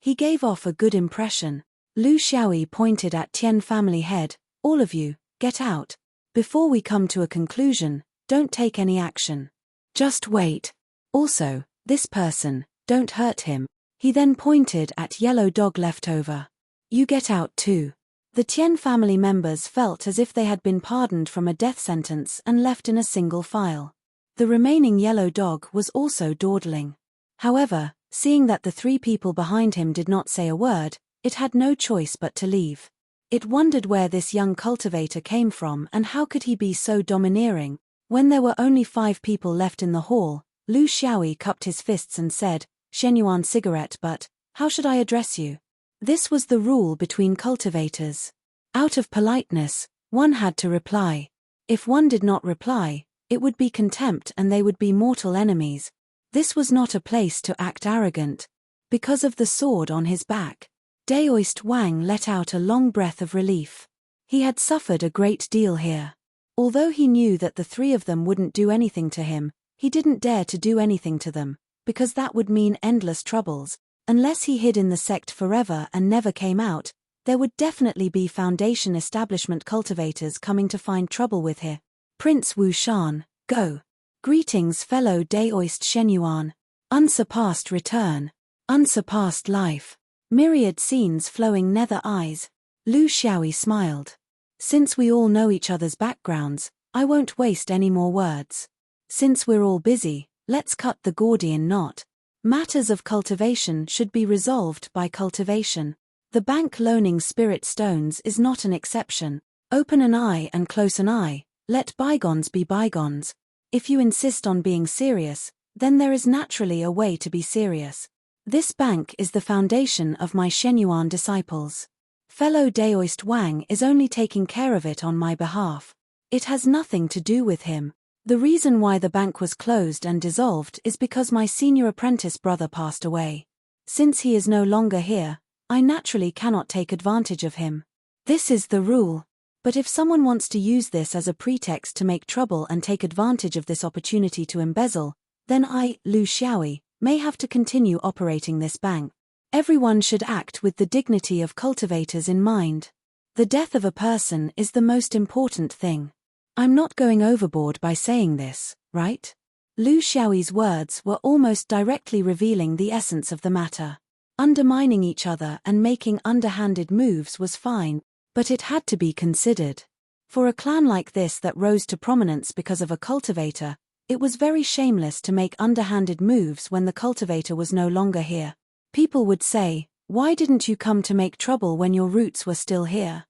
He gave off a good impression. Lu Xiaoyi pointed at Tian family head, "All of you, get out. Before we come to a conclusion, don't take any action. Just wait. Also, this person, don't hurt him." He then pointed at Yellow Dog Leftover. "You get out too." The Tian family members felt as if they had been pardoned from a death sentence and left in a single file. The remaining Yellow Dog was also dawdling. However, seeing that the 3 people behind him did not say a word, it had no choice but to leave. It wondered where this young cultivator came from and how could he be so domineering. When there were only 5 people left in the hall, Lu Xiaoyi cupped his fists and said, "Shenyuan cigarette, but how should I address you?" This was the rule between cultivators. Out of politeness, one had to reply. If one did not reply, it would be contempt and they would be mortal enemies. This was not a place to act arrogant. Because of the sword on his back, Daoist Wang let out a long breath of relief. He had suffered a great deal here. Although he knew that the 3 of them wouldn't do anything to him, he didn't dare to do anything to them, because that would mean endless troubles. Unless he hid in the sect forever and never came out, there would definitely be Foundation establishment cultivators coming to find trouble with him. Prince Wu Shan, go. Greetings fellow Daoist Shenyuan. Unsurpassed return. Unsurpassed life. Myriad scenes flowing nether eyes. Lu Xiaoyi smiled. Since we all know each other's backgrounds, I won't waste any more words. Since we're all busy, let's cut the Gordian knot. Matters of cultivation should be resolved by cultivation. The bank loaning spirit stones is not an exception. Open an eye and close an eye, let bygones be bygones. If you insist on being serious, then there is naturally a way to be serious. This bank is the foundation of my Shenyuan disciples. Fellow Daoist Wang is only taking care of it on my behalf. It has nothing to do with him. The reason why the bank was closed and dissolved is because my senior apprentice brother passed away. Since he is no longer here, I naturally cannot take advantage of him. This is the rule. But if someone wants to use this as a pretext to make trouble and take advantage of this opportunity to embezzle, then I, Lu Xiaoyi, may have to continue operating this bank. Everyone should act with the dignity of cultivators in mind. The death of a person is the most important thing. I'm not going overboard by saying this, right? Lu Xiaoyi's words were almost directly revealing the essence of the matter. Undermining each other and making underhanded moves was fine, but it had to be considered. For a clan like this that rose to prominence because of a cultivator, it was very shameless to make underhanded moves when the cultivator was no longer here. People would say, "Why didn't you come to make trouble when your roots were still here?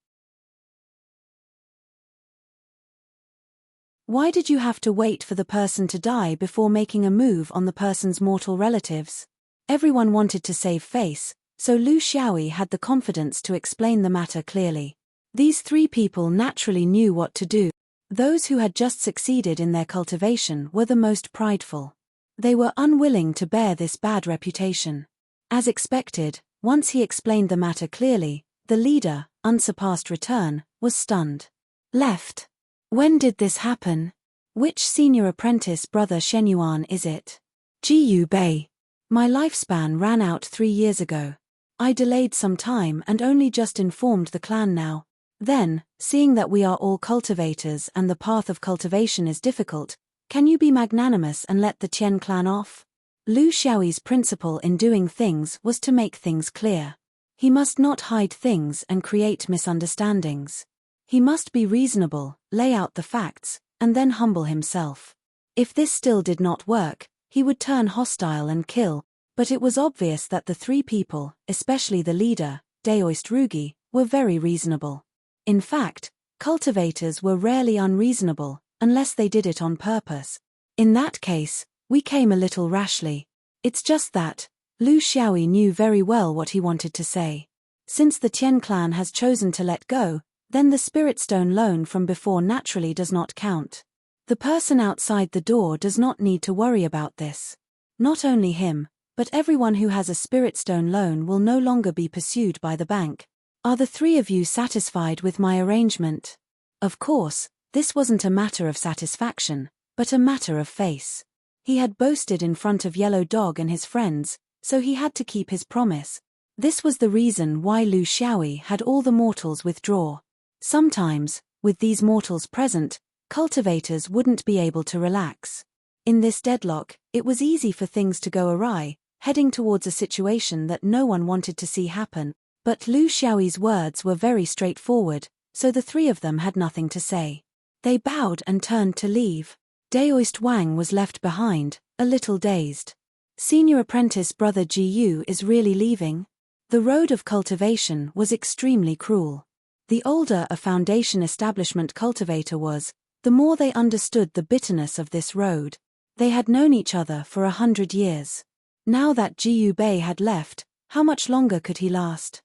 Why did you have to wait for the person to die before making a move on the person's mortal relatives?" Everyone wanted to save face, so Lu Xiaoyi had the confidence to explain the matter clearly. These 3 people naturally knew what to do. Those who had just succeeded in their cultivation were the most prideful. They were unwilling to bear this bad reputation. As expected, once he explained the matter clearly, the leader, Unsurpassed Return, was stunned. Left. When did this happen? Which senior apprentice brother Shenyuan is it? Jiyu Bei. My lifespan ran out 3 years ago. I delayed some time and only just informed the clan now. Then, seeing that we are all cultivators and the path of cultivation is difficult, can you be magnanimous and let the Tian clan off? Lu Xiaoyi's principle in doing things was to make things clear. He must not hide things and create misunderstandings. He must be reasonable, lay out the facts, and then humble himself. If this still did not work, he would turn hostile and kill, but it was obvious that the three people, especially the leader, Daoist Rugi, were very reasonable. In fact, cultivators were rarely unreasonable, unless they did it on purpose. In that case, we came a little rashly. It's just that Lu Xiaoyi knew very well what he wanted to say. Since the Tian clan has chosen to let go, then the spirit stone loan from before naturally does not count. The person outside the door does not need to worry about this. Not only him, but everyone who has a spirit stone loan will no longer be pursued by the bank. Are the three of you satisfied with my arrangement? Of course, this wasn't a matter of satisfaction, but a matter of face. He had boasted in front of Yellow Dog and his friends, so he had to keep his promise. This was the reason why Lu Xiaoyi had all the mortals withdraw. Sometimes, with these mortals present, cultivators wouldn't be able to relax. In this deadlock, it was easy for things to go awry, heading towards a situation that no one wanted to see happen. But Lu Xiaoyi's words were very straightforward, so the three of them had nothing to say. They bowed and turned to leave. Daoist Wang was left behind, a little dazed. Senior apprentice brother Ji Yu is really leaving? The road of cultivation was extremely cruel. The older a foundation establishment cultivator was, the more they understood the bitterness of this road. They had known each other for 100 years. Now that Ji Yu Bei had left, how much longer could he last?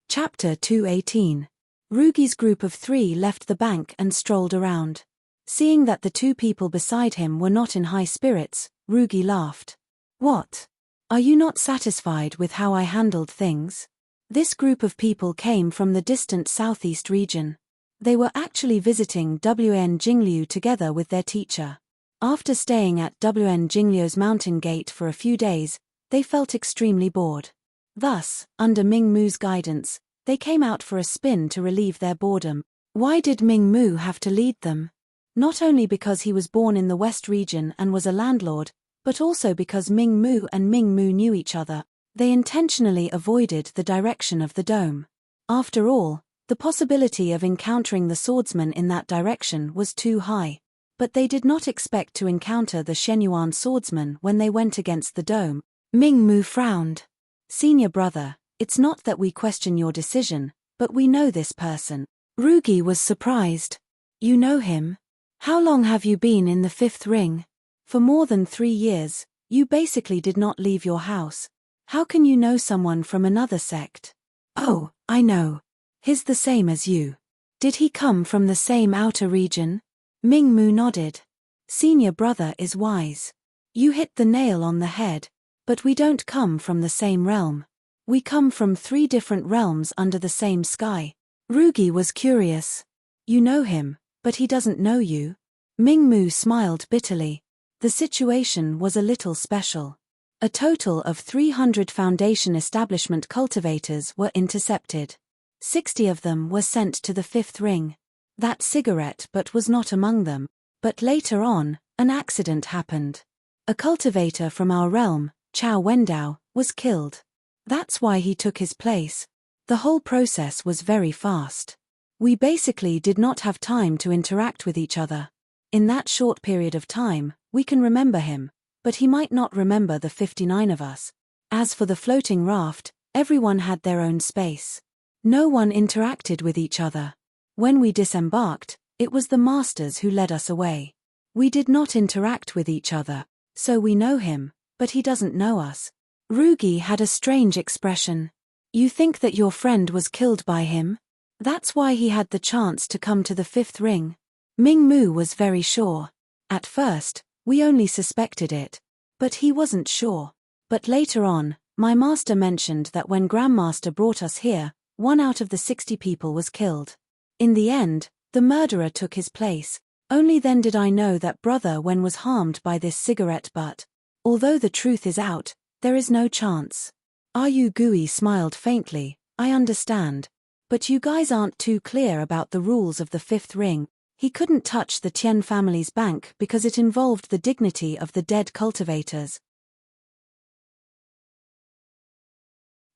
Chapter 218. Rugi's group of three left the bank and strolled around. Seeing that the two people beside him were not in high spirits, Rugi laughed. What? Are you not satisfied with how I handled things? This group of people came from the distant southeast region. They were actually visiting Wn Jingliu together with their teacher. After staying at Wn Jingliu's mountain gate for a few days, they felt extremely bored. Thus, under Ming Mu's guidance, they came out for a spin to relieve their boredom. Why did Ming Mu have to lead them? Not only because he was born in the West region and was a landlord, but also because Ming Mu and Ming Mu knew each other. They intentionally avoided the direction of the dome. After all, the possibility of encountering the swordsman in that direction was too high. But they did not expect to encounter the Shenyuan swordsman when they went against the dome. Ming Mu frowned. Senior brother, it's not that we question your decision, but we know this person. Rugi was surprised. You know him? How long have you been in the fifth ring? For more than 3 years, you basically did not leave your house. How can you know someone from another sect? Oh, I know. He's the same as you. Did he come from the same outer region? Ming Mu nodded. Senior brother is wise. You hit the nail on the head. But we don't come from the same realm. We come from 3 different realms under the same sky. Rugi was curious. You know him, but he doesn't know you. Ming Mu smiled bitterly. The situation was a little special. A total of 300 foundation establishment cultivators were intercepted. 60 of them were sent to the fifth ring. That cigarette but was not among them. But later on, an accident happened. A cultivator from our realm, Chao Wendao, was killed. That's why he took his place. The whole process was very fast. We basically did not have time to interact with each other. In that short period of time, we can remember him, but he might not remember the 59 of us. As for the floating raft, everyone had their own space. No one interacted with each other. When we disembarked, it was the masters who led us away. We did not interact with each other, so we know him, but he doesn't know us. Rugi had a strange expression. You think that your friend was killed by him? That's why he had the chance to come to the fifth ring? Ming Mu was very sure. At first, we only suspected it. But he wasn't sure. But later on, my master mentioned that when Grandmaster brought us here, 1 out of the 60 people was killed. In the end, the murderer took his place. Only then did I know that Brother Wen was harmed by this cigarette butt. Although the truth is out, there is no chance. Gui smiled faintly. I understand. But you guys aren't too clear about the rules of the fifth ring. He couldn't touch the Tian family's bank because it involved the dignity of the dead cultivators.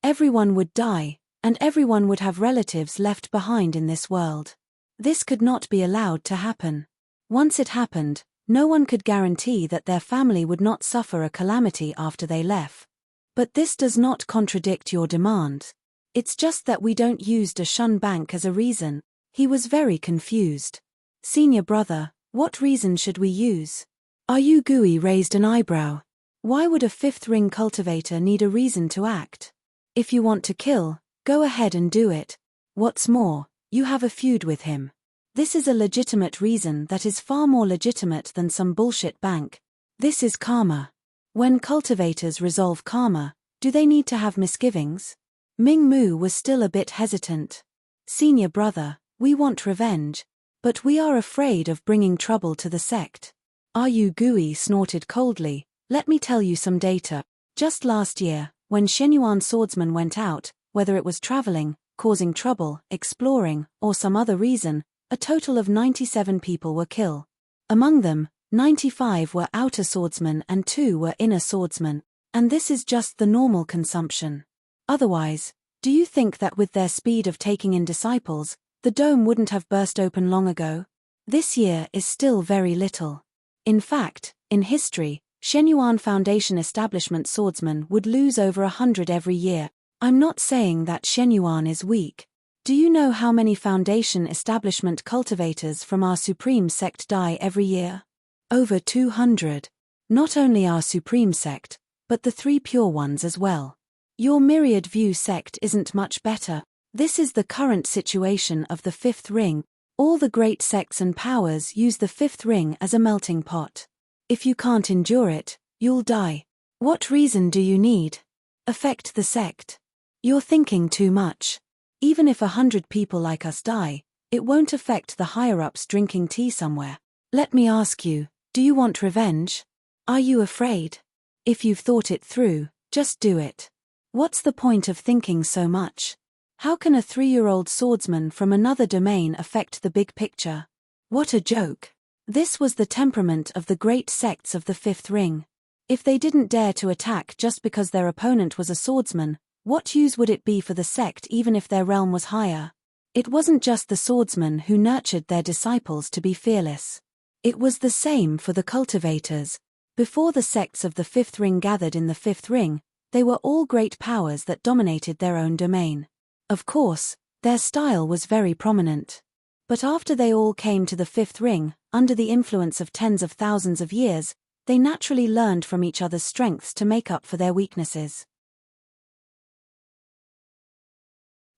Everyone would die, and everyone would have relatives left behind in this world. This could not be allowed to happen. Once it happened, no one could guarantee that their family would not suffer a calamity after they left. But this does not contradict your demand. It's just that we don't use the Shun Bank as a reason. He was very confused. Senior brother, what reason should we use? Gui raised an eyebrow. Why would a fifth ring cultivator need a reason to act? If you want to kill, go ahead and do it. What's more, you have a feud with him. This is a legitimate reason that is far more legitimate than some bullshit bank. This is karma. When cultivators resolve karma, do they need to have misgivings? Ming Mu was still a bit hesitant. Senior brother, we want revenge. But we are afraid of bringing trouble to the sect. Gui snorted coldly. Let me tell you some data. Just last year, when Shenyuan swordsmen went out, whether it was traveling, causing trouble, exploring, or some other reason, a total of 97 people were killed. Among them, 95 were outer swordsmen and 2 were inner swordsmen, and this is just the normal consumption. Otherwise, do you think that with their speed of taking in disciples, the dome wouldn't have burst open long ago? This year is still very little. In fact, in history, Shenyuan Foundation establishment swordsmen would lose over 100 every year. I'm not saying that Shenyuan is weak. Do you know how many Foundation establishment cultivators from our Supreme sect die every year? Over 200. Not only our Supreme sect, but the 3 pure ones as well. Your Myriad View sect isn't much better. This is the current situation of the fifth ring. All the great sects and powers use the fifth ring as a melting pot. If you can't endure it, you'll die. What reason do you need? Affect the sect. You're thinking too much. Even if 100 people like us die, it won't affect the higher-ups drinking tea somewhere. Let me ask you, do you want revenge? Are you afraid? If you've thought it through, just do it. What's the point of thinking so much? How can a 3-year-old swordsman from another domain affect the big picture? What a joke. This was the temperament of the great sects of the fifth ring. If they didn't dare to attack just because their opponent was a swordsman, what use would it be for the sect even if their realm was higher? It wasn't just the swordsmen who nurtured their disciples to be fearless. It was the same for the cultivators. Before the sects of the fifth ring gathered in the fifth ring, they were all great powers that dominated their own domain. Of course, their style was very prominent. But after they all came to the fifth ring, under the influence of tens of thousands of years, they naturally learned from each other's strengths to make up for their weaknesses.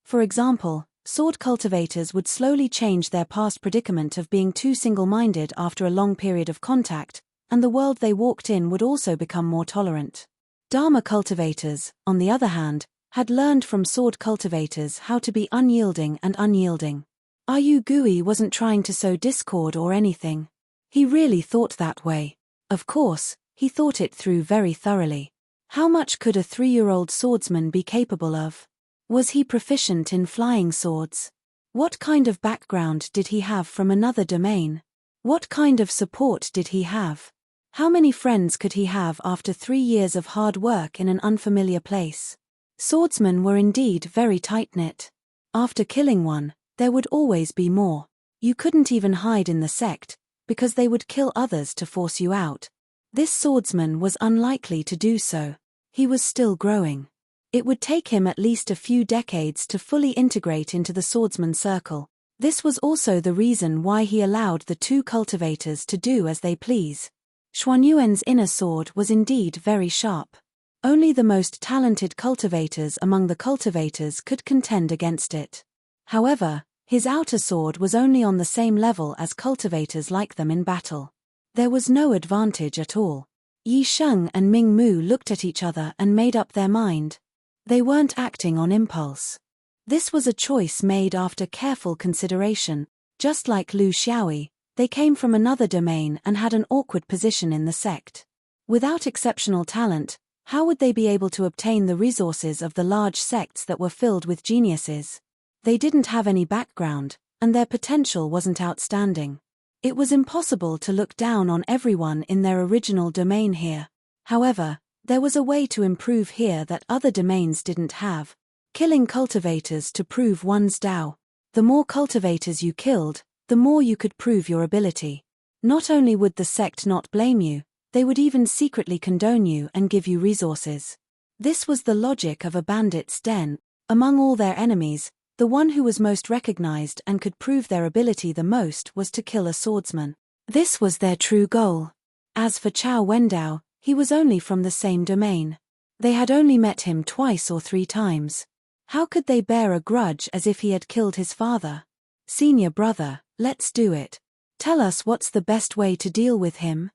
For example, sword cultivators would slowly change their past predicament of being too single-minded after a long period of contact, and the world they walked in would also become more tolerant. Dharma cultivators, on the other hand, had learned from sword cultivators how to be unyielding and unyielding. Gui wasn't trying to sow discord or anything. He really thought that way. Of course, he thought it through very thoroughly. How much could a 3-year-old swordsman be capable of? Was he proficient in flying swords? What kind of background did he have from another domain? What kind of support did he have? How many friends could he have after 3 years of hard work in an unfamiliar place? Swordsmen were indeed very tight-knit. After killing one, there would always be more. You couldn't even hide in the sect, because they would kill others to force you out. This swordsman was unlikely to do so. He was still growing. It would take him at least a few decades to fully integrate into the swordsman circle. This was also the reason why he allowed the 2 cultivators to do as they please. Xuanyuan's inner sword was indeed very sharp. Only the most talented cultivators among the cultivators could contend against it. However, his outer sword was only on the same level as cultivators like them in battle. There was no advantage at all. Yi Sheng and Ming Mu looked at each other and made up their mind. They weren't acting on impulse. This was a choice made after careful consideration. Just like Lu Xiaoyi, they came from another domain and had an awkward position in the sect. Without exceptional talent, How would they be able to obtain the resources of the large sects that were filled with geniuses? They didn't have any background, and their potential wasn't outstanding. It was impossible to look down on everyone in their original domain here. However, there was a way to improve here that other domains didn't have. Killing cultivators to prove one's Tao. The more cultivators you killed, the more you could prove your ability. Not only would the sect not blame you, they would even secretly condone you and give you resources. This was the logic of a bandit's den. Among all their enemies, the one who was most recognized and could prove their ability the most was to kill a swordsman. This was their true goal. As for Chow Wendao, he was only from the same domain. They had only met him 2 or 3 times. How could they bear a grudge as if he had killed his father? Senior brother, let's do it. Tell us what's the best way to deal with him.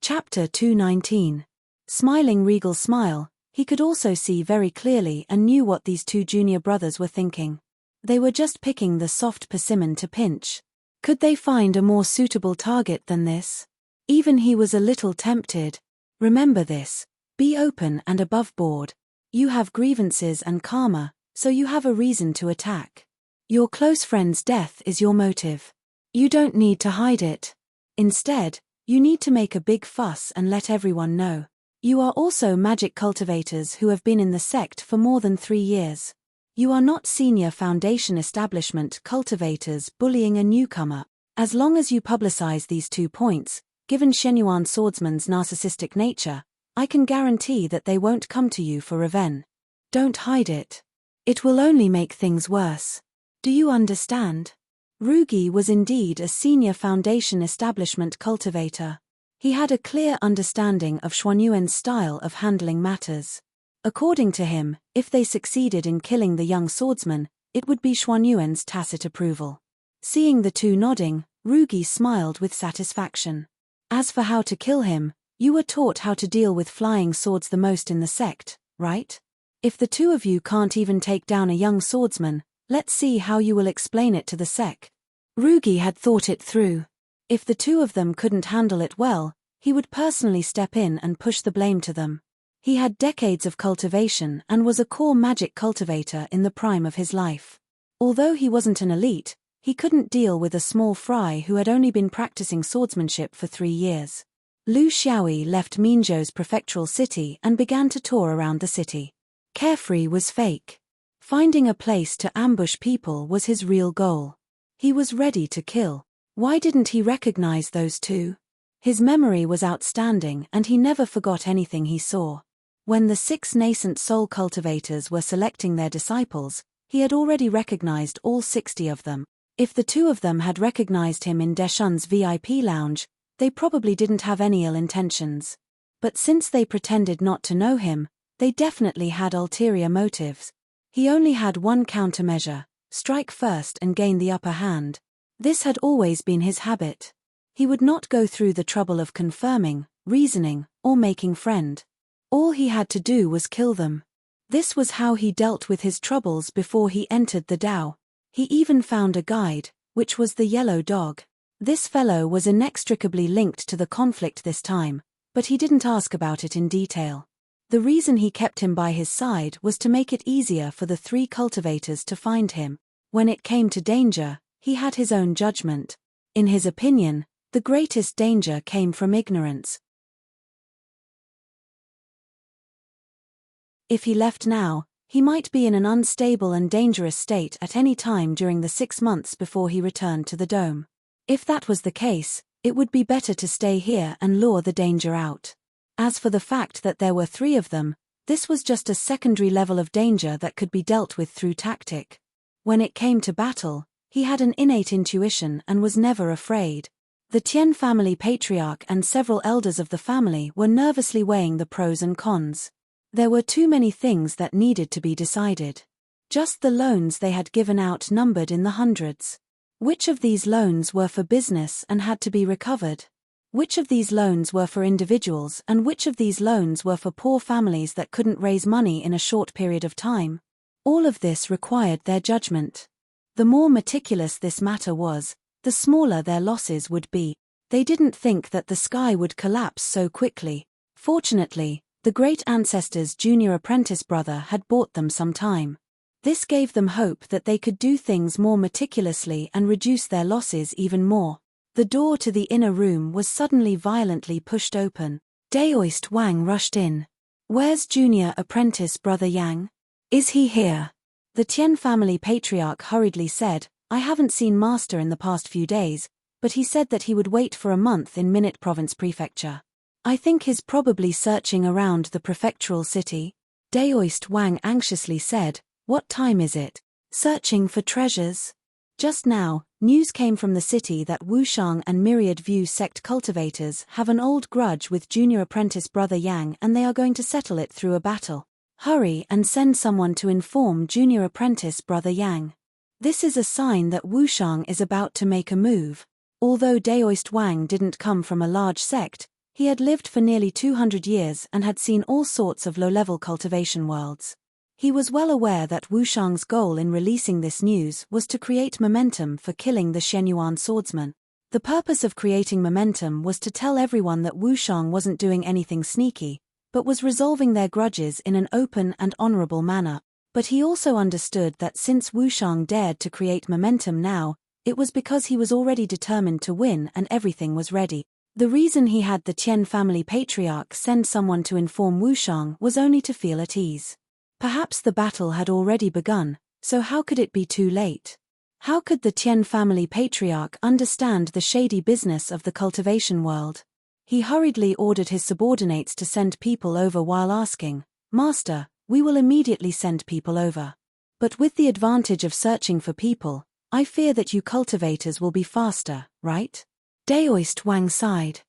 Chapter 219. Smiling regal smile, he could also see very clearly and knew what these 2 junior brothers were thinking. They were just picking the soft persimmon to pinch. Could they find a more suitable target than this? Even he was a little tempted. Remember this. Be open and above board. You have grievances and karma, so you have a reason to attack. Your close friend's death is your motive. You don't need to hide it. Instead, you need to make a big fuss and let everyone know. You are also magic cultivators who have been in the sect for more than 3 years. You are not senior foundation establishment cultivators bullying a newcomer. As long as you publicize these 2 points, given Shenyuan swordsman's narcissistic nature, I can guarantee that they won't come to you for revenge. Don't hide it. It will only make things worse. Do you understand? Rugi was indeed a senior foundation establishment cultivator. He had a clear understanding of Xuanyuan's style of handling matters. According to him, if they succeeded in killing the young swordsman, it would be Xuanyuan's tacit approval. Seeing the 2 nodding, Rugi smiled with satisfaction. As for how to kill him, you were taught how to deal with flying swords the most in the sect, right? If the 2 of you can't even take down a young swordsman, let's see how you will explain it to the sect. Rugi had thought it through. If the 2 of them couldn't handle it well, he would personally step in and push the blame to them. He had decades of cultivation and was a core magic cultivator in the prime of his life. Although he wasn't an elite, he couldn't deal with a small fry who had only been practicing swordsmanship for 3 years. Lu Xiaoyi left Minzhou's prefectural city and began to tour around the city. Carefree was fake. Finding a place to ambush people was his real goal. He was ready to kill. Why didn't he recognize those 2? His memory was outstanding and he never forgot anything he saw. When the 6 nascent soul cultivators were selecting their disciples, he had already recognized all 60 of them. If the 2 of them had recognized him in Deshun's VIP lounge, they probably didn't have any ill intentions. But since they pretended not to know him, they definitely had ulterior motives. He only had one countermeasure: strike first and gain the upper hand. This had always been his habit. He would not go through the trouble of confirming, reasoning, or making friend. All he had to do was kill them. This was how he dealt with his troubles before he entered the Tao. He even found a guide, which was the yellow dog. This fellow was inextricably linked to the conflict this time, but he didn't ask about it in detail. The reason he kept him by his side was to make it easier for the 3 cultivators to find him. When it came to danger, he had his own judgment. In his opinion, the greatest danger came from ignorance. If he left now, he might be in an unstable and dangerous state at any time during the 6 months before he returned to the dome. If that was the case, it would be better to stay here and lure the danger out. As for the fact that there were 3 of them, this was just a secondary level of danger that could be dealt with through tactic. When it came to battle, he had an innate intuition and was never afraid. The Tian family patriarch and several elders of the family were nervously weighing the pros and cons. There were too many things that needed to be decided. Just the loans they had given out numbered in the hundreds. Which of these loans were for business and had to be recovered? Which of these loans were for individuals and which of these loans were for poor families that couldn't raise money in a short period of time? All of this required their judgment. The more meticulous this matter was, the smaller their losses would be. They didn't think that the sky would collapse so quickly. Fortunately, the great ancestor's junior apprentice brother had bought them some time. This gave them hope that they could do things more meticulously and reduce their losses even more. The door to the inner room was suddenly violently pushed open. Daoist Wang rushed in. "Where's junior apprentice brother Yang? Is he here?" The Tian family patriarch hurriedly said, "I haven't seen master in the past few days, but he said that he would wait for a month in Minute Province Prefecture. I think he's probably searching around the prefectural city." Daoist Wang anxiously said, "What time is it? Searching for treasures?" Just now, news came from the city that Wushang and Myriad View sect cultivators have an old grudge with junior apprentice brother Yang and they are going to settle it through a battle. Hurry and send someone to inform junior apprentice brother Yang. This is a sign that Wushang is about to make a move. Although Daoist Wang didn't come from a large sect, he had lived for nearly 200 years and had seen all sorts of low-level cultivation worlds. He was well aware that Wushang's goal in releasing this news was to create momentum for killing the Shenyuan swordsman. The purpose of creating momentum was to tell everyone that Wushang wasn't doing anything sneaky, but was resolving their grudges in an open and honorable manner. But he also understood that since Wushang dared to create momentum now, it was because he was already determined to win and everything was ready. The reason he had the Tian family patriarch send someone to inform Wushang was only to feel at ease. Perhaps the battle had already begun, so how could it be too late? How could the Tian family patriarch understand the shady business of the cultivation world? He hurriedly ordered his subordinates to send people over while asking, "Master, we will immediately send people over. But with the advantage of searching for people, I fear that you cultivators will be faster, right?" Daoist Wang sighed.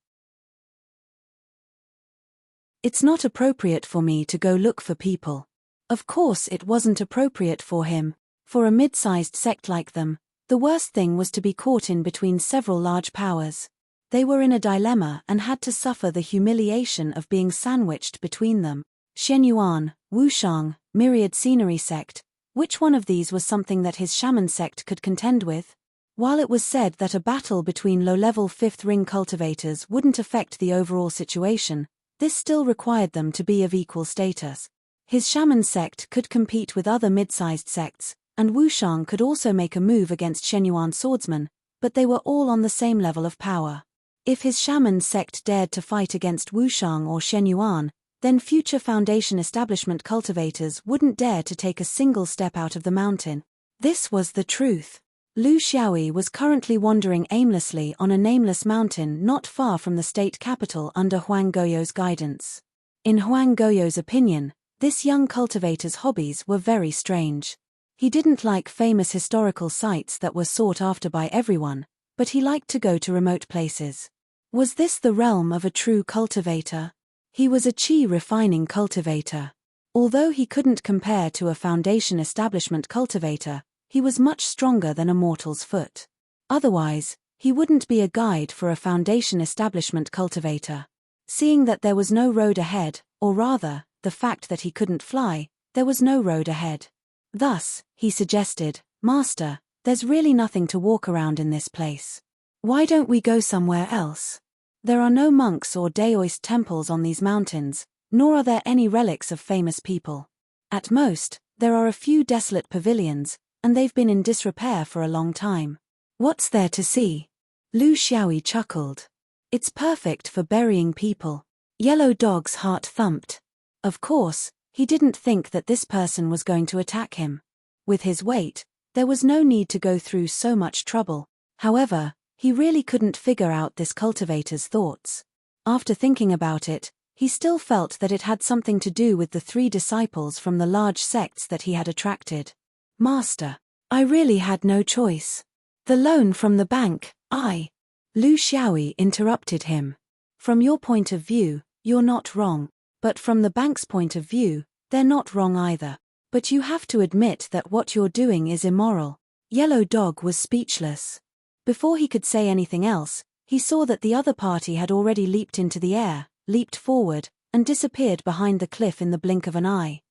"It's not appropriate for me to go look for people." Of course it wasn't appropriate for him. For a mid-sized sect like them, the worst thing was to be caught in between several large powers. They were in a dilemma and had to suffer the humiliation of being sandwiched between them. Shenyuan, Wushang, Myriad Scenery sect, which one of these was something that his shaman sect could contend with? While it was said that a battle between low-level fifth ring cultivators wouldn't affect the overall situation, this still required them to be of equal status. His shaman sect could compete with other mid-sized sects, and Wushang could also make a move against Shenyuan swordsmen, but they were all on the same level of power. If his shaman sect dared to fight against Wushang or Shenyuan, then future Foundation establishment cultivators wouldn't dare to take a single step out of the mountain. This was the truth. Lu Xiaoyi was currently wandering aimlessly on a nameless mountain not far from the state capital under Huang Goyo's guidance. In Huang Goyo's opinion, this young cultivator's hobbies were very strange. He didn't like famous historical sites that were sought after by everyone, but he liked to go to remote places. Was this the realm of a true cultivator? He was a qi refining cultivator. Although he couldn't compare to a Foundation establishment cultivator, he was much stronger than a mortal's foot. Otherwise, he wouldn't be a guide for a Foundation establishment cultivator. Seeing that there was no road ahead, or rather, the fact that he couldn't fly, there was no road ahead. Thus, he suggested, "Master, there's really nothing to walk around in this place. Why don't we go somewhere else? There are no monks or Daoist temples on these mountains, nor are there any relics of famous people. At most, there are a few desolate pavilions, and they've been in disrepair for a long time. What's there to see?" Lu Xiaoyi chuckled. "It's perfect for burying people." Yellow Dog's heart thumped. Of course, he didn't think that this person was going to attack him. With his weight, there was no need to go through so much trouble. However, he really couldn't figure out this cultivator's thoughts. After thinking about it, he still felt that it had something to do with the 3 disciples from the large sects that he had attracted. "Master, I really had no choice. The loan from the bank, Lu Xiaoyi interrupted him. "From your point of view, you're not wrong. But from the bank's point of view, they're not wrong either. But you have to admit that what you're doing is immoral." Yellow Dog was speechless. Before he could say anything else, he saw that the other party had already leaped into the air, leaped forward, and disappeared behind the cliff in the blink of an eye.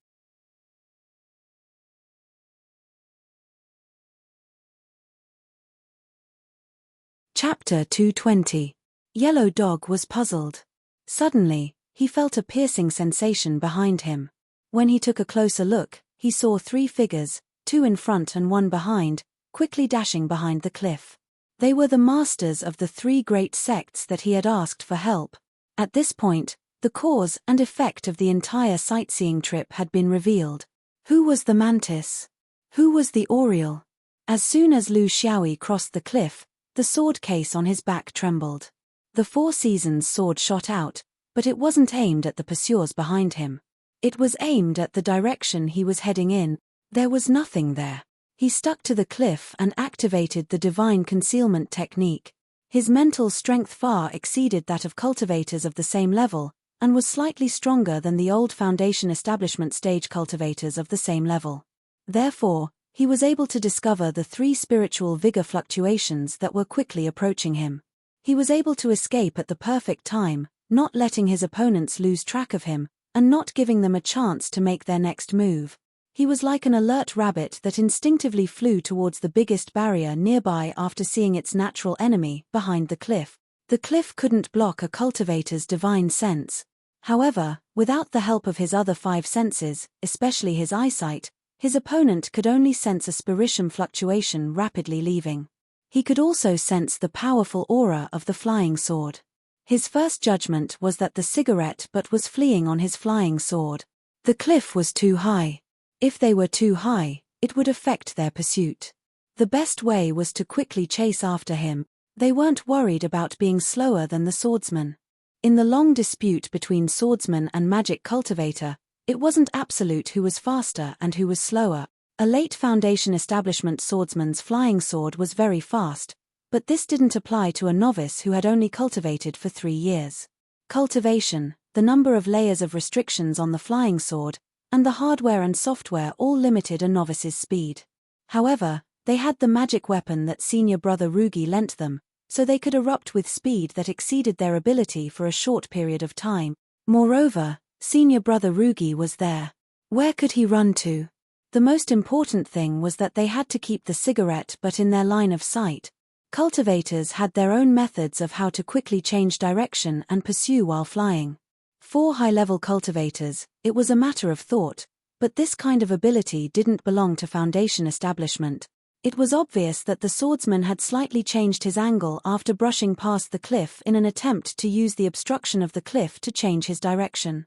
Chapter 220. Yellow Dog was puzzled. Suddenly, he felt a piercing sensation behind him. When he took a closer look, he saw 3 figures, 2 in front and 1 behind, quickly dashing behind the cliff. They were the masters of the 3 great sects that he had asked for help. At this point, the cause and effect of the entire sightseeing trip had been revealed. Who was the mantis? Who was the oriole? As soon as Lu Xiaoyi crossed the cliff, the sword case on his back trembled. The 4 Seasons sword shot out, but it wasn't aimed at the pursuers behind him. It was aimed at the direction he was heading in. There was nothing there. He stuck to the cliff and activated the divine concealment technique. His mental strength far exceeded that of cultivators of the same level, and was slightly stronger than the old Foundation establishment stage cultivators of the same level. Therefore, he was able to discover the 3 spiritual vigor fluctuations that were quickly approaching him. He was able to escape at the perfect time, not letting his opponents lose track of him, and not giving them a chance to make their next move. He was like an alert rabbit that instinctively flew towards the biggest barrier nearby after seeing its natural enemy behind the cliff. The cliff couldn't block a cultivator's divine sense. However, without the help of his other 5 senses, especially his eyesight, his opponent could only sense a spiritual fluctuation rapidly leaving. He could also sense the powerful aura of the flying sword. His first judgment was that the cigarette butt was fleeing on his flying sword. The cliff was too high. If they were too high, it would affect their pursuit. The best way was to quickly chase after him. They weren't worried about being slower than the swordsman. In the long dispute between swordsman and magic cultivator, it wasn't absolute who was faster and who was slower. A late Foundation establishment swordsman's flying sword was very fast, but this didn't apply to a novice who had only cultivated for 3 years. Cultivation, the number of layers of restrictions on the flying sword, and the hardware and software all limited a novice's speed. However, they had the magic weapon that senior brother Rugi lent them, so they could erupt with speed that exceeded their ability for a short period of time. Moreover, senior brother Rugi was there. Where could he run to? The most important thing was that they had to keep the cigarette butt in their line of sight. Cultivators had their own methods of how to quickly change direction and pursue while flying. 4 high-level cultivators, it was a matter of thought, but this kind of ability didn't belong to Foundation establishment. It was obvious that the swordsman had slightly changed his angle after brushing past the cliff in an attempt to use the obstruction of the cliff to change his direction.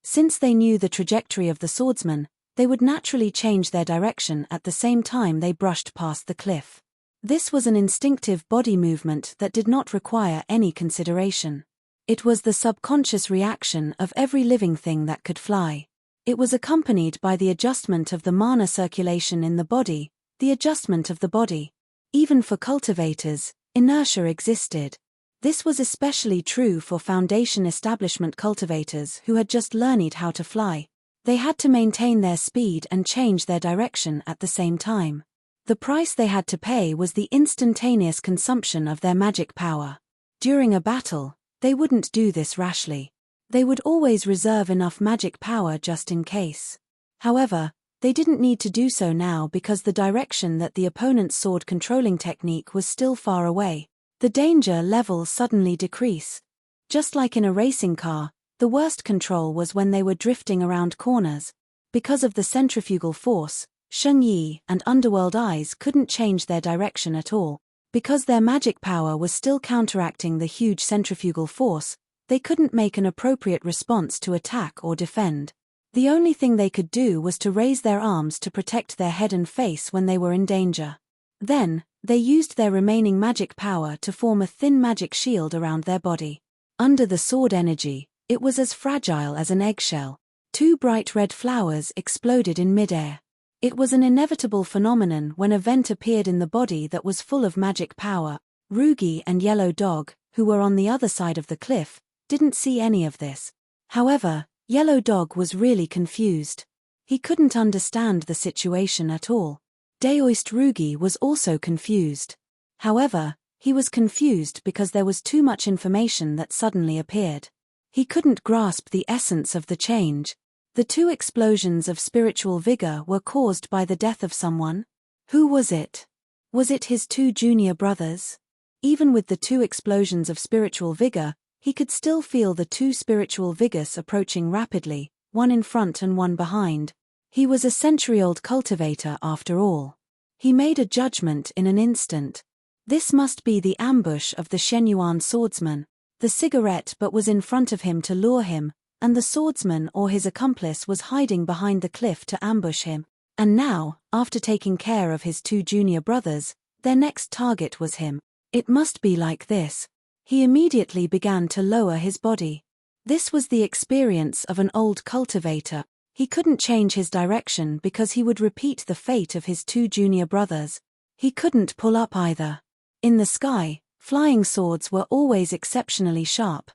Since they knew the trajectory of the swordsman, they would naturally change their direction at the same time they brushed past the cliff. This was an instinctive body movement that did not require any consideration. It was the subconscious reaction of every living thing that could fly. It was accompanied by the adjustment of the mana circulation in the body, the adjustment of the body. Even for cultivators, inertia existed. This was especially true for Foundation establishment cultivators who had just learned how to fly. They had to maintain their speed and change their direction at the same time. The price they had to pay was the instantaneous consumption of their magic power. During a battle, they wouldn't do this rashly. They would always reserve enough magic power just in case. However, they didn't need to do so now because the direction that the opponent's sword controlling technique was still far away. The danger level suddenly decreased. Just like in a racing car, the worst control was when they were drifting around corners. Because of the centrifugal force, Sheng Yi and Underworld Eyes couldn't change their direction at all. Because their magic power was still counteracting the huge centrifugal force, they couldn't make an appropriate response to attack or defend. The only thing they could do was to raise their arms to protect their head and face when they were in danger. Then, they used their remaining magic power to form a thin magic shield around their body. Under the sword energy, it was as fragile as an eggshell. 2 bright red flowers exploded in midair. It was an inevitable phenomenon when a vent appeared in the body that was full of magic power. Rugi and Yellow Dog, who were on the other side of the cliff, didn't see any of this. However, Yellow Dog was really confused. He couldn't understand the situation at all. Daoist Rugi was also confused. However, he was confused because there was too much information that suddenly appeared. He couldn't grasp the essence of the change. The 2 explosions of spiritual vigor were caused by the death of someone. Who was it? Was it his two junior brothers? Even with the two explosions of spiritual vigor, he could still feel the two spiritual vigors approaching rapidly, one in front and one behind. He was a century-old cultivator after all. He made a judgment in an instant. This must be the ambush of the Shenyuan swordsman. The cigarette butt was in front of him to lure him, and the swordsman or his accomplice was hiding behind the cliff to ambush him. And now, after taking care of his two junior brothers, their next target was him. It must be like this. He immediately began to lower his body. This was the experience of an old cultivator. He couldn't change his direction because he would repeat the fate of his two junior brothers. He couldn't pull up either. In the sky, flying swords were always exceptionally sharp.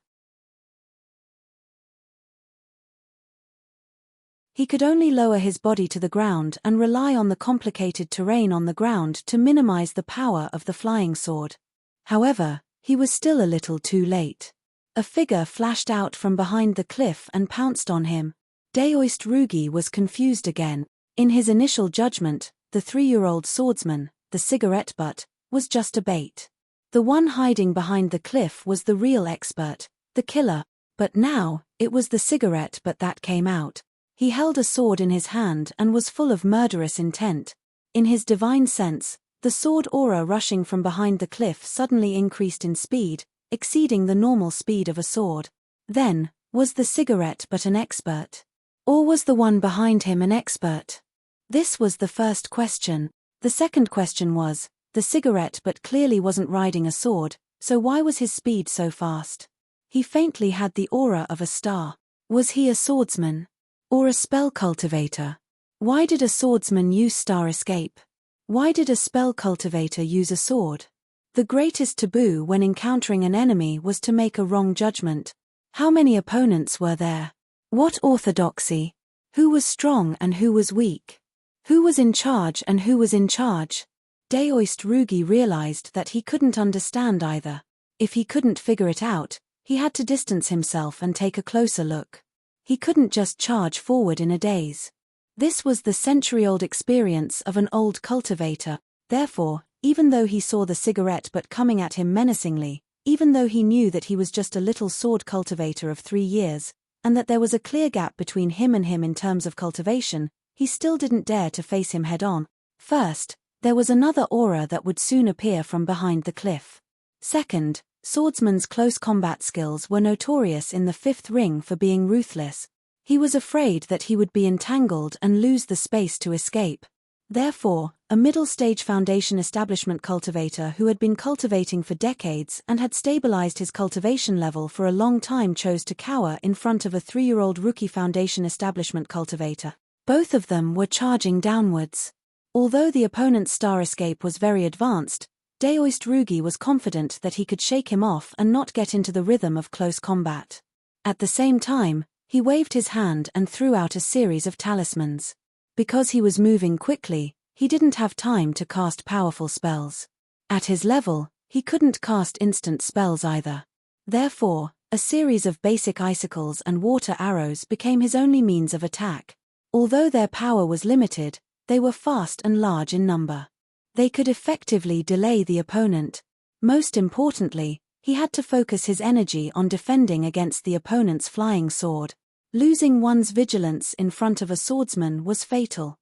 He could only lower his body to the ground and rely on the complicated terrain on the ground to minimize the power of the flying sword. However, he was still a little too late. A figure flashed out from behind the cliff and pounced on him. Daoist Rugi was confused again. In his initial judgment, the 3-year-old swordsman, the cigarette butt, was just a bait. The one hiding behind the cliff was the real expert, the killer, but now, it was the cigarette butt that came out. He held a sword in his hand and was full of murderous intent. In his divine sense, the sword aura rushing from behind the cliff suddenly increased in speed, exceeding the normal speed of a sword. Then, was the cigarette butt an expert? Or was the one behind him an expert? This was the first question. The second question was, the cigarette butt clearly wasn't riding a sword, so why was his speed so fast? He faintly had the aura of a star. Was he a swordsman? Or a spell cultivator? Why did a swordsman use star escape? Why did a spell cultivator use a sword? The greatest taboo when encountering an enemy was to make a wrong judgment. How many opponents were there? What orthodoxy? Who was strong and who was weak? Who was in charge and who was in charge? Daoist Rugi realized that he couldn't understand either. If he couldn't figure it out, he had to distance himself and take a closer look. He couldn't just charge forward in a daze. This was the century-old experience of an old cultivator. Therefore, even though he saw the cigarette butt coming at him menacingly, even though he knew that he was just a little sword cultivator of 3 years, and that there was a clear gap between him and him in terms of cultivation, he still didn't dare to face him head-on. First, there was another aura that would soon appear from behind the cliff. Second, swordsman's close combat skills were notorious in the 5th ring for being ruthless. He was afraid that he would be entangled and lose the space to escape. Therefore, a middle-stage foundation establishment cultivator who had been cultivating for decades and had stabilized his cultivation level for a long time chose to cower in front of a 3-year-old rookie foundation establishment cultivator. Both of them were charging downwards. Although the opponent's star escape was very advanced, Daoist Rugi was confident that he could shake him off and not get into the rhythm of close combat. At the same time, he waved his hand and threw out a series of talismans. Because he was moving quickly, he didn't have time to cast powerful spells. At his level, he couldn't cast instant spells either. Therefore, a series of basic icicles and water arrows became his only means of attack. Although their power was limited, they were fast and large in number. They could effectively delay the opponent. Most importantly, he had to focus his energy on defending against the opponent's flying sword. Losing one's vigilance in front of a swordsman was fatal.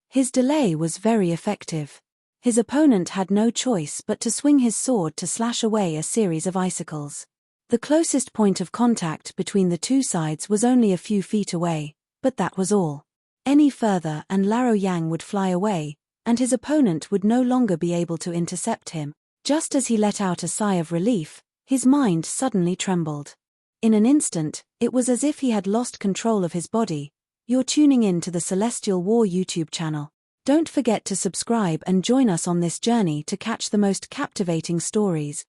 His delay was very effective. His opponent had no choice but to swing his sword to slash away a series of icicles. The closest point of contact between the two sides was only a few feet away, but that was all. Any further and Laro Yang would fly away, and his opponent would no longer be able to intercept him. Just as he let out a sigh of relief, his mind suddenly trembled. In an instant, it was as if he had lost control of his body. You're tuning in to the Celestial War YouTube channel. Don't forget to subscribe and join us on this journey to catch the most captivating stories.